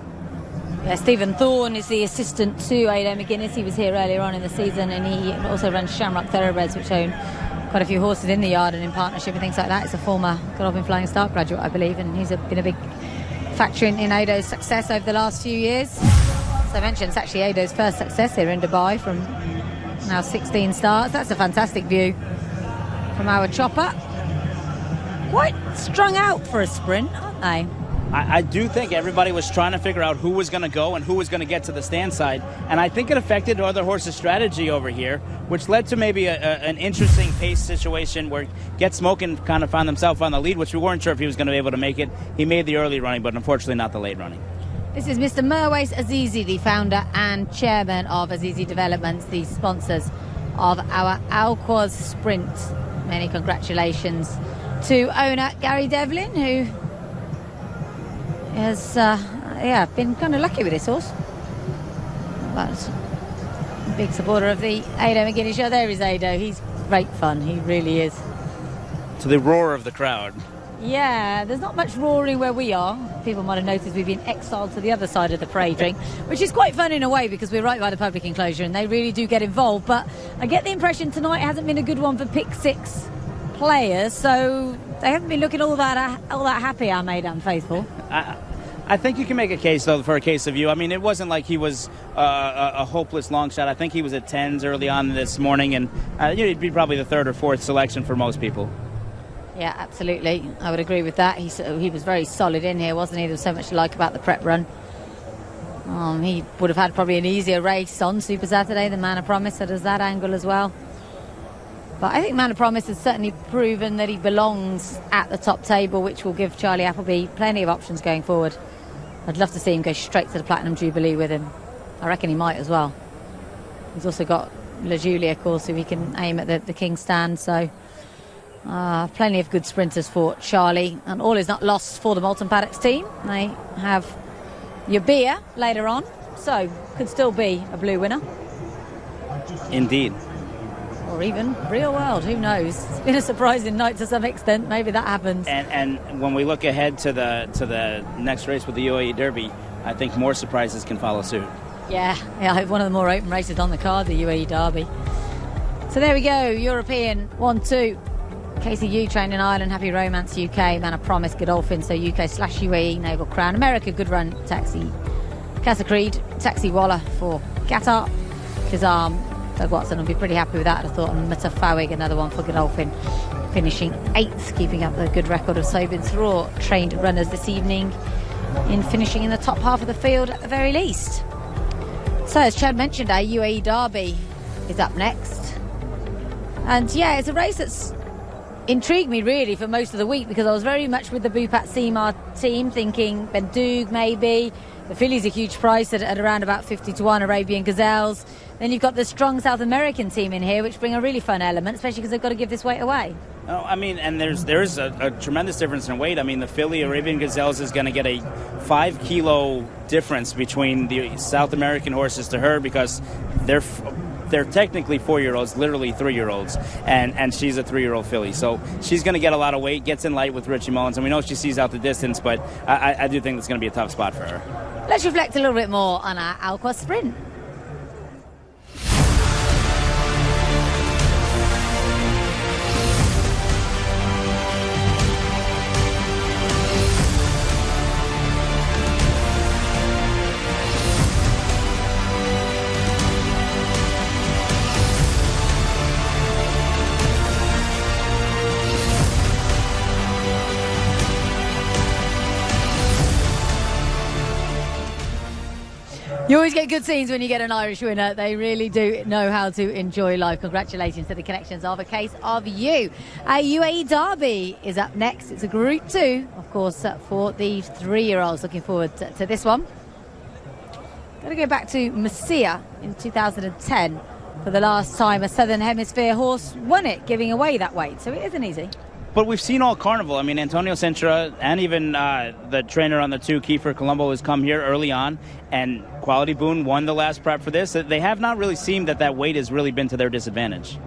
Yeah, Stephen Thorne is the assistant to Ado McGuinness. He was here earlier on in the season, and he also runs Shamrock Thoroughbreds, which own quite a few horses in the yard and in partnership and things like that. He's a former Godolphin Flying Start graduate, I believe, and he's been a big factor in Ado's success over the last few years. As I mentioned, it's actually Ado's first success here in Dubai from now 16 starts. That's a fantastic view from our chopper. Quite strung out for a sprint, aren't they? I do think everybody was trying to figure out who was going to go and who was going to get to the stand side, and I think it affected other horses' strategy over here, which led to maybe an interesting pace situation where Get Smokin' kind of found himself on the lead, which we weren't sure if he was going to be able to make it. He made the early running, but unfortunately not the late running. This is Mr. Merwais Azizi, the founder and chairman of Azizi Developments, the sponsors of our Alquoz Sprint. Many congratulations to owner Gary Devlin, who has been kind of lucky with this horse. But a big supporter of the Ado McGuinness show. There is Ado. He's great fun. He really is. To the roar of the crowd. Yeah, there's not much roaring where we are. People might have noticed we've been exiled to the other side of the parade ring, which is quite fun in a way because we're right by the public enclosure and they really do get involved. But I get the impression tonight hasn't been a good one for pick six players, so they haven't been looking all that happy, our Maidan faithful. I think you can make a case, though, for a case of view. I mean, it wasn't like he was a hopeless long shot. I think he was at 10s early on this morning, and he'd be probably the third or fourth selection for most people. Yeah, absolutely. I would agree with that. He was very solid in here, wasn't he? There was so much to like about the prep run. He would have had probably an easier race on Super Saturday than Man of Promise, so there's that angle as well. But I think Man of Promise has certainly proven that he belongs at the top table, which will give Charlie Appleby plenty of options going forward. I'd love to see him go straight to the Platinum Jubilee with him. I reckon he might as well. He's also got La Julie, of course, who he can aim at the King's Stand, so plenty of good sprinters for Charlie, and all is not lost for the Moulton Paddocks team. They have Yabia later on, so could still be a blue winner. Indeed. Or even real world, who knows? It's been a surprising night to some extent. Maybe that happens. And when we look ahead to the next race with the UAE Derby, I think more surprises can follow suit. Yeah, one of the more open races on the card, the UAE Derby. So there we go, European 1-2. KCU trained in Ireland, Happy Romance UK, Man of Promise, Godolphin, so UK/UAE, Naval Crown, America, Good Run, Taxi, Casa Creed, Taxi Walla for Qatar, Kazam, Doug Watson will be pretty happy with that, I thought, and Mutafawig, another one for Godolphin, finishing 8th, keeping up the good record of Sobin's Raw trained runners this evening in finishing in the top half of the field at the very least. So as Chad mentioned, our UAE Derby is up next, and yeah, it's a race that's intrigued me really for most of the week because I was very much with the Bupat Seamar team, thinking Bendoug maybe. The filly's a huge price at around about 50-1, Arabian Gazelles. Then you've got the strong South American team in here, which bring a really fun element, especially because they've got to give this weight away. Oh, I mean, and there's a tremendous difference in weight. I mean, the filly Arabian Gazelles is going to get a 5 kilo difference between the South American horses to her because they're technically 4-year-olds, literally 3-year-olds, and she's a 3-year-old filly. So she's going to get a lot of weight, gets in light with Richie Mullins, and we know she sees out the distance, but I do think it's going to be a tough spot for her. Let's reflect a little bit more on our Alqua sprint. You always get good scenes when you get an Irish winner. They really do know how to enjoy life. Congratulations to the Connections of a Case of You. UAE Derby is up next. It's a Group 2, of course, for the 3-year-olds. Looking forward to this one. Got to go back to Murcia in 2010 for the last time a Southern Hemisphere horse won it, giving away that weight. So it isn't easy. But we've seen all carnival. I mean, Antonio Sintra and even the trainer on the 2, Kiefer Colombo, has come here early on, and Quality Boone won the last prep for this. They have not really seemed that weight has really been to their disadvantage.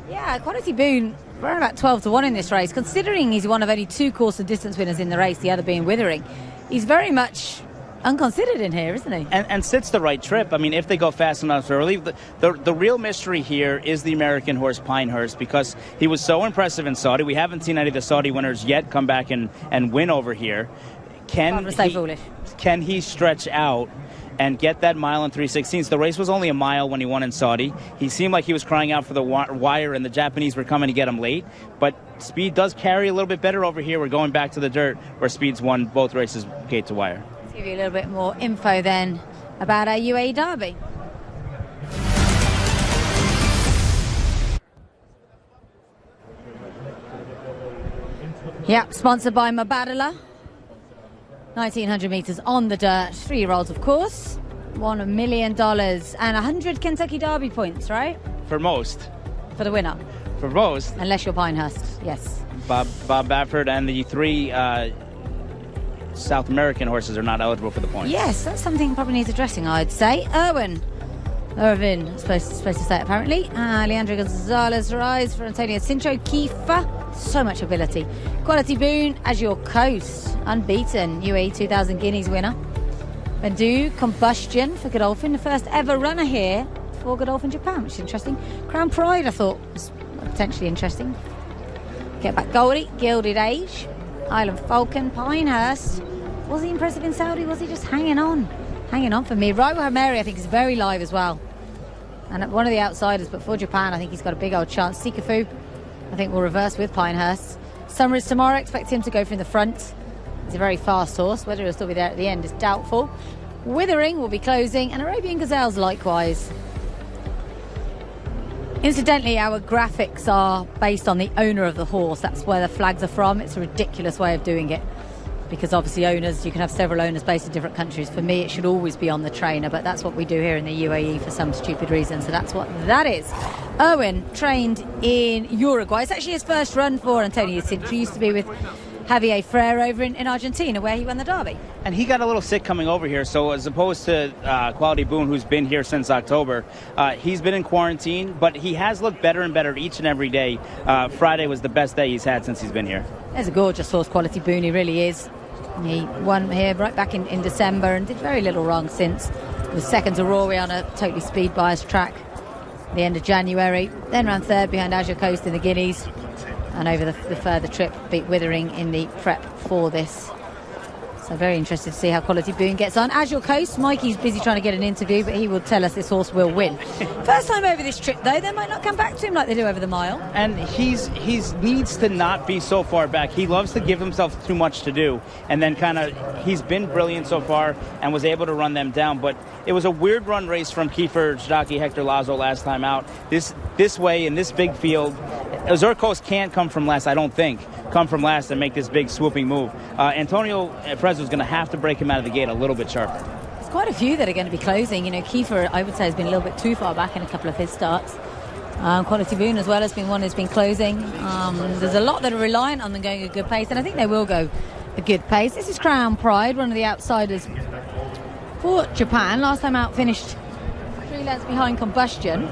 Yeah, Quality Boone around about 12-1 in this race, considering he's one of only 2 course and distance winners in the race, the other being Withering. He's very much unconsidered in here, isn't he? And sits the right trip. I mean, if they go fast enough early, the real mystery here is the American horse Pinehurst, because he was so impressive in Saudi. We haven't seen any of the Saudi winners yet come back and win over here. Can he stretch out and get that mile and 3/16? The race was only a mile when he won in Saudi. He seemed like he was crying out for the wire, and the Japanese were coming to get him late. But speed does carry a little bit better over here. We're going back to the dirt, where speed's won both races gate to wire. Give you a little bit more info then about our UAE Derby. Yep, sponsored by Mubadala. 1,900 metres on the dirt. 3-year-olds, of course. $1 million and 100 Kentucky Derby points, right? For most. For the winner. For most. Unless you're Pinehurst, yes. Bob Baffert and the 3 South American horses are not eligible for the points. Yes, that's something probably needs addressing, I'd say. Irvin, supposed to say it apparently. Leandro Gonzalez Rise for Antonio Sintra. Kiefer, so much ability. Quality Boone as your coast, unbeaten. UAE 2000 Guineas winner. Bendu Combustion for Godolphin, the first ever runner here for Godolphin Japan, which is interesting. Crown Pride, I thought, was potentially interesting. Get Back Goldie, Gilded Age. Island Falcon, Pinehurst. Was he impressive in Saudi? Was he just hanging on? Hanging on for me. Rival Mary, I think, is very live as well. And one of the outsiders, but for Japan, I think he's got a big old chance. Sikafu, I think, will reverse with Pinehurst. Summer is tomorrow. Expect him to go from the front. He's a very fast horse. Whether he'll still be there at the end is doubtful. Withering will be closing, and Arabian Gazelles likewise. Incidentally, our graphics are based on the owner of the horse. That's where the flags are from. It's a ridiculous way of doing it, because obviously owners, you can have several owners based in different countries. For me, it should always be on the trainer, but that's what we do here in the UAE for some stupid reason, so that's what that is. Owen trained in Uruguay. It's actually his first run for Antonio Sintra. He used to be with Javier Frere over in Argentina, where he won the Derby. And he got a little sick coming over here, so as opposed to Quality Boone, who's been here since October, he's been in quarantine, but he has looked better and better each and every day. Friday was the best day he's had since he's been here. There's a gorgeous horse, Quality Boone, he really is. He won here right back in December and did very little wrong since. He was second to Rory on a totally speed-biased track at the end of January. Then ran third behind Azure Coast in the Guineas. And over the further trip, beat Withering in the prep for this. So very interested to see how Quality Boone gets on. Azure Coast, Mikey's busy trying to get an interview, but he will tell us this horse will win. First time over this trip, though, they might not come back to him like they do over the mile. And he's needs to not be so far back. He loves to give himself too much to do, and then he's been brilliant so far and was able to run them down. But it was a weird run race from Kiefer Jadaki, Hector Lazo last time out. This way in this big field, Zurkos can't come from last, I don't think. Come from last and make this big swooping move. Antonio Frezzo is going to have to break him out of the gate a little bit sharper. There's quite a few that are going to be closing. You know, Kiefer, I would say, has been a little bit too far back in a couple of his starts. Quality Boone as well has been one who's been closing. There's a lot that are reliant on them going a good pace, and I think they will go a good pace. This is Crown Pride, one of the outsiders for Japan. Last time out finished 3 lengths behind Combustion,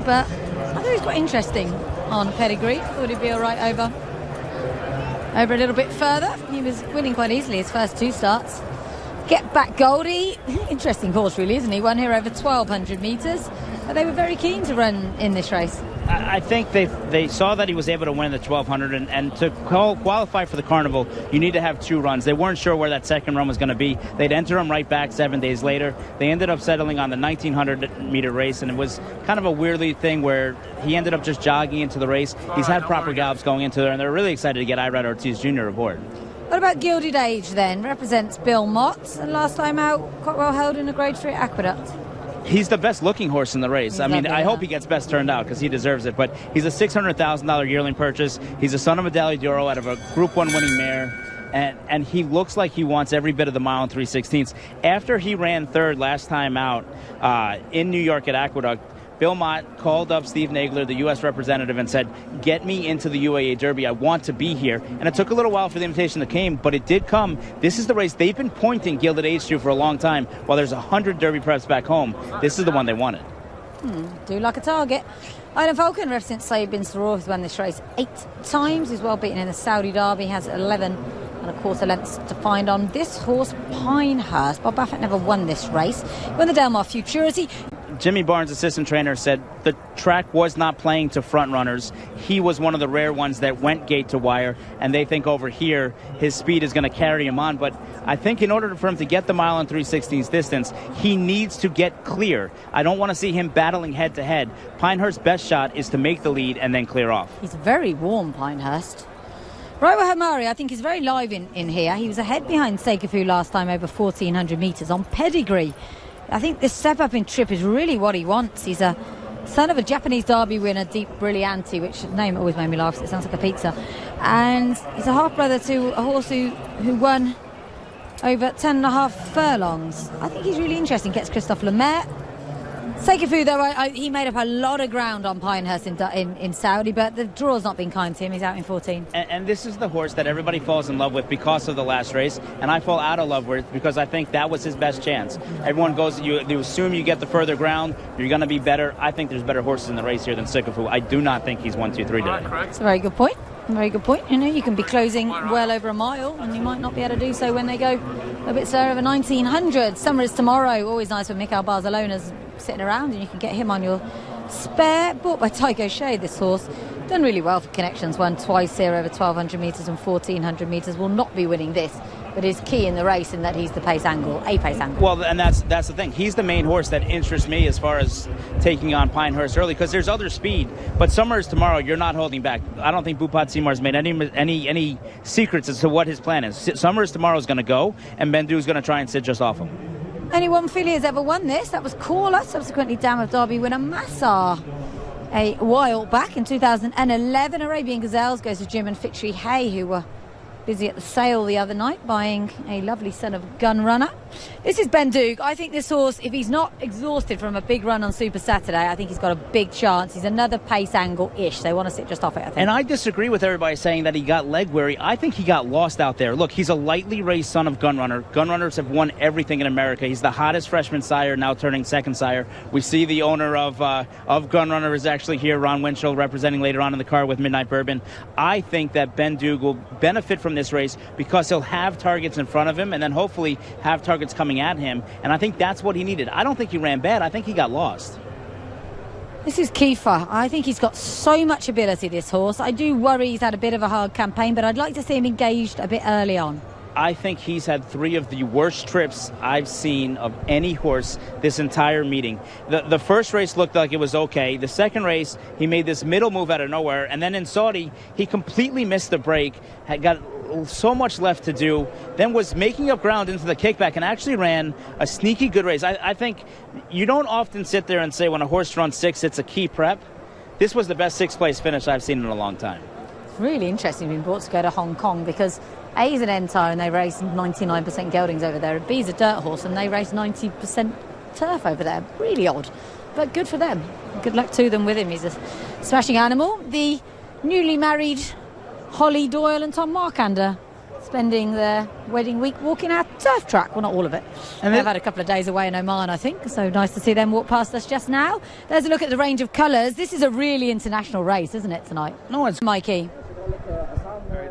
but I thought he was quite interesting on pedigree. Thought he'd be all right over a little bit further. He was winning quite easily his first 2 starts. Get Back Goldie. Interesting horse, really, isn't he? Won here over 1,200 metres. But they were very keen to run in this race. I think they saw that he was able to win the 1,200, and to qualify for the Carnival, you need to have 2 runs. They weren't sure where that second run was going to be. They'd enter him right back 7 days later. They ended up settling on the 1,900-meter race, and it was kind of a weirdly thing where he ended up just jogging into the race. He's had proper gallops going into there, and they're really excited to get Irad Ortiz Jr. aboard. What about Gilded Age then? Represents Bill Mott, and last time out, quite well held in a Grade 3 Aqueduct. He's the best looking horse in the race. I mean, I hope he gets best turned out because he deserves it. But he's a $600,000 yearling purchase. He's a son of Medaglia d'Oro out of a Group 1 winning mare. And he looks like he wants every bit of the mile and 3/16. After he ran third last time out in New York at Aqueduct, Bill Mott called up Steve Nagler, the U.S. representative, and said, get me into the UAE Derby. I want to be here. And it took a little while for the invitation to come, but it did come. This is the race they've been pointing Gilded Age to for a long time. While there's 100 Derby preps back home, this is the one they wanted. Do like a target. Island Falcon represents Sayyid bin Saror, who's won this race 8 times. He's well beaten in the Saudi Derby, has 11.25 lengths to find on. This horse, Pinehurst. Bob Baffett never won this race. He won the Del Mar Futurity. Jimmy Barnes, assistant trainer, said the track was not playing to front runners. He was one of the rare ones that went gate to wire, and they think over here his speed is going to carry him on. But I think in order for him to get the mile and 3/16 distance, he needs to get clear. I don't want to see him battling head to head. Pinehurst's best shot is to make the lead and then clear off. He's very warm, Pinehurst. Rowa Hamari, I think, is very live in here. He was ahead behind Seikafu last time over 1,400 metres on pedigree. I think this step up in trip is really what he wants. He's a son of a Japanese Derby winner, Deep Brillianti, which name always made me laugh. It sounds like a pizza. And he's a half brother to a horse who won over 10.5 furlongs. I think he's really interesting. Gets Christophe Lemaire. Seikafu, though, he made up a lot of ground on Pinehurst in Saudi, but the draw's not been kind to him. He's out in 14. And this is the horse that everybody falls in love with because of the last race, and I fall out of love with because I think that was his best chance. Everyone goes, you assume you get the further ground, you're going to be better. I think there's better horses in the race here than Seikafu. I do not think he's 1, 2, 3 today. That's a very good point. Very good point. You know, you can be closing well over a mile, and you might not be able to do so when they go a bit slower over 1900. Summer is tomorrow. Always nice when Mikel Barcelona's sitting around, and you can get him on your spare. Bought by Tycho Shea, this horse. Done really well for Connections. Won twice here over 1,200 metres and 1,400 metres. Will not be winning this, but is key in the race in that he's the pace angle, a pace angle. Well, and that's the thing. He's the main horse that interests me as far as taking on Pinehurst early, because there's other speed. But Summer is tomorrow. You're not holding back. I don't think Bupat Semar's made any secrets as to what his plan is. Summer is tomorrow is going to go, and Bendu is going to try and sit just off him. Only one filly has ever won this. That was Caller, subsequently Dam of Derby winner Massar. A while back in 2011, Arabian Gazelles goes to Jim and Fictory Hay, who were busy at the sale the other night buying a lovely son of Gun Runner. This is Bendu. I think this horse, if he's not exhausted from a big run on Super Saturday, I think he's got a big chance. He's another pace angle-ish. They want to sit just off it, I think. And I disagree with everybody saying that he got leg weary. I think he got lost out there. Look, he's a lightly raced son of Gun Runner. Gun Runners have won everything in America. He's the hottest freshman sire, now turning second sire. We see the owner of Gun Runner is actually here, Ron Winchell, representing later on in the car with Midnight Bourbon. I think that Bendu will benefit from this race because he'll have targets in front of him and then hopefully have targets coming at him, and I think that's what he needed. I don't think he ran bad. I think he got lost. This is Kiefer. I think he's got so much ability, this horse. I do worry he's had a bit of a hard campaign, but I'd like to see him engaged a bit early on. I think he's had 3 of the worst trips I've seen of any horse this entire meeting. The first race looked like it was okay. The second race, he made this middle move out of nowhere, and then in Saudi, he completely missed the break, had got so much left to do, then was making up ground into the kickback and actually ran a sneaky good race. I think you don't often sit there and say when a horse runs 6, it's a key prep. This was the best 6th place finish I've seen in a long time. It's really interesting being brought to go to Hong Kong because A is an Entire and they race 99% geldings over there, and B is a dirt horse and they race 90% turf over there. Really odd, but good for them. Good luck to them with him. He's a smashing animal. The newly married Holly Doyle and Tom Markander spending their wedding week walking our turf track. Well, not all of it. And they've had a couple of days away in Oman, I think, so nice to see them walk past us just now. There's a look at the range of colours. This is a really international race, isn't it, tonight? No, it's Mikey.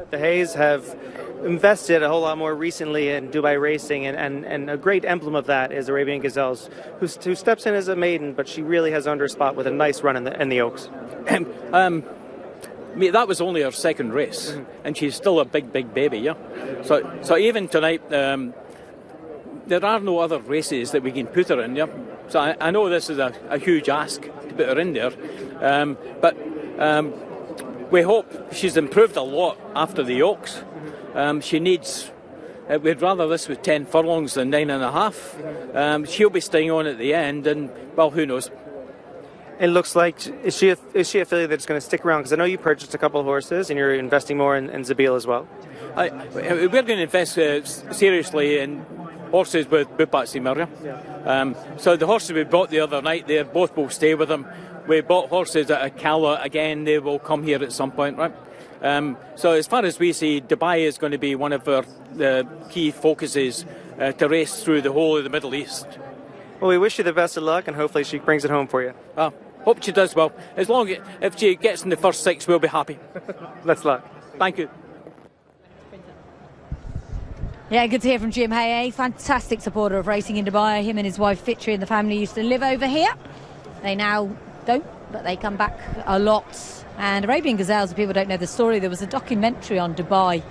The Hayes have invested a whole lot more recently in Dubai racing, and a great emblem of that is Arabian Gazelles, who steps in as a maiden, but she really has earned her spot with a nice run in the Oaks. That was only her second race, and she's still a big baby, yeah. So even tonight, there are no other races that we can put her in, yeah. So I know this is a huge ask to put her in there, but we hope she's improved a lot after the Oaks. She needs. We'd rather this with 10 furlongs than 9.5. She'll be staying on at the end, and well, who knows. It looks like, is she a filly that's going to stick around? Because I know you purchased a couple of horses and you're investing more in Zabeel as well. We're going to invest seriously in horses with Bupat Simirya. Yeah. So the horses we bought the other night, they both will stay with them. We bought horses at Akala, again, they will come here at some point, right? So as far as we see, Dubai is going to be one of our key focuses to race through the whole of the Middle East. Well, we wish you the best of luck, and hopefully she brings it home for you. Hope she does well. If she gets in the first 6, we'll be happy. Best luck. Thank you. Yeah, good to hear from Jim Hay, fantastic supporter of racing in Dubai. Him and his wife Fitri and the family used to live over here. They now don't, but they come back a lot. And Arabian Gazelles, if people don't know the story, there was a documentary on Dubai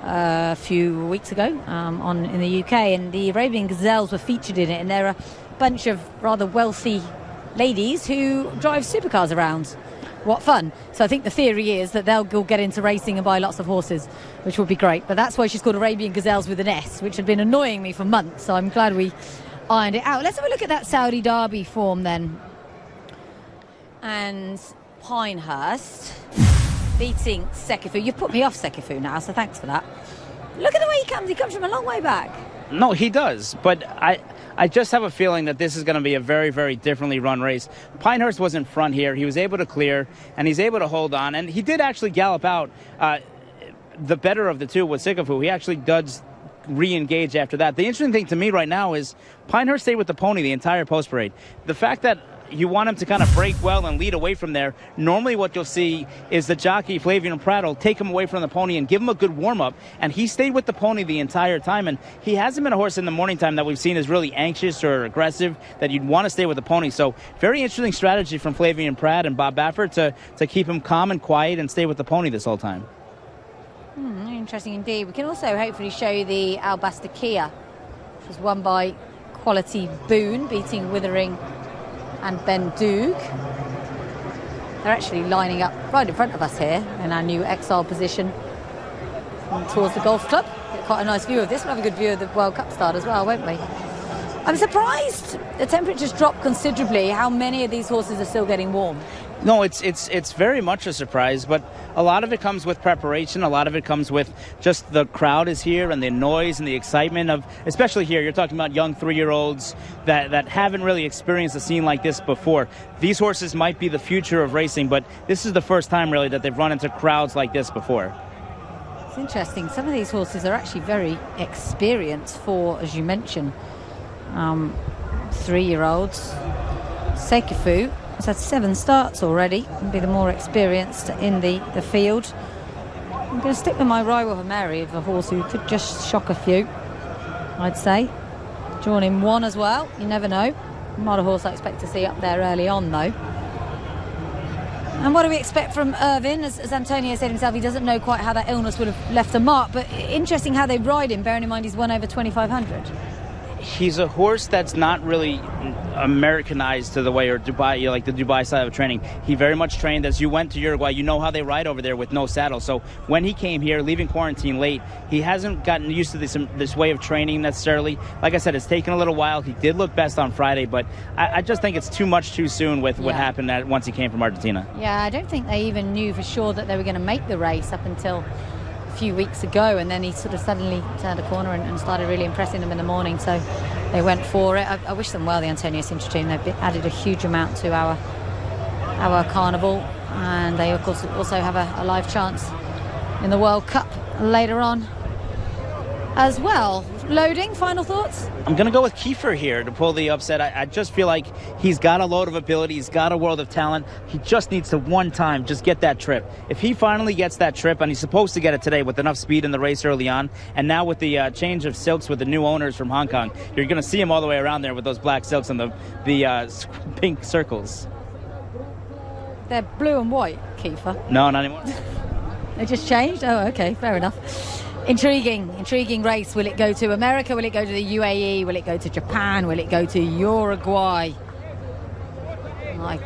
a few weeks ago in the UK, and the Arabian Gazelles were featured in it, and they're a bunch of rather wealthy ladies who drive supercars around. What fun. So I think the theory is that they'll go get into racing and buy lots of horses, which would be great. But that's why she's called Arabian Gazelles with an S, which had been annoying me for months, so I'm glad we ironed it out. Let's have a look at that Saudi Derby form then. And Pinehurst beating Sekifu. You've put me off Sekifu now, so thanks for that. Look at the way he comes. He comes from a long way back. No, he does, but I just have a feeling that this is going to be a very, very differently run race. Pinehurst was in front here. He was able to clear, and he's able to hold on. And he did actually gallop out. The better of the two was Sekifu. He actually does re-engage after that. The interesting thing to me right now is Pinehurst stayed with the pony the entire post parade. The fact that you want him to kind of break well and lead away from there. Normally what you'll see is the jockey, Flavian Pratt, will take him away from the pony and give him a good warm-up, and he stayed with the pony the entire time, and he hasn't been a horse in the morning time that we've seen is really anxious or aggressive, that you'd want to stay with the pony. So very interesting strategy from Flavian Pratt and Bob Baffert to keep him calm and quiet and stay with the pony this whole time. Interesting indeed. We can also hopefully show you the Albaster Kia, which was won by Quality Boone, beating Withering and Ben Doog. They're actually lining up right in front of us here in our new exile position towards the golf club. Get quite a nice view of this. We'll have a good view of the World Cup start as well, won't we? I'm surprised the temperatures dropped considerably. How many of these horses are still getting warm? No, it's very much a surprise, but a lot of it comes with preparation. A lot of it comes with just the crowd is here and the noise and the excitement of, especially here, you're talking about young 3-year-olds that haven't really experienced a scene like this before. These horses might be the future of racing, but this is the first time really that they've run into crowds like this before. It's interesting. Some of these horses are actually very experienced for, as you mentioned, 3-year-olds. Sekifu has had 7 starts already and be the more experienced in the field. I'm going to stick with my rival Mary of a horse who could just shock a few, I'd say. Drawn in 1 as well, you never know. Not a horse I expect to see up there early on though. And what do we expect from Irvin? As Antonio said himself, he doesn't know quite how that illness would have left a mark, but interesting how they ride him, bearing in mind he's won over 2,500. He's a horse that's not really Americanized to the way, or Dubai, like the Dubai style of training. He very much trained, as you went to Uruguay, you know how they ride over there with no saddle. So when he came here, leaving quarantine late, he hasn't gotten used to this way of training necessarily. Like I said, it's taken a little while. He did look best on Friday, but I just think it's too much too soon with what happened once he came from Argentina. Yeah, I don't think they even knew for sure that they were going to make the race up until few weeks ago, and then he sort of suddenly turned a corner and started really impressing them in the morning, so they went for it. I wish them well, the Antonio Sintra team. They've added a huge amount to our carnival, and they of course also have a live chance in the World Cup later on as well. loading. Final thoughts? I'm going to go with Kiefer here to pull the upset. I just feel like he's got a load of ability. He's got a world of talent. He just needs to one time just get that trip. If he finally gets that trip, and he's supposed to get it today with enough speed in the race early on, and now with the change of silks with the new owners from Hong Kong, you're going to see him all the way around there with those black silks and the pink circles. They're blue and white, Kiefer. No, not anymore. They just changed? Oh, okay, fair enough. Intriguing race. Will it go to America? Will it go to the UAE? Will it go to Japan? Will it go to Uruguay?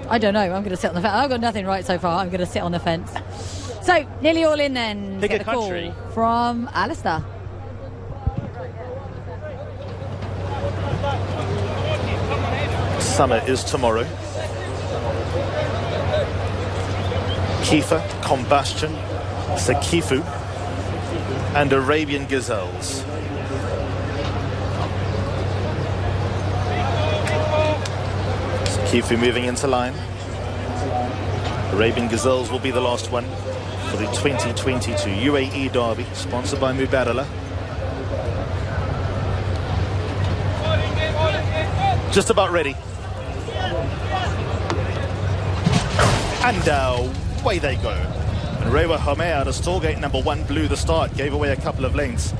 I don't know. I'm going to sit on the fence. I've got nothing right so far. I'm going to sit on the fence. So, nearly all in then. Pick Get a the country. Call from Alistair. Summer is tomorrow. Kiefer, Combustion, Sekifu, and Arabian Gazelles. Sekifu moving into line. Arabian Gazelles will be the last one for the 2022 UAE Derby, sponsored by Mubadala. Just about ready. And away they go. And Rewa Homer out of stallgate number 1 blew the start, gave away a couple of lengths.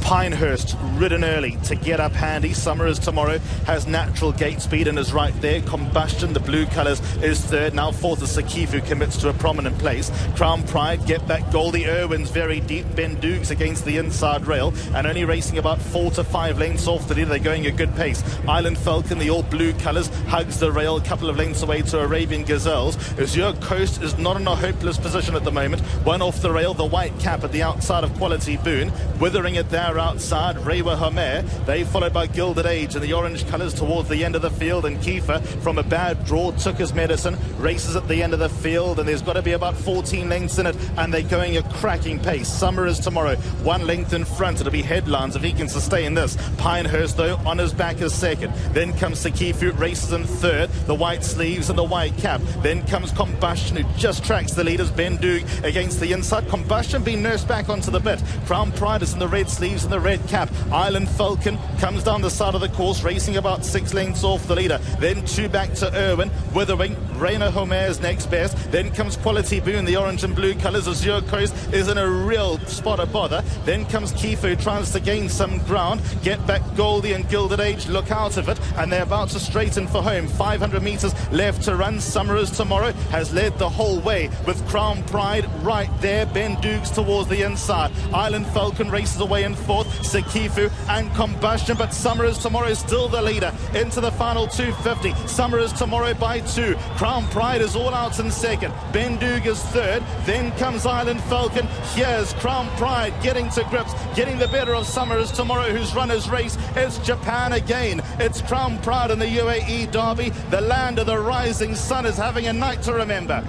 Pinehurst ridden early to get up handy. Summer is tomorrow, has natural gate speed and is right there. Combustion, the blue colours, is third. Now fourth is Sekifu, commits to a prominent place. Crown Pride, Get Back Goldie, Irwin's very deep. Ben Dukes against the inside rail and only racing about 4 to 5 lengths off the leader. They're going a good pace. Island Falcon, the all blue colours, hugs the rail, a couple of lengths away to Arabian Gazelles. Azure Coast is not in a hopeless position at the moment. One off the rail, the white cap at the outside of Quality Boon. Withering it there outside, Rewa Homer. They followed by Gilded Age in the orange colours towards the end of the field, and Kiefer from a bad draw took his medicine, races at the end of the field, and there's got to be about 14 lengths in it, and they're going a cracking pace. Summer is tomorrow, 1 length in front. It'll be Headlands if he can sustain this. Pinehurst though on his back is second. Then comes Sekifu, races in third, the white sleeves and the white cap. Then comes Combustion, who just tracks the leaders. Ben Doog against the inside. Combustion being nursed back onto the bit. Crown Pride is in the red sleeves and the red cap. Island Falcon comes down the side of the course, racing about 6 lengths off the leader. Then 2 back to Irwin. Withering, Rainer Homer's next best. Then comes Quality Boon, the orange and blue colours. Azure Coast is in a real spot of bother. Then comes Kiefer, tries to gain some ground. Get Back Goldie and Gilded Age look out of it, and they're about to straighten for home. 500 metres left to run. Summer is tomorrow has led the whole way with Crown Pride right there. Ben Dukes towards the inside. Island Falcon races away in fourth. Sekifu and Combustion, but Summer is tomorrow still the leader into the final 250. Summer is tomorrow by 2. Crown Pride is all out in second. Ben Doog is third. Then comes Island Falcon. Here's Crown Pride getting to grips, getting the better of Summer is tomorrow, who's run his race. It's Japan again. It's Crown Pride in the UAE Derby. The land of the rising sun is having a night to remember.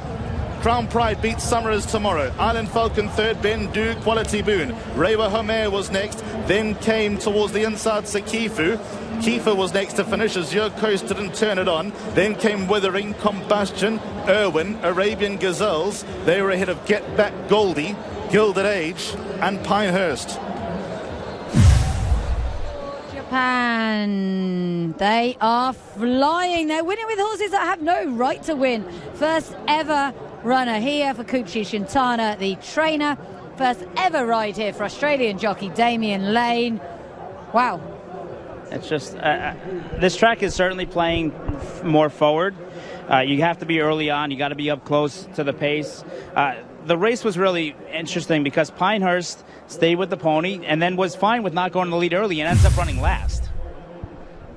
Crown Pride beats Summer is tomorrow. Island Falcon third, Ben Doog, Quality Boon. Rewa Homer was next. Then came towards the inside Sekifu. Kiefer was next to finish as Your Coast didn't turn it on. Then came Withering, Combustion, Irwin, Arabian Gazelles. They were ahead of Get Back Goldie, Gilded Age and Pinehurst. Japan, they are flying. They're winning with horses that have no right to win. First ever runner here for Kuchi Shintana, the trainer. First ever ride here for Australian jockey Damien Lane. Wow. It's just, this track is certainly playing more forward. You have to be early on. You got to be up close to the pace. The race was really interesting because Pinehurst stayed with the pony and then was fine with not going to the lead early and ends up running last.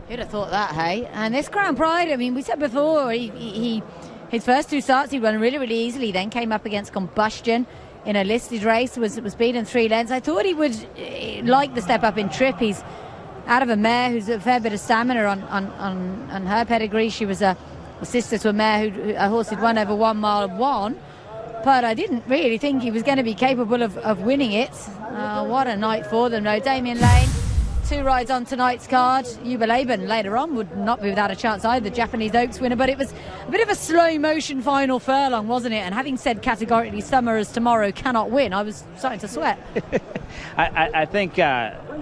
Who'd have thought that, hey? And this Crown Pride, I mean, we said before, his first 2 starts he run really, really easily, then came up against Combustion in a listed race, was beaten 3 lengths. I thought he would like the step up in trip. He's out of a mare who's a fair bit of stamina on her pedigree. She was a sister to a mare a horse who'd won over 1 mile and won. But I didn't really think he was going to be capable of winning it. What a night for them, though. Damien Lane, 2 rides on tonight's card. Yuba Laban later on would not be without a chance either, Japanese Oaks winner. But it was a bit of a slow motion final furlong, wasn't it? And having said categorically Summer is tomorrow cannot win, I was starting to sweat. I think,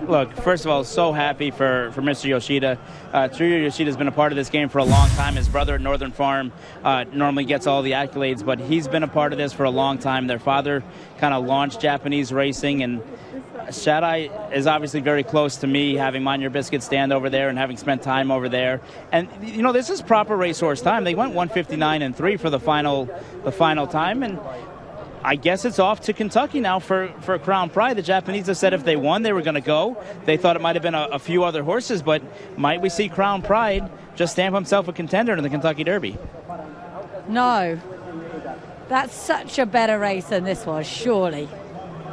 look, first of all, so happy for Mr. Yoshida. Tsuruya Yoshida has been a part of this game for a long time. His brother at Northern Farm normally gets all the accolades, but he's been a part of this for a long time. Their father kind of launched Japanese racing, and Shadai is obviously very close to me, having Mind Your Biscuit stand over there and having spent time over there. And, you know, this is proper racehorse time. They went 159.3 for the final time, and I guess it's off to Kentucky now for Crown Pride. The Japanese have said if they won, they were going to go. They thought it might have been a few other horses, but might we see Crown Pride just stamp himself a contender in the Kentucky Derby? No. That's such a better race than this was, surely.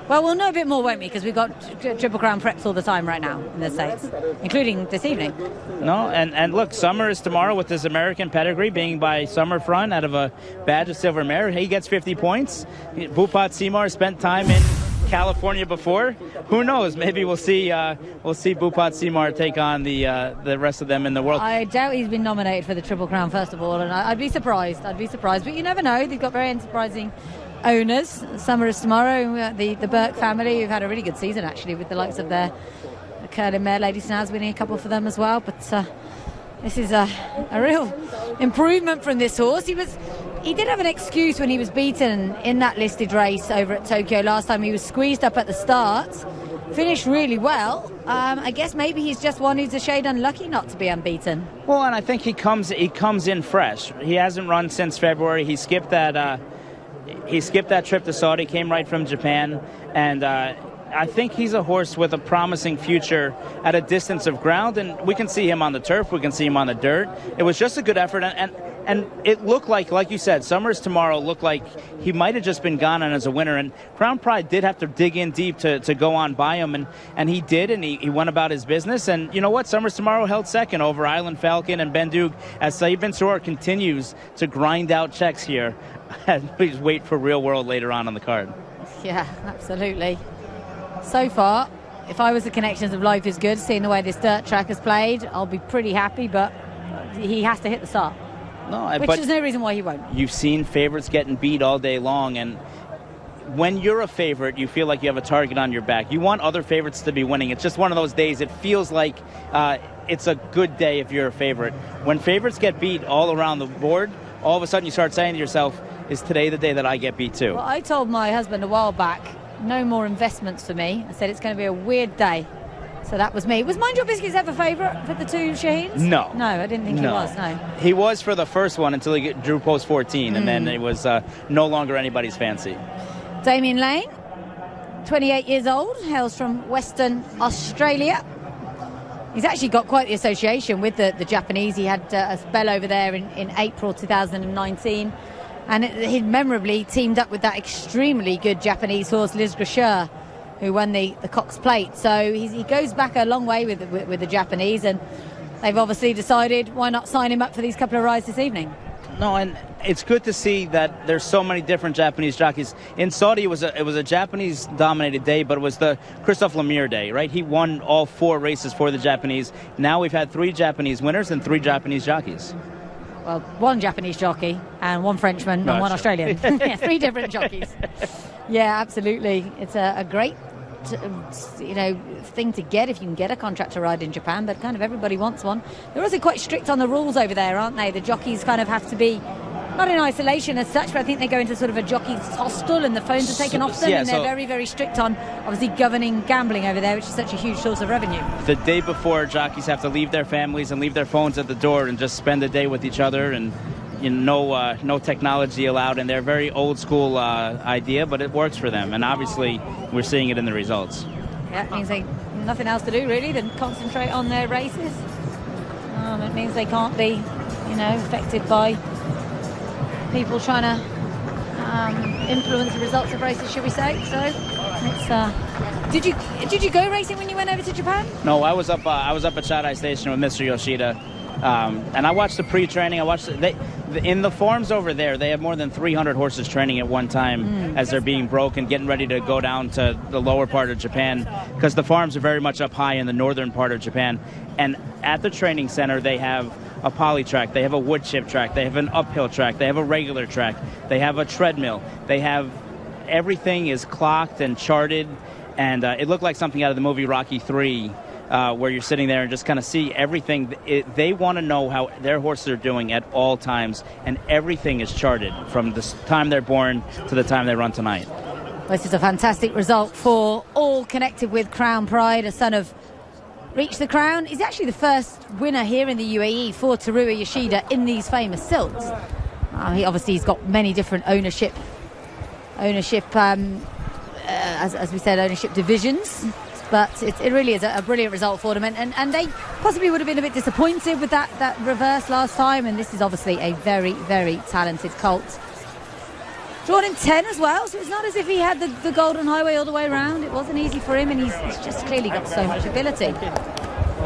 Well, we'll know a bit more, won't we? Because we've got Triple Crown preps all the time right now in the States, including this evening. No, and look, Summer is tomorrow with this American pedigree being by Summerfront out of a badge of silver mare. He gets 50 points. Bhupat Seymour spent time in California before. Who knows? Maybe we'll see Bhupat Seymour take on the rest of them in the world. I doubt he's been nominated for the Triple Crown, first of all, and I'd be surprised. But you never know. They've got very enterprising owners. Summer is tomorrow. The Burke family, who've had a really good season actually, with the likes of their Curlin mare Lady Snaz winning a couple for them as well. But this is a real improvement from this horse. He did have an excuse when he was beaten in that listed race over at Tokyo last time. He was squeezed up at the start, finished really well. I guess maybe he's just one who's a shade unlucky not to be unbeaten. Well, and I think he comes in fresh. He hasn't run since February. He skipped that trip to Saudi, came right from Japan, and I think he's a horse with a promising future at a distance of ground, and we can see him on the turf, we can see him on the dirt. It was just a good effort, and it looked like you said, Summers tomorrow looked like he might have just been gone on as a winner, and Crown Pride did have to dig in deep to go on by him, and he did, and he went about his business. And you know what? Summers tomorrow held second over Island Falcon and Bendug as Saeed Bin Suroor continues to grind out checks here. Please wait for Real World later on the card. Yeah, absolutely. So far, if I was the connections of Life is Good, seeing the way this dirt track has played, I'll be pretty happy, but he has to hit the start. No, which but there's no reason why he won't. You've seen favorites getting beat all day long, and when you're a favorite, you feel like you have a target on your back. You want other favorites to be winning. It's just one of those days. It feels like it's a good day if you're a favorite. When favorites get beat all around the board, all of a sudden you start saying to yourself, is today the day that I get beat too? Well, I told my husband a while back, no more investments for me. I said it's going to be a weird day. So that was me. Was Mind Your Biscuits ever favourite for the two Shaheens? No. No, I didn't think he was, no. He was for the first one until he drew post 14, and then it was no longer anybody's fancy. Damien Lane, 28 years old, hails from Western Australia. He's actually got quite the association with the Japanese. He had a spell over there in April 2019. And he memorably teamed up with that extremely good Japanese horse, Liz Gracheur, who won the Cox Plate. So he goes back a long way with the Japanese, and they've obviously decided why not sign him up for these couple of rides this evening. No, and it's good to see that there's so many different Japanese jockeys. In Saudi, it was a Japanese-dominated day, but it was the Christophe Lemire day, right? He won all 4 races for the Japanese. Now we've had 3 Japanese winners and 3 Japanese jockeys. Well, 1 Japanese jockey and 1 Frenchman and 1 Australian. Yeah, 3 different jockeys. Yeah, absolutely. It's a great, thing to get if you can get a contract to ride in Japan, but kind of everybody wants one. They're also quite strict on the rules over there, aren't they? The jockeys kind of have to be not in isolation as such, but I think they go into sort of a jockey's hostel and the phones are taken off them, and they're very, very strict on obviously governing gambling over there, which is such a huge source of revenue. The day before, jockeys have to leave their families and leave their phones at the door and just spend the day with each other, and no technology allowed, and they're very old school idea, but it works for them, and obviously we're seeing it in the results. Yeah, it means they nothing else to do really than concentrate on their races. It means they can't be, affected by people trying to influence the results of races, should we say? So, it's, did you go racing when you went over to Japan? No, I was up at Shadai Station with Mr. Yoshida, and I watched the pre-training. In the farms over there, they have more than 300 horses training at one time as they're being broken, getting ready to go down to the lower part of Japan, because the farms are very much up high in the northern part of Japan. And at the training center, they have a poly track, they have a wood chip track, they have an uphill track, they have a regular track, they have a treadmill, they have everything is clocked and charted. And it looked like something out of the movie Rocky III, where you're sitting there and just kind of see everything. They want to know how their horses are doing at all times, and everything is charted from the time they're born to the time they run tonight. This is a fantastic result for all connected with Crown Pride, a son of Reach the Crown. He's actually the first winner here in the UAE for Teruya Yoshida in these famous silks. He's got many different ownership, as we said, ownership divisions. But it really is a brilliant result for them. And they possibly would have been a bit disappointed with that reverse last time. And this is obviously a very, very talented colt. Drawn in 10 as well, so it's not as if he had the Golden Highway all the way around. It wasn't easy for him, and he's just clearly got so much ability.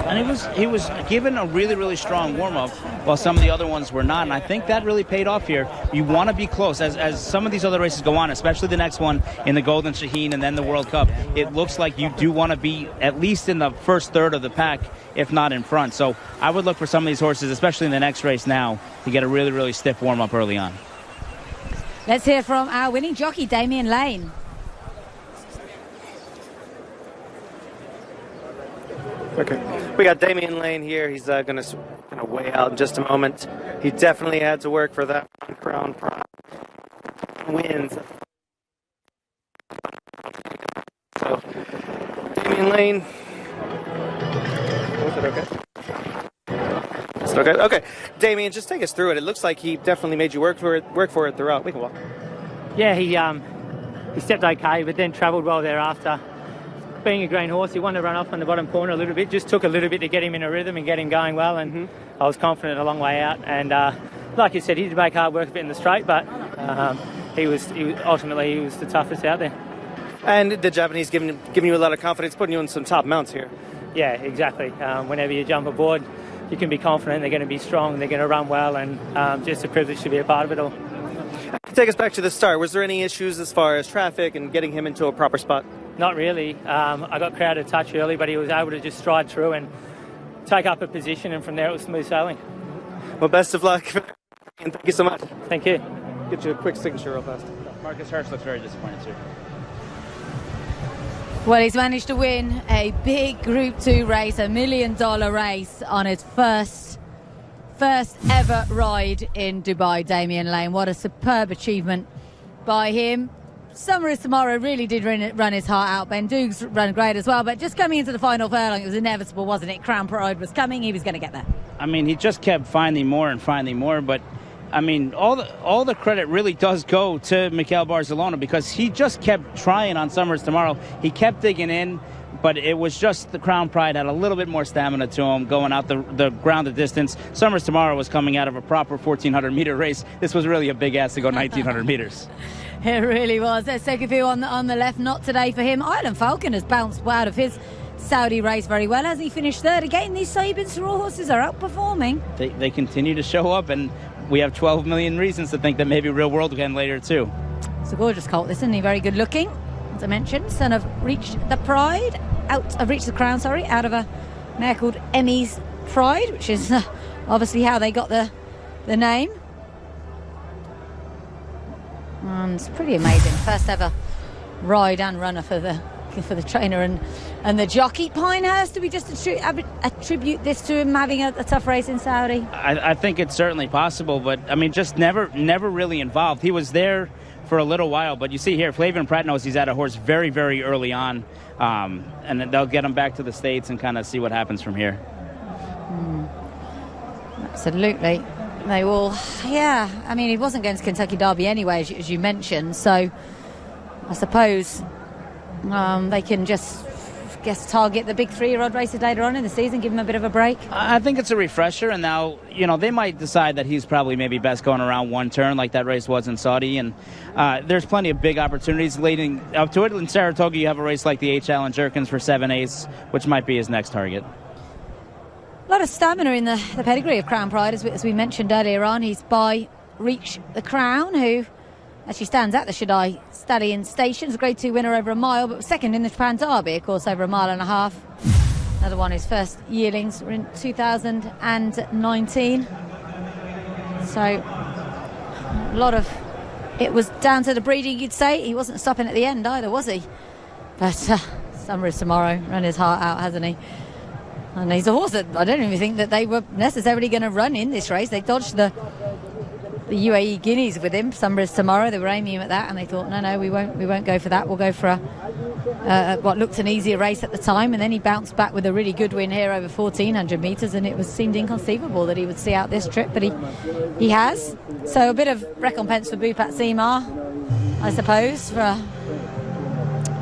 And he was given a really, really strong warm-up, while some of the other ones were not. And I think that really paid off here. You want to be close. As some of these other races go on, especially the next one in the Golden Shaheen and then the World Cup, it looks like you do want to be at least in the first third of the pack, if not in front. So I would look for some of these horses, especially in the next race now, to get a really, really stiff warm-up early on. Let's hear from our winning jockey, Damien Lane. Okay, we got Damien Lane here. He's going to weigh out in just a moment. He definitely had to work for that Crown Pride wins. So, Damien Lane. Was it okay? Okay, Damien, just take us through it. It looks like he definitely made you work for it throughout. We can walk. Yeah, he stepped okay, but then travelled well thereafter. Being a green horse, he wanted to run off on the bottom corner a little bit. Just took a little bit to get him in a rhythm and get him going well, and I was confident a long way out. And like you said, he did make hard work of it in the straight, but he was ultimately the toughest out there. And the Japanese giving you a lot of confidence, putting you on some top mounts here. Yeah, exactly. Whenever you jump aboard, you can be confident they're going to be strong, they're going to run well, and just a privilege to be a part of it all. Take us back to the start. Was there any issues as far as traffic and getting him into a proper spot? Not really. I got crowded a touch early, but he was able to just stride through and take up a position, and from there it was smooth sailing. Well, best of luck, and thank you so much. Thank you. Get you a quick signature real fast. Marcus Hirsch looks very disappointed too. Well, he's managed to win a big Group 2 race, $1 million race on his first ever ride in Dubai, Damien Lane. What a superb achievement by him. Summer's Tomorrow really did run his heart out. Ben Doog's run great as well, but just coming into the final furlong, it was inevitable, wasn't it? Crown Pride was coming, he was going to get there. I mean, he just kept finding more, but I mean, all the credit really does go to Mikel Barcelona, because he just kept trying on Summer's Tomorrow. He kept digging in, but it was just the Crown Pride had a little bit more stamina to him going out the grounded distance. Summer's Tomorrow was coming out of a proper 1,400-meter race. This was really a big ass to go 1,900 meters. It really was. Let's take a view on the left. Not today for him. Island Falcon has bounced out of his Saudi race very well. Has he finished third? Again, these Sabins raw horses are outperforming. They continue to show up, and we have 12 million reasons to think that maybe Real World again later too. It's a gorgeous colt, isn't he? Very good looking. As I mentioned, son of Reach the Crown, out of a mare called Emmy's Pride, which is obviously how they got the name. And it's pretty amazing. First ever ride and runner for the trainer and the jockey. Pinehurst, do we just attribute this to him having a tough race in Saudi? I think it's certainly possible, but I mean, just never really involved. He was there for a little while, but you see here, Flavien Prat knows he's at a horse very, very early on, and then they'll get him back to the States and kind of see what happens from here. Absolutely. They will, yeah. I mean, he wasn't going to Kentucky Derby anyway, as you mentioned, so I suppose they can just target the big 3-year-old races later on in the season, give him a bit of a break. I think it's a refresher, and now, they might decide that he's probably maybe best going around one turn like that race was in Saudi, and there's plenty of big opportunities leading up to it. In Saratoga, you have a race like the H. Allen Jerkins for 7/8, which might be his next target. A lot of stamina in the pedigree of Crown Pride, as we mentioned earlier on. He's by Reach the Crown, who actually stands at the Shaddai Stallion Stations. A Grade 2 winner over a mile, but second in the Japan Derby, of course, over a mile and a half. Another one, his first yearlings were in 2019. So, a lot of... It was down to the breeding, you'd say. He wasn't stopping at the end either, was he? But Sunrise tomorrow, run his heart out, hasn't he? And he's a horse that I don't even think that they were necessarily going to run in this race. They dodged the UAE Guineas with him, Sunrise tomorrow. They were aiming him at that, and they thought, no, we won't go for that. We'll go for what looked an easier race at the time. And then he bounced back with a really good win here over 1,400 metres, and it seemed inconceivable that he would see out this trip, but he has. So a bit of recompense for Bhupat Seemar, I suppose, for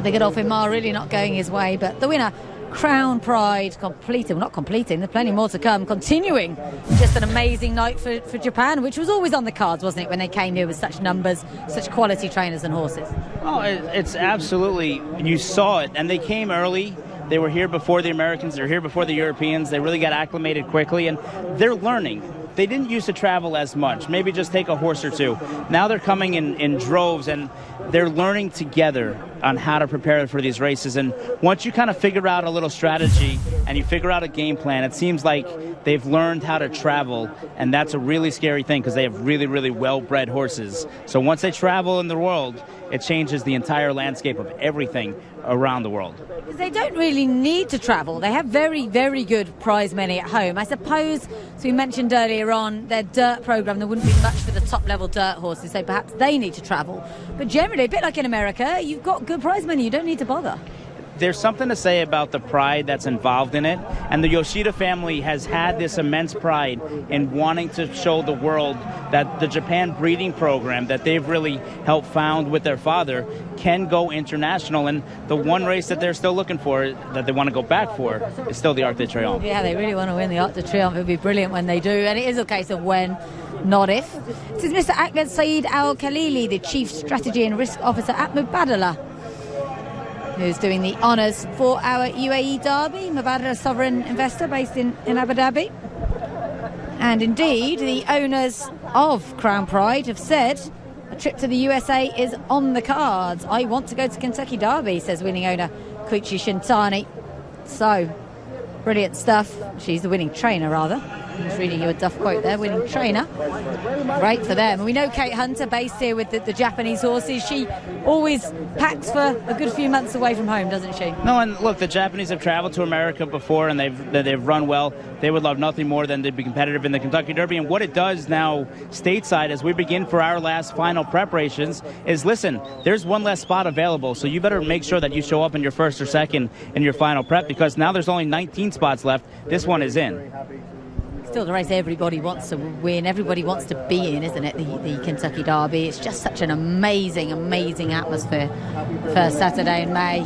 the Godolphin Mile really not going his way. But the winner, Crown Pride, not completing, there's plenty more to come, continuing just an amazing night for Japan, which was always on the cards, wasn't it, when they came here with such numbers, such quality trainers and horses. Oh, it's absolutely, you saw it, and they came early. They were here before the Americans, they were here before the Europeans. They really got acclimated quickly, and they're learning. They didn't used to travel as much, maybe just take a horse or two. Now they're coming in droves, and they're learning together on how to prepare for these races. And once you kind of figure out a little strategy and you figure out a game plan, it seems like they've learned how to travel, and that's a really scary thing because they have really, really well-bred horses. So once they travel in the world, it changes the entire landscape of everything around the world. They don't really need to travel. They have very, very good prize money at home. I suppose, as we mentioned earlier on, their dirt programme, there wouldn't be much for the top-level dirt horses, so perhaps they need to travel. But generally, a bit like in America, you've got good prize money. You don't need to bother. There's something to say about the pride that's involved in it, and the Yoshida family has had this immense pride in wanting to show the world that the Japan breeding program that they've really helped found with their father can go international, and the one race that they're still looking for, that they want to go back for, is still the Arc de Triomphe. Yeah, they really want to win the Arc de Triomphe. It would be brilliant when they do, and it is a case of when, not if. This is Mr. Ahmed Saeed Al-Khalili, the Chief Strategy and Risk Officer at Mubadala, who's doing the honours for our UAE Derby. Mubadala, sovereign investor based in Abu Dhabi. And indeed, the owners of Crown Pride have said a trip to the USA is on the cards. I want to go to Kentucky Derby, says winning owner Koichi Shintani. So, brilliant stuff. She's the winning trainer, rather. I was reading you a Duff quote there, winning trainer. Great for them. And we know Kate Hunter, based here with the Japanese horses. She always packs for a good few months away from home, doesn't she? No, and look, the Japanese have traveled to America before, and they've run well. They would love nothing more than to be competitive in the Kentucky Derby. And what it does now stateside as we begin for our last final preparations is, listen, there's one less spot available, so you better make sure that you show up in your first or second in your final prep, because now there's only 19 spots left. This one is in. Still the race everybody wants to win, everybody wants to be in, isn't it, the Kentucky Derby? It's just such an amazing, amazing atmosphere for Saturday in May.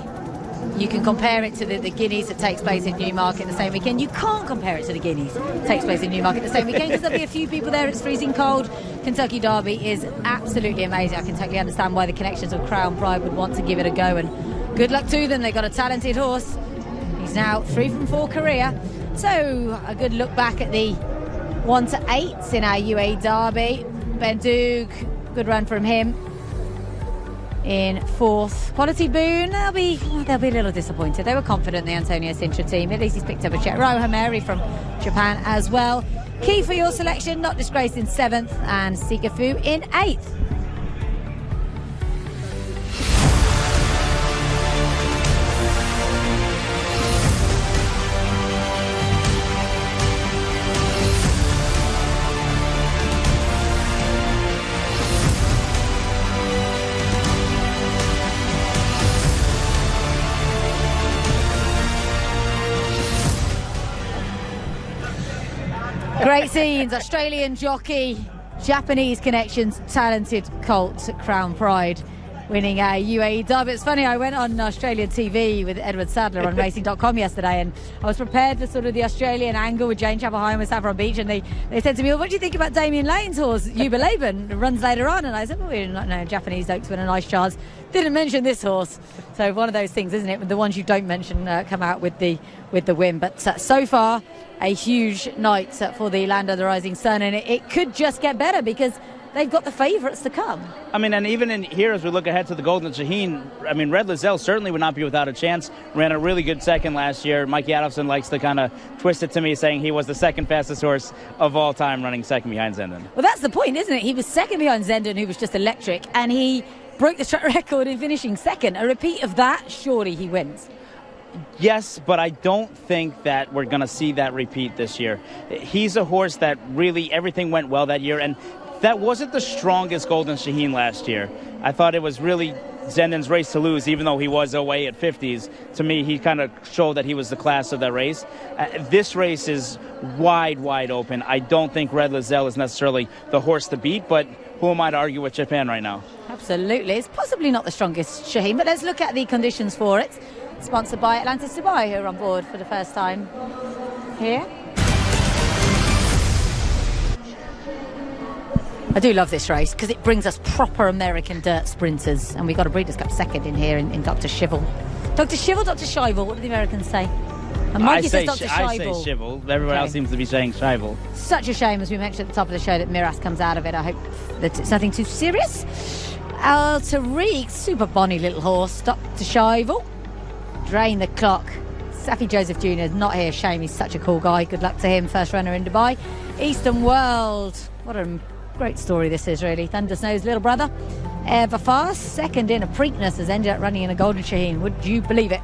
You can compare it to the Guineas that takes place in Newmarket the same weekend. You can't compare it to the Guineas that takes place in Newmarket the same weekend because there'll be a few people there, it's freezing cold. Kentucky Derby is absolutely amazing. I can totally understand why the connections of Crown Pride would want to give it a go, and good luck to them. They've got a talented horse. He's now 3 from 4 career. So, a good look back at the 1 to 8s in our UAE Derby. Ben Doog, good run from him in 4th. Quality Boone, they'll be a little disappointed. They were confident, the Antonio Sintra team. At least he's picked up a check. Roha Mary from Japan as well. Key for your selection, Not Disgraced in 7th, and Sikafu in 8th. Great scenes, Australian jockey, Japanese connections, talented colt, Crown Pride, winning a UAE Derby. It's funny, I went on Australian TV with Edward Sadler on racing.com yesterday, and I was prepared for sort of the Australian angle with Jane Chapel-Hine with Saffron Beach, and they said to me, well, what do you think about Damien Lane's horse, Yuba Laban, runs later on? And I said, well, we're not, no, Japanese oaks win a nice chance. Didn't mention this horse. So one of those things, isn't it? The ones you don't mention come out with the win. But so far, a huge night for the Land of the Rising Sun, and it could just get better because they've got the favourites to come. I mean, and even in here, as we look ahead to the Golden Shaheen, I mean, Red Lizelle certainly would not be without a chance. Ran a really good second last year. Mikey Adolphson likes to kind of twist it to me, saying he was the second fastest horse of all time, running second behind Zenden. Well, that's the point, isn't it? He was second behind Zenden, who was just electric, and he broke the track record in finishing second. A repeat of that, surely he wins. Yes, but I don't think that we're going to see that repeat this year. He's a horse that really everything went well that year, and that wasn't the strongest Golden Shaheen last year. I thought it was really Zendon's race to lose, even though he was away at 50s. To me, he kind of showed that he was the class of that race. This race is wide open. I don't think Red Lizelle is necessarily the horse to beat, but who am I to argue with Japan right now? Absolutely. It's possibly not the strongest Shaheen, but let's look at the conditions for it. Sponsored by Atlantis Dubai, who are on board for the first time here. I do love this race because it brings us proper American dirt sprinters, and we got a Breeders' Cup second in here in Dr. Shivel. Dr. Shivel, Dr. Shivel, what do the Americans say? And Mikey says Dr. Shivel. I say Shivel. Everyone else seems to be saying Shivel. Such a shame, as we mentioned at the top of the show, that Miras comes out of it. I hope that it's nothing too serious. Al Tariq, super bonny little horse. Dr. Shivel. Drain the clock. Safi Joseph Jr. is not here. Shame, he's such a cool guy. Good luck to him. First runner in Dubai. Eastern World. What a great story this is, really. Thunder Snow's little brother. Ever Fast. Second in a Preakness has ended up running in a Golden Shaheen. Would you believe it?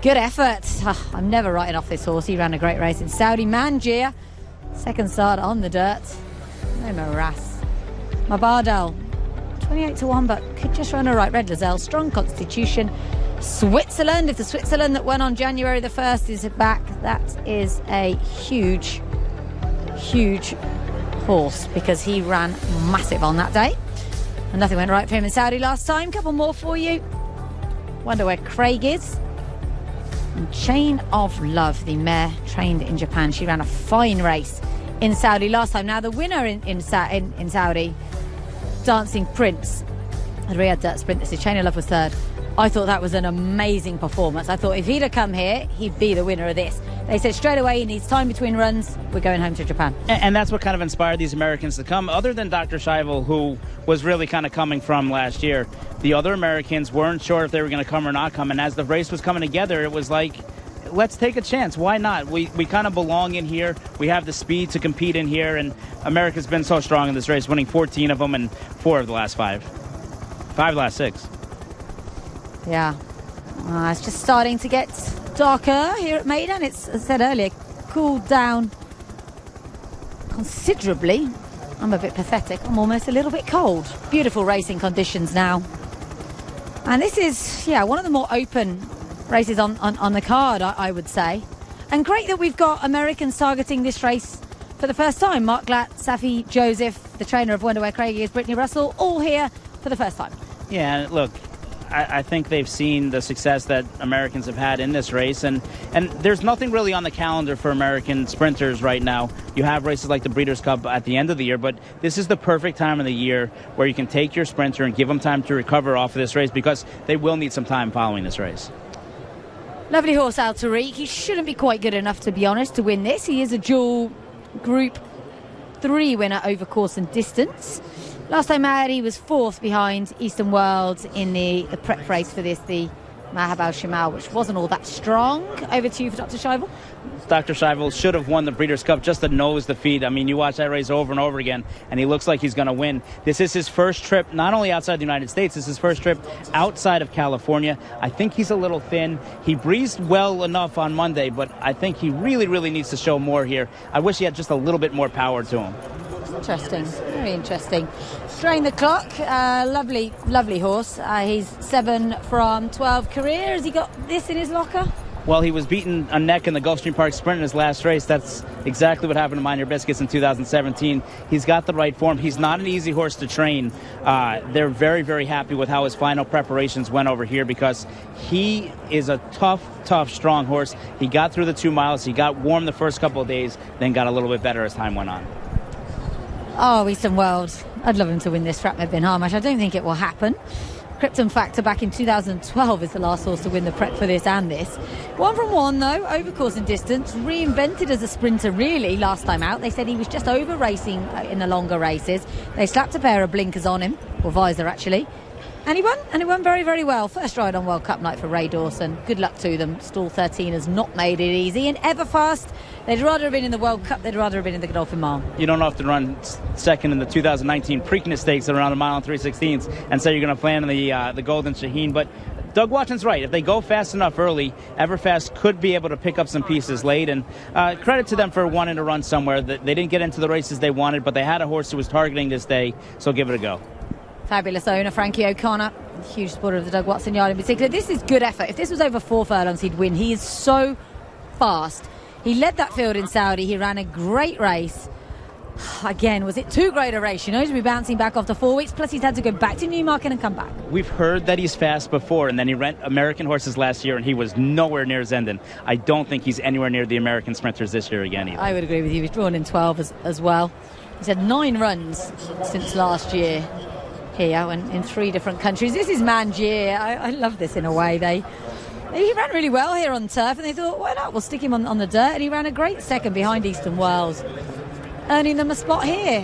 Good effort. I'm never writing off this horse. He ran a great race in Saudi. Manjir. Second start on the dirt. No morass. Mabardal. 28-1, but could just run all right. Red Lizelle. Strong constitution. Switzerland, if the Switzerland that went on January the 1st is back, that is a huge horse, because he ran massive on that day and nothing went right for him in Saudi last time. Couple more for you. Wonder where Craig is. And Chain of Love, the mare trained in Japan, she ran a fine race in Saudi last time. Now the winner in Saudi, Dancing Prince, the Riyadh Dirt Sprint, this is Chain of Love was third. I thought that was an amazing performance. I thought if he'd have come here, he'd be the winner of this. They said straight away he needs time between runs. We're going home to Japan. And that's what kind of inspired these Americans to come. Other than Dr. Shivel, who was really kind of coming from last year, the other Americans weren't sure if they were going to come or not come. And as the race was coming together, it was like, let's take a chance. Why not? We kind of belong in here. We have the speed to compete in here. And America's been so strong in this race, winning 14 of them and 4 of the last 5. 5 of the last 6. Yeah, it's just starting to get darker here at Maidan. It's, as I said earlier, cooled down considerably. I'm a bit pathetic. I'm almost a little bit cold. Beautiful racing conditions now. And this is, one of the more open races on the card, I would say. And great that we've got Americans targeting this race for the first time. Mark Glatt, Safi Joseph, the trainer of Wonder Where Craigie is, Brittany Russell, all here for the first time. Yeah, look, I think they've seen the success that Americans have had in this race, and there's nothing really on the calendar for American sprinters right now. You have races like the Breeders' Cup at the end of the year, but this is the perfect time of the year where you can take your sprinter and give them time to recover off of this race, because they will need some time following this race. Lovely horse, Al Tariq. He shouldn't be quite good enough, to be honest, to win this. He is a dual Group 3 winner over course and distance. Last time out, he was 4th behind Eastern World in the prep race for this, the Mahab al-Shimal, which wasn't all that strong. Over to you for Dr. Shivel. Dr. Shivel should have won the Breeders' Cup just to nose the feed. I mean, you watch that race over and over again, and he looks like he's going to win. This is his first trip, not only outside the United States, this is his first trip outside of California. I think he's a little thin. He breezed well enough on Monday, but I think he really, really needs to show more here. I wish he had just a little bit more power to him. Interesting, very interesting. Drain the clock, lovely horse. He's 7 from 12 career. Has he got this in his locker? Well, he was beaten a neck in the Gulfstream Park Sprint in his last race. That's exactly what happened to Mind Your Biscuits in 2017. He's got the right form. He's not an easy horse to train. They're very, very happy with how his final preparations went over here, because he is a tough, strong horse. He got through the 2 miles. He got warm the first couple of days, then got a little bit better as time went on. Oh, Eastern World. I'd love him to win this Ratmed Bin Hamash. I don't think it will happen. Krypton Factor back in 2012 is the last horse to win the prep for this and this. 1 from 1 though, over course and distance, reinvented as a sprinter really last time out. They said he was just over racing in the longer races. They slapped a pair of blinkers on him, or visor actually, and he won very, very well. First ride on World Cup night for Ray Dawson. Good luck to them. Stall 13 has not made it easy, and Everfast, they'd rather have been in the World Cup, they'd rather have been in the Godolphin Mile. You don't have to run second in the 2019 Preakness Stakes at around a mile and 3/16 and say you're going to plan in the Golden Shaheen, but Doug Watson's right. If they go fast enough early, Everfast could be able to pick up some pieces late. And credit to them for wanting to run somewhere. They didn't get into the races they wanted, but they had a horse who was targeting this day, so give it a go. Fabulous owner, Frankie O'Connor. Huge supporter of the Doug Watson yard in particular. This is good effort. If this was over 4 furlongs, he'd win. He is so fast. He led that field in Saudi. He ran a great race. Again, was it too great a race? You know, he's been bouncing back after 4 weeks, plus he's had to go back to Newmarket and come back. We've heard that he's fast before, and then he ran American horses last year, and he was nowhere near Zenden. I don't think he's anywhere near the American sprinters this year again either. I would agree with you. He's drawn in 12 as well. He's had 9 runs since last year here and in 3 different countries. This is Mangier. I love this in a way. He ran really well here on turf, and they thought, why not? We'll stick him on the dirt, and he ran a great second behind Eastern Wales, earning them a spot here.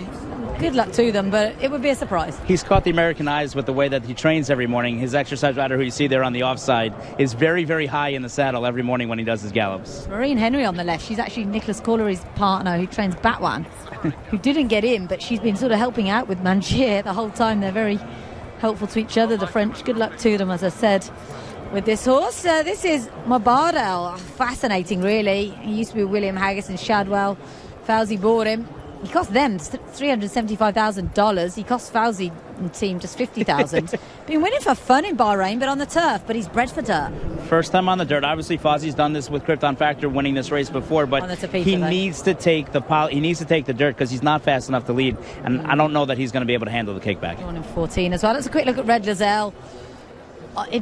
Good luck to them, but it would be a surprise. He's caught the American eyes with the way that he trains every morning. His exercise rider, who you see there on the offside, is very, very high in the saddle every morning when he does his gallops. Maureen Henry on the left. She's actually Nicholas Corlery's partner, who trains Batwan, who didn't get in, but she's been sort of helping out with Mangier the whole time. They're very helpful to each other, the French. Good luck to them, as I said, with this horse. This is Mabardell. Fascinating, really. He used to be William Haggis and Shadwell. Fauzi bought him. He cost them $375,000. He cost Fauzi and team just $50,000. Been winning for fun in Bahrain, but on the turf. But he's bred for dirt. First time on the dirt. Obviously, Fauzi's done this with Krypton Factor, winning this race before. But he needs to take the dirt because he's not fast enough to lead. And I don't know that he's going to be able to handle the kickback. Drawn in 14 as well. Let's a quick look at Red Lozelle.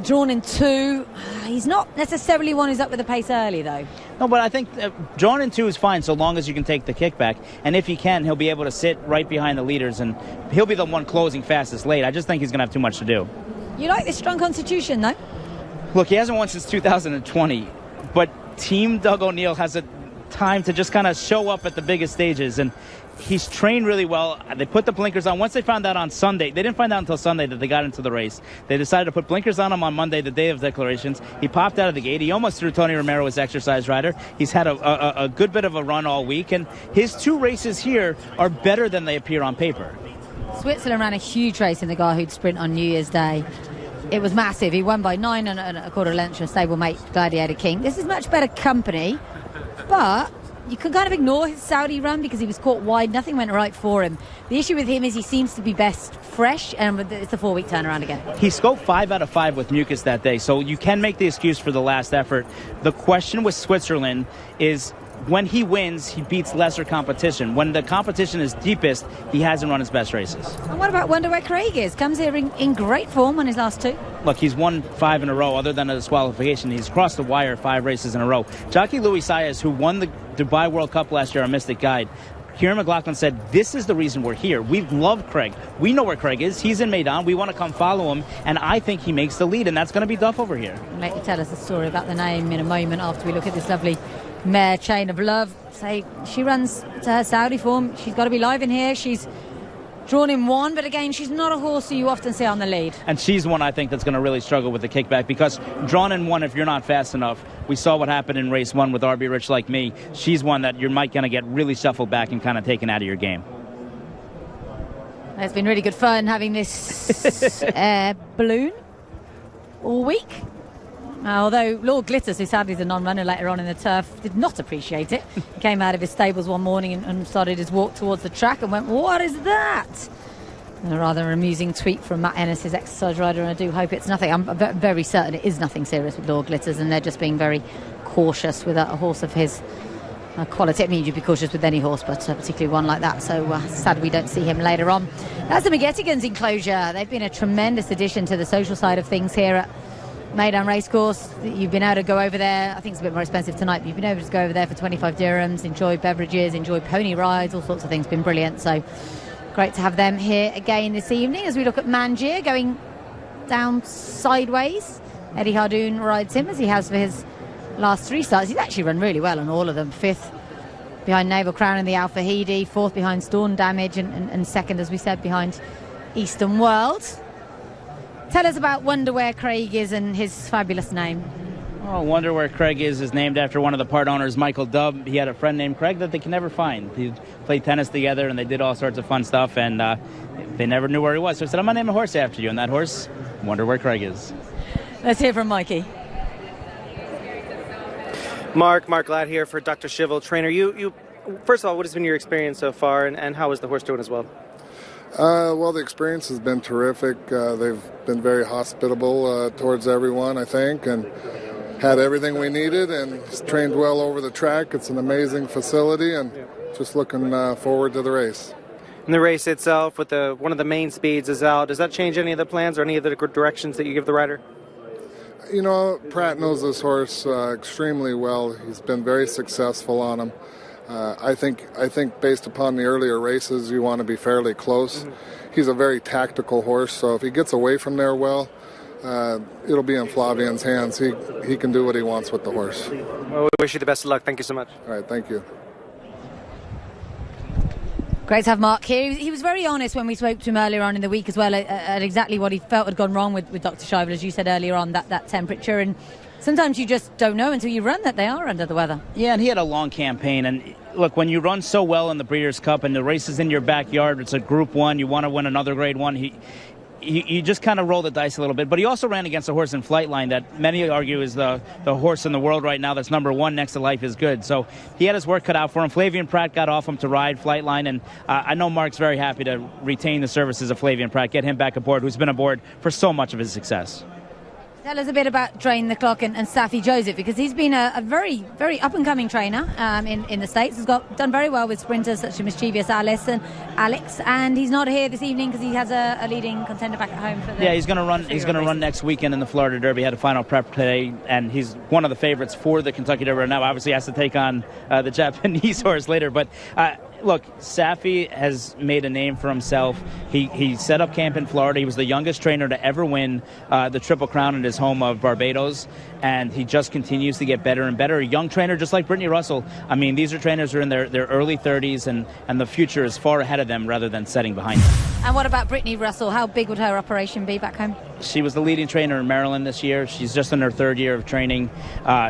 Drawn in 2. He's not necessarily one who's up with the pace early, though. No, but I think drawn in 2 is fine so long as you can take the kickback. And if he can, he'll be able to sit right behind the leaders, and he'll be the one closing fastest late. I just think he's going to have too much to do. You like this strong constitution, though? Look, he hasn't won since 2020, but Team Doug O'Neill has a time to just kind of show up at the biggest stages, and he's trained really well. They put the blinkers on. Once they found out on Sunday, they didn't find out until Sunday that they got into the race. They decided to put blinkers on him on Monday, the day of declarations. He popped out of the gate. He almost threw Tony Romero, his exercise rider. He's had a good bit of a run all week, and his 2 races here are better than they appear on paper. Switzerland ran a huge race in the Garhoud Sprint on New Year's Day. It was massive. He won by 9 1/4 lengths from stablemate Gladiator King. This is much better company, but you can kind of ignore his Saudi run because he was caught wide. Nothing went right for him. The issue with him is he seems to be best fresh, and it's a 4-week turnaround again. He scoped 5 out of 5 with mucus that day, so you can make the excuse for the last effort. The question with Switzerland is when he wins, he beats lesser competition. When the competition is deepest, he hasn't run his best races. And what about Wonder Where Craig is? Comes here in great form on his last 2. Look, he's won 5 in a row. Other than a disqualification, he's crossed the wire 5 races in a row. Jockey Louis Saez, who won the Dubai World Cup last year on Mystic Guide, Kieran McLaughlin said, this is the reason we're here. We love Craig. We know where Craig is. He's in Maidan. We want to come follow him, and I think he makes the lead, and that's going to be Duff over here. I'll let you tell us the story about the name in a moment after we look at this lovely mare, Chain of Love. Say she runs to her Saudi form. She's got to be live in here. She's drawn in 1, but again, she's not a horse who you often see on the lead. And she's one I think that's going to really struggle with the kickback because drawn in 1, if you're not fast enough, we saw what happened in race 1 with RB Rich Like Me. She's one that you might going to get really shuffled back and kind of taken out of your game. It's been really good fun having this balloon all week. Although Lord Glitters, who sadly is a non-runner later on in the turf, did not appreciate it. He came out of his stables one morning and started his walk towards the track and went, what is that? And a rather amusing tweet from Matt Ennis, his exercise rider, and I do hope it's nothing. I'm very certain it is nothing serious with Lord Glitters, and they're just being very cautious with a horse of his quality. I mean, you'd be cautious with any horse, but particularly one like that. So sad we don't see him later on. That's the McGettigans enclosure. They've been a tremendous addition to the social side of things here at Maidan Racecourse. You've been able to go over there. I think it's a bit more expensive tonight, but you've been able to go over there for 25 dirhams, enjoy beverages, enjoy pony rides, all sorts of things. Been brilliant. So great to have them here again this evening as we look at Mangier going down sideways. Eddie Hardoon rides him as he has for his last 3 starts. He's actually run really well on all of them. 5th behind Naval Crown and the Al Fahidi, 4th behind Storm Damage, and 2nd, as we said, behind Eastern World. Tell us about Wonder Where Craig is and his fabulous name. Oh, Wonder Where Craig is named after one of the part owners, Michael Dubb. He had a friend named Craig that they can never find. He played tennis together, and they did all sorts of fun stuff, and they never knew where he was. So I said, I'm going to name a horse after you, and that horse, Wonder Where Craig is. Let's hear from Mikey. Mark Ladd here for Dr. Schivel, trainer. You first of all, what has been your experience so far, and how is the horse doing as well? Well, the experience has been terrific. They've been very hospitable towards everyone, I think, and had everything we needed, and trained well over the track. It's an amazing facility, and just looking forward to the race. And the race itself, with one of the main speeds is out, does that change any of the plans or any of the directions that you give the rider? You know, Pratt knows this horse extremely well. He's been very successful on him. I think based upon the earlier races, you want to be fairly close. Mm-hmm. He's a very tactical horse, so if he gets away from there well, it'll be in Flavion's hands. He can do what he wants with the horse. Well, we wish you the best of luck. Thank you so much. All right, thank you. Great to have Mark here. He was very honest when we spoke to him earlier on in the week as well at exactly what he felt had gone wrong with Dr. Schivel, as you said earlier on, that temperature. And sometimes you just don't know until you run that they are under the weather. Yeah, and he had a long campaign. And look, when you run so well in the Breeders' Cup and the race is in your backyard, it's a Group 1, you want to win another Grade 1, you just kind of roll the dice a little bit. But he also ran against a horse in Flightline that many argue is the horse in the world right now that's number 1 next to Life is Good. So he had his work cut out for him. Flavien Prat got off him to ride Flightline, and I know Mark's very happy to retain the services of Flavien Prat, get him back aboard, who's been aboard for so much of his success. Tell us a bit about Drain the Clock and Safi Joseph, because he's been a very, very up-and-coming trainer in the States. He's done very well with sprinters such as Mischievous Alex, and he's not here this evening because he has a leading contender back at home for the. Yeah, he's going to run. He's going to run next weekend in the Florida Derby. Had a final prep today, and he's one of the favorites for the Kentucky Derby. Now, obviously, has to take on the Japanese horse later, but. Look, Safi has made a name for himself. He set up camp in Florida. He was the youngest trainer to ever win the Triple Crown in his home of Barbados, and he just continues to get better and better. A young trainer just like Brittany Russell. I mean, these are trainers who are in their early 30s, and the future is far ahead of them rather than setting behind them. And what about Brittany Russell? How big would her operation be back home? She was the leading trainer in Maryland this year. She's just in her 3rd year of training.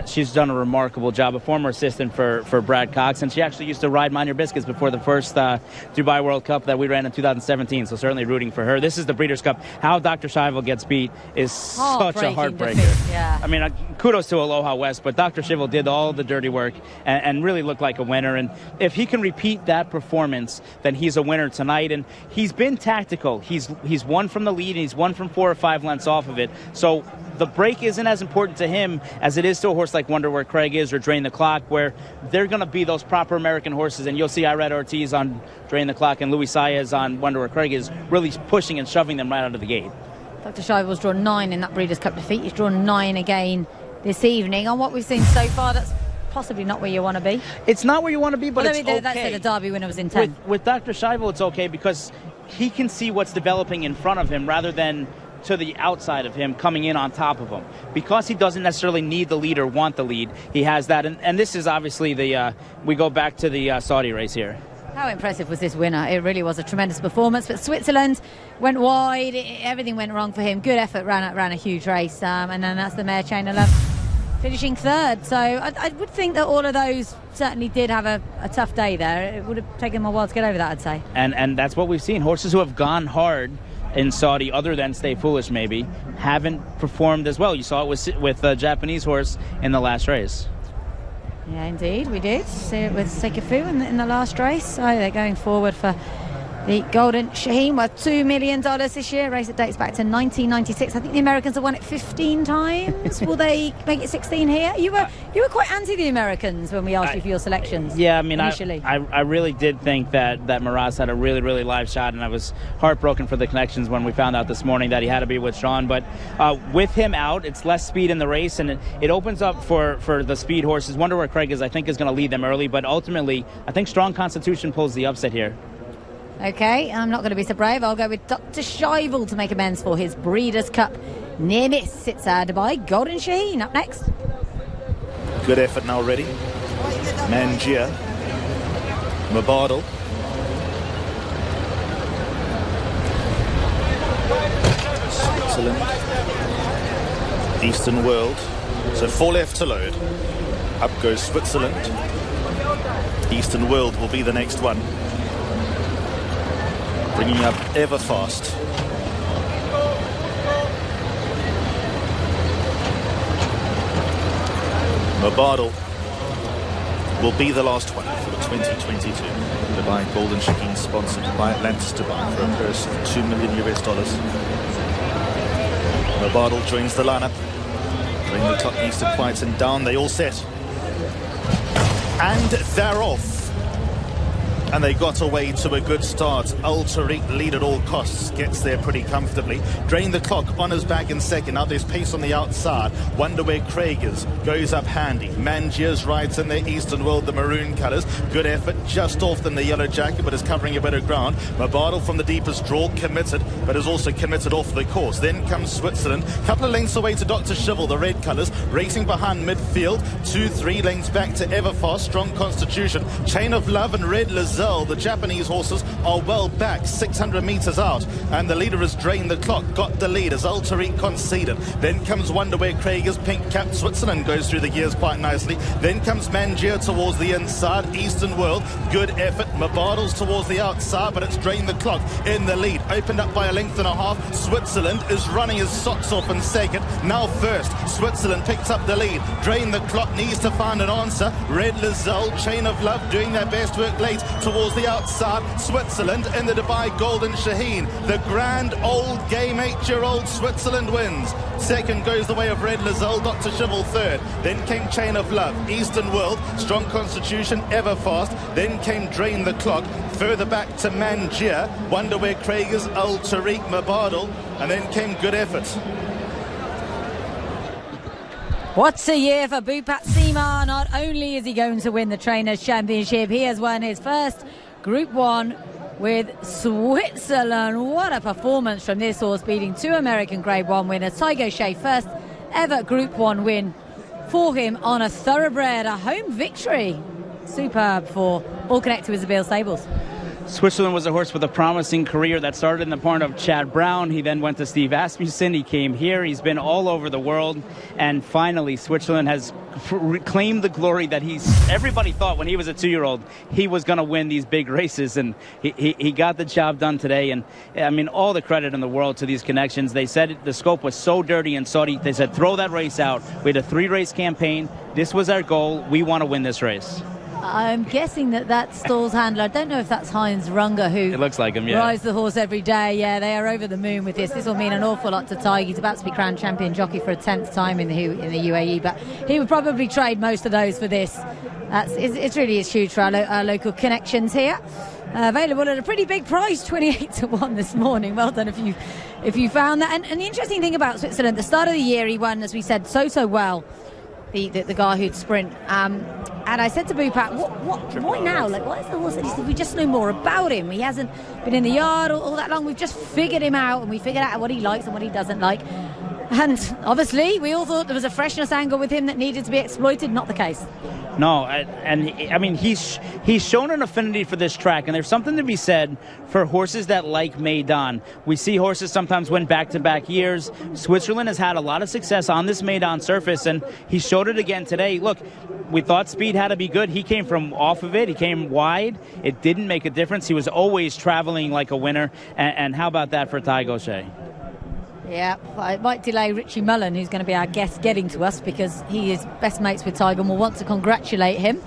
She's done a remarkable job, a former assistant for Brad Cox, and she actually used to ride Mind Your Biscuits before the first Dubai World Cup that we ran in 2017, so certainly rooting for her. This is the Breeders' Cup. How Dr. Schivel gets beat is such a heartbreaker. Yeah. I mean, kudos to Aloha West, but Dr. Schivel did all the dirty work and really looked like a winner. And if he can repeat that performance, then he's a winner tonight. And he's been tactical. He's won from the lead, and he's won from 4 or 5 lengths off of it. So the break isn't as important to him as it is to a horse like Wonder Where Craig is or Drain the Clock, where they're going to be those proper American horses. And you'll see Irad Ortiz on Drain the Clock and Luis Saez on Wonder Where Craig is really pushing and shoving them right out of the gate. Dr. Schivel's drawn 9 in that Breeders' Cup defeat. He's drawn 9 again this evening. On what we've seen so far, that's possibly not where you want to be. It's not where you want to be, but it's okay. That's the Derby winner was in 10. With Dr. Schivel, it's okay because he can see what's developing in front of him rather than to the outside of him coming in on top of him. Because he doesn't necessarily need the lead or want the lead, he has that. And this is obviously we go back to the Saudi race here. How impressive was this winner? It really was a tremendous performance. But Switzerland went wide. Everything went wrong for him. Good effort, ran a huge race. And then that's the mare Chain of Love finishing 3rd. So I would think that all of those certainly did have a tough day there. It would have taken them a while to get over that, I'd say. And that's what we've seen. Horses who have gone hard in Saudi, other than Stay Foolish maybe, haven't performed as well. You saw it with a Japanese horse in the last race. Yeah, indeed, we did see it with Sekefu in the last race. So they're going forward for the Golden Shaheen, worth $2 million this year. Race that dates back to 1996. I think the Americans have won it 15 times. Will they make it 16 here? You were quite anti the Americans when we asked you for your selections. Yeah, I mean, initially. I really did think that Maraz had a really, really live shot, and I was heartbroken for the connections when we found out this morning that he had to be withdrawn. But with him out, it's less speed in the race, and it opens up for the speed horses. Wonder Where Craig is, I think, is going to lead them early, but ultimately, I think Strong Constitution pulls the upset here. Okay, I'm not going to be so brave. I'll go with Dr. Schivel to make amends for his Breeders' Cup near miss. Sits Dubai. Golden Shaheen up next. Good effort now ready. Mangia. Mabardal. Switzerland. Eastern World. So 4 left to load. Up goes Switzerland. Eastern World will be the next one. Bringing up ever fast. Mabardal will be the last one for the 2022 Dubai Golden Shaheen, sponsored by Atlantis Dubai, for a purse of $2 million. Mabardal joins the lineup. Drain the clock needs to quieten down. They all set. And they're off. And they got away to a good start. Al Tariq, lead at all costs, gets there pretty comfortably. Drain the clock, Honours back in second. Now there's pace on the outside. Wonder where Craig is. Goes up handy. Mangia's right in the Eastern World, the maroon colours. Good effort, just off them, the yellow jacket, but is covering a bit of ground. Mabardal from the deepest draw, committed, but is also committed off the course. Then comes Switzerland. Couple of lengths away to Dr. Shivel, the red colours. Racing behind midfield. 2-3 lengths back to Everfast, Strong Constitution. Chain of Love and Red Lazelle. The Japanese horses are well back, 600 metres out, and the leader has drained the clock, got the lead as Al Tariq conceded. Then comes Wonder Where Craig is, pink cap. Switzerland goes through the gears quite nicely. Then comes Mangia towards the inside. Eastern World, good effort. Mabardal's towards the outside, but it's drained the clock in the lead. Opened up by a length and a half. Switzerland is running his socks off in second. Now first, Switzerland picks up the lead. Drained the clock, needs to find an answer. Red Lazelle, Chain of Love doing their best work late towards the outside. Switzerland in the Dubai Golden Shaheen. The grand old game 8-year-old Switzerland wins. Second goes the way of Red Lazelle, Dr. Shivel third. Then came Chain of Love, Eastern World, Strong Constitution, Everfast. Then came Drain the Clock. Further back to Mangia, Wonder Where Craig is, Al Tariq, Mabardal. And then came Good Effort. What's a year for Bhupat Seema? Not only is he going to win the Trainers' Championship, he has won his first Group 1 with Switzerland. What a performance from this horse, beating 2 American Grade 1 winners. Tiger Shea, first ever Group 1 win for him on a thoroughbred, a home victory. Superb for All Connected with Zabeel Stables. Switzerland was a horse with a promising career that started in the part of Chad Brown. He then went to Steve Asmussen. He came here. He's been all over the world. And finally, Switzerland has claimed the glory that everybody thought when he was a 2-year-old he was going to win these big races. And he got the job done today. And, I mean, all the credit in the world to these connections. They said the scope was so dirty and Saudi. They said, throw that race out. We had a 3-race campaign. This was our goal. We want to win this race. I'm guessing that stall's handler, I don't know if that's Heinz Runge, who it looks like him, yeah, rides the horse every day. Yeah, they are over the moon with this. This will mean an awful lot to Tiger. He's about to be crowned champion jockey for a 10th time in the UAE, but he would probably trade most of those for this. It really is huge for our local connections here. Available at a pretty big price, 28-1 this morning. Well done if you found that. And the interesting thing about Switzerland, the start of the year he won, as we said, so well. The guy who'd sprint. And I said to Bhupat, why now? Like, what is the horse? He said, we just know more about him. He hasn't been in the yard all that long. We've just figured him out, and we figured out what he likes and what he doesn't like. And obviously, we all thought there was a freshness angle with him that needed to be exploited. Not the case. No, I mean, he's shown an affinity for this track, and there's something to be said for horses that like Maidan. We see horses sometimes win back-to-back years. Switzerland has had a lot of success on this Maidan surface, and he showed it again today. Look, we thought speed had to be good. He came from off of it. He came wide. It didn't make a difference. He was always traveling like a winner, and how about that for Tiger Shea? Yeah, it might delay Richie Mullen, who's going to be our guest, getting to us, because he is best mates with Tiger and will want to congratulate him.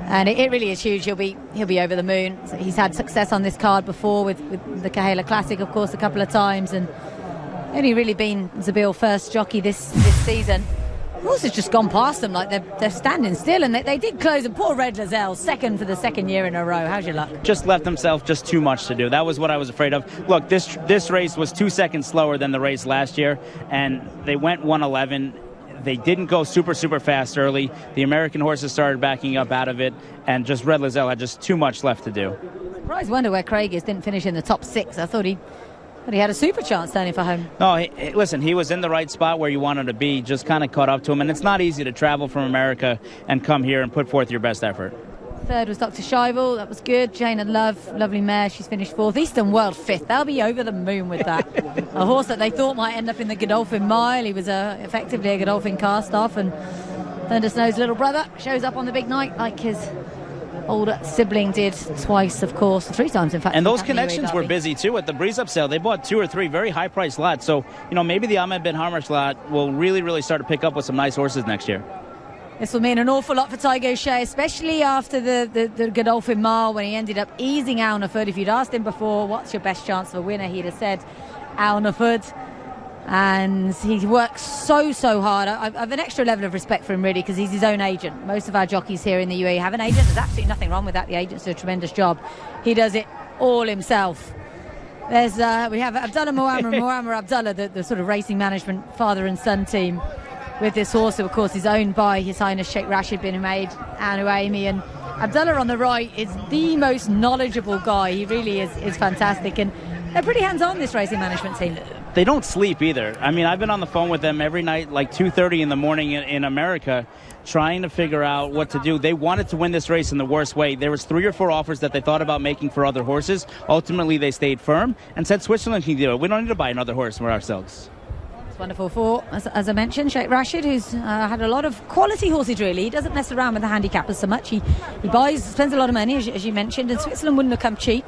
And it really is huge. He'll be over the moon. So he's had success on this card before with the Kahela Classic, of course, a couple of times, and only really been Zabeel first jockey this season. The horse has just gone past them like they're standing still, and they did close. And poor Red Lazelle, second for the second year in a row. How's your luck? Just left himself just too much to do. That was what I was afraid of. Look, this race was 2 seconds slower than the race last year, and they went 1:11. They didn't go super fast early. The American horses started backing up out of it, and just Red Lazelle had just too much left to do. Surprised Wonder Where Craig is didn't finish in the top 6. I thought he had a super chance standing for home. No, listen, he was in the right spot where you wanted to be, just kind of caught up to him. And it's not easy to travel from America and come here and put forth your best effort. Third was Dr. Scheibel. That was good. Jane and Love, lovely mare. She's finished 4th. Eastern World 5th. They'll be over the moon with that. A horse that they thought might end up in the Godolphin Mile. He was effectively a Godolphin cast-off. And Thunder Snow's little brother shows up on the big night like his older sibling did twice, of course, 3 times in fact. And those connections were busy too at the Breeze Up sale. They bought 2 or 3 very high priced lots. So, maybe the Ahmed bin Harmash lot will really start to pick up with some nice horses next year. This will mean an awful lot for Tiger O'Shea, especially after the Godolphin Mile, when he ended up easing Alnaford. If you'd asked him before, what's your best chance of a winner, he'd have said Alnaford. And he works so hard. I've an extra level of respect for him, really, because he's his own agent. Most of our jockeys here in the UAE have an agent. There's absolutely nothing wrong with that. The agents do a tremendous job. He does it all himself. There's we have Abdullah Muammar Abdullah, the sort of racing management father and son team with this horse, who of course is owned by His Highness Sheikh Rashid bin Hamad Al Nuaimi. And Abdullah on the right is the most knowledgeable guy. He really is fantastic, and they're pretty hands-on, this racing management team. They don't sleep either. I mean, I've been on the phone with them every night, like 2:30 in the morning in America, trying to figure out what to do. They wanted to win this race in the worst way. There was 3 or 4 offers that they thought about making for other horses. Ultimately, they stayed firm and said Switzerland can do it. We don't need to buy another horse for ourselves. It's wonderful for, as I mentioned, Sheikh Rashid, who's had a lot of quality horses, really. He doesn't mess around with the handicappers so much. He spends a lot of money, as you mentioned, and Switzerland wouldn't have come cheap.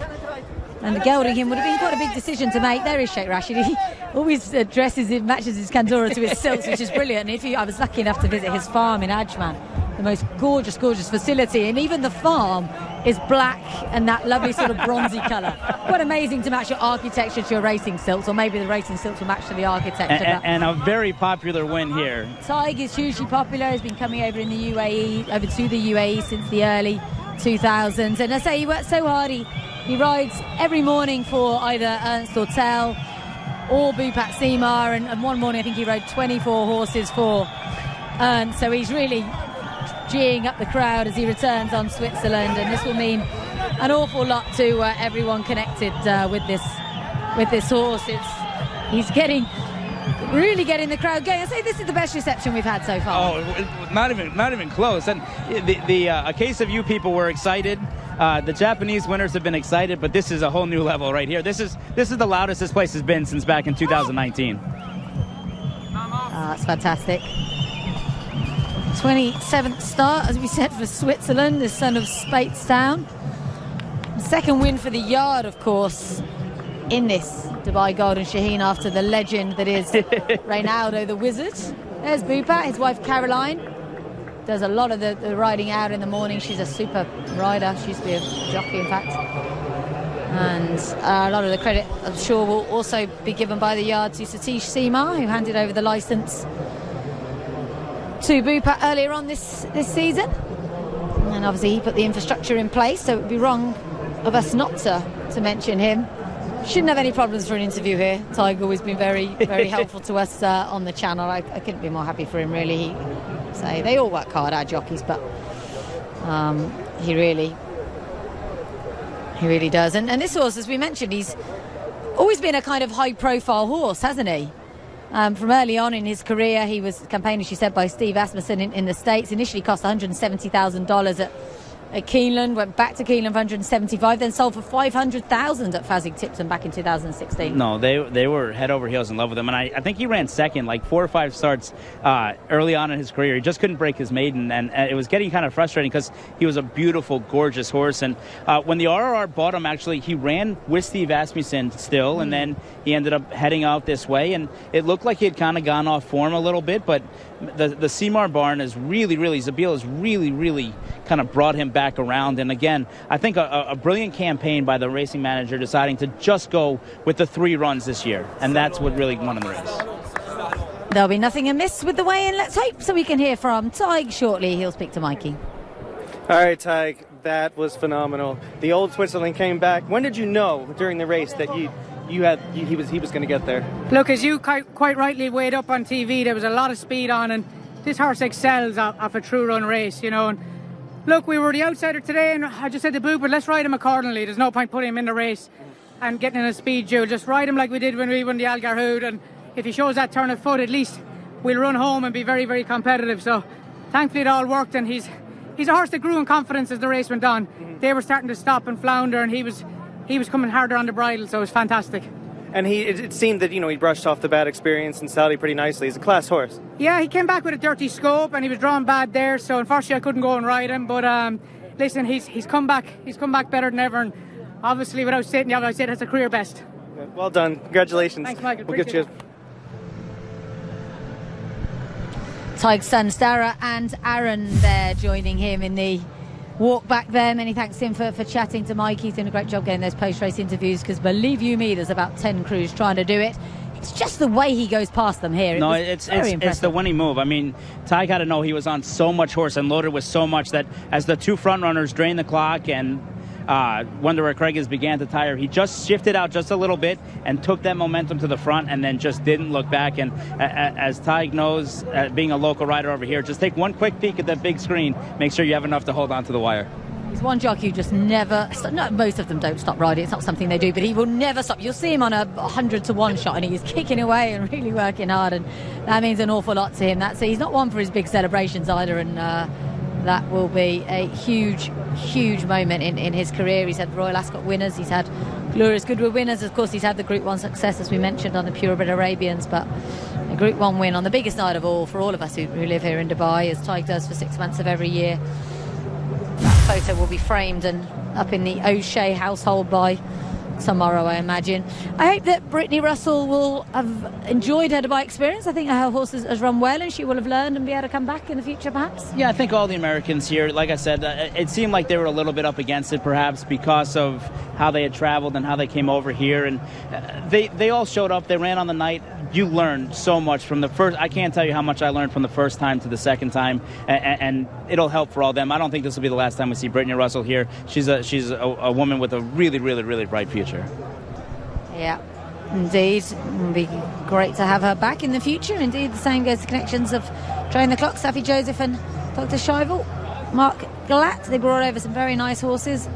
And the gelding him would have been quite a big decision to make. There is Sheikh Rashid. He always matches his Kandura to his silks, which is brilliant. And I was lucky enough to visit his farm in Ajman, the most gorgeous facility. And even the farm is black and that lovely sort of bronzy colour. Quite amazing to match your architecture to your racing silks, or maybe the racing silks will match to the architecture. And a very popular win here. Tig is hugely popular. He's been coming over in the UAE, over to the UAE since the early 2000s. And I say he works so hard. He rides every morning for either Ernst Ortel or Bupat Simar, and one morning I think he rode 24 horses for Ernst. So he's really geeing up the crowd as he returns on Switzerland, and this will mean an awful lot to everyone connected with this horse. He's really getting the crowd going. I say this is the best reception we've had so far. Oh, not even close. And a case of you people were excited. The Japanese winners have been excited, but this is a whole new level right here. This is the loudest this place has been since back in 2019. It's fantastic. 27th start, as we said, for Switzerland, the son of Speightstown. Second win for the yard, of course, in this Dubai Golden Shaheen, after the legend that is Reynaldo the Wizard. There's Bupat, his wife Caroline. Does a lot of the riding out in the morning. She's a super rider. She used to be a jockey, in fact. And a lot of the credit, I'm sure, will also be given by the yard to Satish Seema, who handed over the licence to Bupat earlier on this season. And obviously he put the infrastructure in place, so it would be wrong of us not to mention him. Shouldn't have any problems for an interview here. Tiger always been very helpful to us on the channel. I couldn't be more happy for him, really. They all work hard, our jockeys, but he really does. And this horse, as we mentioned, he's always been a kind of high-profile horse, hasn't he? From early on in his career, he was campaigned, as you said, by Steve Asmussen in the States. Initially cost $170,000 at Keeneland, went back to Keeneland for $175,000, then sold for $500,000 at Fasig-Tipton back in 2016. No, they were head over heels in love with him, and I think he ran second, like 4 or 5 starts early on in his career. He just couldn't break his maiden, and it was getting kind of frustrating because he was a beautiful, gorgeous horse. And when the RRR bought him, actually, he zabeel with Steve Asmussen still, and then he ended up heading out this way, and it looked like he had kind of gone off form a little bit, but the Seamar barn is Zabeel has really kind of brought him back around. And again, I think a brilliant campaign by the racing manager deciding to just go with the 3 runs this year, and that's what really won him the race. There'll be nothing amiss with the weigh-in, let's hope, so we can hear from Tig shortly. He'll speak to Mikey. All right, Tig, that was phenomenal. The old Switzerland came back. When did you know during the race that he was going to get there? Look, as you quite rightly weighed up on TV, there was a lot of speed on, and this horse excels off a true run race, you know. And look, we were the outsider today, and I just said to Boo, but let's ride him accordingly. There's no point putting him in the race and getting in a speed duel. Just ride him like we did when we won the Al Garhoud, and if he shows that turn of foot, at least we'll run home and be very competitive. So thankfully it all worked, and he's a horse that grew in confidence as the race went on. They were starting to stop and flounder, and he was coming harder on the bridle, so it was fantastic. And it seemed that, he brushed off the bad experience in Saudi pretty nicely. He's a class horse. Yeah, he came back with a dirty scope, and he was drawn bad there, so unfortunately I couldn't go and ride him. But listen, he's come back better than ever, and obviously without sitting, I said that's a career best. Well done. Congratulations. Thanks, Michael. We'll get you. Tig's sons, Dara and Aaron, there joining him in the walk back there. Many thanks to him for chatting to Mike. He's doing a great job getting those post-race interviews, because believe you me, there's about 10 crews trying to do it. It's just the way he goes past them here. No, it's the winning move. I mean, Tig had to know he was on so much horse and loaded with so much that as the two front runners drained the clock and Wonder Where Craig is began to tire, he just shifted out just a little bit and took that momentum to the front and then just didn't look back. And as Tig knows, being a local rider over here, just take one quick peek at that big screen. Make sure you have enough to hold on to the wire. He's one jockey who just never... No, most of them don't stop riding. It's not something they do, but he will never stop. You'll see him on a 100-to-1 shot, and he's kicking away and really working hard, and that means an awful lot to him. He's not one for his big celebrations either, and that will be a huge, huge moment in his career. He's had Royal Ascot winners. He's had Glorious Goodwood winners. Of course, he's had the Group 1 success, as we mentioned, on the Purebred Arabians, but a Group 1 win on the biggest night of all for all of us who live here in Dubai, as Tig does for 6 months of every year. That photo will be framed and up in the O'Shea household by tomorrow, I imagine. I hope that Brittany Russell will have enjoyed her Dubai experience. I think her horse has run well, and she will have learned and be able to come back in the future, perhaps. Yeah, I think all the Americans here, like I said, it seemed like they were a little bit up against it, perhaps because of how they had traveled and how they came over here. And they all showed up. They ran on the night. You learned so much from the first. I can't tell you how much I learned from the first time to the second time, and it'll help for all them. I don't think this will be the last time we see Brittany Russell here. She's a woman with a really, really, really bright future. Yeah, indeed. It'll be great to have her back in the future. Indeed, the same goes to connections of Train the Clock, Safi Joseph and Dr. Scheivel. Mark Glatt, they brought over some very nice horses,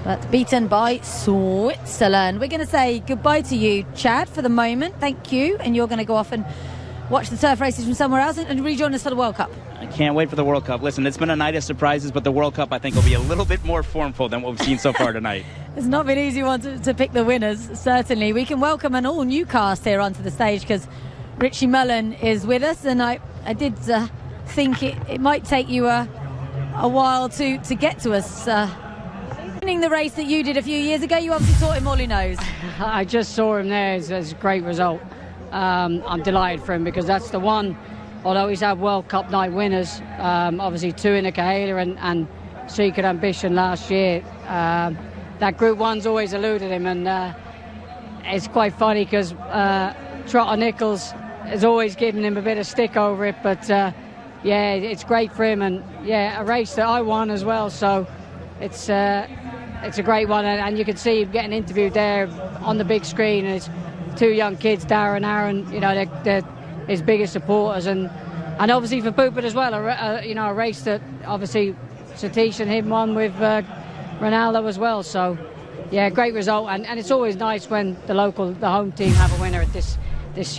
but beaten by Switzerland. We're going to say goodbye to you, Chad, for the moment. Thank you. And you're going to go off and watch the turf races from somewhere else and rejoin us for the World Cup. I can't wait for the World Cup. Listen, it's been a night of surprises, but the World Cup, I think, will be a little bit more formful than what we've seen so far tonight. It's not been an easy one to pick the winners, certainly. We can welcome an all-new cast here onto the stage, because Richie Mullen is with us, and I did think it might take you a while to get to us. Winning the race that you did a few years ago, you obviously taught him all he knows. I just saw him there. It's a great result. I'm delighted for him, because that's the one, although he's had World Cup night winners, obviously 2 in the Cahaler and Secret Ambition last year. That Group 1's always eluded him, and it's quite funny because Trotter Nichols has always given him a bit of stick over it, but yeah, it's great for him, and yeah, a race that I won as well, so it's a great one, and you can see him getting interviewed there on the big screen, and it's 2 young kids, Dara and Aaron, you know, they're his biggest supporters, and obviously for Poopert as well, a race that obviously Satish and him won with Ronaldo as well, so yeah, great result, and it's always nice when the home team have a winner at this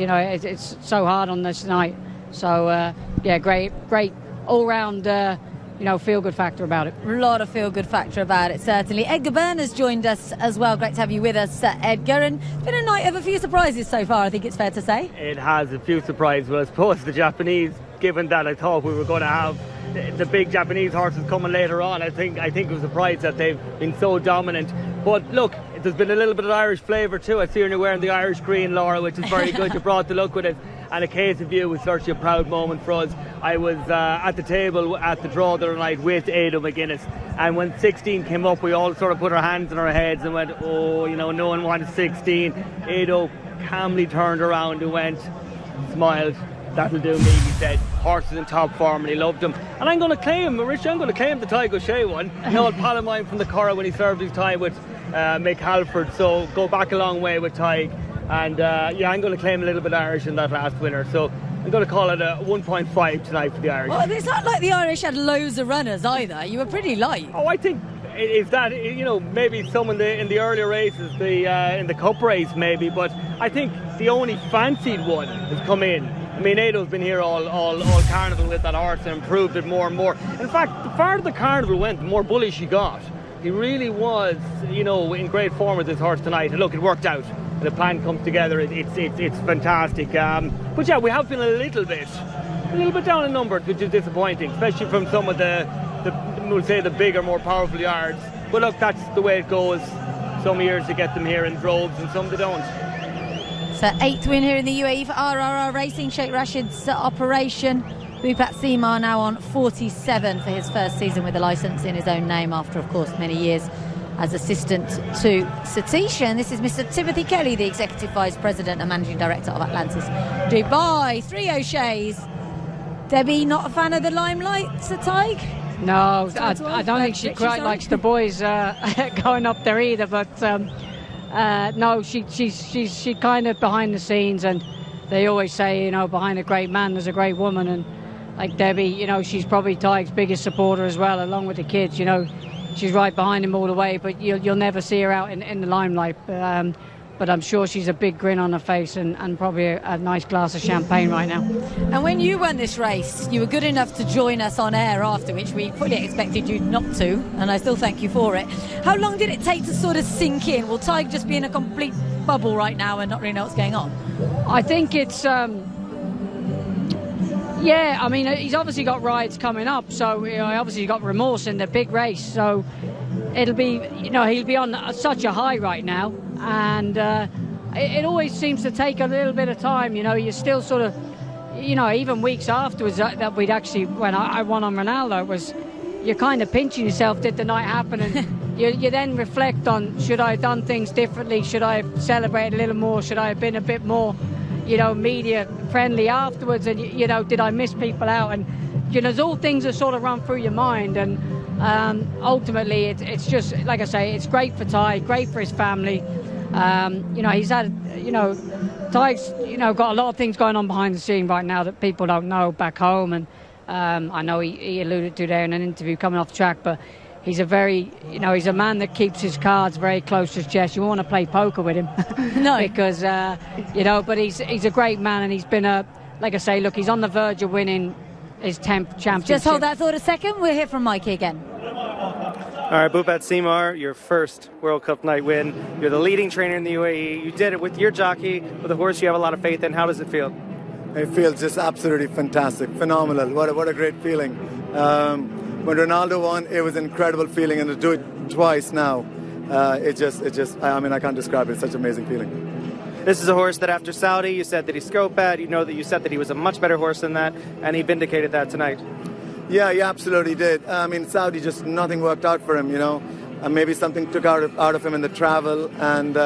you know, it's so hard on this night, so yeah, great all-round feel-good factor about it. A lot of feel-good factor about it, certainly. Edgar Byrne has joined us as well. Great to have you with us, Edgar. And it's been a night of a few surprises so far, I think it's fair to say. It has, a few surprises. Well, I suppose the Japanese, given that I thought we were going to have the big Japanese horses coming later on, I think it was a surprise that they've been so dominant. But look, there's been a little bit of Irish flavour too. I see you're wearing the Irish green, Laura, which is very good. You brought the look with it. And a case of you was certainly a proud moment for us. I was at the table at the draw the other night with Ado McGuinness, and when 16 came up, we all sort of put our hands on our heads and went, oh, you know, no one wanted 16. Ado calmly turned around and went, smiled, that'll do me, he said. Horses in top form, and he loved them. And I'm going to claim, Rich, the Tig O'Shea one. An old pal of mine from the Curragh when he served his time with Mick Halford, so go back a long way with Tig. And yeah, I'm going to claim a little bit Irish in that last winner, so I'm going to call it a 1.5 tonight for the Irish. Well, it's not like the Irish had loads of runners either. You were pretty light. Oh, I think is that, you know, maybe some in the earlier races, in the Cup race maybe, but I think the only fancied one has come in. I mean, Ado's been here all carnival with that horse and improved it more and more. In fact, the farther the carnival went, the more bullish he got. He really was, you know, in great form with this horse tonight. And look, it worked out. The plan comes together. It's fantastic. But yeah, we have been a little bit down in numbers, which is disappointing, especially from some of we'll say the bigger, more powerful yards. But look, that's the way it goes. Some years they get them here in droves, and some they don't. So 8th win here in the UAE for RRR Racing, Sheikh Rashid's operation. Bhupat Seema now on 47 for his first season with a licence in his own name after, of course, many years as assistant to Satish. And this is Mr. Timothy Kelly, the Executive Vice President and Managing Director of Atlantis Dubai. 3 O'Shea's. Debbie, not a fan of the limelight, Sir Tig? No, I don't think she quite likes the boys going up there either. But no, she's kind of behind the scenes, and they always say, behind a great man there's a great woman, and like Debbie, she's probably Tig's biggest supporter as well, along with the kids. She's right behind him all the way, but you'll never see her out in the limelight. But I'm sure she's a big grin on her face and probably a nice glass of champagne right now. And when you won this race, you were good enough to join us on air after, which we fully expected you not to, and I still thank you for it. How long did it take to sort of sink in? Will Tig just be in a complete bubble right now and not really know what's going on? I think it's... yeah, I mean, he's obviously got rides coming up, so obviously he's got remorse in the big race, so it'll be, he'll be on such a high right now, and it always seems to take a little bit of time. You're still sort of, even weeks afterwards that we'd actually, when I won on Ronaldo, you're kind of pinching yourself, did the night happen, and you then reflect on, should I have done things differently, should I have celebrated a little more, should I have been a bit more media friendly afterwards, and did I miss people out, and there's all things that sort of run through your mind, and ultimately it's just, like I say, it's great for Tig, great for his family. He's had, Tig's got a lot of things going on behind the scene right now that people don't know back home, and I know he alluded to there in an interview coming off track, but he's a very, he's a man that keeps his cards very close to his chest. You won't want to play poker with him. No. Because, but he's a great man, and he's been like I say, look, he's on the verge of winning his 10th championship. Just hold that thought a second. We'll hear from Mikey again. All right, Bhupat Seema, your first World Cup night win. You're the leading trainer in the UAE. You did it with your jockey, with a horse you have a lot of faith in. How does it feel? It feels just absolutely fantastic, phenomenal. What a great feeling. When Ronaldo won, it was an incredible feeling, and to do it twice now, I can't describe it. It's such an amazing feeling. This is a horse that after Saudi, you said that he scoped at. You said that he was a much better horse than that, and he vindicated that tonight. Yeah, he absolutely did. Saudi, just nothing worked out for him, and maybe something took out of him in the travel, and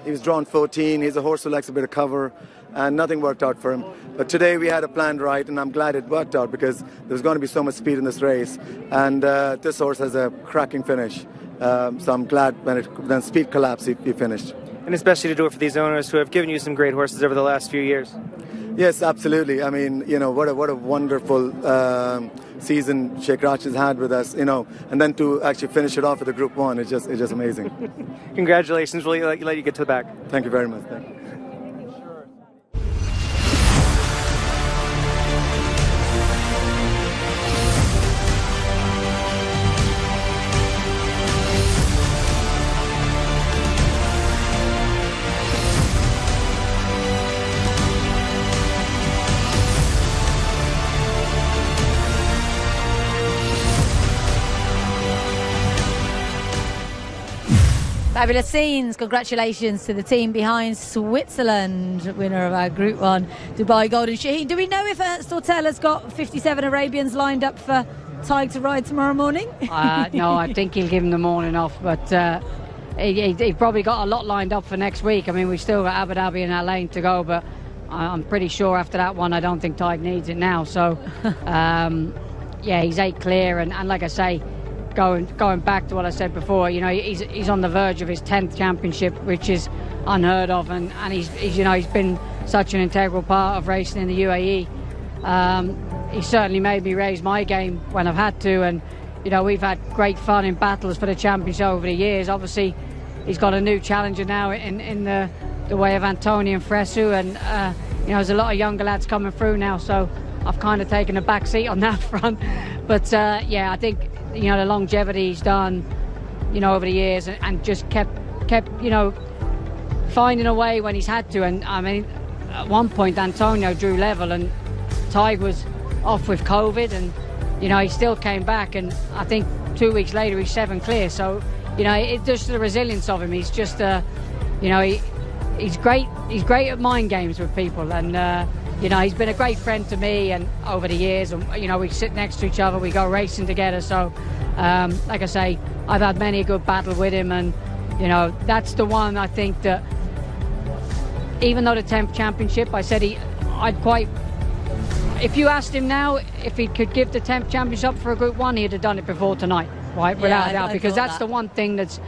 he was drawn 14. He's a horse who likes a bit of cover, and nothing worked out for him. But today we had a plan right, and I'm glad it worked out, because there's going to be so much speed in this race, and this horse has a cracking finish. So I'm glad when speed collapsed, he finished. And especially to do it for these owners who have given you some great horses over the last few years. Yes, absolutely. What a wonderful season Sheikh Rach has had with us, and then to actually finish it off with a Group 1, it's just amazing. Congratulations. We'll let you get to the back. Thank you very much. Thank you. Fabulous scenes. Congratulations to the team behind Switzerland, winner of our Group 1 Dubai Golden Shaheen. Do we know if Ernst Ortel has got 57 Arabians lined up for Tig to ride tomorrow morning? No, I think he'll give him the morning off, but he probably got a lot lined up for next week. I mean, we've still got Abu Dhabi and Al Ain to go, but I'm pretty sure after that one I don't think Tig needs it now. So he's 8 clear, and like I say, going back to what I said before, he's on the verge of his 10th championship, which is unheard of, and he's been such an integral part of racing in the UAE. He certainly made me raise my game when I've had to, and we've had great fun in battles for the championship over the years. Obviously, he's got a new challenger now in the way of Antonio and Fresu, and there's a lot of younger lads coming through now, so I've kind of taken a back seat on that front. But I think the longevity he's done over the years, and just kept finding a way when he's had to. And I mean, at one point Antonio drew level and Tig was off with COVID, and he still came back, and I think 2 weeks later he's 7 clear. So it's just the resilience of him. He's just he's great at mind games with people, and you know, he's been a great friend to me and over the years, and you know, we sit next to each other, we go racing together. So, like I say, I've had many a good battle with him, and you know, that's the one I think that, even though the 10th championship, I said if you asked him now if he could give the 10th championship for a Group 1, he'd have done it before tonight, right? Without a doubt, because that's the one thing that's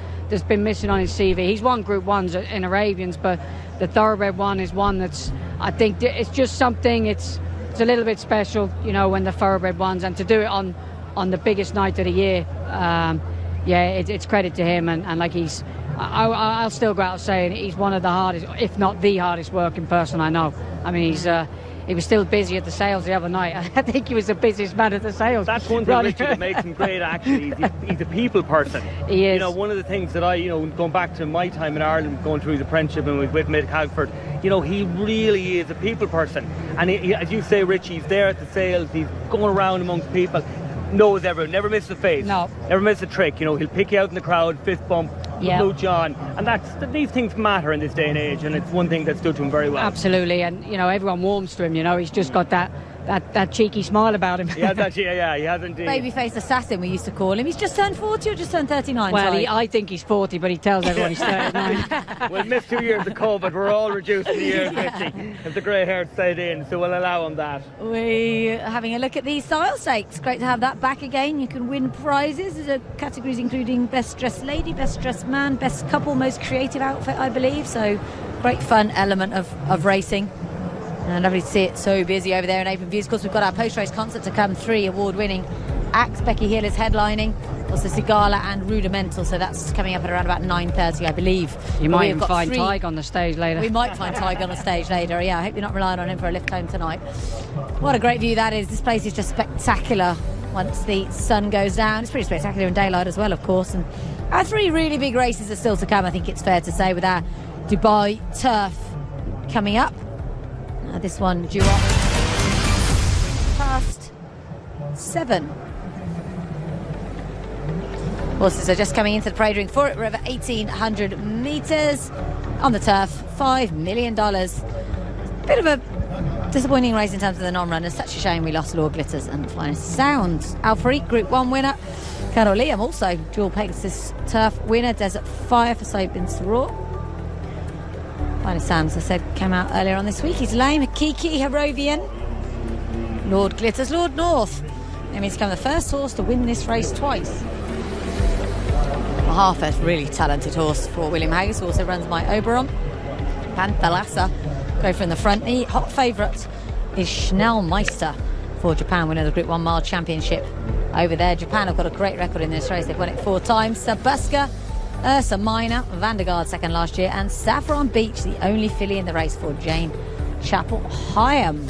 been missing on his CV. He's won Group 1s in Arabians, but the Thoroughbred one is one that's, I think, it's just something, it's a little bit special, you know, when the Thoroughbred ones, and to do it on the biggest night of the year, it's credit to him, and like I'll still go out saying he's one of the hardest, if not the hardest working person I know. I mean, he was still busy at the sales the other night. I think he was the busiest man at the sales. That's one thing, Richard, that makes him great, actually. He's a people person. He is. You know, one of the things that going back to my time in Ireland, going through his apprenticeship and with Mick Hagford, you know, he really is a people person. And as you say, Rich, he's there at the sales, he's going around amongst people, knows everyone, never misses a face. No. Never misses a trick. You know, he'll pick you out in the crowd, fist bump, mooch on. And these things matter in this day and age, and it's one thing that stood to him very well. Absolutely, and you know, everyone warms to him. You know, he's just got that cheeky smile about him. He has actually, he has indeed. Babyface assassin, we used to call him. He's just turned 40 or just turned 39? Well, I think he's 40, but he tells everyone he's 39. We'll miss 2 years of COVID. We're all reducing the years, Richie, if the grey hair stayed in, so we'll allow him that. We're having a look at these style stakes. Great to have that back again. You can win prizes. There's categories including best dressed lady, best dressed man, best couple, most creative outfit, I believe. So great fun element of racing. And lovely to see it so busy over there in Open Views. Of course, we've got our post-race concert to come. 3 award-winning acts. Becky Hill is headlining. Also Sigala and Rudimental. So that's coming up at around about 9:30, I believe. You might even find Tig on the stage later. We might find Tig on the stage later. Yeah, I hope you're not relying on him for a lift home tonight. What a great view that is. This place is just spectacular once the sun goes down. It's pretty spectacular in daylight as well, of course. And our 3 really big races are still to come, I think it's fair to say, with our Dubai Turf coming up. This one due up past 7. Horses are just coming into the parade ring for it. We're over 1,800 metres on the turf. $5 million. Bit of a disappointing race in terms of the non-runners. Such a shame we lost Lord Glitters and Finest Sound. Alfarique, Group 1 winner. Colonel Liam also dual Pegasus Turf winner. Desert Fire for Sabin Saror. Finest Sound, as I said, came out earlier on this week. He's lame. Kiki, Harrovian. Lord Glitters, Lord North. It means to become the first horse to win this race twice. Half-Earth, really talented horse for William Haggis, who also runs my Oberon. Panthalassa go from the front. The hot favourite is Schnellmeister for Japan, winner of the Group 1 Mile Championship over there. Japan have got a great record in this race. They've won it 4 times. Sabuska, Ursa Minor, Vandergaard second last year, and Saffron Beach, the only filly in the race for Jane Chapel-Hyam.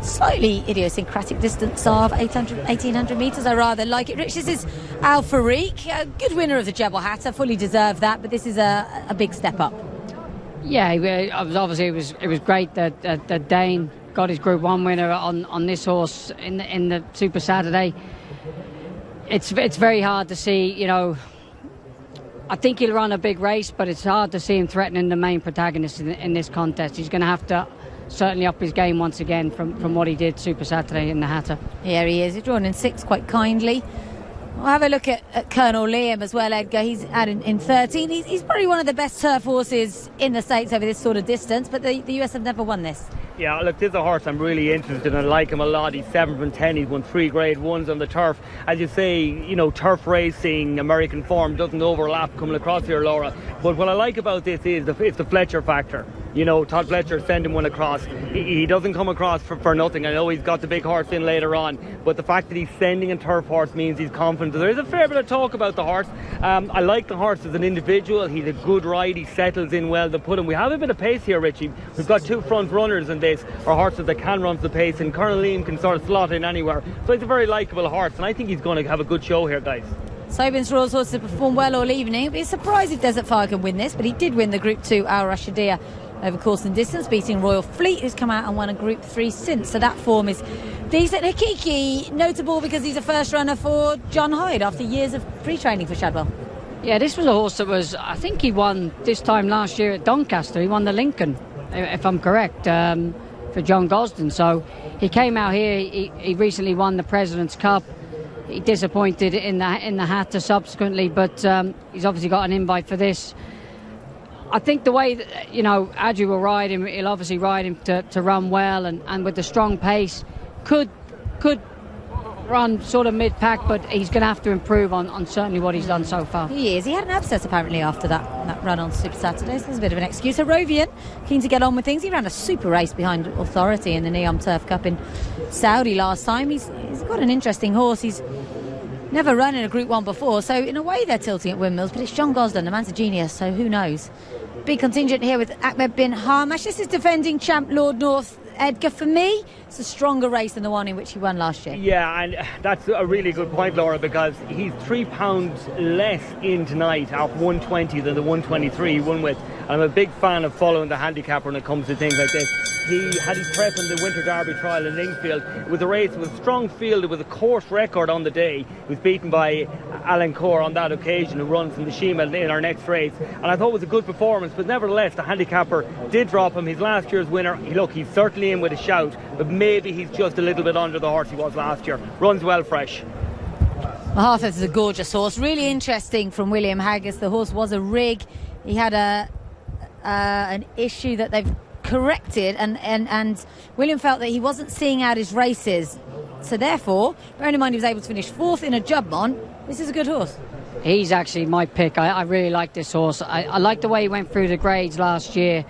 Slightly idiosyncratic distance of 1,800 metres. I rather like it. Rich, this is Alfarique, a good winner of the Jebel Hatter, fully deserved that, but this is a big step up. Yeah, obviously it was great that Dane got his Group 1 winner on this horse in the Super Saturday. It's very hard to see, you know. I think he'll run a big race, but it's hard to see him threatening the main protagonist in this contest. He's going to have to certainly up his game once again from what he did Super Saturday in the Hatter. Here he is. He's drawn in 6 quite kindly. We'll have a look at Colonel Liam as well, Edgar. He's out in 13. He's probably one of the best turf horses in the States over this sort of distance, but the US have never won this. Yeah, look, this is a horse I'm really interested in. I like him a lot. He's 7 from 10. He's won 3 Grade 1s on the turf. As you say, you know, turf racing, American form doesn't overlap coming across here, Laura. But what I like about this is it's the Fletcher factor. You know, Todd Fletcher sending one across. He doesn't come across for nothing. I know he's got the big horse in later on, but the fact that he's sending a turf horse means he's confident. There is a fair bit of talk about the horse. I like the horse as an individual. He's a good ride. He settles in well to put him. We have a bit of pace here, Richie. We've got 2 front runners in this, or horses that can run the pace, and Colonel Liam can sort of slot in anywhere. So he's a very likeable horse, and I think he's going to have a good show here, guys. Sabin Saror's horse has performed well all evening. It'd be a surprise if Desert Fire can win this, but he did win the Group 2 Al Rashidia over course and distance, beating Royal Fleet, who's come out and won a Group 3 since. So that form is decent. Hakiki, notable because he's a first runner for John Hyde after years of pre-training for Shadwell. Yeah, this was a horse that was, I think he won this time last year at Doncaster. He won the Lincoln, if I'm correct. For John Gosden. So he came out here. He recently won the President's Cup. He disappointed in the Hatter subsequently, but he's obviously got an invite for this. I think the way that, Adju will ride him, he'll obviously ride him to run well, and with the strong pace, could run sort of mid-pack, but he's going to have to improve on certainly what he's done so far. He is. He had an abscess apparently after that run on Super Saturday, so there's a bit of an excuse. Horovian, keen to get on with things. He ran a super race behind Authority in the Neom Turf Cup in Saudi last time. He's got an interesting horse. He's never run in a Group 1 before, so in a way they're tilting at windmills, but it's John Gosden, the man's a genius, so who knows. Big contingent here with Ahmed bin Hamash. This is defending champ Lord North. Edgar, for me, it's a stronger race than the one in which he won last year. Yeah, and that's a really good point, Laura, because he's £3 less in tonight off 120 than the 123 he won with. And I'm a big fan of following the handicapper when it comes to things like this. He had his prep in the Winter Derby trial in Lingsfield. It was a race with a strong field, with a course record on the day. He was beaten by Alan Core on that occasion, who runs in the Shima in our next race. And I thought it was a good performance, but nevertheless, the handicapper did drop him. His last year's winner, he's certainly in with a shout, but maybe he's just a little bit under the horse he was last year. Runs well fresh. Mahathas is a gorgeous horse. Really interesting from William Haggis. The horse was a rig. He had an issue that they've corrected, and William felt that he wasn't seeing out his races, so therefore, bearing in mind he was able to finish 4th in a Jubmon, this is a good horse. He's actually my pick. I really like this horse. I like the way he went through the grades last year.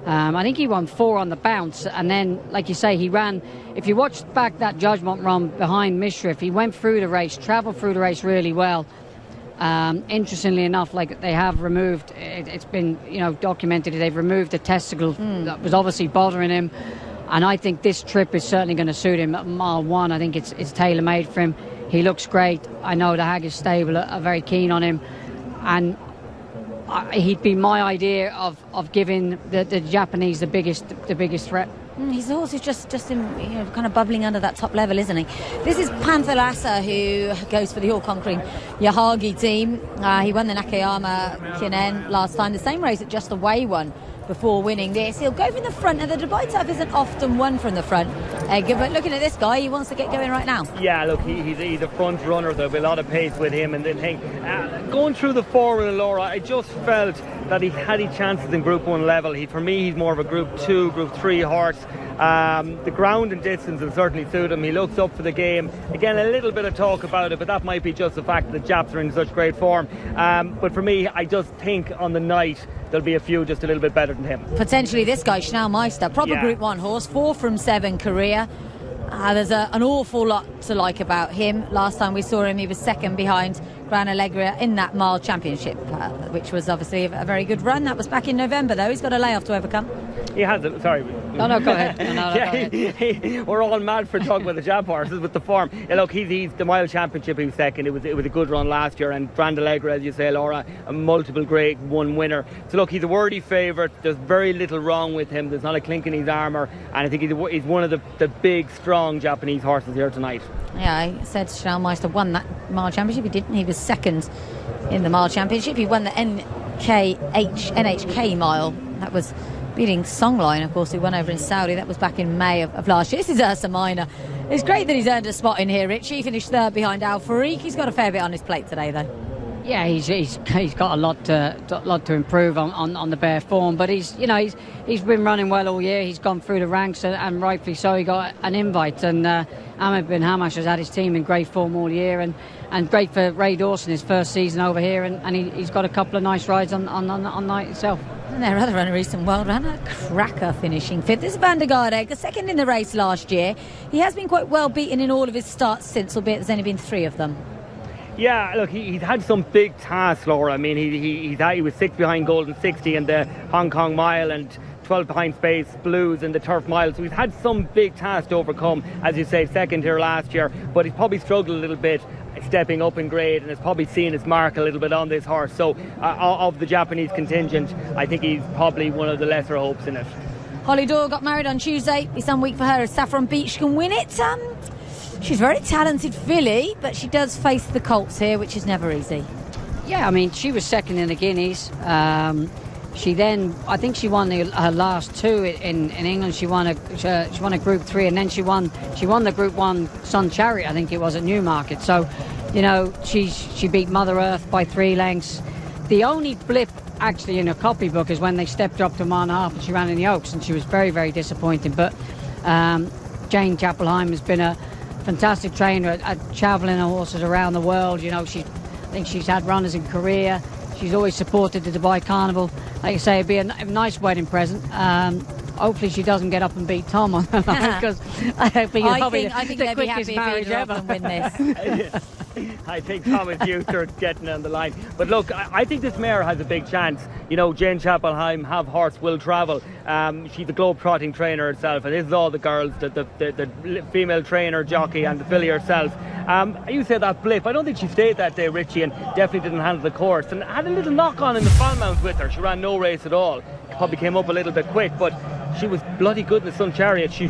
I think he won 4 on the bounce, and then, like you say, he ran. If you watch back that judgment run behind Mishrif, he went through the race, travelled through the race really well. Interestingly enough, like they have removed, it's been documented, they've removed the testicle that was obviously bothering him, and I think this trip is certainly going to suit him at mile 1. I think it's tailor-made for him. He looks great. I know the Haggis stable are very keen on him, and he'd be my idea of giving the Japanese the biggest threat. His horse is just in, kind of bubbling under that top level, isn't he? This is Panther Lassa, who goes for the all-conquering Yahagi team. He won the Nakayama Kinen last time, the same race that Just Away won before winning this. He'll go from the front, and the Dubai Turf isn't often won from the front. But looking at this guy, he wants to get going right now. Yeah, look, he's a front runner. There'll be a lot of pace with him, and the thing going through the formula, Laura, I just felt that he had his chances in Group 1 level. For me, he's more of a Group 2, Group 3 horse. The ground and distance will certainly suit him. He looks up for the game. Again, a little bit of talk about it, but that might be just the fact that the Japs are in such great form. But for me, I just think on the night there'll be a few just a little bit better than him. Potentially this guy, Schnellmeister, proper Group 1 horse, 4 from 7 career. There's an awful lot to like about him. Last time we saw him, he was second behind Gran Allegria in that mile championship, which was obviously a very good run. That was back in November, though. He's got a layoff to overcome. He has it. Sorry. No, go ahead. Go ahead. We're all mad for talking about the Jap horses with the form. Yeah, look, he's the mile championship. He was second. It was a good run last year, and Grand Allegra, as you say, Laura, a multiple Grade 1 winner. So look, he's a worthy favourite. There's very little wrong with him. There's not a clink in his armour, and I think he's one of the big, strong Japanese horses here tonight. Yeah, I said Schnellmeister won that mile championship. He didn't. He was second in the mile championship. He won the NHK mile. That was beating Songline, of course, who won over in Saudi. That was back in May of last year. This is Ursa Minor. It's great that he's earned a spot in here, Richie. He finished third behind Al Farik. He's got a fair bit on his plate today, though. Yeah, he's got a lot to improve on the bare form, but he's been running well all year. He's gone through the ranks, and rightfully so. He got an invite, and Ahmed bin Hamash has had his team in great form all year, and great for Ray Dawson, his first season over here, and he's got a couple of nice rides on night itself. And their other runner, recent world runner, cracker, finishing fifth. This is Van der Garde, second in the race last year. He has been quite well beaten in all of his starts since, albeit there's only been 3 of them. Yeah, look, he's had some big tasks, Laura. I mean, he was 6th behind Golden 60 in the Hong Kong Mile, and 12 behind Space Blues in the Turf Mile. So he's had some big tasks to overcome, as you say, second here last year. But he's probably struggled a little bit stepping up in grade, and has probably seen his mark a little bit on this horse. So of the Japanese contingent, I think he's probably one of the lesser hopes in it. Holly Doyle got married on Tuesday. It's some week for her as Saffron Beach can win it. She's a very talented filly, but she does face the Colts here, which is never easy. Yeah, I mean, she was second in the Guineas. She then, I think she won her last two in England. She won a Group 3, and then she won the Group 1 Sun Chariot, I think it was, at Newmarket. So, you know, she beat Mother Earth by 3 lengths. The only blip actually in her copybook is when they stepped up to a mile and a half and she ran in the Oaks, and she was very, very disappointing. But Jane Chapelheim has been a fantastic trainer at travelling her horses around the world. You know, I think she's had runners in Korea. She's always supported the Dubai Carnival. Like I say, it'd be a nice wedding present. Hopefully she doesn't get up and beat Tom on the line, because I think they'd be happy if either of them win this. I think Tom is used to getting on the line. But look, I think this mare has a big chance. You know, Jane Chapelheim, Have Horse Will Travel. She's a globe-trotting trainer herself, and this is all the girls, the female trainer, jockey, and the filly herself. You said that blip. I don't think she stayed that day, Richie, and definitely didn't handle the course. And had a little knock-on in the Falmouth with her. She ran no race at all. Probably came up a little bit quick, but she was bloody good in the Sun Chariot. She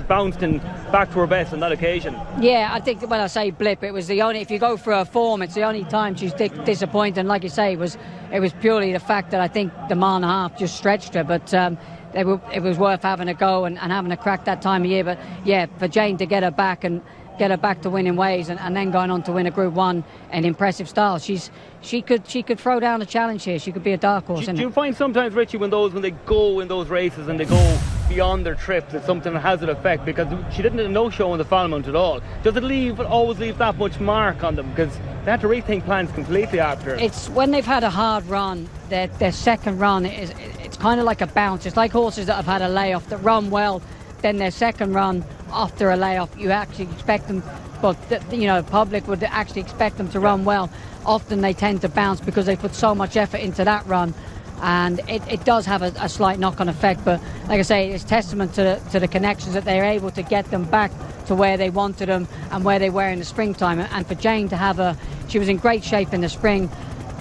bounced in back to her best on that occasion. Yeah, I think when I say blip, it was the only, if you go for her form, it's the only time she's disappointed. And like you say, it was purely the fact that I think the mile and a half just stretched her. But it was worth having a go and having a crack that time of year. But yeah, for Jane to get her back to winning ways and then going on to win a Group 1 in impressive style, she could throw down a challenge here. She could be a dark horse. Do you find sometimes, Richie, when they go in those races and they go beyond their trip, that something has an effect? Because she didn't do a no-show in the Falmouth at all. Does it always leave that much mark on them? Because they had to rethink plans completely after. It's when they've had a hard run, their second run it's kind of like a bounce. It's like horses that have had a layoff that run well, then their second run after a layoff, you actually expect them, but the public would actually expect them to run well. Often they tend to bounce because they put so much effort into that run, and it does have a slight knock-on effect. But like I say, it's testament to the connections that they're able to get them back to where they wanted them and where they were in the springtime. And for Jane to have she was in great shape in the spring.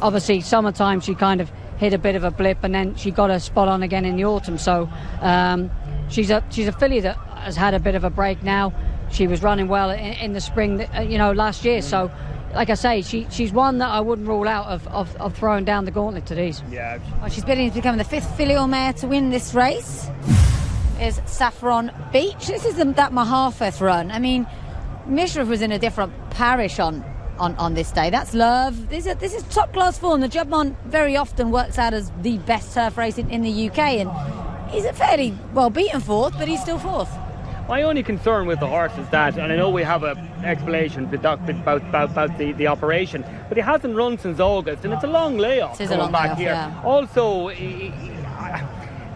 Obviously, summertime she kind of hit a bit of a blip, and then she got her spot on again in the autumn. So she's a filly that has had a bit of a break now. She was running well in the spring, last year. So, like I say, she's one that I wouldn't rule out of throwing down the gauntlet to these. Yeah. Well, she's bidding to become the 5th filial mare to win this race. Is Saffron Beach. This is that Mahaffeth run. I mean, Mishra was in a different parish on this day. That's love. This is top class form. The Jubbmonte very often works out as the best turf race in the UK, and he's a fairly well beaten 4th, but he's still 4th. My only concern with the horse is that, and I know we have an explanation about the operation, but he hasn't run since August, and it's a long layoff coming back here. Yeah. Also,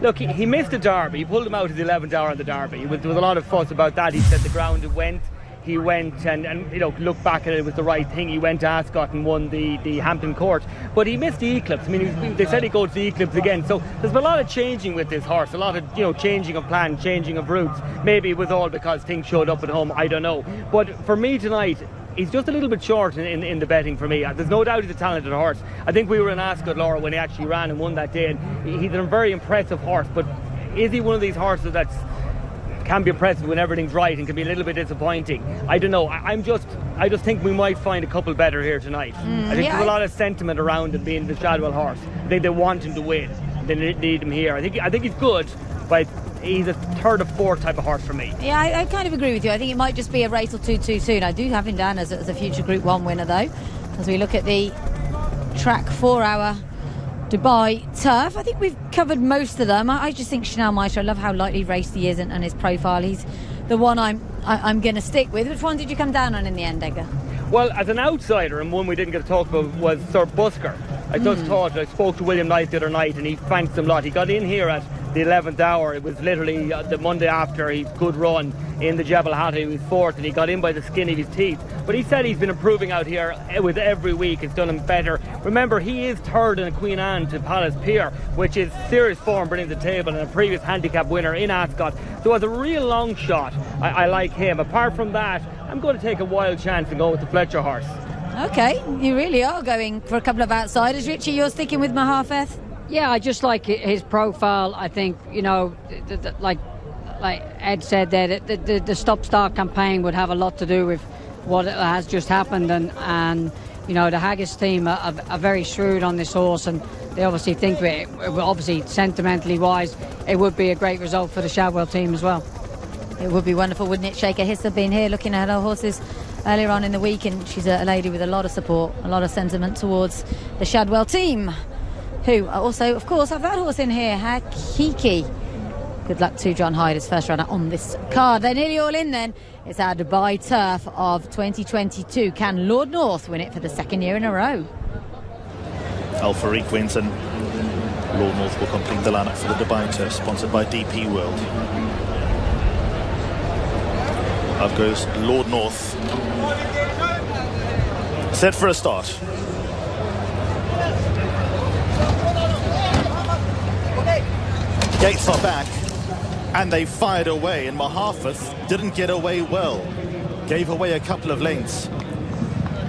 look, he missed the Derby. He pulled him out at the 11th hour on the Derby. There was a lot of fuss about that. He said the ground he went and look back at it, it was the right thing. He went to Ascot and won the Hampton Court, but he missed the Eclipse. I mean, they said he'd go to the Eclipse again. So there's been a lot of changing with this horse, a lot of changing of plan, changing of routes. Maybe it was all because things showed up at home, I don't know. But for me tonight, he's just a little bit short in the betting for me. There's no doubt he's a talented horse. I think we were in Ascot, Laura, when he actually ran and won that day, and he's a very impressive horse. But is he one of these horses that can be impressive when everything's right and can be a little bit disappointing? I don't know. I just think we might find a couple better here tonight. I think there's a lot of sentiment around him being the Shadwell horse. I think they want him to win. They need him here. I think he's good, but he's a 3rd or 4th type of horse for me. Yeah, I kind of agree with you. I think it might just be a race or two too soon. I do have him down as a future Group 1 winner, though, as we look at the track 4-hour Dubai turf. I think we've covered most of them. I just think Chanel Maestro, I love how lightly raced he is and his profile. He's the one I'm going to stick with. Which one did you come down on in the end, Edgar? Well, as an outsider, and one we didn't get to talk about, was Sir Busker. I just thought, I spoke to William Knight the other night, and he thanked him a lot. He got in here at the 11th hour. It was literally the Monday after he could run in the Jebel Hatta. He was 4th, and he got in by the skin of his teeth. But he said he's been improving out here with every week. It's done him better. Remember, he is 3rd in a Queen Anne to Palace Pier, which is serious form bringing to the table, and a previous handicap winner in Ascot. So as a real long shot, I like him. Apart from that, I'm going to take a wild chance and go with the Fletcher horse. Okay, you really are going for a couple of outsiders. Richie, you're sticking with Mahaffeth? Yeah, I just like his profile. I think, like Ed said there, the stop-start campaign would have a lot to do with what has just happened, and the Haggis team are very shrewd on this horse, and they obviously think obviously sentimentally wise, it would be a great result for the Shadwell team as well. It would be wonderful, wouldn't it? Shaker Hissa been here looking at her horses earlier on in the week, and she's a lady with a lot of support, a lot of sentiment towards the Shadwell team, who also, of course, have that horse in here, Hakiki. Good luck to John Hyde as first runner on this card. They're nearly all in then. It's our Dubai Turf of 2022. Can Lord North win it for the second year in a row? Al Farik wins, and Lord North will complete the lineup for the Dubai Turf, sponsored by DP World. Up goes Lord North. Set for a start. Gates are back, and they fired away, and Mahafith didn't get away well. Gave away a couple of lengths.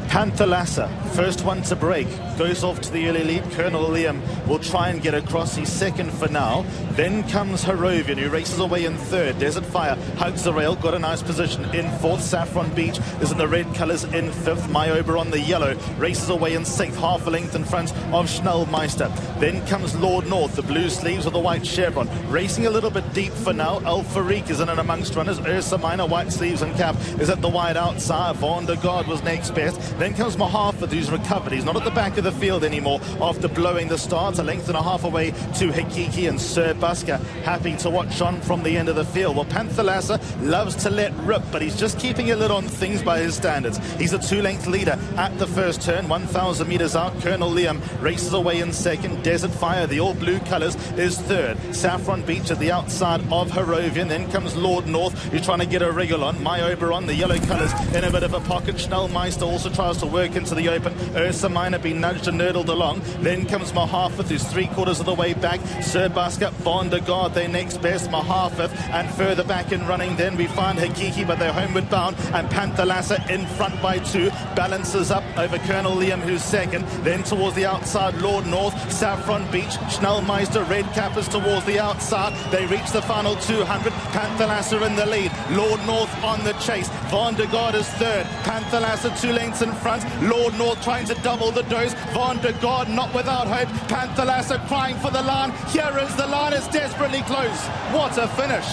Panther Lassa, first one to break, goes off to the early lead. Colonel Liam will try and get across. He's second for now. Then comes Harovian, who races away in third. Desert Fire hugs the rail, got a nice position in fourth. Saffron Beach is in the red colours in fifth. Myober on the yellow, races away in sixth, half a length in front of Schnellmeister. Then comes Lord North, the blue sleeves with the white chevron, racing a little bit deep for now. Al Farik is in and amongst runners. Ursa Minor, white sleeves and cap, is at the wide outside. Van der Gaard was next best. Then comes Mahafith, who's recovered. He's not at the back of the field anymore after blowing the start. A length and a half away to Hikiki, and Sir Busker happy to watch on from the end of the field. Well, Panther Lassa loves to let rip, but he's just keeping a lid on things by his standards. He's a two-length leader at the first turn, 1,000 metres out. Colonel Liam races away in second. Desert Fire, the all-blue colours, is third. Saffron Beach at the outside of Harovian. Then comes Lord North, who's trying to get a wriggle on. Myober on the yellow colours in a bit of a pocket. Schnellmeister also tries to work into the open. Ursa Minor being nudged and nurdled along. Then comes Mahafith, who's three-quarters of the way back. Sir Busker, Van der Gaard, their next best. Mahafith, and further back in running, then we find Hakiki, but they're homeward bound, and Panther Lassa in front by two, balances up over Colonel Liam, who's second. Then towards the outside, Lord North, Saffron Beach, Schnellmeister, red cappers towards the outside. They reach the final 200. Panther Lassa in the lead. Lord North on the chase. Van der Gaard is third. Panther Lassa 2 lengths in front. Lord North trying to double the dose. Van der Gaard not without hope. Panther Lassa crying for the line. Here is the line. It's desperately close. What a finish.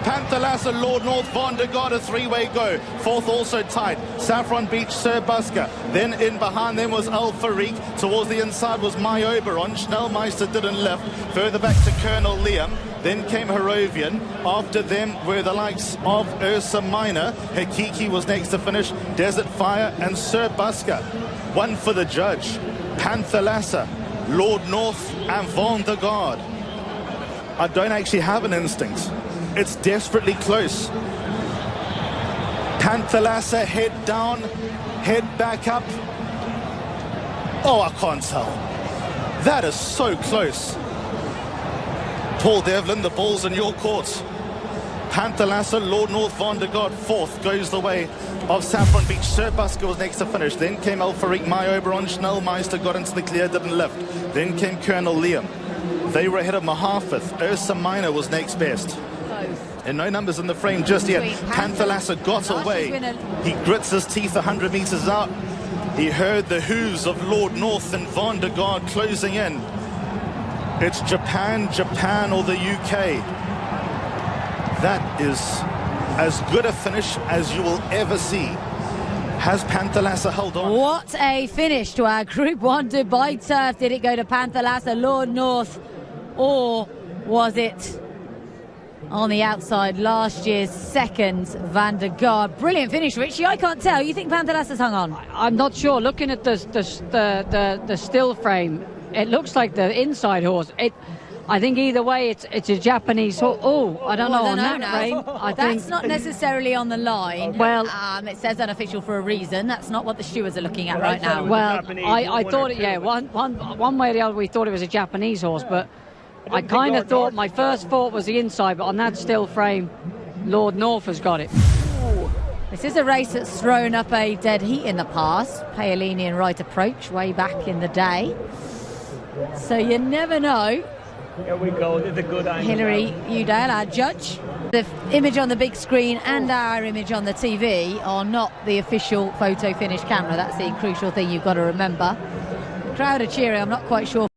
Panther Lassa, Lord North, Van der Gaard, a three-way go. Fourth also tight. Saffron Beach, Sir Busker. Then in behind them was Al Farik. Towards the inside was Myober on. Schnellmeister didn't lift. Further back to Colonel Liam. Then came Harovian. After them were the likes of Ursa Minor. Hakiki was next to finish. Desert Fire and Sir Busker. One for the judge. Panther Lassa, Lord North and Van der Gaard. I don't actually have an instinct. It's desperately close. Panther Lassa, head down, head back up. Oh, I can't tell. That is so close. Paul Devlin, the ball's in your court. Panther Lassa, Lord North, Van der Gaard, fourth, goes the way of Saffron Beach. Sir Busker was next to finish. Then came Al Farik, Myober on. Schnellmeister got into the clear, didn't lift. Then came Colonel Liam. They were ahead of Mahafith. Ursa Minor was next best. And no numbers in the frame just yet. Panther Lassa got away. He grits his teeth 100 metres out. He heard the hooves of Lord North and Van der Gaard closing in. It's Japan, Japan or the UK. That is as good a finish as you will ever see. Has Panther Lassa held on? What a finish to our Group 1 Dubai Turf. Did it go to Panther Lassa, Lord North, or was it on the outside last year's second, Van der Gaard? Brilliant finish, Richie. I can't tell. You think Panther Lassa's hung on? I'm not sure. Looking at the still frame, it looks like the inside horse. I think either way, it's a Japanese horse. Oh, I don't know on that frame. That's not necessarily on the line. Well, it says unofficial for a reason. That's not what the stewards are looking at right now. Well, I thought it. Yeah, one way or the other, we thought it was a Japanese horse, but I kind of thought my first thought was the inside, but on that still frame, Lord North has got it. This is a race that's thrown up a dead heat in the past. Paolini and Right Approach way back in the day. So you never know. Here we go. There's a good angle. Hilary Udale, our judge. The image on the big screen and our image on the TV are not the official photo finish camera. That's the crucial thing you've got to remember. The crowd are cheering. I'm not quite sure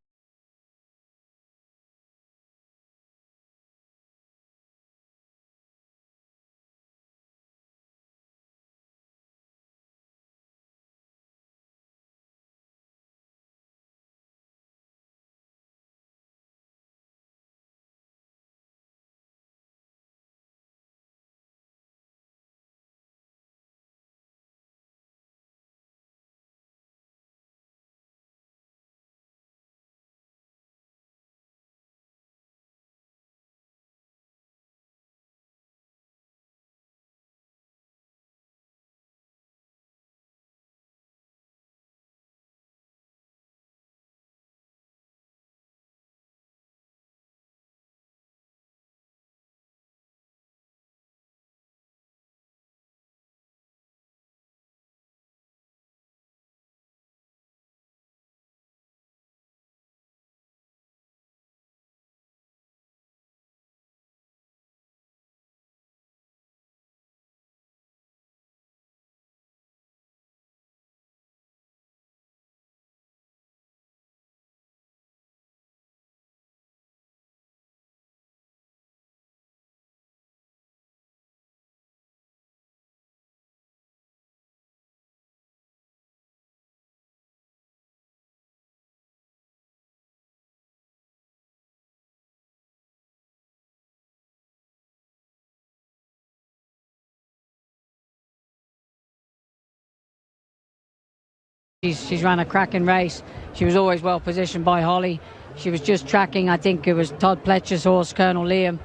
She's ran a cracking race. She was always well positioned by Holly. She was just tracking, I think it was Todd Pletcher's horse, Colonel Liam.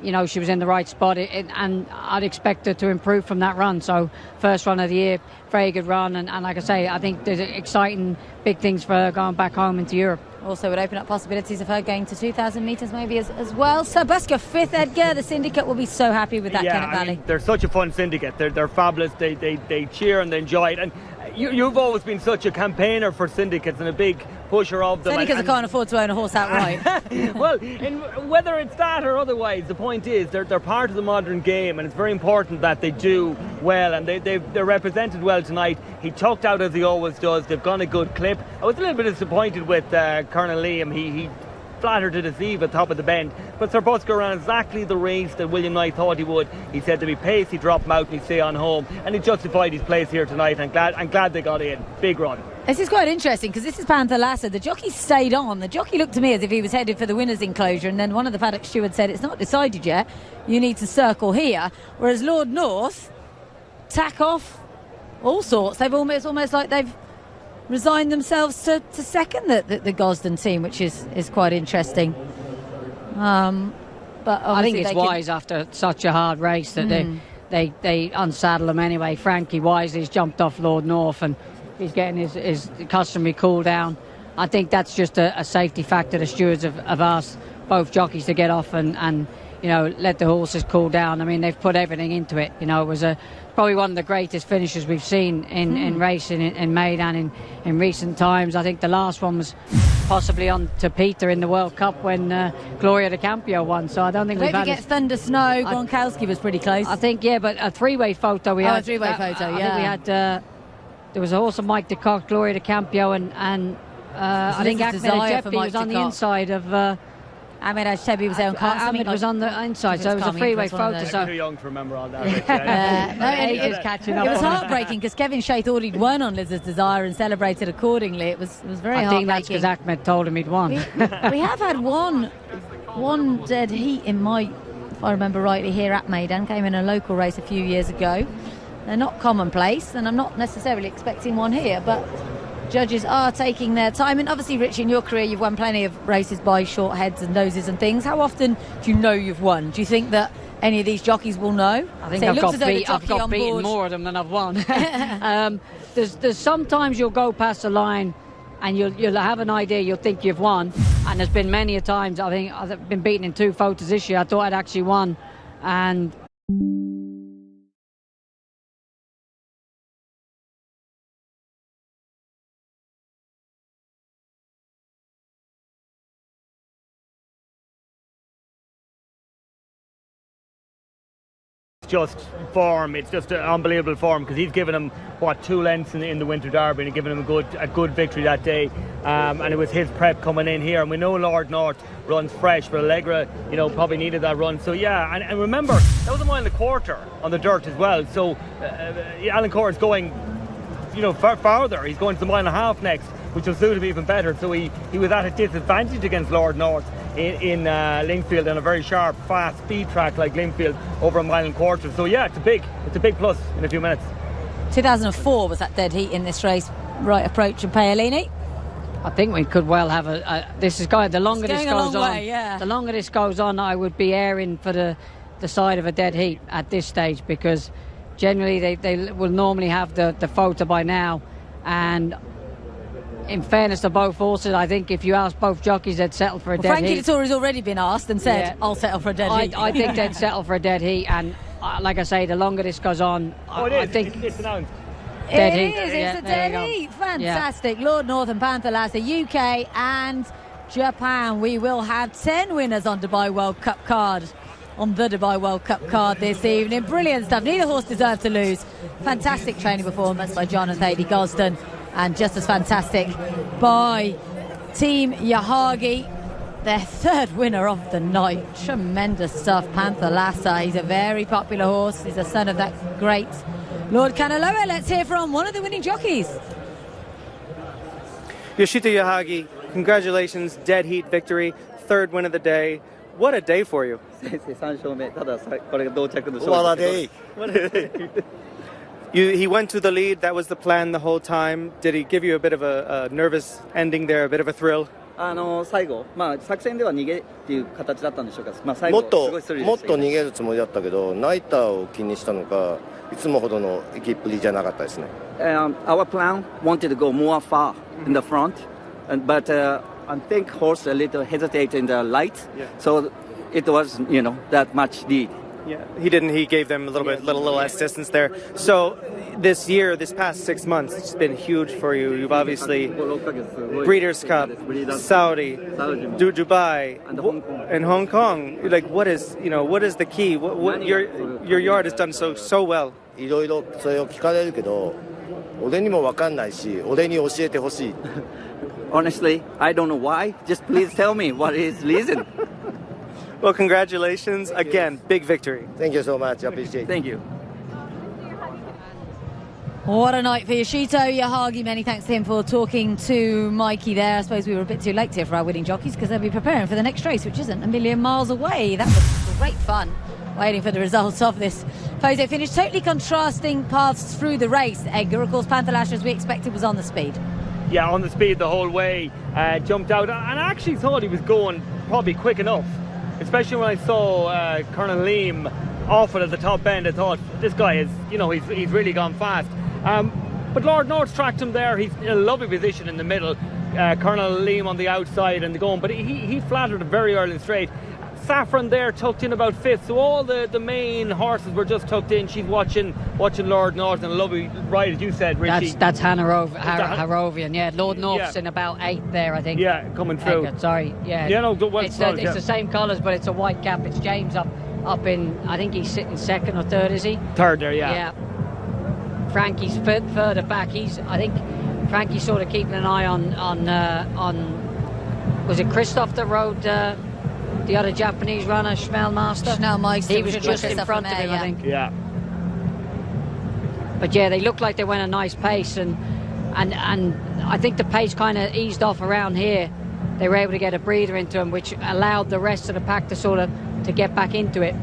You know, she was in the right spot, and I'd expect her to improve from that run. So first run of the year, very good run, and like I say, I think there's exciting big things for her going back home into Europe. Also would open up possibilities of her going to 2,000 metres maybe as well. So Busker, fifth, Edgar. The syndicate will be so happy with that, Kennet Valley. I mean, they're such a fun syndicate. They're fabulous. They cheer and they enjoy it. And you've always been such a campaigner for syndicates and a big pusher of them. Only because I can't afford to own a horse outright. Well, whether it's that or otherwise, the point is they're part of the modern game, and it's very important that they do well, and they're represented well tonight. He tucked out as he always does. They've gone a good clip. I was a little bit disappointed with Colonel Liam. He flattered to deceive at top of the bend, but Sir Busker ran exactly the race that William Knight thought he would. He said to be pace, he dropped him out and he'd stay on home, and he justified his place here tonight. I'm glad they got in. Big run. This is quite interesting because this is Panther Lasser. The jockey stayed on. The jockey looked to me as if he was headed for the winner's enclosure, and then one of the paddock stewards said, it's not decided yet, you need to circle here. Whereas Lord North tack off all sorts. They've almost like they've resigned themselves to second the Gosden team, which is quite interesting. But I think it's wise after such a hard race that they unsaddle them anyway. Frankie Wisely's jumped off Lord North and he's getting his customary cool down. I think that's just a safety factor. The stewards have asked both jockeys to get off and you know, let the horses cool down. I mean, they've put everything into it. You know, it was probably one of the greatest finishes we've seen in racing in Maidan in recent times. I think the last one was possibly on to Peter in the World Cup when Gloria de Campio won. So I don't think we've had... Don't forget Thunder Snow. Gronkowski was pretty close. I think, yeah, but a three-way photo we had. A three-way photo, yeah. I think we had... there was a horse of Mike de Kock, Gloria de Campio, and I think Ahmed Ajebi was on the inside of... Ahmed Ajebi was there on Ahmed was on the inside, so it was a freeway photo. I'm too young to remember all that. It was catching up. It was heartbreaking because Kevin Shea thought he'd won on Lizard's Desire and celebrated accordingly. It was very heartbreaking. I think that's because Ahmed told him he'd won. We have had one dead heat if I remember rightly, here at Maidan. Came in a local race a few years ago. They're not commonplace, and I'm not necessarily expecting one here, but judges are taking their time. And obviously, Rich, in your career, you've won plenty of races by short heads and noses and things. How often do you know you've won? Do you think that any of these jockeys will know? I think I've got beaten more of them than I've won. There's sometimes you'll go past the line and you'll have an idea, you'll think you've won. And there's been many a times, I think I've been beaten in 2 photos this year. I thought I'd actually won. And... just form. It's just an unbelievable form because he's given him 2 lengths in the Winter Derby and given him a good victory that day, and it was his prep coming in here. And we know Lord North runs fresh, but Allegra, you know, probably needed that run. So yeah, and remember that was a 1.25 miles on the dirt as well. So Alan Corr's going, you know, farther. He's going to the 1.5 miles next, which will suit him even better. So he was at a disadvantage against Lord North in Lingfield on a very sharp, fast speed track like Lingfield over 1.25 miles. So yeah, it's a big plus in a few minutes. 2004 was that dead heat in this race, right approach and Paolini. I think we could well have the longer this goes on, yeah. The longer this goes on, I would be airing for the side of a dead heat at this stage, because generally they will normally have the photo by now. And in fairness to both horses, I think if you ask both jockeys, they'd settle for a dead Frankie heat. Dettori's already been asked and said, I'll settle for a dead heat. I think they'd settle for a dead heat, and like I say, the longer this goes on, I think it's announced. Dead heat. It's a dead heat. Fantastic. Yeah. Lord North and Panther Lasser, UK and Japan. We will have 10 winners on Dubai World Cup card. On the Dubai World Cup card this evening. Brilliant stuff. Neither horse deserved to lose. Fantastic training performance by John and Thady Gosden. And just as fantastic by Team Yahagi. Their 3rd winner of the night. Tremendous stuff. Panther Lasser. He's a very popular horse. He's a son of that great Lord Kanaloa. Let's hear from one of the winning jockeys. Yoshito Yahagi, congratulations. Dead heat victory. 3rd win of the day. What a day for you. 3勝目。ただこれが同着の勝利。What a day. He went to the lead. That was the plan the whole time. Did he give you a bit of a nervous ending there, a bit of a thrill? 最後、作戦では逃げっていう形だったんでしょうか。最後もっとすごいスリルでしたけど。逃げるつもりだったけど、ナイターを気にしたのか、いつもほどの行きっぷりじゃなかったですね。Our plan wanted to go more far in the front, but I think horse a little hesitated in the light, so it was that much lead. Yeah, he didn't. He gave them a little less distance there. So this year, this past 6 months, it's been huge for you. You've obviously Breeders' Cup, Saudi, Dubai, and Hong Kong. Like, what is the key? What your yard has done so well. いろいろそれを聞かれるけど、俺にも分かんないし、俺に教えてほしい。Honestly, I don't know why. Just please tell me what is reason. Well, congratulations again. Big victory. Thank you so much. I appreciate it. Thank you. What a night for Yoshito Yahagi. Many thanks to him for talking to Mikey there. I suppose we were a bit too late here for our winning jockeys because they'll be preparing for the next race, which isn't a million miles away. That was great fun. Waiting for the results of this photo finish. Totally contrasting paths through the race. Edgar, of course, Panthalash, as we expected, was on the speed. Yeah, on the speed the whole way. Jumped out, and I actually thought he was going probably quick enough. Especially when I saw Colonel Leem off it at the top end, I thought this guy is, he's really gone fast. But Lord North's tracked him there. He's in a lovely position in the middle. Colonel Leem on the outside and going, but he flattered it very early and straight. Saffron there tucked in about 5th, so all the main horses were just tucked in. She's watching Lord North, and a lovely ride, as you said, Richie. That's Harrovian, yeah. Lord North's in about 8th there, I think. Yeah, coming through. Sorry, yeah. Yeah, no, well, it's the same colours, but it's a white cap. It's James up in, I think he's sitting 2nd or 3rd, is he? 3rd there, yeah. Yeah. Frankie's further back. I think Frankie's sort of keeping an eye on was it Christoph that rode the other Japanese runner, Schnellmeister? He was just in front of him, I think. Yeah. But yeah, they looked like they went a nice pace, and I think the pace kind of eased off around here. They were able to get a breather into them, which allowed the rest of the pack to get back into it.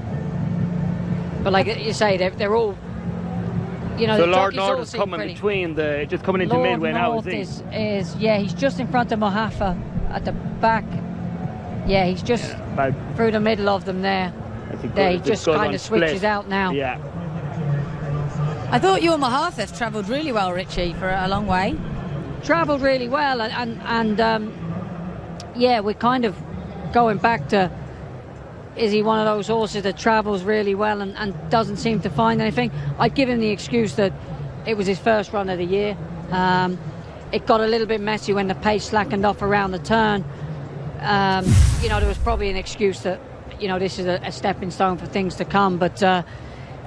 But like you say, they're all, so Lord North is coming between just coming into midway now, is he? He's just in front of Mohafa at the back. Yeah, he's just through the middle of them there. He just kind of switches out now. Yeah. I thought your Mahathis travelled really well, Richie, for a long way. Travelled really well, and we're kind of going back to, is he one of those horses that travels really well and doesn't seem to find anything? I'd give him the excuse that it was his first run of the year. It got a little bit messy when the pace slackened off around the turn. There was probably an excuse that, this is a stepping stone for things to come. But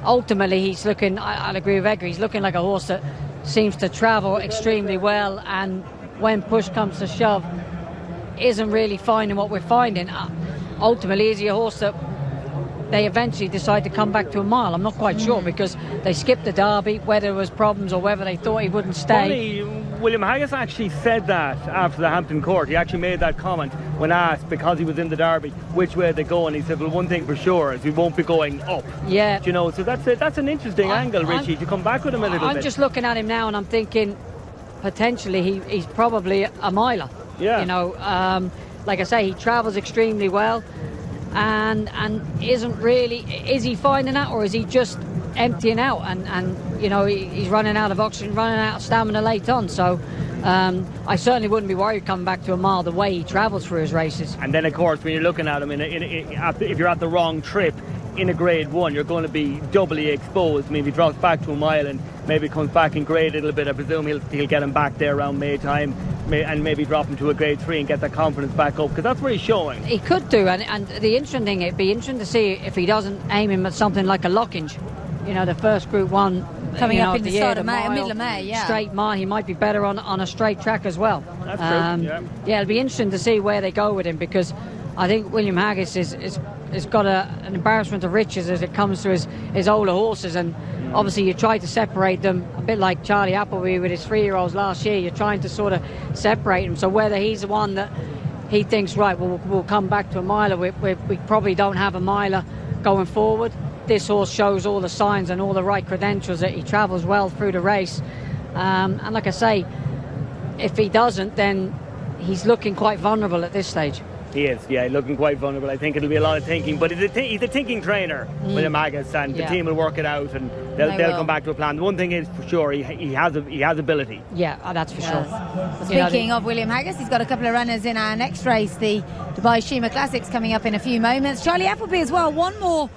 ultimately, he's looking, I'll agree with Edgar, he's looking like a horse that seems to travel extremely well. And when push comes to shove, isn't really finding what we're finding. Ultimately, is he a horse that they eventually decide to come back to a mile? I'm not quite sure, because they skipped the Derby, whether there was problems or whether they thought he wouldn't stay. Funny, William Haggis actually said that after the Hampton Court. He actually made that comment when asked, because he was in the Derby, which way they go, and he said, well, one thing for sure is we won't be going up. Yeah. So that's an interesting angle, Richie, to come back with him a little bit. I'm just looking at him now and I'm thinking, potentially he's probably a miler. Yeah. Like I say, he travels extremely well, and isn't really, is he finding that, or is he just emptying out and he's running out of oxygen, running out of stamina late on? So I certainly wouldn't be worried coming back to a mile the way he travels through his races. And then of course when you're looking at him if you're at the wrong trip in a grade 1, you're going to be doubly exposed. I mean, if he drops back to a mile and maybe comes back in grade a little bit, I presume he'll get him back there around May time, and maybe drop him to a grade 3 and get that confidence back up, because that's where he's showing. He could do, and the interesting thing, it'd be interesting to see if he doesn't aim him at something like a Lockinge, the first Group 1 coming up in the start of May, middle of May, yeah. Straight mile, he might be better on a straight track as well. That's true, yeah, it'll be interesting to see where they go with him, because I think William Haggis has got an embarrassment of riches as it comes to his older horses, and obviously you try to separate them a bit like Charlie Appleby with his 3-year-olds last year. You're trying to sort of separate them, so whether he's the one that he thinks, right, we'll come back to a miler, we probably don't have a miler going forward, this horse shows all the signs and all the right credentials, that he travels well through the race. And like I say, if he doesn't, then he's looking quite vulnerable at this stage. He is, yeah, looking quite vulnerable. I think it'll be a lot of thinking, but he's a thinking trainer, William Haggas, and the team will work it out, and they'll come back to a plan. The one thing is for sure, he has ability. Yeah, that's for sure. Speaking of William Haggas, he's got a couple of runners in our next race, the Dubai Shima Classics, coming up in a few moments. Charlie Appleby as well, one more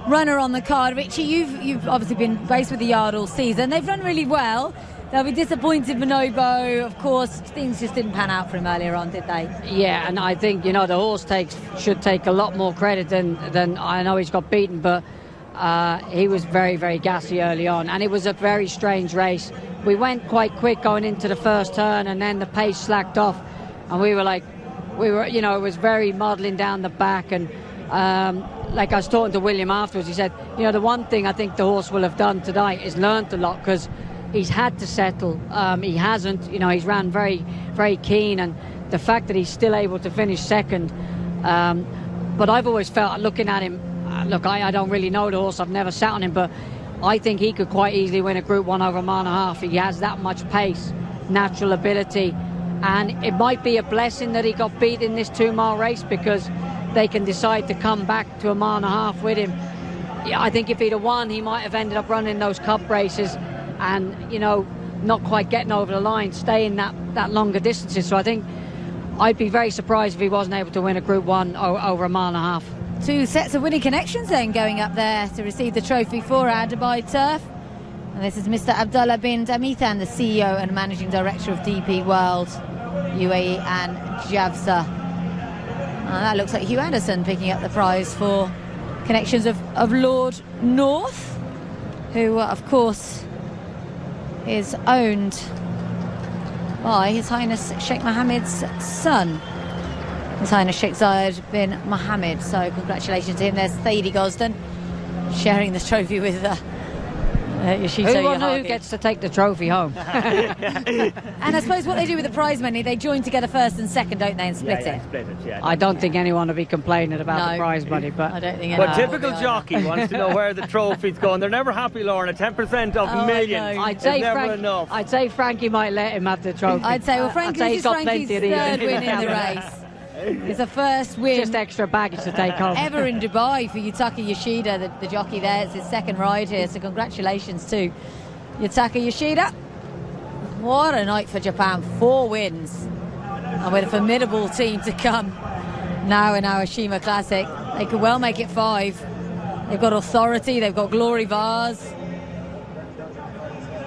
runner on the card. Richie, you've obviously been raced with the yard all season. They've run really well. They'll be disappointed, Bonobo. Of course, things just didn't pan out for him earlier on, did they? Yeah, and I think, the horse should take a lot more credit than I know he's got beaten, but he was very, very gassy early on, and it was a very strange race. We went quite quick going into the first turn, and then the pace slacked off, and it was very modelling down the back, and like I was talking to William afterwards, he said, the one thing I think the horse will have done tonight is learnt a lot, because he's had to settle. He hasn't. He's ran very, very keen, and the fact that he's still able to finish second. But I've always felt, looking at him, I don't really know the horse. I've never sat on him, but I think he could quite easily win a Group 1 over a mile and a half. He has that much pace, natural ability, and it might be a blessing that he got beat in this 2-mile race, because they can decide to come back to a mile and a half with him. I think if he'd have won, he might have ended up running those cup races and, not quite getting over the line, staying that longer distances. So I think I'd be very surprised if he wasn't able to win a Group 1 over a mile and a half. 2 sets of winning connections then going up there to receive the trophy for our Dubai turf. And this is Mr. Abdullah bin Damithan, the CEO and Managing Director of DP World, UAE and Javza. And that looks like Hugh Anderson picking up the prize for connections of Lord North, who, of course, is owned by His Highness Sheikh Mohammed's son, His Highness Sheikh Zayed bin Mohammed. So congratulations to him. There's Thady Gosden sharing the trophy with Who gets to take the trophy home? And I suppose what they do with the prize money, they join together first and second, don't they, and split it? Split it, yeah. I don't think anyone will be complaining about the prize money, but I don't think. But typical jockey wants to know where the trophy's going. They're never happy, Lorna. 10% of millions. I'd say never enough. I'd say Frankie might let him have the trophy. I'd say, well, Frankie's Frankie's third win in the race. It's the first win. Just extra baggage to take home. Ever in Dubai for Yutaka Yoshida, the jockey there. It's his second ride here, so congratulations to Yutaka Yoshida. What a night for Japan. 4 wins. And with a formidable team to come now in our Shima Classic. They could well make it 5. They've got Authority, they've got Glory Vase.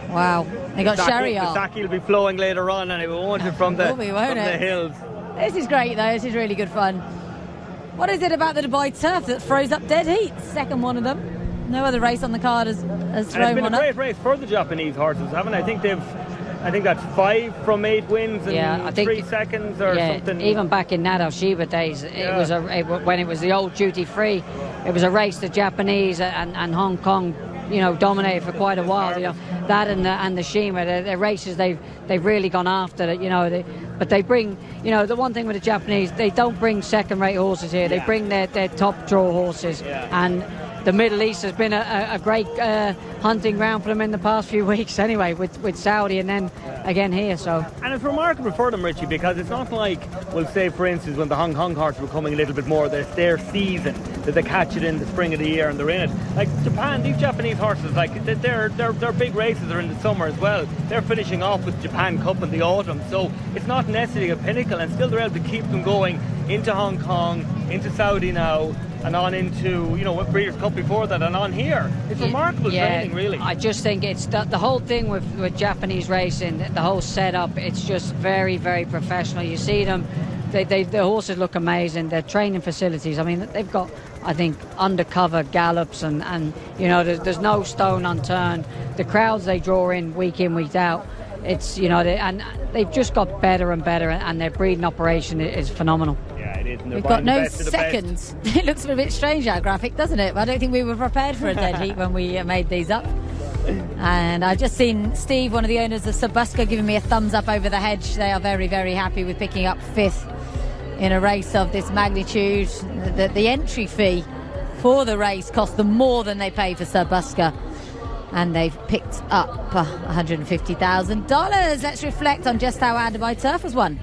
Wow. They got Shariar. The Saki will be flowing later on, and it won't from the hills. This is great, though. This is really good fun. What is it about the Dubai turf that throws up dead heat? Second one of them. No other race on the card has thrown one up. It's been a great race for the Japanese horses, haven't I think that's 5 from 8 wins in 3 seconds or something. Even back in Nat Shiba days, it was when it was the old duty free. It was a race the Japanese and Hong Kong, dominated for quite a while. That and the Shima, the races they've really gone after it. But they bring, the one thing with the Japanese, they don't bring second-rate horses here. They bring their top draw horses, and the Middle East has been a great hunting ground for them in the past few weeks anyway, with Saudi and then again here. So. And it's remarkable for them, Richie, because it's not like, we'll say, for instance, when the Hong Kong horses were coming a little bit more, there's their season, that they catch it in the spring of the year and they're in it. Like Japan, these Japanese horses, like their big races are in the summer as well. They're finishing off with Japan Cup in the autumn, so it's not necessarily a pinnacle, and still they're able to keep them going into Hong Kong, into Saudi now, and on into, Breeders' Cup before that, and on here. It's remarkable training, really. I just think it's the whole thing with Japanese racing, the whole setup, it's just very, very professional. You see them, the horses look amazing. Their training facilities, I mean, they've got, I think, undercover gallops and there's no stone unturned. The crowds they draw in, week week out, it's, and they've just got better and better, and their breeding operation is phenomenal. Yeah, it is. We've got no seconds. It looks a bit strange, our graphic, doesn't it? I don't think we were prepared for a dead heat when we made these up. And I've just seen Steve, one of the owners of Sabuska, giving me a thumbs up over the hedge. They are very, very happy with picking up 5th in a race of this magnitude. The entry fee for the race cost them more than they paid for Sir Busker, and they've picked up $150,000. Let's reflect on just how our Dubai Turf was won.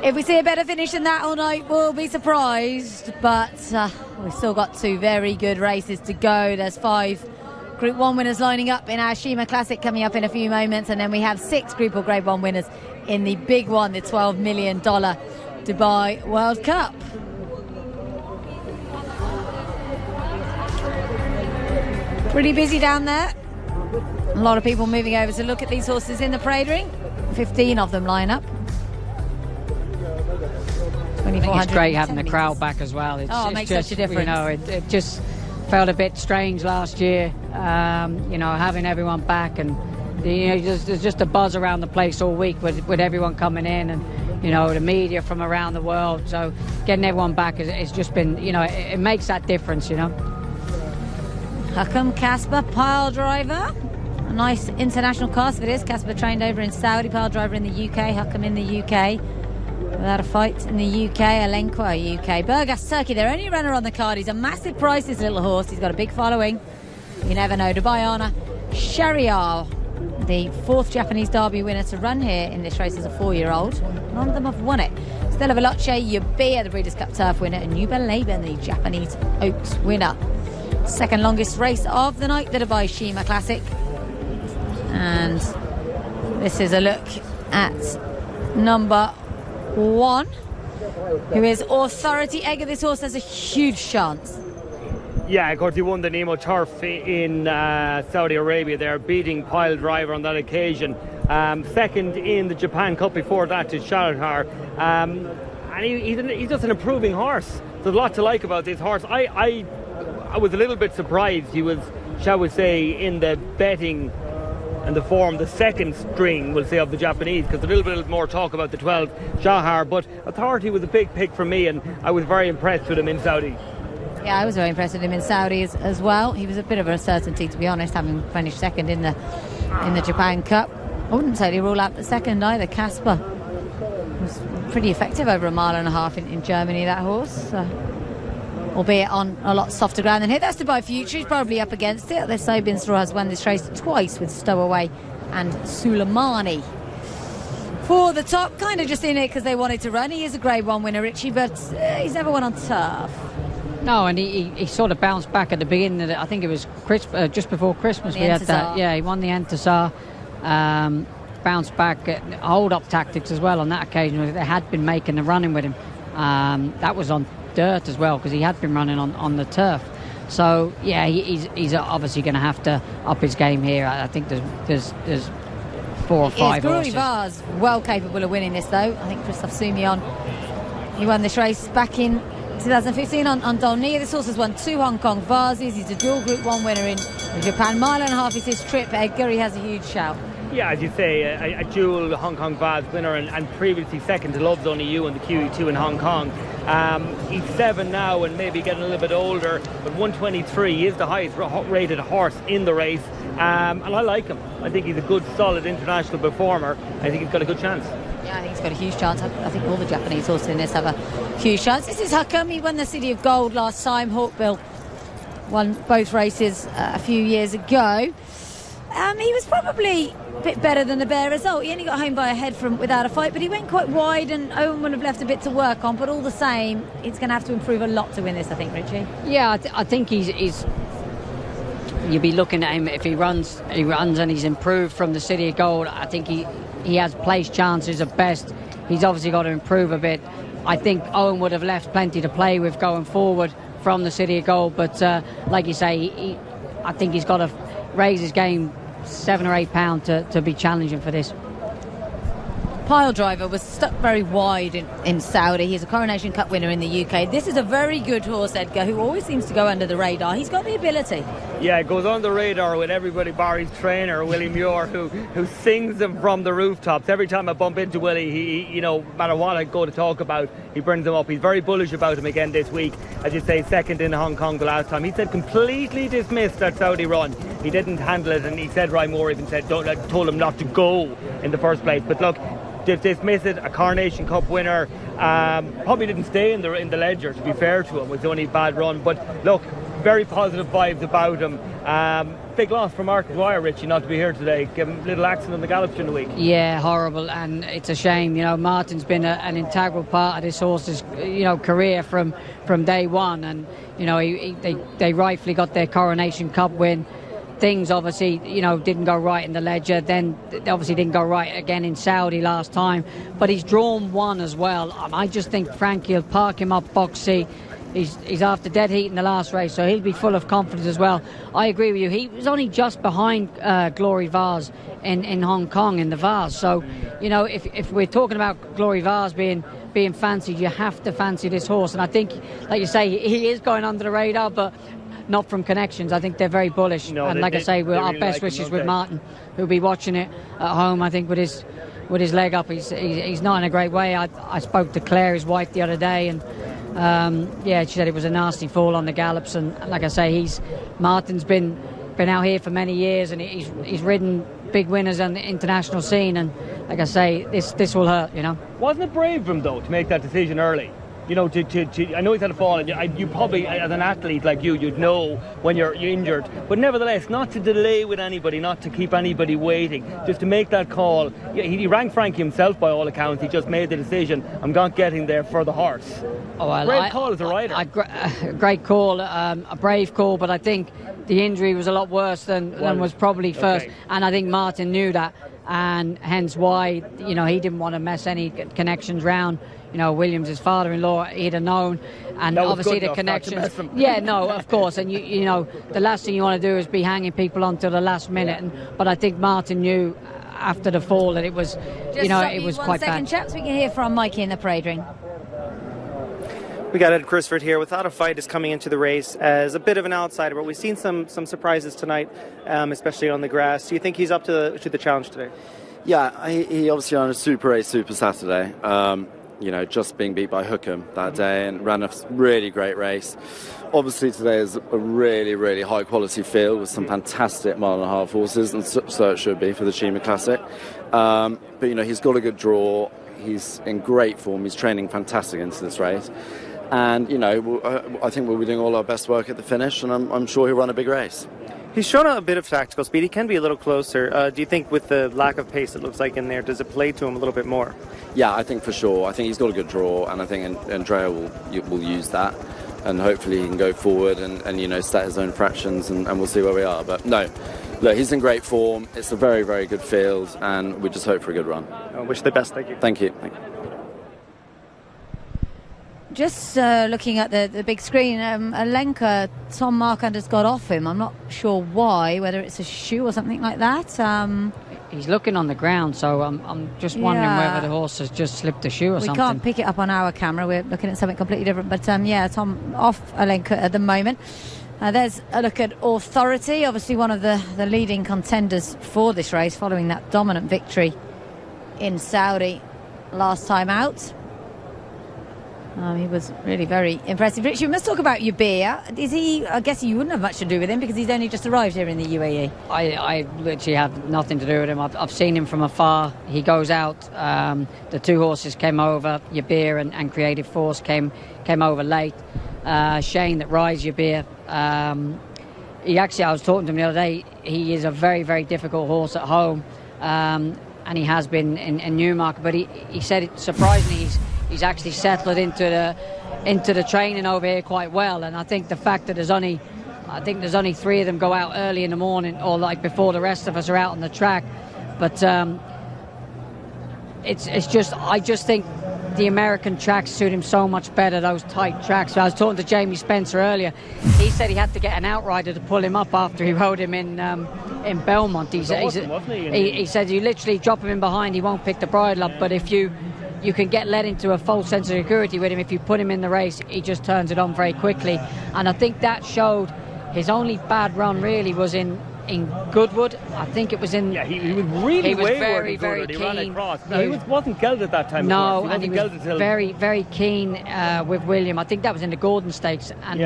If we see a better finish than that all night, we'll be surprised. But we've still got 2 very good races to go. There's 5 Group 1 winners lining up in our Shima Classic coming up in a few moments. And then we have 6 Group or Grade 1 winners in the big one, the $12 million Dubai World Cup. Pretty busy down there. A lot of people moving over to look at these horses in the parade ring. 15 of them line up. I think it's great having the crowd back as well. It makes such a difference. You know, it just felt a bit strange last year, you know, having everyone back, and you know, there's just a buzz around the place all week with everyone coming in, and you know, the media from around the world. So getting everyone back has just been, you know, it makes that difference, you know. Hakam Kasper, pile driver. A nice international cast of it is. Kasper trained over in Saudi, pile driver in the UK, Hakam in the UK. Without a fight in the UK, Alenquo, UK. Burgas, Turkey, their only runner on the card. He's a massive price, this little horse. He's got a big following. You never know. Dubai Shariar, the 4th Japanese Derby winner to run here in this race as a 4-year-old. None of them have won it. Stella Veloce, Yubia, the Breeders' Cup Turf winner, and Nuba Laban, the Japanese Oaks winner. Second longest race of the night, the Dubai Shima Classic. And this is a look at number 1, who is Authority Egger. This horse has a huge chance. Yeah, of course, he won the Nemo Turf in Saudi Arabia there, beating Pile Driver on that occasion. Second in the Japan Cup before that to Shalhar. And he's just an improving horse. There's a lot to like about this horse. I was a little bit surprised he was, shall we say, in the betting and the form, the second string, we'll say, of the Japanese, because a little bit more talk about the 12 Shahar, but Authority was a big pick for me, and I was very impressed with him in Saudi. Yeah, I was very impressed with him in Saudi as well. He was a bit of a certainty, to be honest, having finished second in the Japan Cup. I wouldn't totally rule out the second either. Kasper was pretty effective over 1.5 miles in Germany, that horse. Albeit on a lot softer ground than here. That's Dubai Future. He's probably up against it. The Sobin Straw has won this race twice with Stowaway and Suleimani. For the top, kind of just in it because they wanted to run. He is a Grade 1 winner, Richie, but he's never won on turf. No, and he sort of bounced back at the beginning of it. I think it was just before Christmas we had that. Yeah, he won the Entisar. Bounced back, hold-up tactics as well on that occasion. They had been making the running with him. That was on dirt as well, because he had been running on the turf. So yeah, he's obviously going to have to up his game here. I think there's 4 or 5 horses. Vars well capable of winning this, though. I think Christophe Soumillon, he won this race back in 2015 on Dolnia. This horse has won 2 Hong Kong Vases. He's a dual Group 1 winner in Japan. 1.5 miles is his trip. Edgar, he has a huge shout. Yeah, as you say, a dual Hong Kong Vase winner, and previously second to Love's Only You in the QE2 in Hong Kong. He's 7 now and maybe getting a little bit older, but 123, he is the highest rated horse in the race, and I like him. I think he's a good, solid international performer. I think he's got a good chance. Yeah, I think he's got a huge chance. I think all the Japanese horses in this have a huge chance. This is Hakam. He won the City of Gold last time. Hawkbill won both races a few years ago. He was probably a bit better than the Bear result. He only got home by a head from without a fight, but he went quite wide, and Owen would have left a bit to work on. But all the same, he's going to have to improve a lot to win this, I think, Richie. Yeah, I think he's. You'll be looking at him if he runs and he's improved from the City of Gold. I think he has place chances at best. He's obviously got to improve a bit. I think Owen would have left plenty to play with going forward from the City of Gold, but like you say, I think he's got to raise his game 7 or 8 pounds to be challenging for this. Pile Driver was stuck very wide in Saudi. He's a Coronation Cup winner in the UK. This is a very good horse, Edgar, who always seems to go under the radar. He's got the ability. Yeah, it goes on the radar with everybody, Barry's trainer, Willie Muir, who sings them from the rooftops. Every time I bump into Willie, he no matter what I go to talk about, he brings them up. He's very bullish about him again this week. As you say, second in Hong Kong the last time. He said completely dismissed that Saudi run. He didn't handle it, and he said Ryan Moore even said, told him not to go in the first place. But look, dismissed it, a Coronation Cup winner. Probably didn't stay in the ledger, to be fair to him. It was only a bad run. But look, very positive vibes about him. Big loss for Mark Dwyer, Richie, not to be here today. Give him a little accident on the gallops during the week. Yeah, horrible, and it's a shame. You know, Martin's been an integral part of this horse's career from day one, and you know they rightfully got their Coronation Cup win. Things obviously, didn't go right in the ledger. Then they obviously didn't go right again in Saudi last time. But he's drawn one as well. I just think Frankie will park him up box C. He's after dead heat in the last race, so he'll be full of confidence as well. I agree with you. He was only just behind Glory Vase in Hong Kong in the Vase. So, if we're talking about Glory Vase being fancied, you have to fancy this horse. And I think, like you say, he is going under the radar, but not from connections. I think they're very bullish. And our really best wishes with Martin, who'll be watching it at home, I think, with his leg up. He's not in a great way. I spoke to Claire, his wife, the other day, and she said it was a nasty fall on the gallops. And like I say, Martin's been out here for many years, and he's ridden big winners on the international scene. And like I say, this will hurt. Wasn't it brave of him though to make that decision early? I know he's had a fall, and you probably, as an athlete like you'd know when you're injured. But nevertheless, not to delay with anybody, not to keep anybody waiting, just to make that call. He rang Frankie himself by all accounts. He just made the decision. I'm not getting there for the horse. Brave call as a rider. A great call, a brave call, but I think the injury was a lot worse than was probably first. Okay. And I think Martin knew that, and hence why he didn't want to mess any connections round. Williams, his father-in-law, he'd have known, and obviously the connections. Yeah, no, of course, and the last thing you want to do is be hanging people on till the last minute. But I think Martin knew after the fall that it was, it was quite bad. 1 second, chaps. We can hear from Mikey in the parade ring. We got Ed Crisford here. Without a Fight is coming into the race as a bit of an outsider, but we've seen some surprises tonight, especially on the grass. Do you think he's up to the challenge today? Yeah, he obviously on a Super Race, Super Saturday. Just being beat by Hookham that day and ran a really great race. Obviously today is a really, really high quality field with some fantastic mile-and-a-half horses, and so it should be for the Chima Classic. But he's got a good draw. He's in great form. He's training fantastic into this race. And, I think we'll be doing all our best work at the finish, and I'm sure he'll run a big race. He's shown a bit of tactical speed. He can be a little closer. Do you think with the lack of pace it looks like in there, does it play to him a little bit more? Yeah, I think for sure. I think he's got a good draw, and I think Andrea will use that, and hopefully he can go forward and set his own fractions, and we'll see where we are. But no, look, he's in great form. It's a very, very good field, and we just hope for a good run. I wish the best. Thank you. Thank you. Just looking at the big screen, Alenka, Tom Markander's got off him. I'm not sure why, whether it's a shoe or something like that. He's looking on the ground, so I'm just wondering whether the horse has just slipped a shoe or something. We can't pick it up on our camera. We're looking at something completely different. But Tom off Alenka at the moment. There's a look at Authority, obviously one of the leading contenders for this race, following that dominant victory in Saudi last time out. He was really very impressive. Richard, we must talk about Yubir. Is he? I guess you wouldn't have much to do with him because he's only just arrived here in the UAE. I literally have nothing to do with him. I've seen him from afar. He goes out. The two horses came over. Yubir and Creative Force came over late. Shane that rides Yubir. I was talking to him the other day. He is a very, very difficult horse at home, and he has been in Newmarket. But he said, surprisingly, he's actually settled into the training over here quite well. And I think the fact that there's only 3 of them go out early in the morning, or like before the rest of us are out on the track. But I just think the American tracks suit him so much better, those tight tracks. So I was talking to Jamie Spencer earlier. He said he had to get an outrider to pull him up after he rode him in in Belmont. He said you literally drop him in behind, he won't pick the bridle up, but if you can get led into a false sense of security with him, if you put him in the race, he just turns it on very quickly. And I think that showed his only bad run really was in Goodwood. I think it was in... Yeah, he was really very, very keen. He ran across. No, he wasn't gelded that time. No, and he was very, very keen with William. I think that was in the Gordon Stakes. And,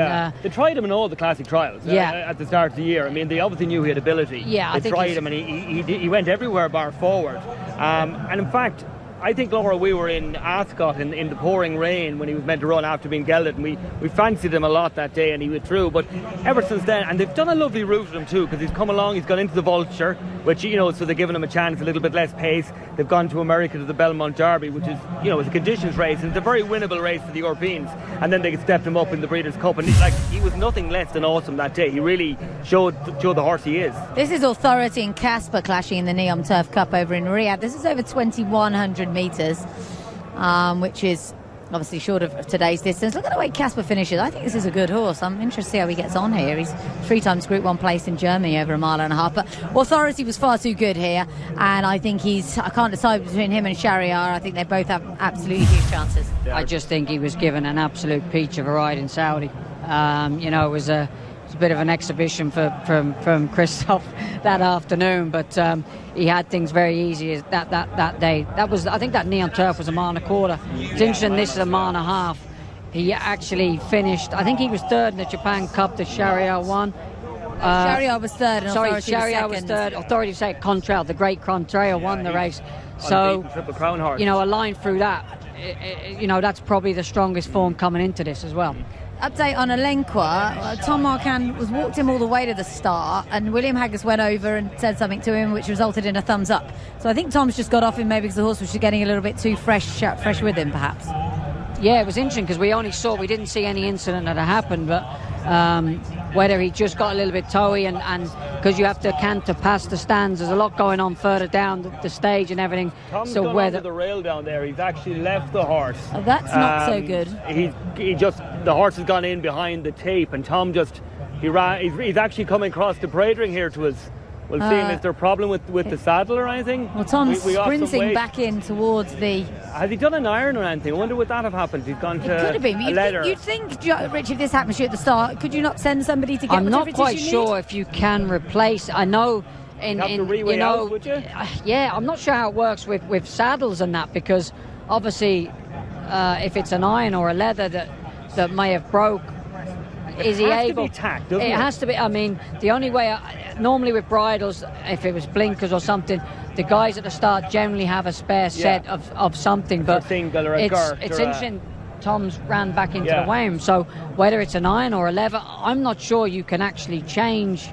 they tried him in all the classic trials at the start of the year. I mean, they obviously knew he had ability. Yeah, they tried him, and he went everywhere bar forward. And in fact, I think, Laura, we were in Ascot in the pouring rain when he was meant to run after being gelded, and we fancied him a lot that day, and he withdrew. But ever since then, and they've done a lovely route with him too, because he's come along, he's gone into the Vulture, which, so they're giving him a chance, a little bit less pace. They've gone to America to the Belmont Derby, which is, it's a conditions race, and it's a very winnable race for the Europeans. And then they stepped him up in the Breeders' Cup, and he was nothing less than awesome that day. He really showed the horse he is. This is Authority and Casper clashing in the Neom Turf Cup over in Riyadh. This is over 2,100 metres. Which is obviously short of today's distance. Look at the way Casper finishes. I think this is a good horse. I'm interested to see how he gets on here. He's 3 times Group 1 place in Germany over 1.5 miles. But Authority was far too good here, and I think I can't decide between him and Shahryar. I think they both have absolutely huge chances. I just think he was given an absolute peach of a ride in Saudi. It was a bit of an exhibition from Christoph that afternoon, but he had things very easy that day. I think that Neon Turf was 1.25 miles. It's interesting, this is 1.5 miles. He actually finished, I think he was third in the Japan Cup that Shahryar won. Shahryar was third and Shahryar was third. Authority second. Contrail, the great Contrail, won the race. So, Triple Crown horse. A line through that, that's probably the strongest form coming into this as well. Update on Alenquer. Tom Marquand walked him all the way to the start, and William Haggas went over and said something to him, which resulted in a thumbs up. So I think Tom's just got off him maybe because the horse was just getting a little bit too fresh with him, perhaps. Yeah, it was interesting because we didn't see any incident that had happened, but whether he just got a little bit toey and because you have to canter past the stands, there's a lot going on further down the stage and everything. Tom's gone onto the rail down there. He's actually left the horse. Oh, that's not so good. The horse has gone in behind the tape, and Tom he's actually coming across the parade ring here to us. We'll see. Is there a problem with the saddle or anything? Well, Tom's sprinting back in towards the... Has he done an iron or anything? I wonder would that have happened. He's gone to It could have been. You'd think, Rich, if this happened to you at the start, could you not send somebody to get I'm not quite sure if you can replace... I know... would you? Yeah, I'm not sure how it works with saddles and that, because obviously if it's an iron or a leather that may have broke, is he able... It has to be tacked, doesn't it? It has to be. I mean, the only way... normally with bridles, if it was blinkers or something, the guys at the start generally have a spare set of something. But it's interesting. Tom's ran back into the weigh-in, so whether it's an iron or a leather, I'm not sure you can actually change,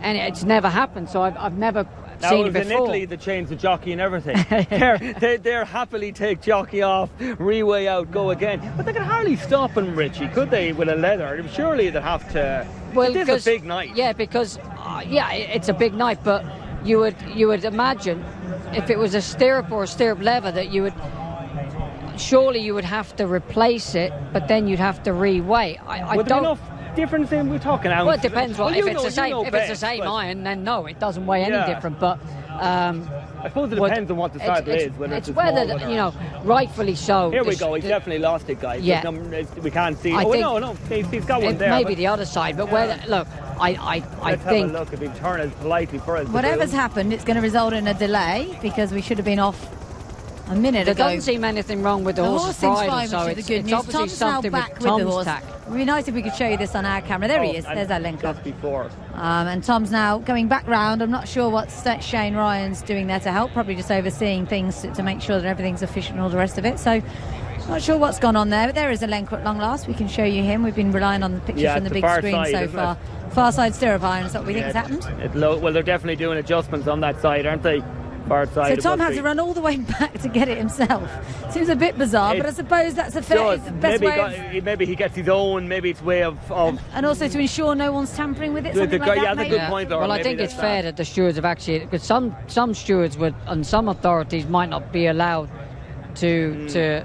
and it's never happened. So I've never seen it before. In Italy, they changed the jockey and everything. they're happily take jockey off, re-weigh out, go again. But they could hardly stop him, Richie, could they, with a leather? Surely they'd have to. Well, it is a big night. Yeah, because it's a big night. But you would imagine if it was a stirrup or a stirrup leather that you would. Surely you would have to replace it, but then you'd have to re-weigh. I don't. Enough difference in we're talking ounces. Well, it depends. If it's the same iron, then no, it doesn't weigh any different. But I suppose it depends on what the saddle is. Whether it's whether rightly so. Here we go. He's definitely lost it, guys. Yeah. We can't see. No. He's got one there. Maybe the other side, but look. I Let's think. Have a look if he turn as politely for us. Whatever's happened, it's going to result in a delay because we should have been off a minute ago. There doesn't seem anything wrong with the horse's bridle, so it's obviously Tom's something now back with Tom's the horse. tack. It would be nice if we could show you this on our camera. There he is. There's Alenquer. Just before. And Tom's now going back round. I'm not sure what Shane Ryan's doing there to help. Probably just overseeing things to make sure that everything's efficient and all the rest of it. So, not sure what's gone on there. But there is Alenquer at long last. We can show you him. We've been relying on the pictures from the big screen so far. Far side stirrup iron is what we think has happened. Well, they're definitely doing adjustments on that side, aren't they? Far side. So Tom had to run all the way back to get it himself. Seems a bit bizarre, but I suppose that's the best way. Maybe he gets his own. Maybe it's way of. And also to ensure no one's tampering with it. Something like that, that's a good point. Well, I think it's fair that the stewards have actually, because some stewards would, and some authorities might not be allowed to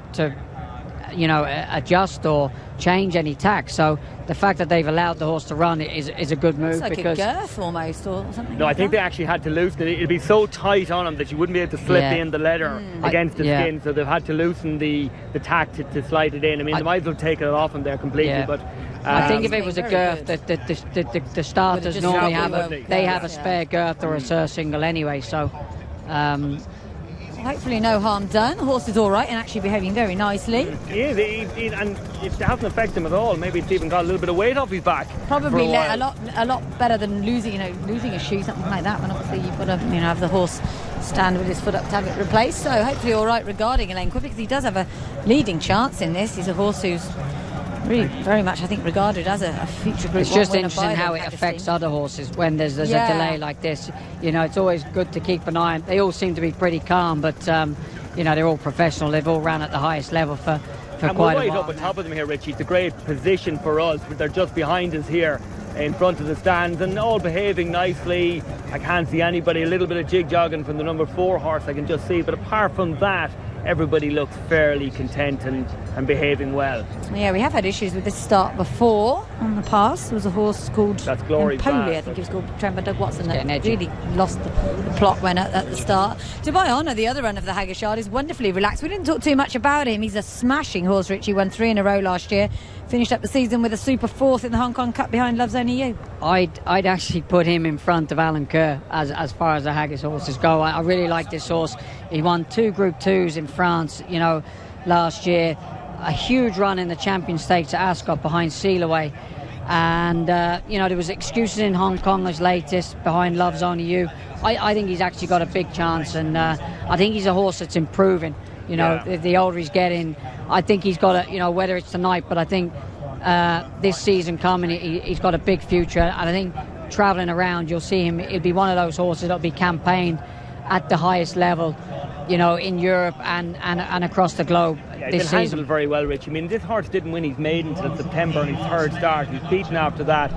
adjust or change any tack. So the fact that they've allowed the horse to run is a good move. It's like because a girth almost, or something. No, like I think that. they actually had to loosen it. It'd be so tight on him that you wouldn't be able to slip in the leather against the skin. So they've had to loosen the tack to slide it in. I mean, they might as well take it off him there completely. But I think if it was a girth, the starters normally have a spare girth or a surcingle anyway. So. Hopefully no harm done. The horse is all right and actually behaving very nicely. He is, and it hasn't affected him at all. Maybe it's even got a little bit of weight off his back. Probably a lot better than losing a shoe, something like that. When obviously you've got to have the horse stand with his foot up to have it replaced. So hopefully all right regarding Elaine Quick, because he does have a leading chance in this. He's a horse who's really very much, I think, regarded as a future Group 1 It's just winner interesting by how the it Haggis affects team. other horses when there's a delay like this. It's always good to keep an eye on. They all seem to be pretty calm, but they're all professional. They've all ran at the highest level for quite a while. And we're right up on top of them here, Richie. It's a great position for us. They're just behind us here in front of the stands and all behaving nicely. I can't see anybody. A little bit of jig-jogging from the number 4 horse I can just see. But apart from that, everybody looks fairly content and behaving well. Yeah, we have had issues with this start before on the pass. There was a horse called Glory Empoli, I think he was called, trained by Doug Watson, that really lost the plot when at the start. Dubai Honour, the other run of the Haggis Yard, is wonderfully relaxed. We didn't talk too much about him. He's a smashing horse, Richie. Won 3 in a row last year. Finished up the season with a super 4th in the Hong Kong Cup behind Love's Only You. I'd actually put him in front of Alan Kerr as far as the Haggis horses go. I really like this horse. He won 2 Group 2s in France, last year. A huge run in the Champion Stakes at Ascot behind Sealaway. And, there was excuses in Hong Kong as latest behind Love's Only You. I think he's actually got a big chance, and I think he's a horse that's improving. The older he's getting, I think he's got whether it's tonight, but I think this season coming, he's got a big future. And I think travelling around, you'll see him. He'll be one of those horses that'll be campaigned at the highest level, in Europe and across the globe this season. season. Very well, Rich. I mean, this horse didn't win his maiden until September in his 3rd start. He was beaten after that.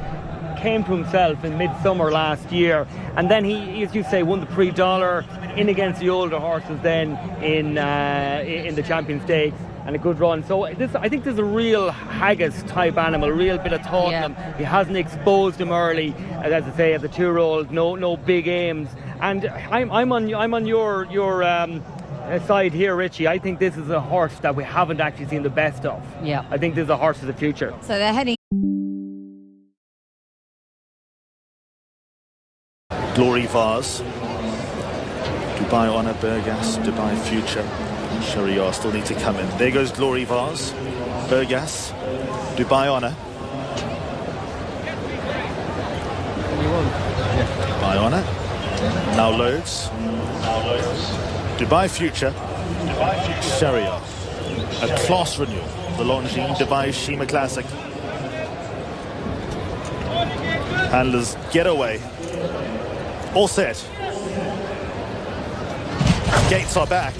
Came to himself in midsummer last year, and then he, as you say, won the Prix d'Or in against the older horses then in the Champion Stakes, and a good run. So I think there's a real Haggis type animal, a real bit of thought in him. He hasn't exposed him early, as I say, at the 2-year-old. No big aims. And I'm on your side here, Richie. I think this is a horse that we haven't actually seen the best of. Yeah, I think this is a horse of the future. So they're heading. Glory Vase, Dubai Honour, Burgas, Dubai Future, Shariar still need to come in. There goes Glory Vase, Burgas, Dubai Honour. Dubai Honour, now loads. Dubai Future, Shariar, a class renewal, the Longines Dubai Shima Classic. Handlers get away. All set. Gates are back,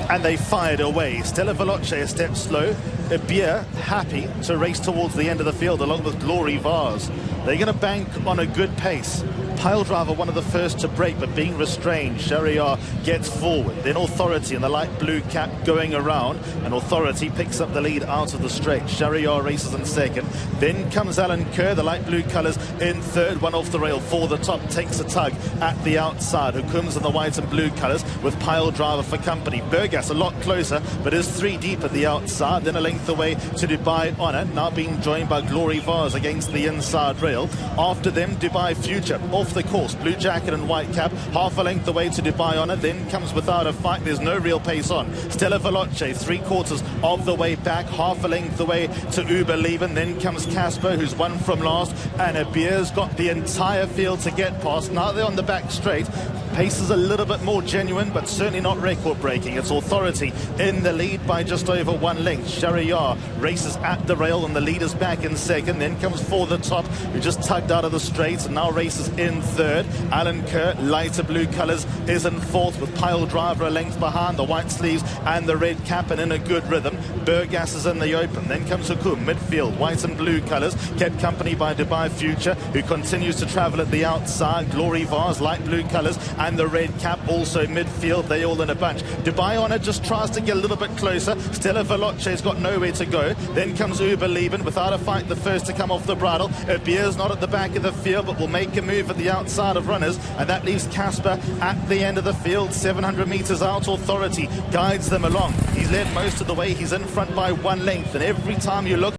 and they fired away. Stella Veloce a step slow. Abir happy to race towards the end of the field along with Glory Vase. They're going to bank on a good pace. Pile Driver, one of the first to break, but being restrained. Shariar gets forward. Then Authority in the light blue cap going around, and Authority picks up the lead out of the straight. Shariar races in second. Then comes Alan Kerr, the light blue colours, in third. One off the rail for the top, takes a tug at the outside. Hukum's in the white and blue colours with Pile Driver for company. Burgas a lot closer, but is 3 deep at the outside. Then a length away to Dubai Honour, now being joined by Glory Vase against the inside rail. After them, Dubai Future off the course, blue jacket and white cap, half a length away to Dubai Honour. Then comes Without a Fight. There's no real pace on. Stella Veloce 3/4 of the way back, half a length away to Uber Leben. Then comes Casper, who's won from last, and Abir's got the entire field to get past. Now they're on the back straight. Pace is a little bit more genuine, but certainly not record-breaking. It's Authority in the lead by just over 1 length. Shariar races at the rail, and the leader's back in second. Then comes For the Top, who just tugged out of the straight and now races in third. Alan Kerr, lighter blue colours, is in fourth with Pile Driver a length behind, the white sleeves and the red cap, and in a good rhythm. Burgas is in the open. Then comes Hukum, midfield, white and blue colours, kept company by Dubai Future, who continues to travel at the outside. Glory Vase, light blue colours, and the red cap also midfield. They all in a bunch. Dubai Honor just tries to get a little bit closer. Stella Veloce's got nowhere to go. Then comes Uber Leben without a fight, the first to come off the bridle. Beer's not at the back of the field, but will make a move at the outside of runners, and that leaves Casper at the end of the field, 700 metres out. Authority guides them along. He's led most of the way. He's in front by 1 length, and every time you look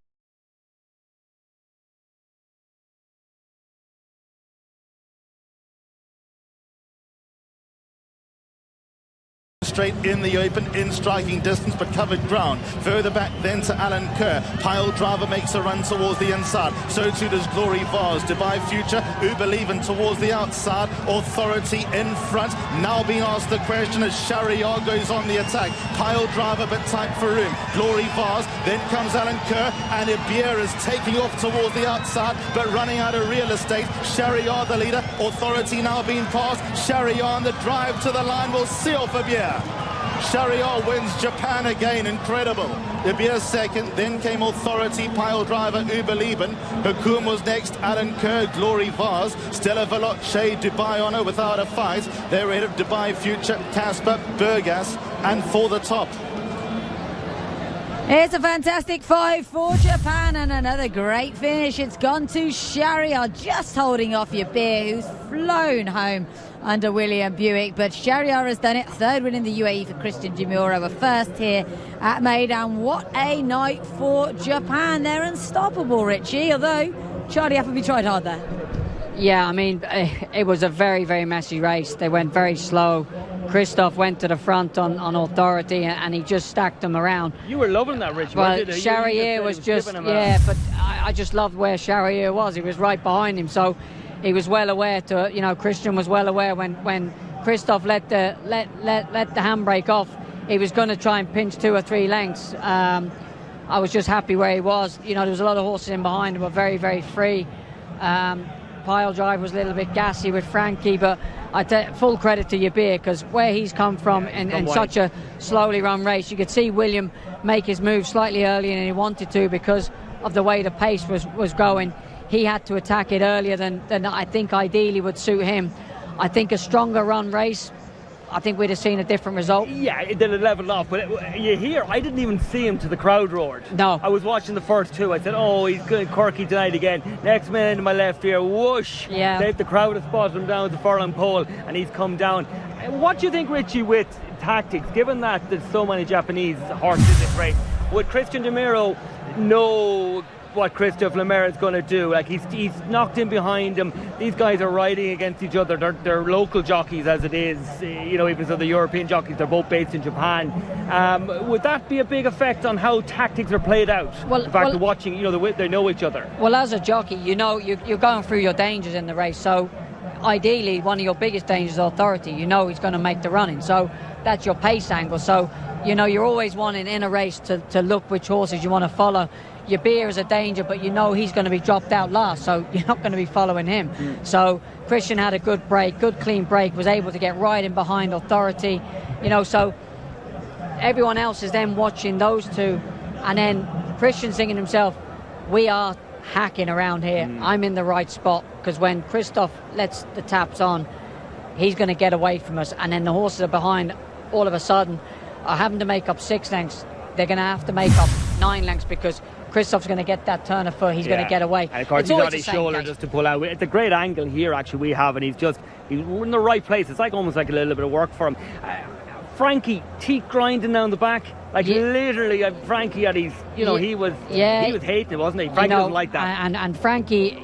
straight in the open, in striking distance, but covered ground. Further back then to Alan Kerr. Pile Driver makes a run towards the inside. So too does Glory Vars. Dubai Future, Uber Leven towards the outside. Authority in front. Now being asked the question as Shariar goes on the attack. Pile Driver but tight for room. Glory Vars. Then comes Alan Kerr, and Ibir is taking off towards the outside but running out of real estate. Shariar the leader. Authority now being passed. Shariar on the drive to the line will see off Ibir. Shariar wins Japan again, incredible. Ibir second, then came Authority, Pile Driver, Uber Leben. Hakoum was next, Alan Kerr, Glory Vars, Stella Veloce, Dubai Honor without a fight. They're ahead of Dubai Future, Casper, Burgas, and for the top. It's a fantastic 5 for Japan and another great finish. It's gone to Shariar, just holding off Ibir, who's flown home under William Buick. But Shariar has done it. Third win in the UAE for Christian Demuro, a first here at Maidan. What a night for Japan. They're unstoppable, Richie, although Charlie Appleby tried hard there. Yeah, I mean, it was a very, very messy race. They went very slow. Christoph went to the front on Authority, and he just stacked them around. You were loving that, Richie. Well, Shariar was just, but I just loved where Shariar was. He was right behind him, so he was well aware to, Christian was well aware when Christoph let the handbrake off, he was going to try and pinch 2 or 3 lengths. I was just happy where he was. There was a lot of horses in behind him, but very, very free. Pile Drive was a little bit gassy with Frankie, but I take full credit to Yabir, because where he's come from in such a slowly run race, you could see William make his move slightly earlier than he wanted to because of the way the pace was going. He had to attack it earlier than I think ideally would suit him. I think a stronger run race, I think we'd have seen a different result. Yeah, it did level off, but you hear, I didn't even see him till the crowd roared. No. I was watching the first 2. I said, oh, he's good, quirky tonight again. Next minute into my left ear, whoosh. Yeah. The crowd has spotted him down at the furlong pole, and he's come down. What do you think, Richie, with tactics, given that there's so many Japanese horses in this race, would Christian Demuro know what Christophe Lemaire is going to do? Like, he's knocked in behind him. These guys are riding against each other. They're local jockeys as it is. Even so the European jockeys, they're both based in Japan. Would that be a big effect on how tactics are played out? The fact of watching, they know each other. Well, as a jockey, you're going through your dangers in the race. So ideally, one of your biggest dangers is Authority. He's going to make the running. So that's your pace angle. So, you're always wanting in a race to look which horses you want to follow. Yabir is a danger, but he's going to be dropped out last, so you're not going to be following him. So Christian had a good break, good clean break, was able to get right in behind Authority. So everyone else is then watching those two, and then Christian thinking himself, we are hacking around here. I'm in the right spot, because when Christoph lets the taps on, he's going to get away from us, and then the horses are behind all of a sudden are having to make up 6 lengths. They're going to have to make up 9 lengths because Christoph's going to get that turn of foot. He's going to get away. And of course, he's on his shoulder just to pull out. It's a great angle here, actually, we have, and he's in the right place. It's almost like a little bit of work for him. Frankie, teeth grinding down the back. Literally, Frankie had he was hating it, wasn't he? Frankie doesn't like that. And Frankie,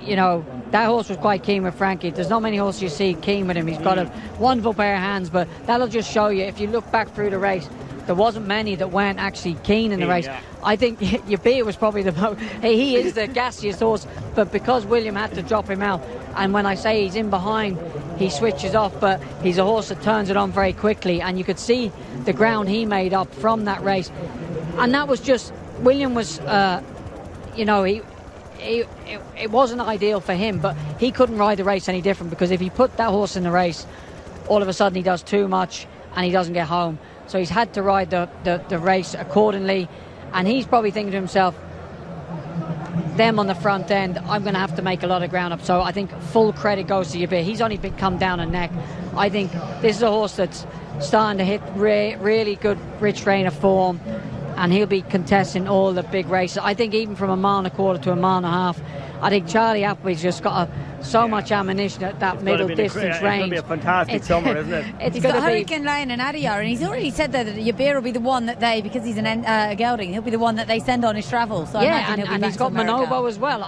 that horse was quite keen with Frankie. There's not many horses you see keen with him. He's got a wonderful pair of hands, but that'll just show you, if you look back through the race, there wasn't many that weren't actually keen in the race. Yeah. I think Yabir was probably he is the gassiest horse, but because William had to drop him out, and when I say he's in behind, he switches off, but he's a horse that turns it on very quickly, and you could see the ground he made up from that race. And that was just, William was, it wasn't ideal for him, but he couldn't ride the race any different, because if he put that horse in the race, all of a sudden he does too much and he doesn't get home. So he's had to ride the race accordingly, and he's probably thinking to himself, them on the front end, I'm going to have to make a lot of ground up. So I think full credit goes to Yabir. He's only come down a neck. I think this is a horse that's starting to hit really good rich trainer form, and he'll be contesting all the big races. I think even from a mile and a quarter to a mile and a half, I think Charlie Appleby's just got so much ammunition at that middle distance range. It's going to be a fantastic summer, isn't it? He's got Hurricane Lane and Adyar, and he's already said that Yabir will be the one that they, because he's a gelding, he'll be the one that they send on his travel. So yeah, and he's got Manobo as well.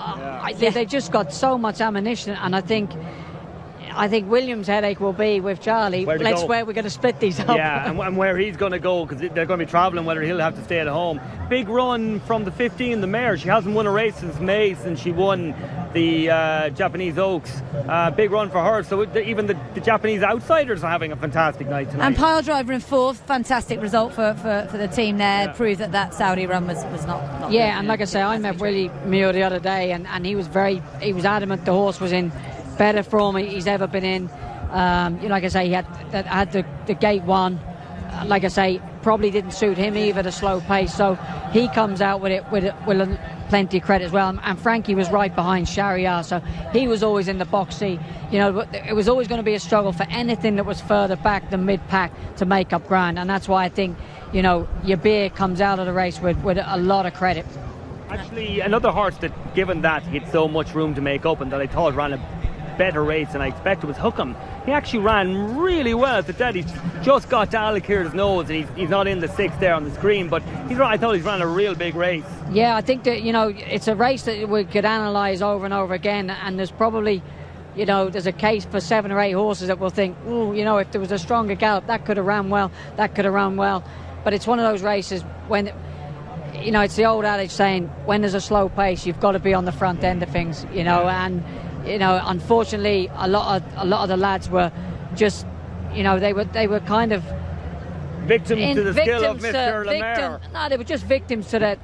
They just got so much ammunition, and I think Williams' headache will be with Charlie. Where we're going to split these up. Yeah, and where he's going to go, because they're going to be travelling, whether he'll have to stay at home. Big run from the 15, the mare. She hasn't won a race since May, since she won the Japanese Oaks. Big run for her. So even the Japanese outsiders are having a fantastic night tonight. And Pile Driver in fourth, fantastic result for the team there. Yeah. Proved that Saudi run was not yeah, good. And like I say, I met Willie Muir the other day, and he was adamant the horse was in better form he's ever been in. Like I say, he had the gate one. Like I say, probably didn't suit him either, the slow pace. So he comes out with plenty of credit as well. And Frankie was right behind Shahryar, so he was always in the box seat. It was always going to be a struggle for anything that was further back than mid-pack to make up ground. And that's why I think, Yabir comes out of the race with a lot of credit. Actually, another horse that, given that he had so much room to make up and that I thought ran a better race than I expected, was Hookham. He actually ran really well at the dead. He's just got to Alakir's nose, and he's not in the sixth there on the screen, but I thought he's ran a real big race. Yeah, I think that it's a race that we could analyse over and over again, and there's probably there's a case for 7 or 8 horses that will think, if there was a stronger gallop, that could have ran well, but it's one of those races when it's the old adage saying, when there's a slow pace, you've got to be on the front end of things, and unfortunately, a lot of the lads were just, they were kind of victims to the skill of Mr. Lemaire. No, they were just victims to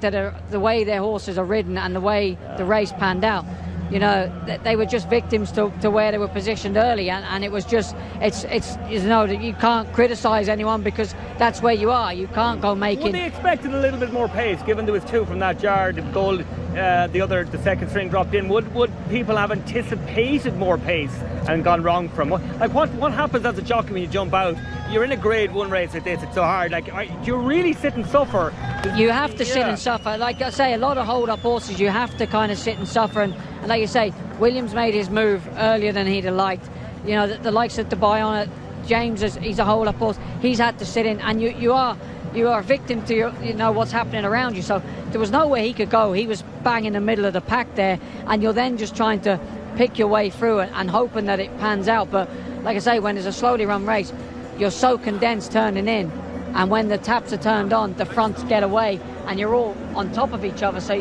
the way their horses are ridden and the way the race panned out. They were just victims to where they were positioned early, and it was just you can't criticise anyone because that's where you are. You can't go making. Well, they expected a little bit more pace, given there was 2 from that jar. The goal, the second string dropped in. Would people have anticipated more pace and gone wrong from? What happens as a jockey when you jump out? You're in a Grade 1 race like this. It's so hard. Do you really sit and suffer? You have to sit and suffer. Like I say, a lot of hold-up horses, you have to kind of sit and suffer. And like you say, Williams made his move earlier than he'd have liked. The likes of Dubai on it. James he's a hold-up horse. He's had to sit in, and you are a victim to what's happening around you. So there was nowhere he could go. He was bang in the middle of the pack there, and you're then just trying to pick your way through it and hoping that it pans out. But like I say, when there's a slowly run race, you're so condensed turning in, and when the taps are turned on, the fronts get away, and you're all on top of each other. So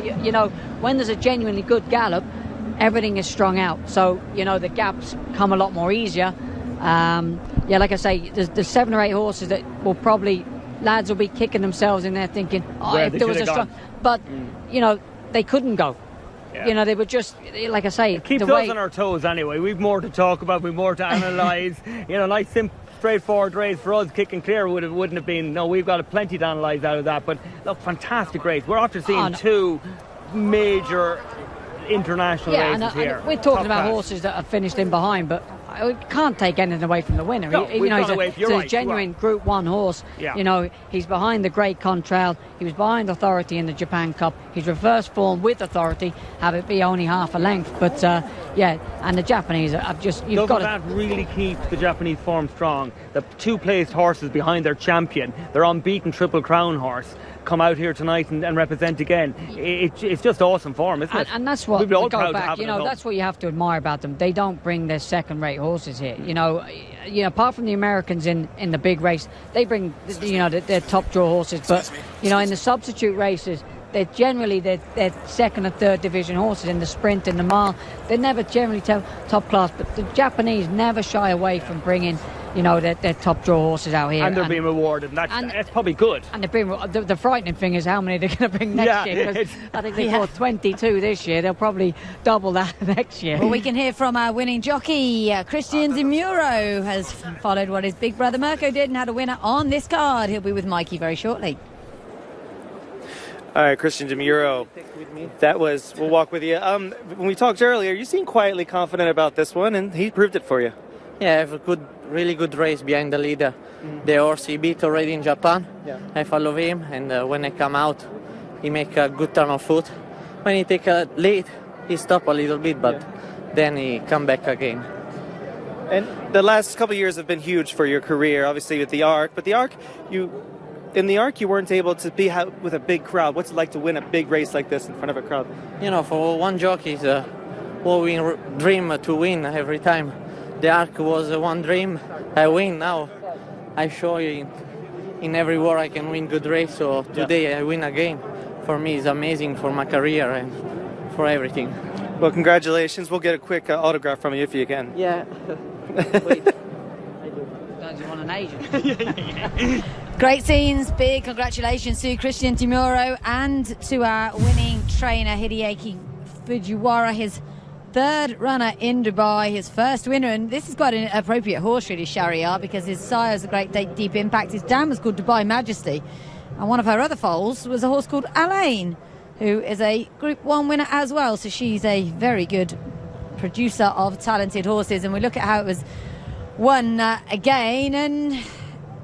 when there's a genuinely good gallop, everything is strung out. So the gaps come a lot more easier. Like I say, there's 7 or 8 horses that will probably, lads will be kicking themselves in there thinking, if there was a strong, but they couldn't go. Yeah. They were just, like I say, it keeps us on our toes anyway. We've more to talk about, we've more to analyse. Nice simple, straightforward race for us. Kick and clear wouldn't have been. No, we've got plenty to analyse out of that. But look, fantastic race. We're after seeing 2 major international races here. We're talking about horses that have finished in behind, but I can't take anything away from the winner. No, he's a genuine Group 1 horse. Yeah. He's behind the Great Contrail. He was behind Authority in the Japan Cup. He's reversed form with Authority, have it be only half a length. But and the Japanese have just that really keep the Japanese form strong. The 2 placed horses behind their champion, their unbeaten Triple Crown horse, come out here tonight and represent again. It's just awesome form, isn't it? And that's what we go back. That's what you have to admire about them. They don't bring their second-rate horses here. Apart from the Americans in the big race, they bring their top draw horses. But in the substitute races, they're generally their second and third division horses. In the sprint, in the mile, they're never generally top class. But the Japanese never shy away from bringing their top draw horses out here, and they're being rewarded. That's probably good. And they're being the frightening thing is how many they're going to bring next year. Because I think they bought 22 this year. They'll probably double that next year. Well, we can hear from our winning jockey, Christian Zemuro, has followed what his big brother Mirko did and had a winner on this card. He'll be with Mikey very shortly. All right, Christian DeMuro. We'll walk with you. When we talked earlier, you seemed quietly confident about this one, and he proved it for you. Yeah, I have a really good race behind the leader. The horse he beat already in Japan. Yeah. I follow him, and when I come out, he make a good turn of foot. When he take a lead, he stop a little bit, but then he come back again. And the last couple of years have been huge for your career, obviously with the Arc. But the Arc, you weren't able to be with a big crowd. What's it like to win a big race like this in front of a crowd? You know, for one jockey, it's what we dream to win every time. The Arc was one dream. I win now. I show you in every war I can win good race. So today I win again. For me, it's amazing for my career and for everything. Well, congratulations. We'll get a quick autograph from you if you can. Yeah. Wait. Don't you want an agent? Great scenes, big congratulations to Christian DeMuro and to our winning trainer Hideaki Fujiwara, his third runner in Dubai, his first winner, and this is quite an appropriate horse really, Shahryar, because his sire is a great deep impact. His dam was called Dubai Majesty, and one of her other foals was a horse called Alain, who is a Group 1 winner as well, so she's a very good producer of talented horses. And we look at how it was won again, and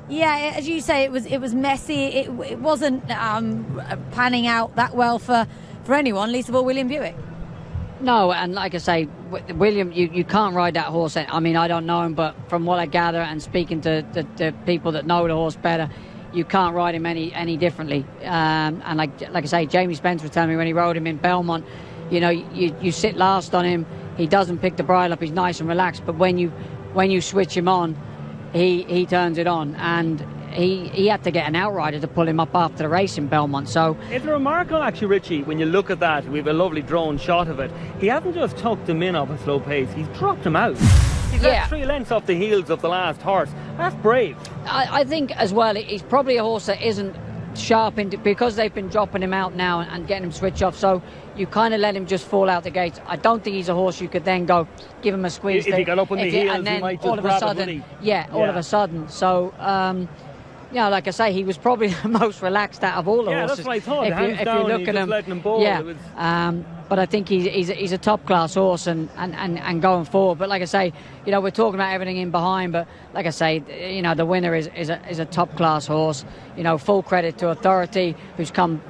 yeah, as you say, it was messy. It wasn't panning out that well for anyone, least of all William Buick. No, and like I say, William, you can't ride that horse. I mean, I don't know him, but from what I gather and speaking to the people that know the horse better, you can't ride him any differently. And like I say, Jamie Spence was telling me when he rode him in Belmont, you know, you sit last on him, he doesn't pick the bridle up, he's nice and relaxed, but when you switch him on, he turns it on, and he had to get an outrider to pull him up after the race in Belmont. So it's remarkable, actually, Richie, when you look at that. We have a lovely drone shot of it. He hasn't just tucked him in off a slow pace, he's dropped him out. He's left 3 lengths off the heels of the last horse. That's brave. I think as well, he's probably a horse that isn't sharp because they've been dropping him out now and getting him switch off, so you kind of let him just fall out the gates. I don't think he's a horse you could then go give him a squeeze. If he got up on the heels, and then he might just all of a sudden, all of a sudden. So you know, like I say, he was probably the most relaxed out of all the horses. That's what I thought. If you look at him, letting him bowl. But I think he's a top class horse and going forward. But like I say, you know, we're talking about everything in behind. But like I say, you know, the winner is a top class horse. You know, full credit to Authority, who's come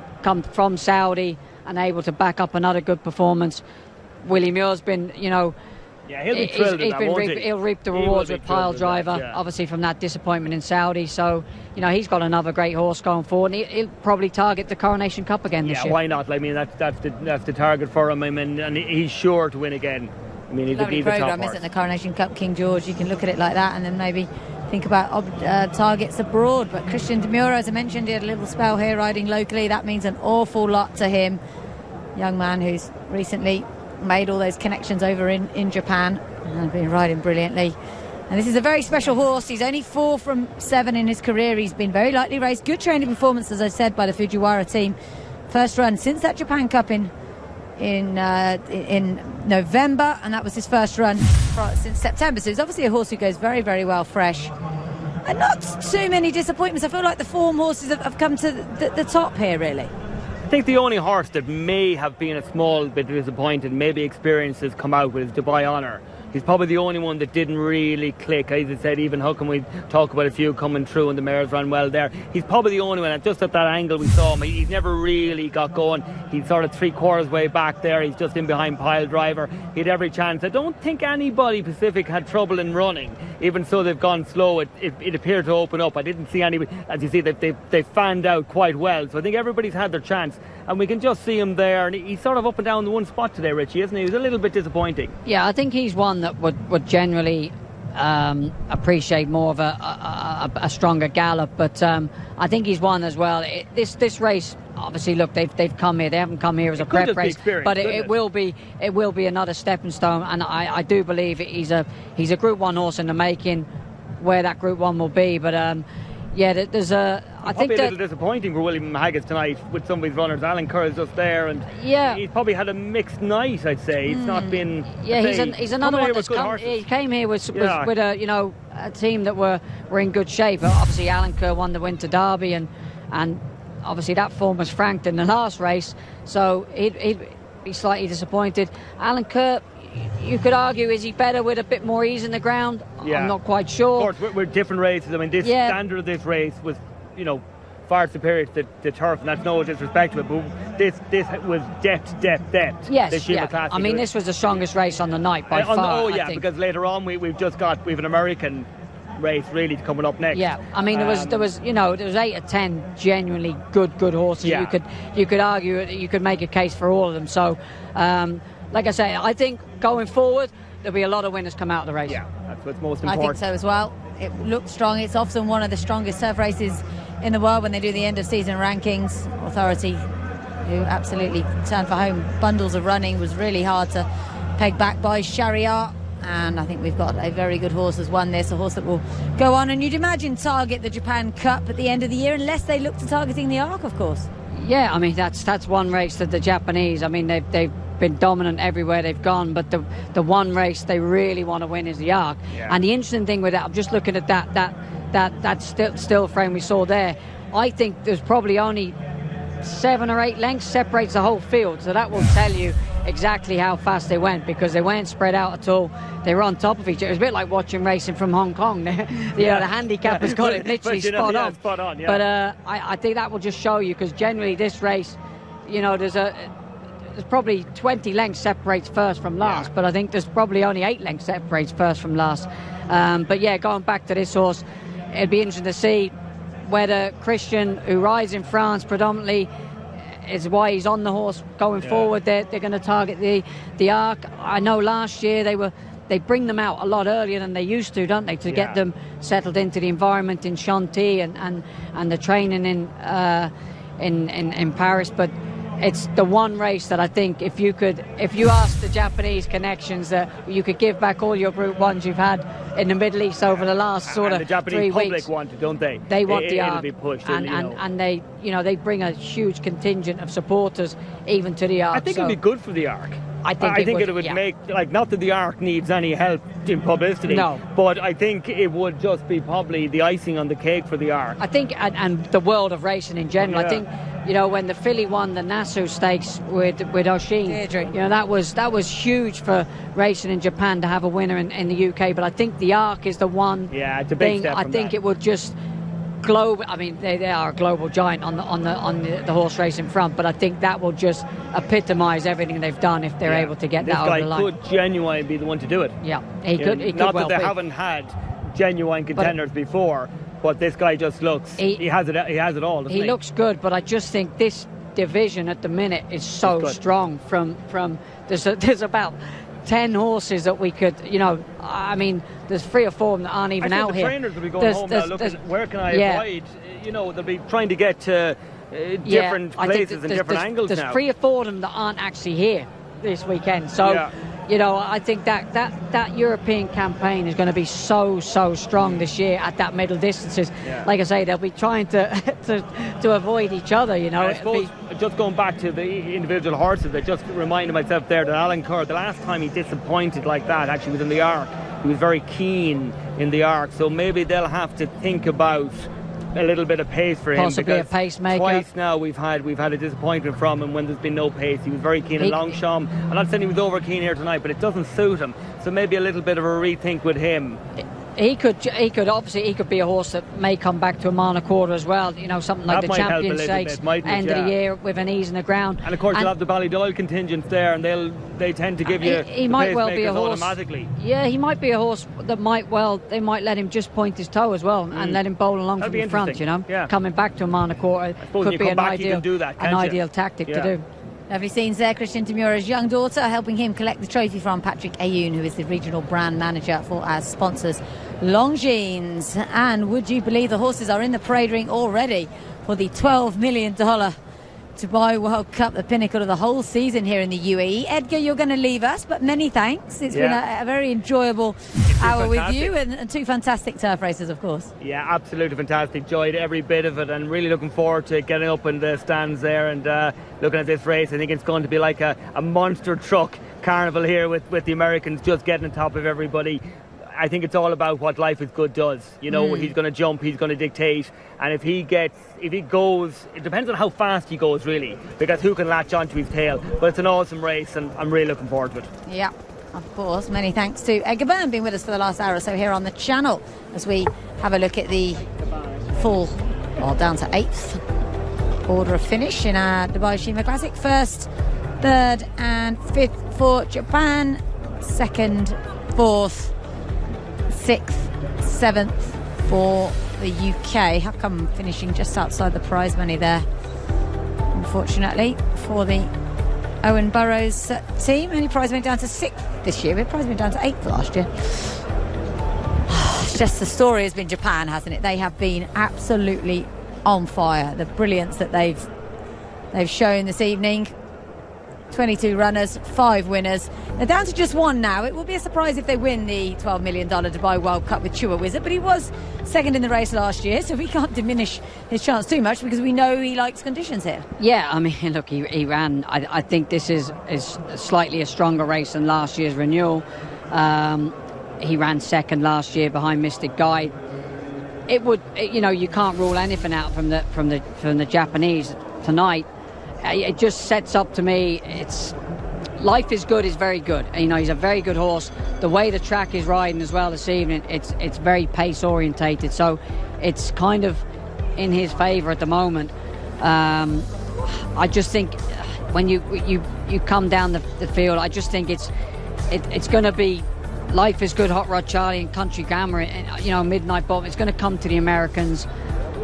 from Saudi and able to back up another good performance. Willie Muir's been, you know. Yeah, he'll be thrilled with that, won't he? He'll reap the rewards with Pile Driver, obviously from that disappointment in Saudi. So, you know, he's got another great horse going forward, and he'll probably target the Coronation Cup again this year. Yeah, why not? I mean, that's the target for him. I mean, and he's sure to win again. I mean, he's lovely a top programme, horse. isn't the Coronation Cup, King George? You can look at it like that, and then maybe think about targets abroad. But Christian DeMuro, as I mentioned, he had a little spell here riding locally. That means an awful lot to him. Young man who's recently made all those connections over in Japan and been riding brilliantly. And this is a very special horse. He's only 4 from 7 in his career. He's been very lightly raced. Good training performance, as I said, by the Fujiwara team. First run since that Japan Cup in November, and that was his first run since September. So he's obviously a horse who goes very, very well fresh. And not too many disappointments. I feel like the form horses have come to the top here, really. I think the only horse that may have been a small bit disappointed, maybe experience has come out with, is Dubai Honor. He's probably the only one that didn't really click. As I said, even Huckham, we talk about a few coming through and the mares ran well there. He's probably the only one, and just at that angle we saw him, he's never really got going. He's sort of 3/4 way back there. He's just in behind Pile Driver. He had every chance. I don't think anybody Pacific had trouble in running. Even so, they've gone slow. It appeared to open up. I didn't see anybody. As you see, they fanned out quite well. So I think everybody's had their chance. And we can just see him there. And he's sort of up and down the one spot today, Richie, isn't he? He was a little bit disappointing. Yeah, I think he's one that would generally appreciate more of a stronger gallop. But I think he's one as well. This race, obviously, look, they've come here. They haven't come here as a prep race, but it will be another stepping stone. And I do believe he's a Group 1 horse in the making. Where that Group 1 will be, but yeah, there's I think a little disappointing for William Haggis tonight with some of his runners. Alan Kerr's just there, and he's probably had a mixed night, I'd say. It's not been. Yeah, he's another one that's come. He came here with a team that were in good shape. Obviously, Alan Kerr won the Winter Derby, and obviously that form was franked in the last race, so he'd be slightly disappointed. Alan Kerr, you could argue, is he better with a bit more ease in the ground? Yeah. I'm not quite sure. Of course, we're different races. I mean, this standard of this race was, you know, far superior to the turf, and that's no disrespect to it, but this was depth. Yes, yeah. I mean, this was the strongest race on the night by far. Because later on we've an American race really coming up next. Yeah, I mean, there was 8 or 10 genuinely good horses. Yeah. You could argue, you could make a case for all of them. So, like I say, I think going forward there'll be a lot of winners come out of the race. Yeah, that's what's most important. I think so as well. It looks strong. It's often one of the strongest turf races in the world when they do the end of season rankings. Authority, who absolutely turned for home bundles of running, was really hard to peg back by Shariar. And I think we've got a very good horse has won this, a horse that will go on and you'd imagine target the Japan Cup at the end of the year, unless they look to targeting the Arc, of course. Yeah, I mean, that's one race that the Japanese, I mean, they've been dominant everywhere they've gone, but the one race they really want to win is the Arc. Yeah. And the interesting thing with that, I'm just looking at that still frame we saw there. I think there's probably only 7 or 8 lengths separates the whole field, so that will tell you exactly how fast they went, because they weren't spread out at all. They were on top of each other. It was a bit like watching racing from Hong Kong. The handicap has got it literally spot on. Yeah. But I think that will just show you, because generally this race, you know, there's probably 20 lengths separates first from last, but I think there's probably only 8 lengths separates first from last. But yeah, going back to this horse, it'd be interesting to see whether Christian, who rides in France predominantly, is why he's on the horse going forward. They're going to target the Arc. I know last year they bring them out a lot earlier than they used to, don't they, to get them settled into the environment in Chantilly and the training in Paris. But it's the one race that I think if you ask the Japanese connections that you could give back all your Group 1s you've had in the Middle East over the last sort of 3 weeks. The Japanese public want it, don't they? They want the Arc, be pushed and they, you know, they bring a huge contingent of supporters even to the Arc. I think it'd be good for the Arc. I think it would make, like, not that the Arc needs any help in publicity, but I think it would just be probably the icing on the cake for the Arc. I think, and the world of racing in general. I think, you know, when the filly won the Nassau Stakes with Oshin, you know, that was huge for racing in Japan to have a winner in the UK. But I think the Arc is the one it's a big step I think it would just global. I mean, they are a global giant on the horse racing front, but I think that will just epitomise everything they've done if they're able to get that over the line. This guy could genuinely be the one to do it. Yeah, he could. Not that they haven't had genuine contenders before, but this guy just looks. He has it all. Doesn't he? He looks good, but I just think this division at the minute is so strong. From there's about 10 horses that we could, you know, I mean, there's 3 or 4 that aren't even out here. The trainers will be going home now looking, where can I avoid? You know, they'll be trying to get to different places and different angles now. There's 3 or 4 of them that aren't actually here this weekend. So, you know, I think that European campaign is going to be so strong this year at that middle distances. Like I say, they'll be trying to avoid each other, you know. I suppose, just going back to the individual horses, I just reminded myself there that Alan Kerr, the last time he disappointed like that actually was in the Arc. He was very keen in the Arc, so maybe they'll have to think about a little bit of pace for him. Possibly a pacemaker. Twice now we've had a disappointment from him when there's been no pace. He was very keen in Longchamp. I'm not saying he was over keen here tonight, but it doesn't suit him. So maybe a little bit of a rethink with him. He could be a horse that may come back to a mile and a quarter as well. You know, something like the Champion Stakes, end of the year with an ease in the ground. And of course you'll have the Ballydoyle contingents there, and they tend to give you he might well be a horse automatically. Yeah, he might be a horse that they might let him just point his toe as well and let him bowl along from the front. You know, coming back to a mile and a quarter could be an ideal tactic to do. Lovely scenes there. Christian Tamura's young daughter helping him collect the trophy from Patrick Ayoun, who is the regional brand manager for our sponsors Longines. And would you believe the horses are in the parade ring already for the $12 million Dubai World Cup, the pinnacle of the whole season here in the UAE. Edgar, you're going to leave us, but many thanks. It's been a very enjoyable hour with you and 2 fantastic turf races, of course. Yeah, absolutely fantastic. Enjoyed every bit of it and really looking forward to getting up in the stands there and looking at this race. I think it's going to be like a monster truck carnival here with the Americans just getting on top of everybody. I think it's all about what Life is Good does. You know, he's going to jump, he's going to dictate, and if he goes, it depends on how fast he goes, really, because who can latch onto his tail. But it's an awesome race, and I'm really looking forward to it. Yeah, of course. Many thanks to Edgar Byrne being with us for the last hour or so here on the channel as we have a look at the full, well, down to 8th order of finish in our Dubai Shima Classic. 1st, 3rd and 5th for Japan, 2nd, 4th, 6th, 7th for the UK. How come finishing just outside the prize money there, unfortunately, for the Owen Burrows team. Only prize went down to 6th this year. The prize went down to 8th last year. It's just the story has been Japan, hasn't it? They have been absolutely on fire. The brilliance that they've shown this evening. 22 runners, 5 winners. They're down to just 1 now. It will be a surprise if they win the $12 million Dubai World Cup with Chua Wizard, but he was 2nd in the race last year, so we can't diminish his chance too much because we know he likes conditions here. Yeah, I mean, look, he ran. I think this is slightly a stronger race than last year's renewal. He ran 2nd last year behind Mystic Guide. It would, you know, you can't rule anything out from the Japanese tonight. It just sets up to me, Life is Good is very good. You know, he's a very good horse. The way the track is riding as well this evening, it's very pace orientated, so it's kind of in his favour at the moment. I just think when you come down the field, I just think it's going to be Life is Good, Hot Rod Charlie and Country Grammar, and, you know, Midnight Bomb. It's going to come to the Americans.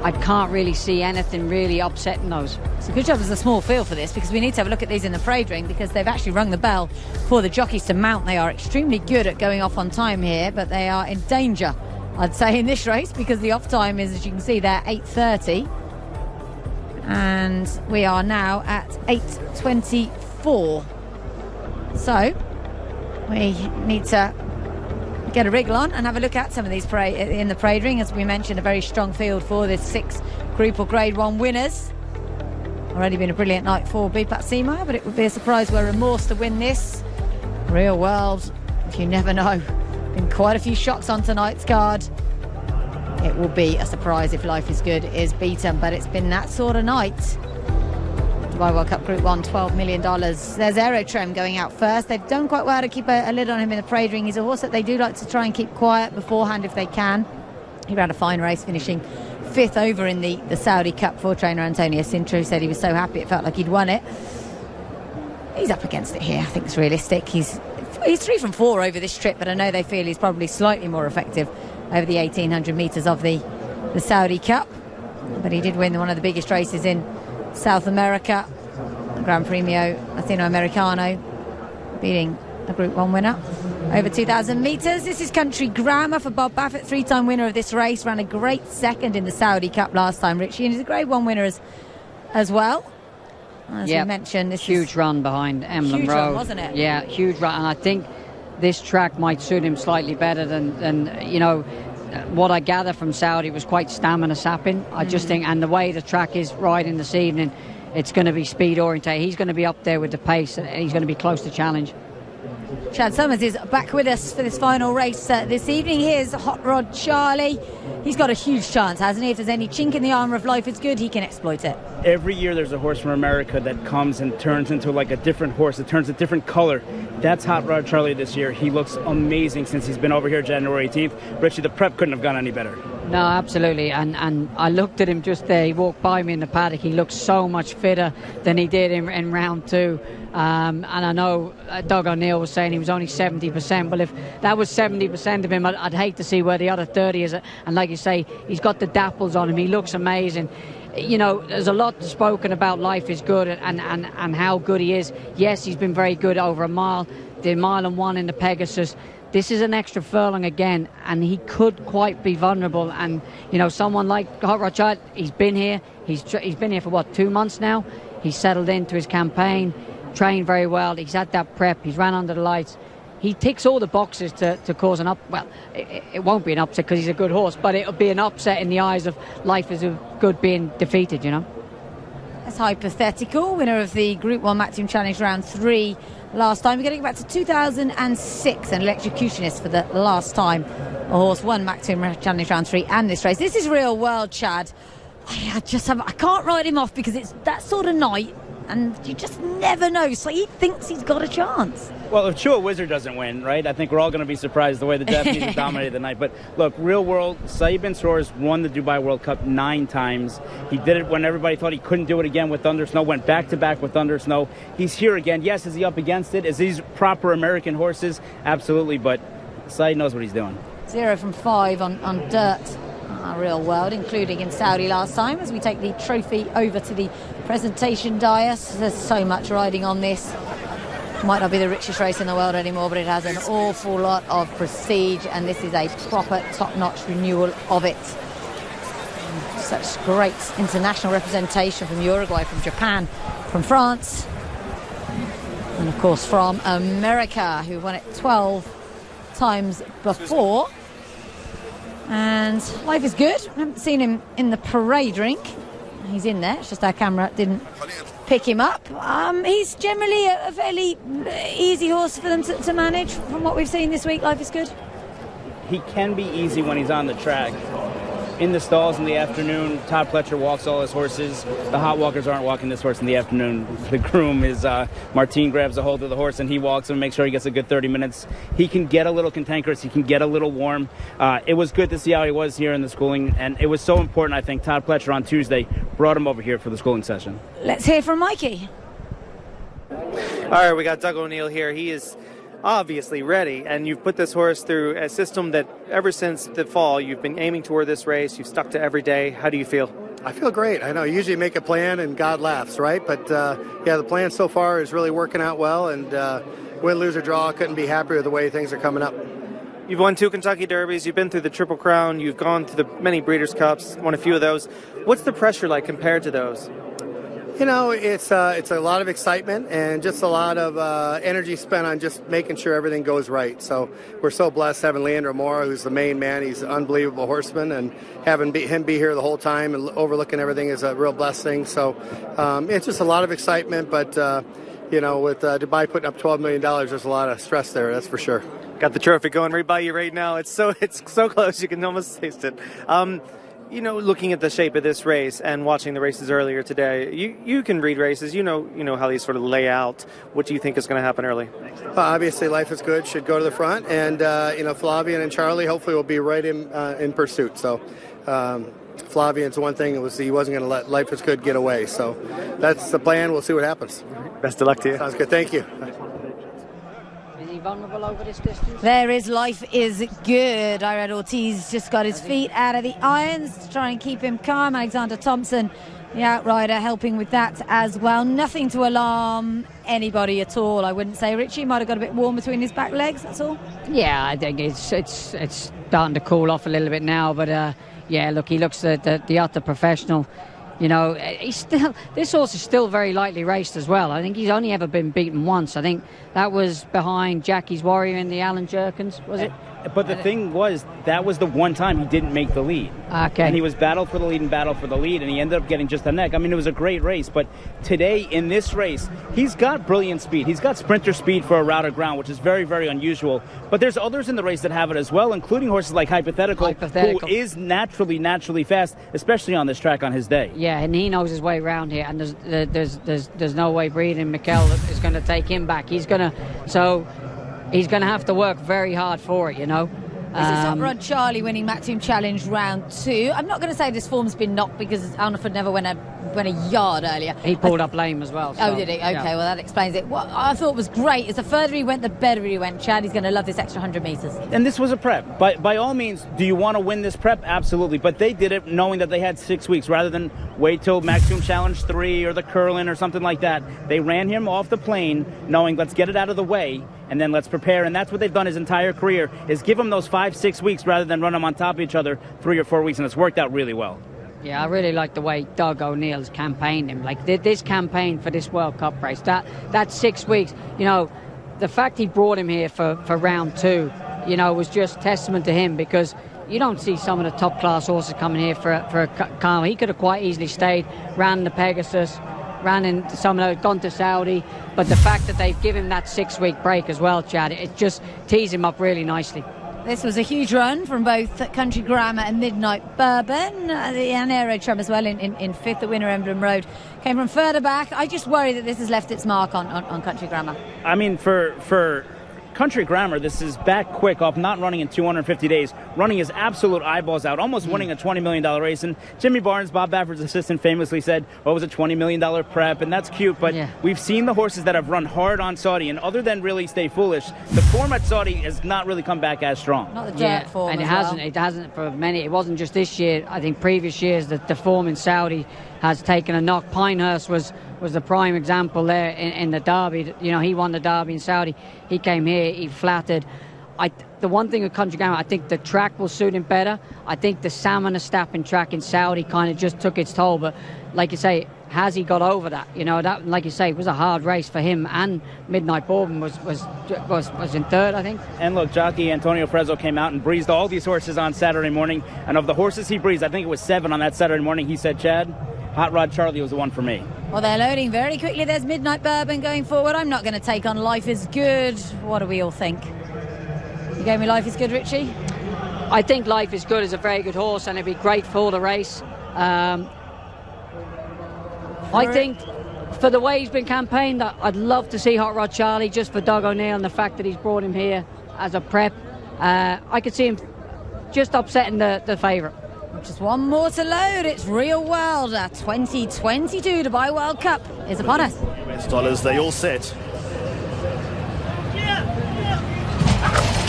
I can't really see anything really upsetting those. It's a good job there's a small field for this, because we need to have a look at these in the parade ring, because they've actually rung the bell for the jockeys to mount. They are extremely good at going off on time here, but they are in danger, I'd say, in this race, because the off time is, as you can see there, 8:30. And we are now at 8:24. So we need to get a wriggle on and have a look at some of these in the parade ring. As we mentioned, a very strong field for this 6 Group or Grade 1 winners. Already been a brilliant night for Bipat Seameyer, but it would be a surprise were Remorse to win this. Real World, if you never know. Been quite a few shocks on tonight's card. It will be a surprise if Life is Good is beaten, but it's been that sort of night. Dubai World Cup Group 1, $12 million. There's Aerotrem going out first. They've done quite well to keep a lid on him in the parade ring. He's a horse that they do like to try and keep quiet beforehand if they can. He ran a fine race, finishing 5th over in the Saudi Cup for trainer Antonio Sintra, who said he was so happy it felt like he'd won it. He's up against it here. I think it's realistic. He's 3 from 4 over this trip, but I know they feel he's probably slightly more effective over the 1,800 metres of the Saudi Cup. But he did win one of the biggest races in South America, Gran Premio Latinoamericano, beating a Group 1 winner over 2,000 metres. This is Country Grammar for Bob Baffert, 3-time winner of this race. Ran a great 2nd in the Saudi Cup last time, Richie, and he's a Grade 1 winner as well. As we mentioned, this huge run behind Emblem Road. Run, wasn't it? Yeah, huge run, and I think this track might suit him slightly better than you know. What I gather from Saudi was quite stamina sapping. I just think, and the way the track is riding this evening, it's going to be speed orientated. He's going to be up there with the pace, and he's going to be close to challenge. Chad Summers is back with us for this final race this evening. Here's Hot Rod Charlie. He's got a huge chance, hasn't he? If there's any chink in the armour of Life is Good, he can exploit it. Every year there's a horse from America that comes and turns into like a different horse. It turns a different color. That's Hot Rod Charlie this year. He looks amazing since he's been over here January 18th. Richie, the prep couldn't have gone any better. No, absolutely. And I looked at him just there. He walked by me in the paddock. He looked so much fitter than he did in round 2. And I know Doug O'Neill was saying he was only 70%. Well, if that was 70% of him, I'd hate to see where the other 30 is. And like you say, he's got the dapples on him. He looks amazing. You know, there's a lot spoken about Life is Good and how good he is. Yes, he's been very good over a mile. The 1 mile in the Pegasus. This is an extra furlong again, and he could quite be vulnerable. And, you know, someone like Hot Rod Charlie, he's been here. He's been here for, 2 months now? He's settled into his campaign, trained very well. He's had that prep. He's ran under the lights. He ticks all the boxes to cause an well, it won't be an upset because he's a good horse, but it'll be an upset in the eyes of Life is Good being defeated, you know. That's hypothetical. Winner of the Group 1 Maximum Challenge Round 3 last time. We're going to go back to 2006, an electrocutionist for the last time a horse won Maximum Challenge Round 3 and this race. This is real world, Chad. I can't write him off because it's that sort of night and you just never know. So he thinks he's got a chance. Well, if Chua Wizard doesn't win, right, I think we're all going to be surprised the way the Japanese have dominated the night. But look, real world, Saeed bin Suroor won the Dubai World Cup 9 times. He did it when everybody thought he couldn't do it again with Thunder Snow, went back-to-back with Thunder Snow. He's here again. Yes, is he up against it? Is these proper American horses? Absolutely, but Saeed knows what he's doing. 0 from 5 on dirt. Real world, including in Saudi last time, as we take the trophy over to the presentation dais. There's so much riding on this. Might not be the richest race in the world anymore, but it has an awful lot of prestige, and this is a proper top-notch renewal of it. Such great international representation from Uruguay, from Japan, from France, and of course from America, who won it 12 times before. And life is good. I haven't seen him in the parade rink. He's in there. It's just our camera didn't pick him up. He's generally a fairly easy horse for them to manage. From what we've seen this week, life is good. He can be easy when he's on the track. In the stalls in the afternoon, Todd Pletcher walks all his horses. The hot walkers aren't walking this horse in the afternoon. The groom is, Martine grabs a hold of the horse and he walks him, makes sure he gets a good 30 minutes. He can get a little cantankerous. He can get a little warm. It was good to see how he was here in the schooling, and it was so important, I think. Todd Pletcher on Tuesday brought him over here for the schooling session. Let's hear from Mikey. All right, we got Doug O'Neill here. He is obviously ready, and you've put this horse through a system that ever since the fall you've been aiming toward this race. You've stuck to every day. How do you feel? I feel great. I know you usually make a plan and God laughs, right? But yeah, the plan so far is really working out well, and win, lose or draw, couldn't be happier with the way things are coming up. You've won 2 Kentucky Derbies, you've been through the Triple Crown, you've gone to the many Breeders' Cups, won a few of those. What's the pressure like compared to those? You know, it's a lot of excitement and just a lot of energy spent on just making sure everything goes right. So we're so blessed having Leandro Mora, who's the main man. He's an unbelievable horseman, and having him be here the whole time and overlooking everything is a real blessing. So it's just a lot of excitement, but you know, with Dubai putting up $12 million, there's a lot of stress there, that's for sure. Got the trophy going right by you right now. It's so close, you can almost taste it. You know, looking at the shape of this race and watching the races earlier today, you can read races. You know how these sort of lay out. What do you think is going to happen early? Obviously, Life is Good should go to the front, and you know, Flavian and Charlie hopefully will be right in pursuit. So Flavian's one thing, it was he wasn't going to let Life is Good get away. So that's the plan. We'll see what happens. Best of luck to you. Sounds good. Thank you. Vulnerable over this distance. There is Life is Good. Irad Ortiz just got his feet out of the irons to try and keep him calm. Alexander Thompson, the outrider, helping with that as well. Nothing to alarm anybody at all, I wouldn't say. Richie might have got a bit warm between his back legs, that's all. Yeah, I think it's starting to cool off a little bit now, but yeah, look, he looks the utter professional. You know, this horse is still very lightly raced as well. I think he's only ever been beaten once. I think that was behind Jackie's Warrior in the Alan Jerkins, was it? But the thing was, that was the one time he didn't make the lead. Okay. And he was battle for the lead and battle for the lead, and he ended up getting just the neck. I mean, it was a great race, but today in this race, he's got brilliant speed. He's got sprinter speed for a router ground, which is very, very unusual. But there's others in the race that have it as well, including horses like Hypothetical. Who is naturally fast, especially on this track on his day. Yeah, and he knows his way around here, and there's no way Breeding Mikel is going to take him back. He's going to have to work very hard for it, you know. This is Hot Rod Charlie winning Maximum Challenge round 2. I'm not going to say this form's been knocked because Alneford never went a yard earlier. He pulled up lame as well. So, oh, did he? Okay, yeah. Well, that explains it. What I thought was great is the further he went, the better he went. Chad, he's going to love this extra 100 metres. And this was a prep. By all means, do you want to win this prep? Absolutely. But they did it knowing that they had 6 weeks rather than wait till Maximum Challenge 3 or the Curlin or something like that. They ran him off the plane knowing, let's get it out of the way and then let's prepare. And that's what they've done his entire career, is give him those 5-6 weeks rather than run them on top of each other 3 or 4 weeks, and it's worked out really well. Yeah, I really like the way Doug O'Neill's campaigned him. Like this campaign for this World Cup race, that 6 weeks, you know, the fact he brought him here for round 2, you know, was just testament to him, because you don't see some of the top class horses coming here for a calm. He could have quite easily stayed, ran the Pegasus, ran in some of those, gone to Saudi. But the fact that they've given him that 6-week break as well, Chad, it just tees him up really nicely. This was a huge run from both Country Grammar and Midnight Bourbon, and Aero Trim as well in fifth at Winter Emblem Road. Came from further back. I just worry that this has left its mark on Country Grammar. I mean, for Country Grammar, this is back quick off not running in 250 days, running his absolute eyeballs out, almost winning a $20 million race. And Jimmy Barnes, Bob Baffert's assistant, famously said, well, it was a $20 million prep, and that's cute. But we've seen the horses that have run hard on Saudi, and other than really Stay Foolish, the form at Saudi has not really come back as strong. Not the dirt form, and it hasn't for many. It wasn't just this year. I think previous years that the form in Saudi has taken a knock. Pinehurst was the prime example there in the Derby. You know, he won the Derby in Saudi. He came here, he flattered. The one thing with Country Grammar, I think the track will suit him better. I think the Salmon Estapping track in Saudi kind of just took its toll. But like you say, has he got over that? You know, that, like you say, it was a hard race for him. And Midnight Bourbon was in third, I think. And look, jockey Antonio Frezzo came out and breezed all these horses on Saturday morning. And of the horses he breezed, I think it was 7 on that Saturday morning. He said, Chad, Hot Rod Charlie was the one for me. Well, they're loading very quickly. There's Midnight Bourbon going forward. I'm not going to take on Life is Good. What do we all think? You gave me Life is Good, Richie? I think Life is Good is a very good horse, and it'd be great for the race. I think for the way he's been campaigned, I'd love to see Hot Rod Charlie just for Doug O'Neill and the fact that he's brought him here as a prep. I could see him just upsetting the favourite. Just one more to load. It's Real World. 2022 Dubai World Cup is upon us. US dollars, they all set.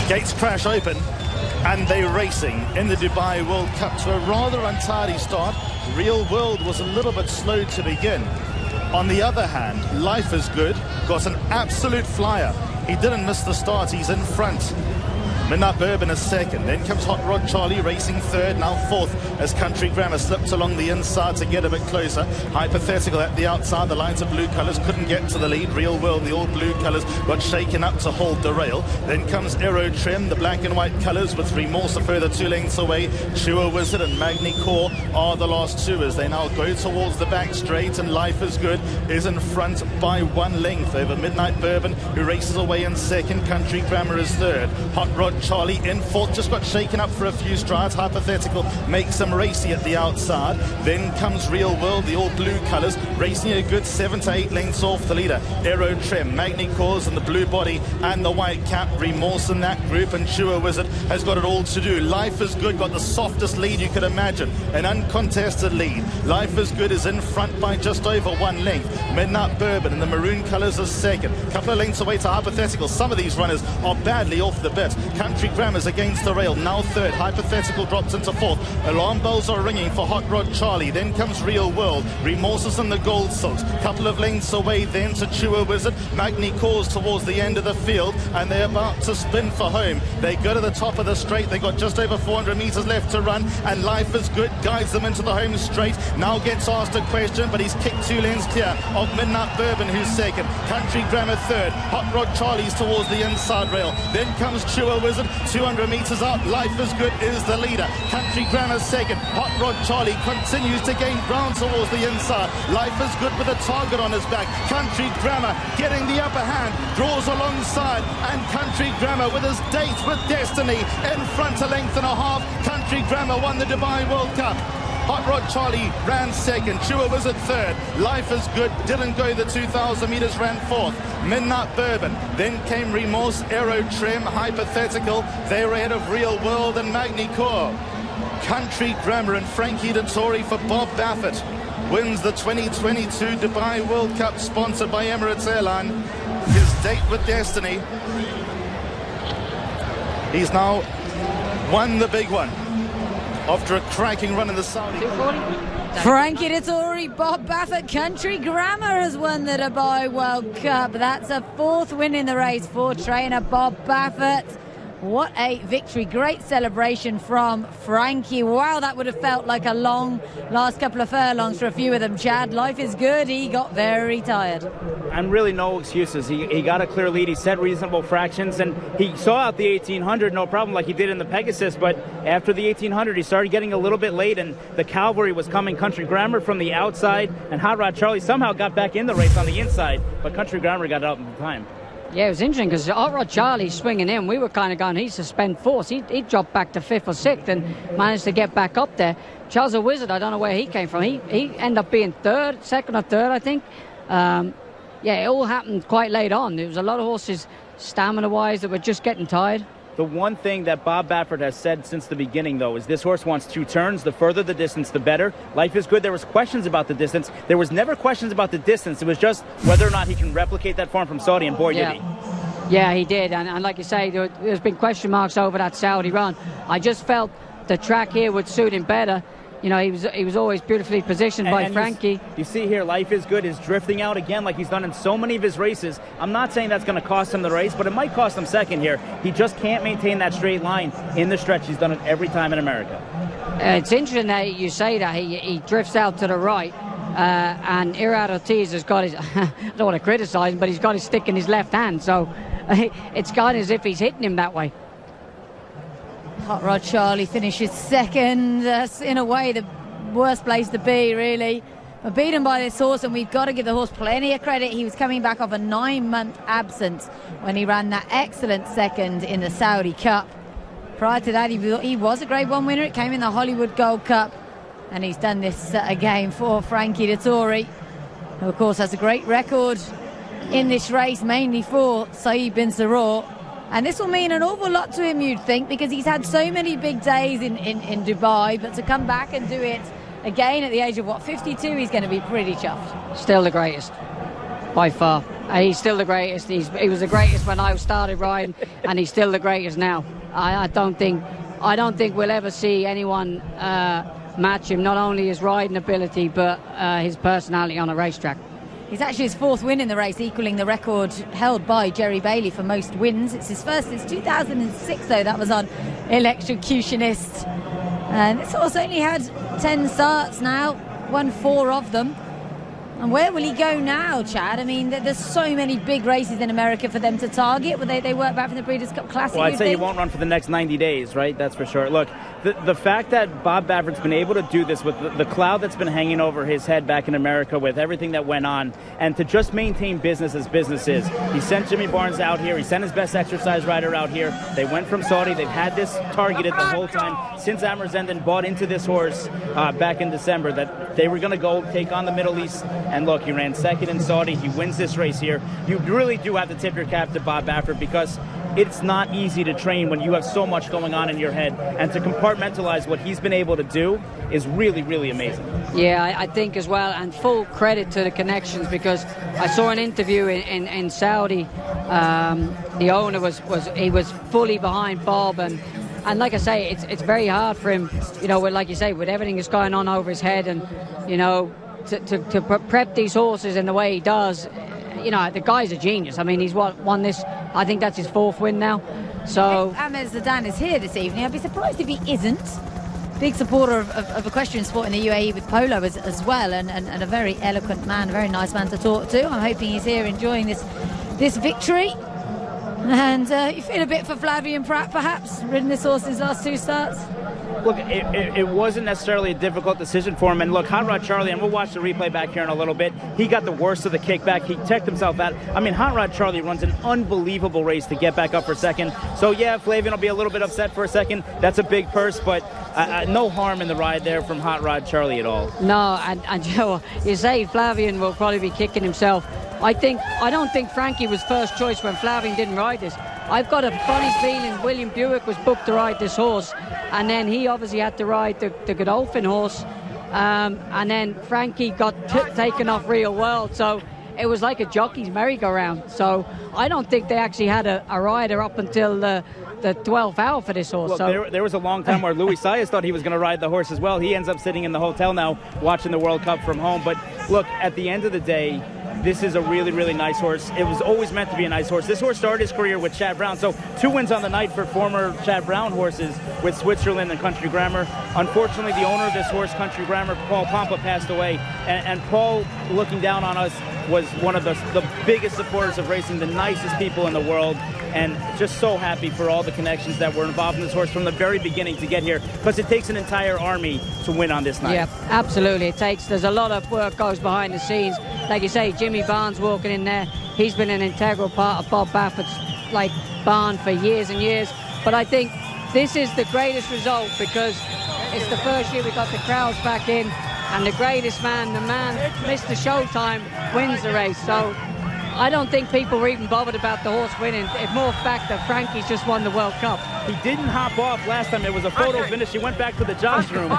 Gates crash open, and they're racing in the Dubai World Cup to a rather untidy start. Real World was a little bit slow to begin. On the other hand, Life is Good got an absolute flyer. He didn't miss the start. He's in front. Midnight Bourbon is second. Then comes Hot Rod Charlie racing third, now fourth, as Country Grammar slipped along the inside to get a bit closer. Hypothetical at the outside. The lines of blue colours couldn't get to the lead. Real World, the all blue colours, got shaken up to hold the rail. Then comes Aero Trim, the black and white colours, with Remorse a further 2 lengths away. Chewer Wizard and Magni Core are the last two as they now go towards the back straight, and Life is Good is in front by 1 length over Midnight Bourbon, who races away in second. Country Grammar is third. Hot Rod Charlie in fourth, just got shaken up for a few strides. Hypothetical makes him racy at the outside. Then comes Real World, the all blue colours, racing a good 7 to 8 lengths off the leader. Aero Trim, Magni Cause and the blue body and the white cap. Remorse in that group, and Chewer Wizard has got it all to do. Life is Good got the softest lead you could imagine, an uncontested lead. Life is Good is in front by just over 1 length. Midnight Bourbon in the maroon colours is second, couple of lengths away to Hypothetical. Some of these runners are badly off the bit. Country Grammar's against the rail, now third. Hypothetical drops into fourth. Alarm bells are ringing for Hot Rod Charlie. Then comes Real World. Remorses in the gold silks. Couple of lengths away then to Chewer Wizard. Magni Cause towards the end of the field, and they're about to spin for home. They go to the top of the straight. They got just over 400 metres left to run, and Life is Good guides them into the home straight. Now gets asked a question, but he's kicked 2 lengths clear of Midnight Bourbon, who's second. Country Grammar third. Hot Rod Charlie's towards the inside rail. Then comes Chewer Wizard. 200 metres out. Life is Good is the leader. Country Grammar second. Hot Rod Charlie continues to gain ground towards the inside. Life is Good with a target on his back. Country Grammar getting the upper hand, draws alongside, and Country Grammar with his date with Destiny in front, a length and a half. Country Grammar won the Dubai World Cup. Hot Rod Charlie ran second. Chewer Wizard third. Life is Good didn't go the 2,000 metres, ran fourth. Midnight Bourbon. Then came Remorse, Aero Trim, Hypothetical. They were ahead of Real World and Magni Core. Country Grammar and Frankie Dettori for Bob Baffert wins the 2022 Dubai World Cup, sponsored by Emirates Airline. His date with Destiny. He's now won the big one after a cracking run in the Saudi. Frankie Dettori, Bob Baffert, Country Grammar has won the Dubai World Cup. That's a 4th win in the race for trainer Bob Baffert. What a victory. Great celebration from Frankie. Wow, that would have felt like a long last couple of furlongs for a few of them, Chad. Life is good. He got very tired. And really no excuses. He got a clear lead. He set reasonable fractions, and he saw out the 1800, no problem, like he did in the Pegasus. But after the 1800, he started getting a little bit late, and the cavalry was coming. Country Grammar from the outside, and Hot Rod Charlie somehow got back in the race on the inside, but Country Grammar got out in time. Yeah, it was interesting because Hot Rod Charlie swinging in. We were kind of going, he's suspend force. He dropped back to 5th or 6th and managed to get back up there. Charles the Wizard, I don't know where he came from. He ended up being 2nd or 3rd, I think. Yeah, it all happened quite late on. There was a lot of horses, stamina-wise, that were just getting tired. The one thing that Bob Baffert has said since the beginning, though, is this horse wants 2 turns. The further the distance, the better. Life is good. There was questions about the distance. There was never questions about the distance. It was just whether or not he can replicate that form from Saudi, and boy, did he. Yeah, he did. And like you say, there's been question marks over that Saudi run. I just felt the track here would suit him better. You know, he was always beautifully positioned by Frankie. You see here, Life is Good is drifting out again like he's done in so many of his races. I'm not saying that's going to cost him the race, but it might cost him second here. He just can't maintain that straight line in the stretch. He's done it every time in America. It's interesting that you say that. He drifts out to the right, and Irad Ortiz has got his, I don't want to criticise him, but he's got his stick in his left hand, so it's kind of as if he's hitting him that way. Hot Rod Charlie finishes second. That's in a way the worst place to be, really. But beaten by this horse, and we've got to give the horse plenty of credit. He was coming back off a 9-month absence when he ran that excellent second in the Saudi Cup. Prior to that, he was a Grade 1 winner. It came in the Hollywood Gold Cup, and he's done this again for Frankie Dettori, who of course has a great record in this race, mainly for Saeed bin Saror. And this will mean an awful lot to him, you'd think, because he's had so many big days in Dubai, but to come back and do it again at the age of, 52, he's going to be pretty chuffed. Still the greatest, by far. He's still the greatest. He was the greatest when I started riding, and he's still the greatest now. I don't think we'll ever see anyone match him, not only his riding ability, but his personality on a racetrack. He's actually his 4th win in the race, equaling the record held by Jerry Bailey for most wins. It's his first since 2006, though. That was on Electrocutionist. And this horse only had 10 starts now, won 4 of them. And where will he go now, Chad? I mean, there's so many big races in America for them to target. Will they work back from the Breeders' Cup Classic? Well, I'd say he won't run for the next 90 days, right? That's for sure. Look, the fact that Bob Baffert's been able to do this with the cloud that's been hanging over his head back in America with everything that went on, and to just maintain business as business is. He sent Jimmy Barnes out here. He sent his best exercise rider out here. They went from Saudi. They've had this targeted the whole time since Amr Zenden bought into this horse back in December, that they were going to go take on the Middle East. And look, he ran second in Saudi. He wins this race here. You really do have to tip your cap to Bob Baffert, because it's not easy to train when you have so much going on in your head. And to compartmentalize what he's been able to do is really, really amazing. Yeah, I think as well. And full credit to the connections, because I saw an interview in Saudi. The owner was fully behind Bob. And like I say, it's very hard for him, like you say, with everything that's going on over his head, and, to prep these horses in the way he does. The guy's a genius. I mean, he's won this, I think that's his 4th win now. So Ahmed Zidane is here this evening. I'd be surprised if he isn't. Big supporter of equestrian sport in the UAE with polo as well, and a very eloquent man, a very nice man to talk to. I'm hoping he's here enjoying this victory. And you feel a bit for Flavien Prat, perhaps, ridden this horse his last 2 starts? Look, it wasn't necessarily a difficult decision for him. And look, Hot Rod Charlie, and we'll watch the replay back here in a little bit, he got the worst of the kickback. He checked himself out. I mean, Hot Rod Charlie runs an unbelievable race to get back up for second. So, yeah, Flavien will be a little bit upset for a second. That's a big purse, but no harm in the ride there from Hot Rod Charlie at all. No, and you say Flavien will probably be kicking himself. I don't think Frankie was first choice when Flavien didn't ride this. I've got a funny feeling William Buick was booked to ride this horse, and then he obviously had to ride the Godolphin horse, and then Frankie got taken off Real World, so it was like a jockey's merry-go-round. So I don't think they actually had a rider up until the 12th hour for this horse. Well, so there was a long time where Louis Saez thought he was going to ride the horse as well. He ends up sitting in the hotel now watching the World Cup from home. But look, at the end of the day, this is a really, really nice horse. It was always meant to be a nice horse. This horse started his career with Chad Brown. So 2 wins on the night for former Chad Brown horses with Switzerland and Country Grammar. Unfortunately, the owner of this horse, Country Grammar, Paul Pompa, passed away. And Paul, looking down on us, was one of the biggest supporters of racing, the nicest people in the world, and just so happy for all the connections that were involved in this horse from the very beginning to get here, because it takes an entire army to win on this night. Yeah, absolutely. There's a lot of work goes behind the scenes. Like you say, Jimmy Barnes walking in there, he's been an integral part of Bob Baffert's barn for years and years. But I think this is the greatest result because it's the first year we got the crowds back in, and the greatest man, the man Mr. Showtime, wins the race. So I don't think people were even bothered about the horse winning. It's more fact that Frankie's just won the World Cup. He didn't hop off last time. It was a photo finish. He went back to the judge room.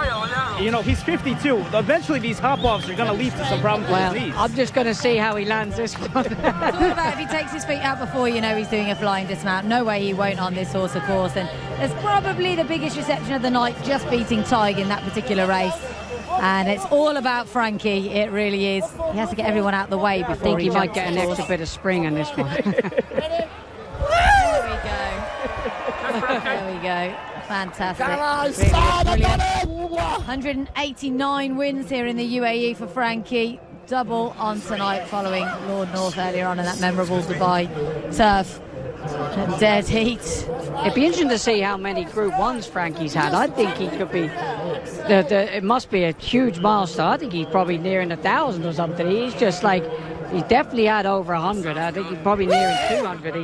You know, he's 52. Eventually, these hop-offs are going to lead to some problems with his knees. I'm just going to see how he lands this one. It's all about if he takes his feet out before, you know, he's doing a flying dismount. No way he won't on this horse, of course. And there's probably the biggest reception of the night, just beating Tig in that particular race. And it's all about Frankie. It really is. He has to get everyone out the way before I think he might get an extra bit of spring in this one. There we go. There we go. Fantastic. Really brilliant. 189 wins here in the UAE for Frankie. Double on tonight following Lord North earlier on in that memorable Dubai turf. Dead heat. It'd be interesting to see how many Group 1s Frankie's had. I think he could be... it must be a huge milestone. I think he's probably nearing 1,000 or something. He's just like... He's definitely had over 100. I think he's probably nearing 200.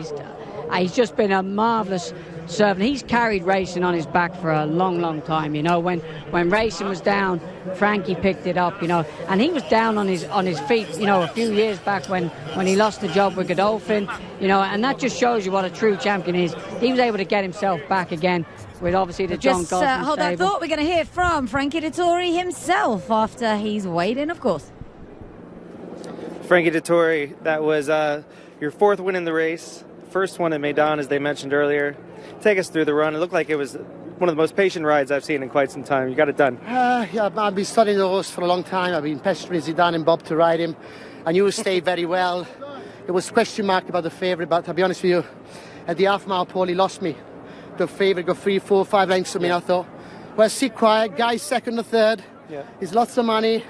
He's just been a marvellous servant. He's carried racing on his back for a long, long time. You know, when racing was down, Frankie picked it up. You know, and he was down on his feet. You know, a few years back when he lost the job with Godolphin. You know, and that just shows you what a true champion is. He was able to get himself back again with obviously the John Gosling stable. Hold that thought. We're going to hear from Frankie Dettori himself after he's weighed in, of course. Frankie Dettori, that was your 4th win in the race. First one at Meydan, as they mentioned earlier. Take us through the run. It looked like it was one of the most patient rides I've seen in quite some time. You got it done. Yeah, I've been studying the horse for a long time. I've been pestering Zidane and Bob to ride him. I knew he stayed very well. It was question mark about the favourite, but to be honest with you, at the half-mile pole, he lost me. The favourite got 3, 4, 5 lengths from me. I thought, well, sit quiet. Guy's second or third. Yeah. He's lots of money.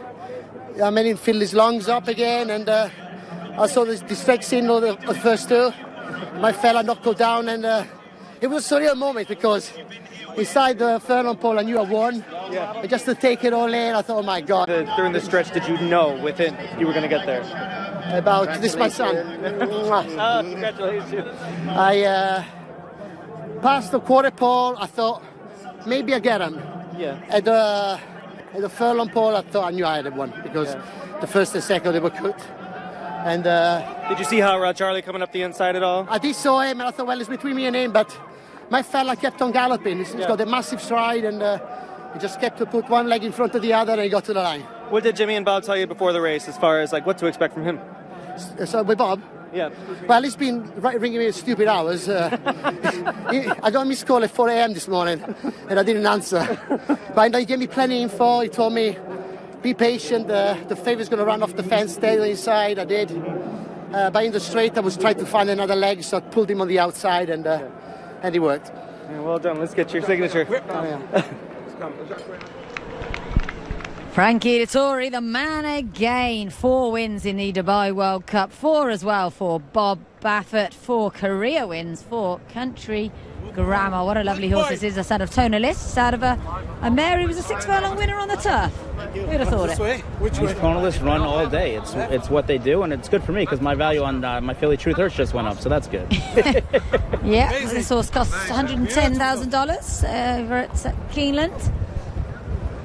I made him fill his lungs up again, and I saw the strike signal the first 2. My fella knocked her down, and it was a surreal moment because inside the furlong pole I knew I won. Yeah. But just to take it all in, I thought, oh my God. During the stretch, did you know within you were going to get there? About this, my son. Congratulations. I passed the quarter pole. I thought maybe I get him. Yeah. At the furlong pole, I thought I knew I had won because the first and second they were good. And did you see how Charlie coming up the inside at all? I did saw him, and I thought, well, it's between me and him, but my fella kept on galloping. He's got a massive stride, and he just kept to put one leg in front of the other, and he got to the line. What did Jimmy and Bob tell you before the race, as far as like what to expect from him? So with Bob? Yeah. Well, he's been ringing me at stupid hours. I got a missed call at 4 a.m. this morning, and I didn't answer. But he gave me plenty of info. He told me, be patient, the favourite's going to run off the fence, stay inside. I did. But in the straight, I was trying to find another leg, so I pulled him on the outside, and it worked. Yeah, well done. Let's get your signature. Frankie Dettori, the man again. 4 wins in the Dubai World Cup. 4 as well for Bob Baffert. 4 career wins for Country Grammar. What a lovely horse this is. A son of Tonalist, out of a mare who was a 6 furlong winner on the turf. Who'd have thought it? These Tonalists run all day. It's what they do, and it's good for me because my value on my Philly Truth Hurts just went up, so that's good. Yeah, this horse costs $110,000 over at Keeneland.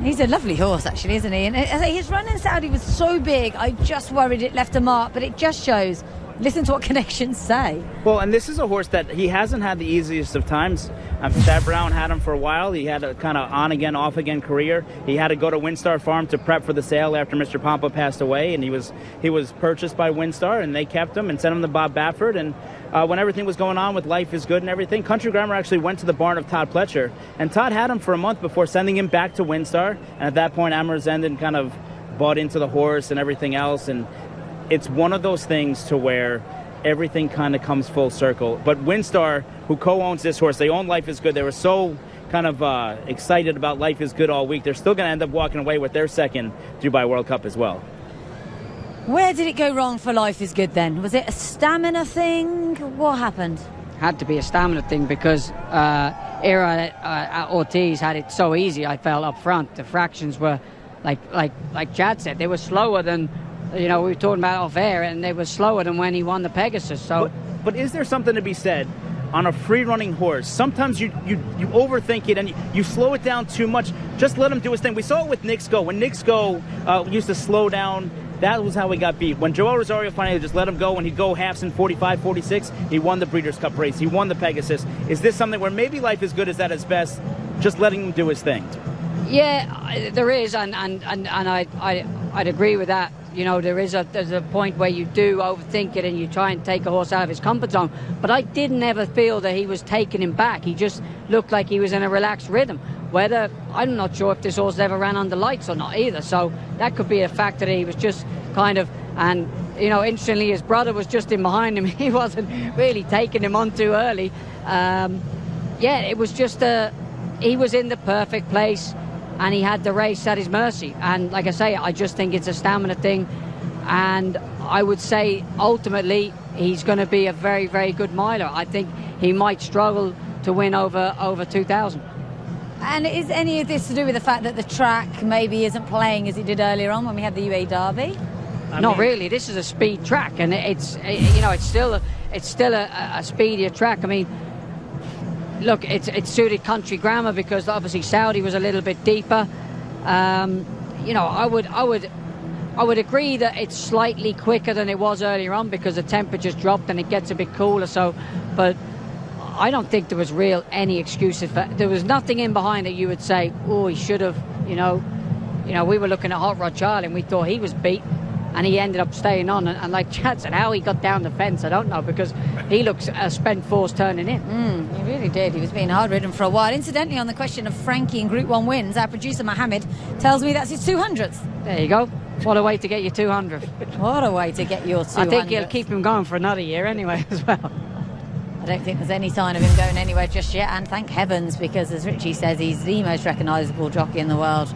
He's a lovely horse, actually, isn't he? And his run in Saudi was so big, I just worried it left a mark, but it just shows. Listen to what connections say. Well, and this is a horse that he hasn't had the easiest of times. Chad Brown had him for a while. He had a kind of on-again, off-again career. He had to go to Windstar Farm to prep for the sale after Mr. Pompa passed away, and he was purchased by Windstar, and they kept him and sent him to Bob Baffert. And when everything was going on with Life is Good and everything, Country Grammar actually went to the barn of Todd Pletcher, and Todd had him for a month before sending him back to Windstar. And at that point, Amar Zendin kind of bought into the horse and everything else, and it's one of those things to where everything kind of comes full circle. But Windstar, who co-owns this horse, they own Life is Good. They were so kind of excited about Life is Good all week. They're still going to end up walking away with their second Dubai World Cup as well. Where did it go wrong for Life is Good then? Was it a stamina thing? What happened? Had to be a stamina thing because Ortiz had it so easy. I felt up front. The fractions were like Chad said, they were slower than, we were talking about off air, and they were slower than when he won the Pegasus. So, but is there something to be said on a free-running horse? Sometimes you overthink it and you slow it down too much. Just let him do his thing. We saw it with Knicks Go. When Knicks Go used to slow down, that was how he got beat. When Joel Rosario finally just let him go, when he'd go halves in 45, 46, he won the Breeders' Cup race. He won the Pegasus. Is this something where maybe Life is Good is at its best, just letting him do his thing? Yeah, there is, and I'd agree with that. There's a point where you do overthink it and you try and take a horse out of his comfort zone. But I didn't ever feel that he was taking him back. He just looked like he was in a relaxed rhythm. I'm not sure if this horse ever ran under lights or not either. So that could be a factor that he was just kind of, and interestingly, his brother was just in behind him. He wasn't really taking him on too early. It was just he was in the perfect place. And he had the race at his mercy. And like I say, I just think it's a stamina thing. And I would say, ultimately, he's going to be a very, very good miler. I think he might struggle to win over 2,000. And is any of this to do with the fact that the track maybe isn't playing as it did earlier on when we had the UAE Derby? Not really. This is a speed track. And it's still a speedier track. I mean, look, it's suited country grammar because obviously Saudi was a little bit deeper. I would agree that it's slightly quicker than it was earlier on because the temperature's dropped and it gets a bit cooler. So, but I don't think there was any excuses. There was nothing in behind that you would say, oh, he should have. We were looking at Hot Rod Charlie and we thought he was beat. And he ended up staying on. And like Chad said, how he got down the fence, I don't know, because he looks a spent force turning in. He really did. He was being hard-ridden for a while. Incidentally, on the question of Frankie in Group 1 wins, our producer Mohammed tells me that's his 200th. There you go. What a way to get your 200th. What a way to get your 200th. I think he'll keep him going for another year anyway as well. I don't think there's any sign of him going anywhere just yet. And thank heavens, because as Richie says, he's the most recognisable jockey in the world.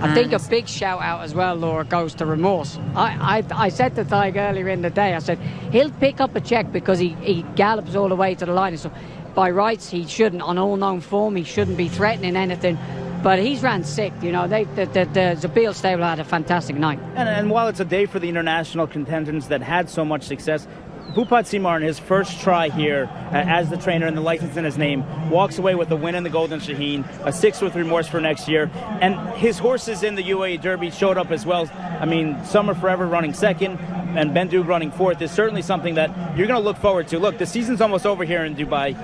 I think a big shout out as well, Laura, goes to Remorse. I said to Tig earlier in the day, I said, he'll pick up a check because he gallops all the way to the line. So by rights, he shouldn't, on all known form, he shouldn't be threatening anything. But he's ran sick, the Zabeel stable had a fantastic night. And while it's a day for the international contingents that had so much success, Bhupat Simar, in his first try here as the trainer and the license in his name, walks away with a win in the Golden Shaheen, a 6th with Remorse for next year. And his horses in the UAE Derby showed up as well. I mean, Summer Forever running second and Bendug running fourth is certainly something that you're going to look forward to. Look, the season's almost over here in Dubai.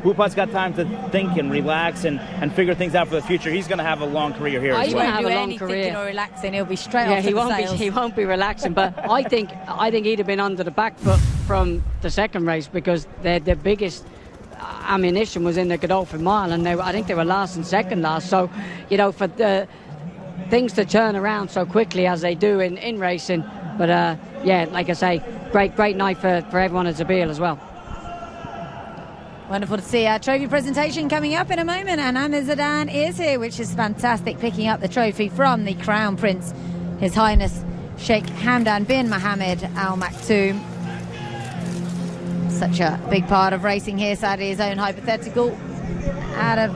Bhupat's got time to think and relax and figure things out for the future. He's going to have a long career here as well. He won't have a long career. Thinking or relaxing. He'll be straight off to the sails. He won't be relaxing. But I think he'd have been under the back foot from the second race because their biggest ammunition was in the Godolphin Mile, and I think they were last and second last. So, for the things to turn around so quickly as they do in racing. But like I say, great night for everyone at Zabeel as well. Wonderful to see our trophy presentation coming up in a moment, and Amir Zidane is here, which is fantastic, picking up the trophy from the Crown Prince, His Highness Sheikh Hamdan bin Mohammed Al Maktoum. Such a big part of racing here, sadly his own hypothetical out of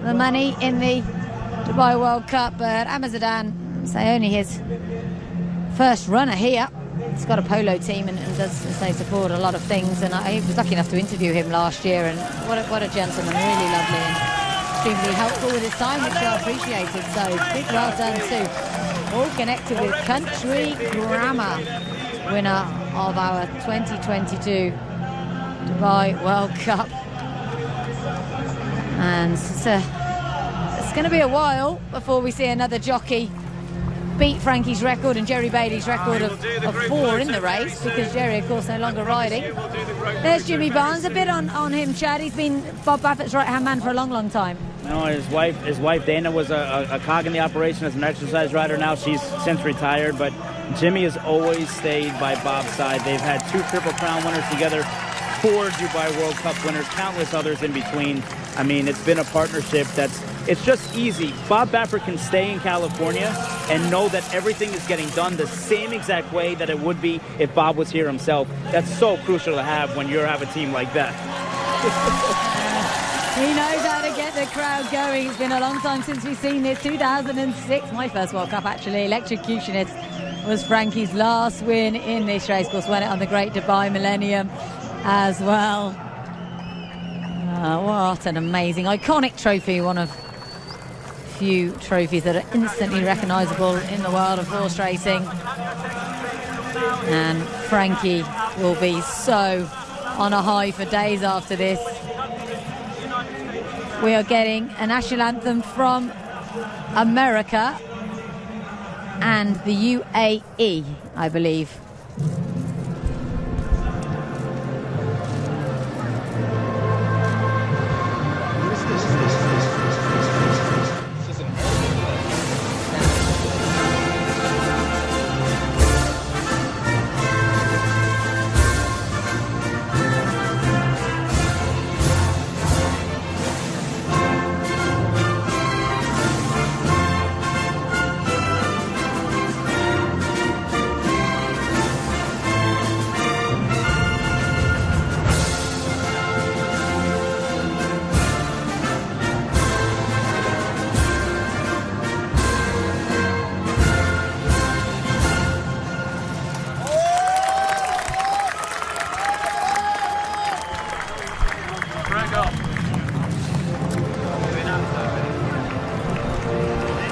the money in the Dubai World Cup, but Amir Zidane, say only his first runner here. He's got a polo team and does, say, support a lot of things, and I was lucky enough to interview him last year, and what a gentleman, really lovely and extremely helpful with his time, which I appreciated. So big well done to all connected with Country Grammar, winner of our 2022 Dubai World Cup. And it's going to be a while before we see another jockey beat Frankie's record and Jerry Bailey's record of 4 in the race, because Jerry, of course, no longer riding. There's Jimmy Barnes. A bit on him, Chad. He's been Bob Baffert's right-hand man for a long time. No, his wife Dana was a cog in the operation as an exercise rider. Now she's since retired, but Jimmy has always stayed by Bob's side. They've had 2 Triple Crown winners together, 4 Dubai World Cup winners, countless others in between. I mean, it's been a partnership it's just easy. Bob Baffert can stay in California and know that everything is getting done the same exact way that it would be if Bob was here himself. That's so crucial to have when you have a team like that. He knows how to get the crowd going. It's been a long time since we've seen this. 2006, my first World Cup actually. Electrocutionist was Frankie's last win in this race. Of course, won it on the Great Dubai Millennium as well. What an amazing, iconic trophy. One of few trophies that are instantly recognisable in the world of horse racing. And Frankie will be so on a high for days after this. We are getting a national anthem from America and the UAE, I believe.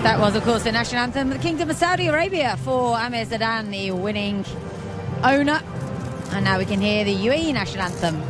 That was, of course, the national anthem of the Kingdom of Saudi Arabia for Amir Zadan, the winning owner. And now we can hear the UAE national anthem.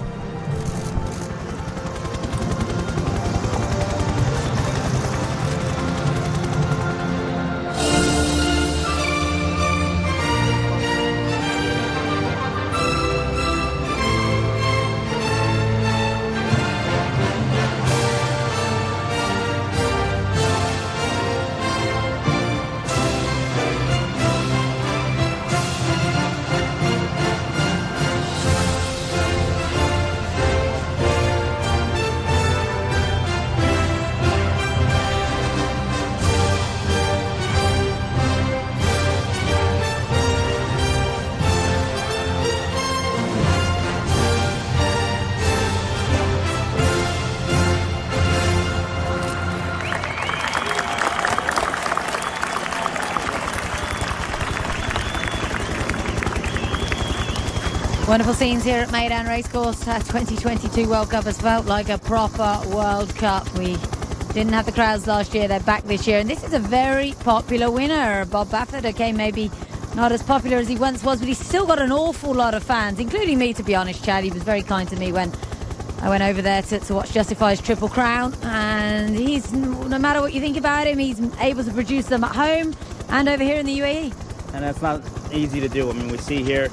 Wonderful scenes here at Meydan Racecourse. 2022 World Cup has felt like a proper World Cup. We didn't have the crowds last year, they're back this year. And this is a very popular winner. Bob Baffert, okay, maybe not as popular as he once was, but he's still got an awful lot of fans, including me, to be honest, Chad. He was very kind to me when I went over there to watch Justify's Triple Crown. And he's, no matter what you think about him, he's able to produce them at home and over here in the UAE. And that's not easy to do. I mean, we see here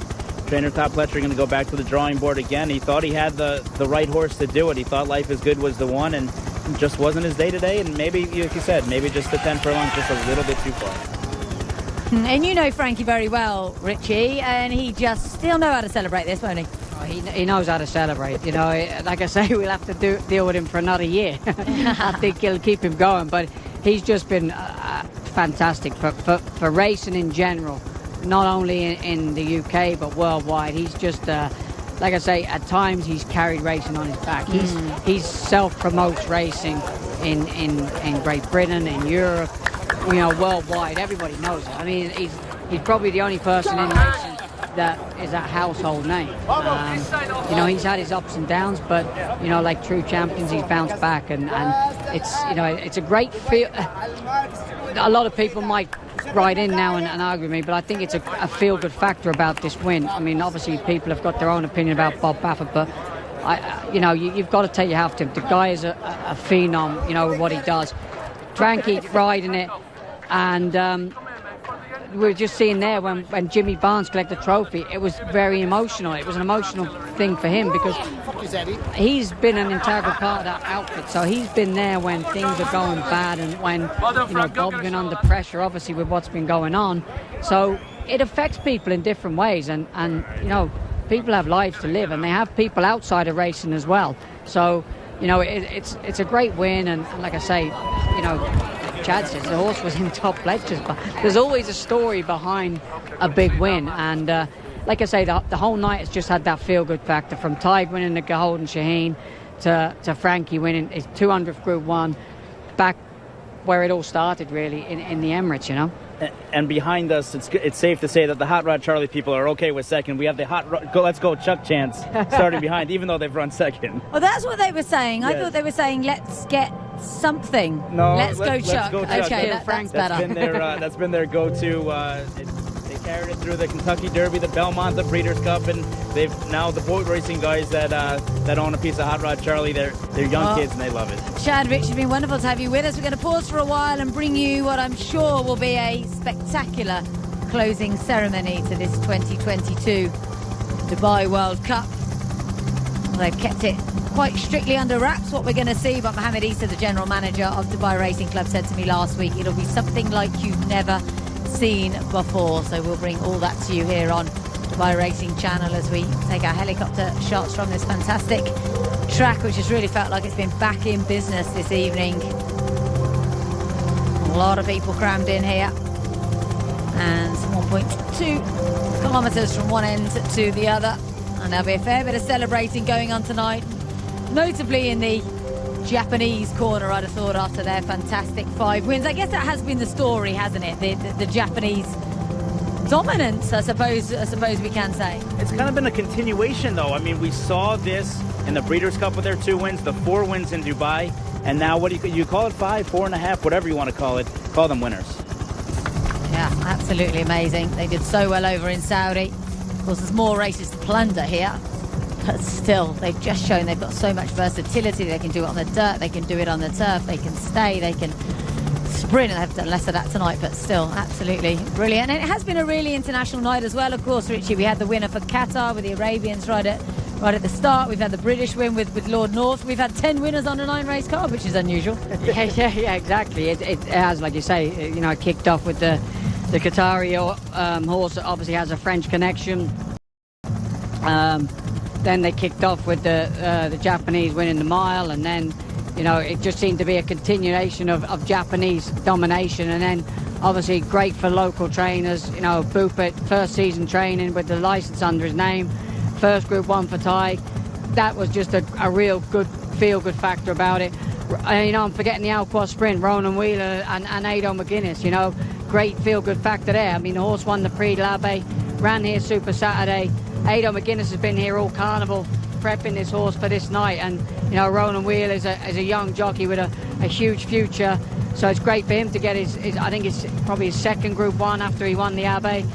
trainer Todd Pletcher going to go back to the drawing board again. He thought he had the right horse to do it. He thought Life is Good was the one, and it just wasn't his day today. And maybe, like you said, maybe just the 10 furlongs just a little bit too far. And you know Frankie very well, Richie, and he just still know how to celebrate this, won't he? Oh, he knows how to celebrate. You know, like I say, we'll have to deal with him for another year. I think he'll keep him going, but he's just been fantastic for racing in general. Not only in the UK but worldwide. He's just like I say, at times he's carried racing on his back. He's self-promotes racing in Great Britain, in Europe, you know, worldwide. Everybody knows it. I mean, he's probably the only person in racing that is a household name. You know, he's had his ups and downs, but you know, like true champions, he's bounced back, and it's, you know, it's a great feel. A lot of people might write in now and argue with me, but I think it's a feel-good factor about this win. I mean, obviously people have got their own opinion about Bob Baffert, but you know, you've got to take your hat to him. The guy is a phenom, you know, with what he does. Frankie riding it, and we were just seeing there when Jimmy Barnes collected the trophy, it was very emotional. It was an emotional thing for him because he's been an integral part of that outfit. So he's been there when things are going bad and when, you know, Bob's been under pressure, obviously, with what's been going on. So it affects people in different ways, and you know, people have lives to live, and they have people outside of racing as well. So, you know, it's a great win, and like I say, you know, Chad says the horse was in top pledges, but there's always a story behind a big win, and like I say, the whole night has just had that feel-good factor, from Tig winning the Golden Shaheen to Frankie winning his 200th Group 1, back where it all started, really, in the Emirates, you know. And behind us, it's safe to say that the Hot Rod Charlie people are okay with second. We have the Let's Go Chuck chants starting behind, even though they've run second. Well, that's what they were saying. Yes. I thought they were saying, let's get something. No, let's go Chuck. Okay, that's better. That's been their go-to. They carried it through the Kentucky Derby, the Belmont, the Breeders' Cup, and they've now the boat racing guys that own a piece of Hot Rod Charlie. They're young kids and they love it. Chad, Rich, it's been wonderful to have you with us. We're going to pause for a while and bring you what I'm sure will be a spectacular closing ceremony to this 2022 Dubai World Cup. Well, they've kept it quite strictly under wraps, what we're going to see, but Mohammed Issa, the general manager of Dubai Racing Club, said to me last week, it'll be something like you've never seen before. So we'll bring all that to you here on Dubai Racing Channel as we take our helicopter shots from this fantastic track, which has really felt like it's been back in business this evening. A lot of people crammed in here, and 1.2 kilometres from one end to the other, and there'll be a fair bit of celebrating going on tonight, notably in the Japanese corner, I'd have thought, after their fantastic 5 wins. I guess that has been the story, hasn't it? The Japanese dominance, I suppose we can say. It's kind of been a continuation, though. I mean, we saw this in the Breeders' Cup with their 2 wins, the 4 wins in Dubai, and now what do you call it? 5, 4.5, whatever you want to call it. Call them winners. Yeah, absolutely amazing. They did so well over in Saudi. Of course, there's more races to plunder here. But still, they've just shown they've got so much versatility. They can do it on the dirt, they can do it on the turf, they can stay, they can sprint. They've done less of that tonight, but still, absolutely brilliant. And it has been a really international night as well, of course, Richie. We had the winner for Qatar with the Arabians right at the start. We've had the British win with Lord North. We've had 10 winners on a 9-race card, which is unusual. Yeah, exactly. It has, like you say, you know, it kicked off with the Qatari horse that obviously has a French connection. Then they kicked off with the Japanese winning the mile, and then, you know, it just seemed to be a continuation of Japanese domination. And then obviously great for local trainers, you know, Boopet, first season training with the license under his name, first Group 1 for Tig. That was just a real good feel-good factor about it. You know, I'm forgetting the Alquois Sprint, Ronan Wheeler and Ado McGuinness, you know, great feel-good factor there. I mean, the horse won the Prix de l'Abbé, ran here Super Saturday. Ado McGuinness has been here all carnival prepping this horse for this night, and you know, Ronan Wheeler is a young jockey with a huge future, so it's great for him to get his I think it's probably his second Group 1 after he won the Abbé.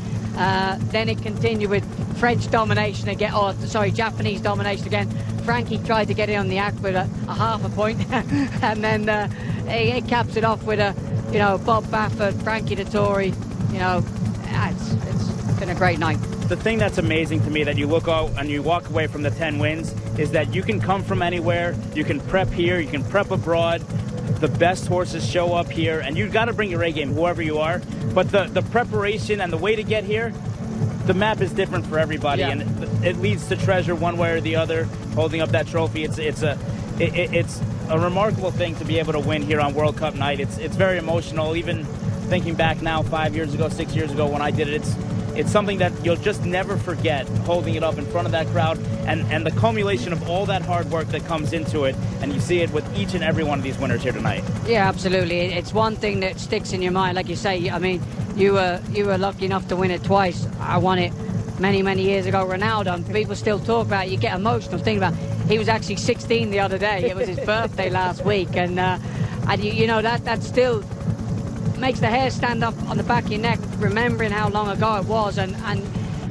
Then it continued with French domination again, Japanese domination again. Frankie tried to get in on the act with a half a point and then it caps it off with you know, Bob Baffert, Frankie Dettori. You know, it's been a great night. The thing that's amazing to me that you look out and you walk away from the 10 wins is that you can come from anywhere, you can prep here, you can prep abroad, the best horses show up here, and you've got to bring your A game, whoever you are. But the preparation and the way to get here, the map is different for everybody, and it leads to treasure one way or the other. Holding up that trophy, it's a remarkable thing to be able to win here on World Cup night. It's very emotional. Even thinking back now, 5 years ago, 6 years ago when I did it, it's something that you'll just never forget, holding it up in front of that crowd and the culmination of all that hard work that comes into it, and you see it with each and every one of these winners here tonight. Yeah, absolutely. It's one thing that sticks in your mind, like you say. I mean, you were lucky enough to win it twice. I won it many years ago. Ronaldo, and people still talk about it. You get emotional thinking about it. He was actually 16 the other day. It was his birthday last week, and you know, that still makes the hair stand up on the back of your neck, remembering how long ago it was, and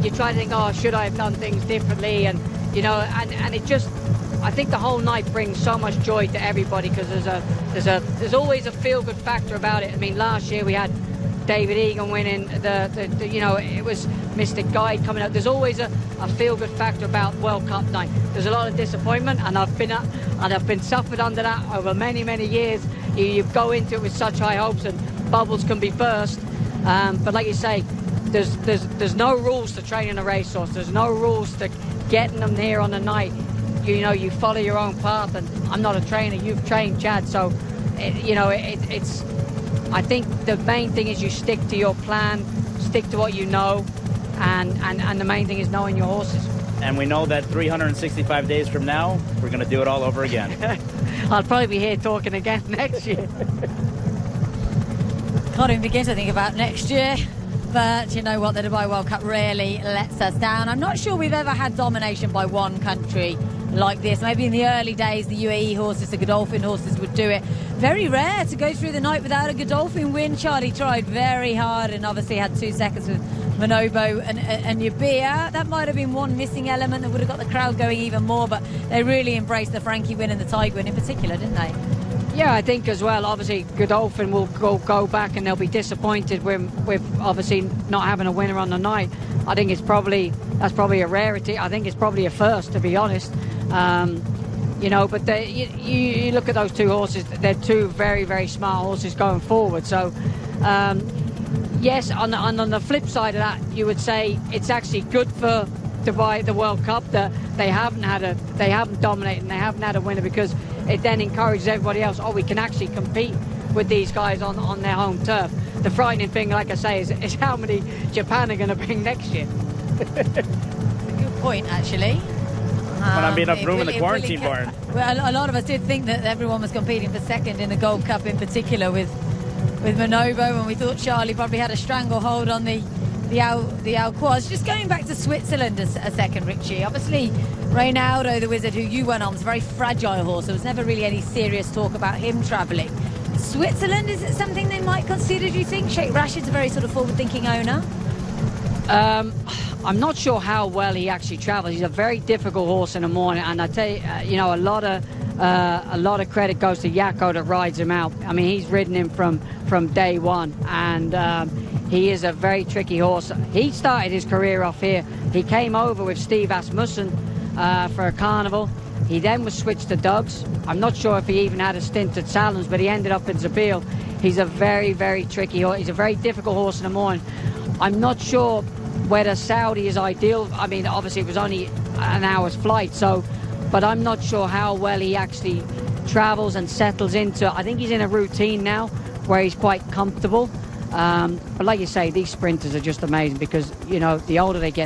you try to think, oh, should I have done things differently, and you know, and it just, I think the whole night brings so much joy to everybody, because there's always a feel-good factor about it. I mean, last year we had David Egan winning the you know, it was Mystic Guide coming out. There's always a feel-good factor about World Cup night. There's a lot of disappointment, and I've been suffered under that over many years. You go into it with such high hopes, and bubbles can be burst, but like you say, there's no rules to training a racehorse. There's no rules to getting them there on the night. You know, you follow your own path, and I'm not a trainer. You've trained Chad, so it's. I think the main thing is you stick to your plan, stick to what you know, and the main thing is knowing your horses. And we know that 365 days from now, we're going to do it all over again. I'll probably be here talking again next year. Can't even begin to think about next year. But you know what, the Dubai World Cup really lets us down. I'm not sure we've ever had domination by one country like this. Maybe in the early days, the UAE horses, the Godolphin horses would do it. Very rare to go through the night without a Godolphin win. Charlie tried very hard and obviously had 2 seconds with Monobo and Yabia. That might have been one missing element that would have got the crowd going even more, but they really embraced the Frankie win and the Tig win in particular, didn't they? Yeah, I think as well, obviously Godolphin will go back and they'll be disappointed with obviously not having a winner on the night. I think that's probably a rarity. I think it's probably a first, to be honest. You know, but you look at those two horses, they're two very, very smart horses going forward. So, yes, on the flip side of that, you would say it's actually good for Dubai, the World Cup, that they haven't dominated and they haven't had a winner, because it then encourages everybody else, we can actually compete with these guys on their home turf. The frightening thing, like I say, is how many Japan are going to bring next year. Good point, actually. But I'm being enough room in the quarantine barn. Well, a lot of us did think that everyone was competing for second in the Gold Cup, in particular with Monobo, and we thought Charlie probably had a stranglehold on the Alquois. Just going back to Switzerland a second, Richie. Obviously, Reynaldo, the Wizard, who you went on, was a very fragile horse. There was never really any serious talk about him travelling. Switzerland, is it something they might consider, do you think? Sheikh Rashid's a very sort of forward-thinking owner. I'm not sure how well he actually travels. He's a very difficult horse in the morning, and I tell you, a lot of credit goes to Yakko that rides him out. I mean, he's ridden him from day one, and he is a very tricky horse. He started his career off here. He came over with Steve Asmussen for a carnival. He then was switched to Doug's. I'm not sure if he even had a stint at Salons, but he ended up in Zabil. He's a very, very tricky horse. He's a very difficult horse in the morning. I'm not sure whether Saudi is ideal. I mean, obviously it was only an hour's flight, but I'm not sure how well he actually travels and settles into. I think he's in a routine now where he's quite comfortable. But like you say, these sprinters are just amazing, because, the older they get,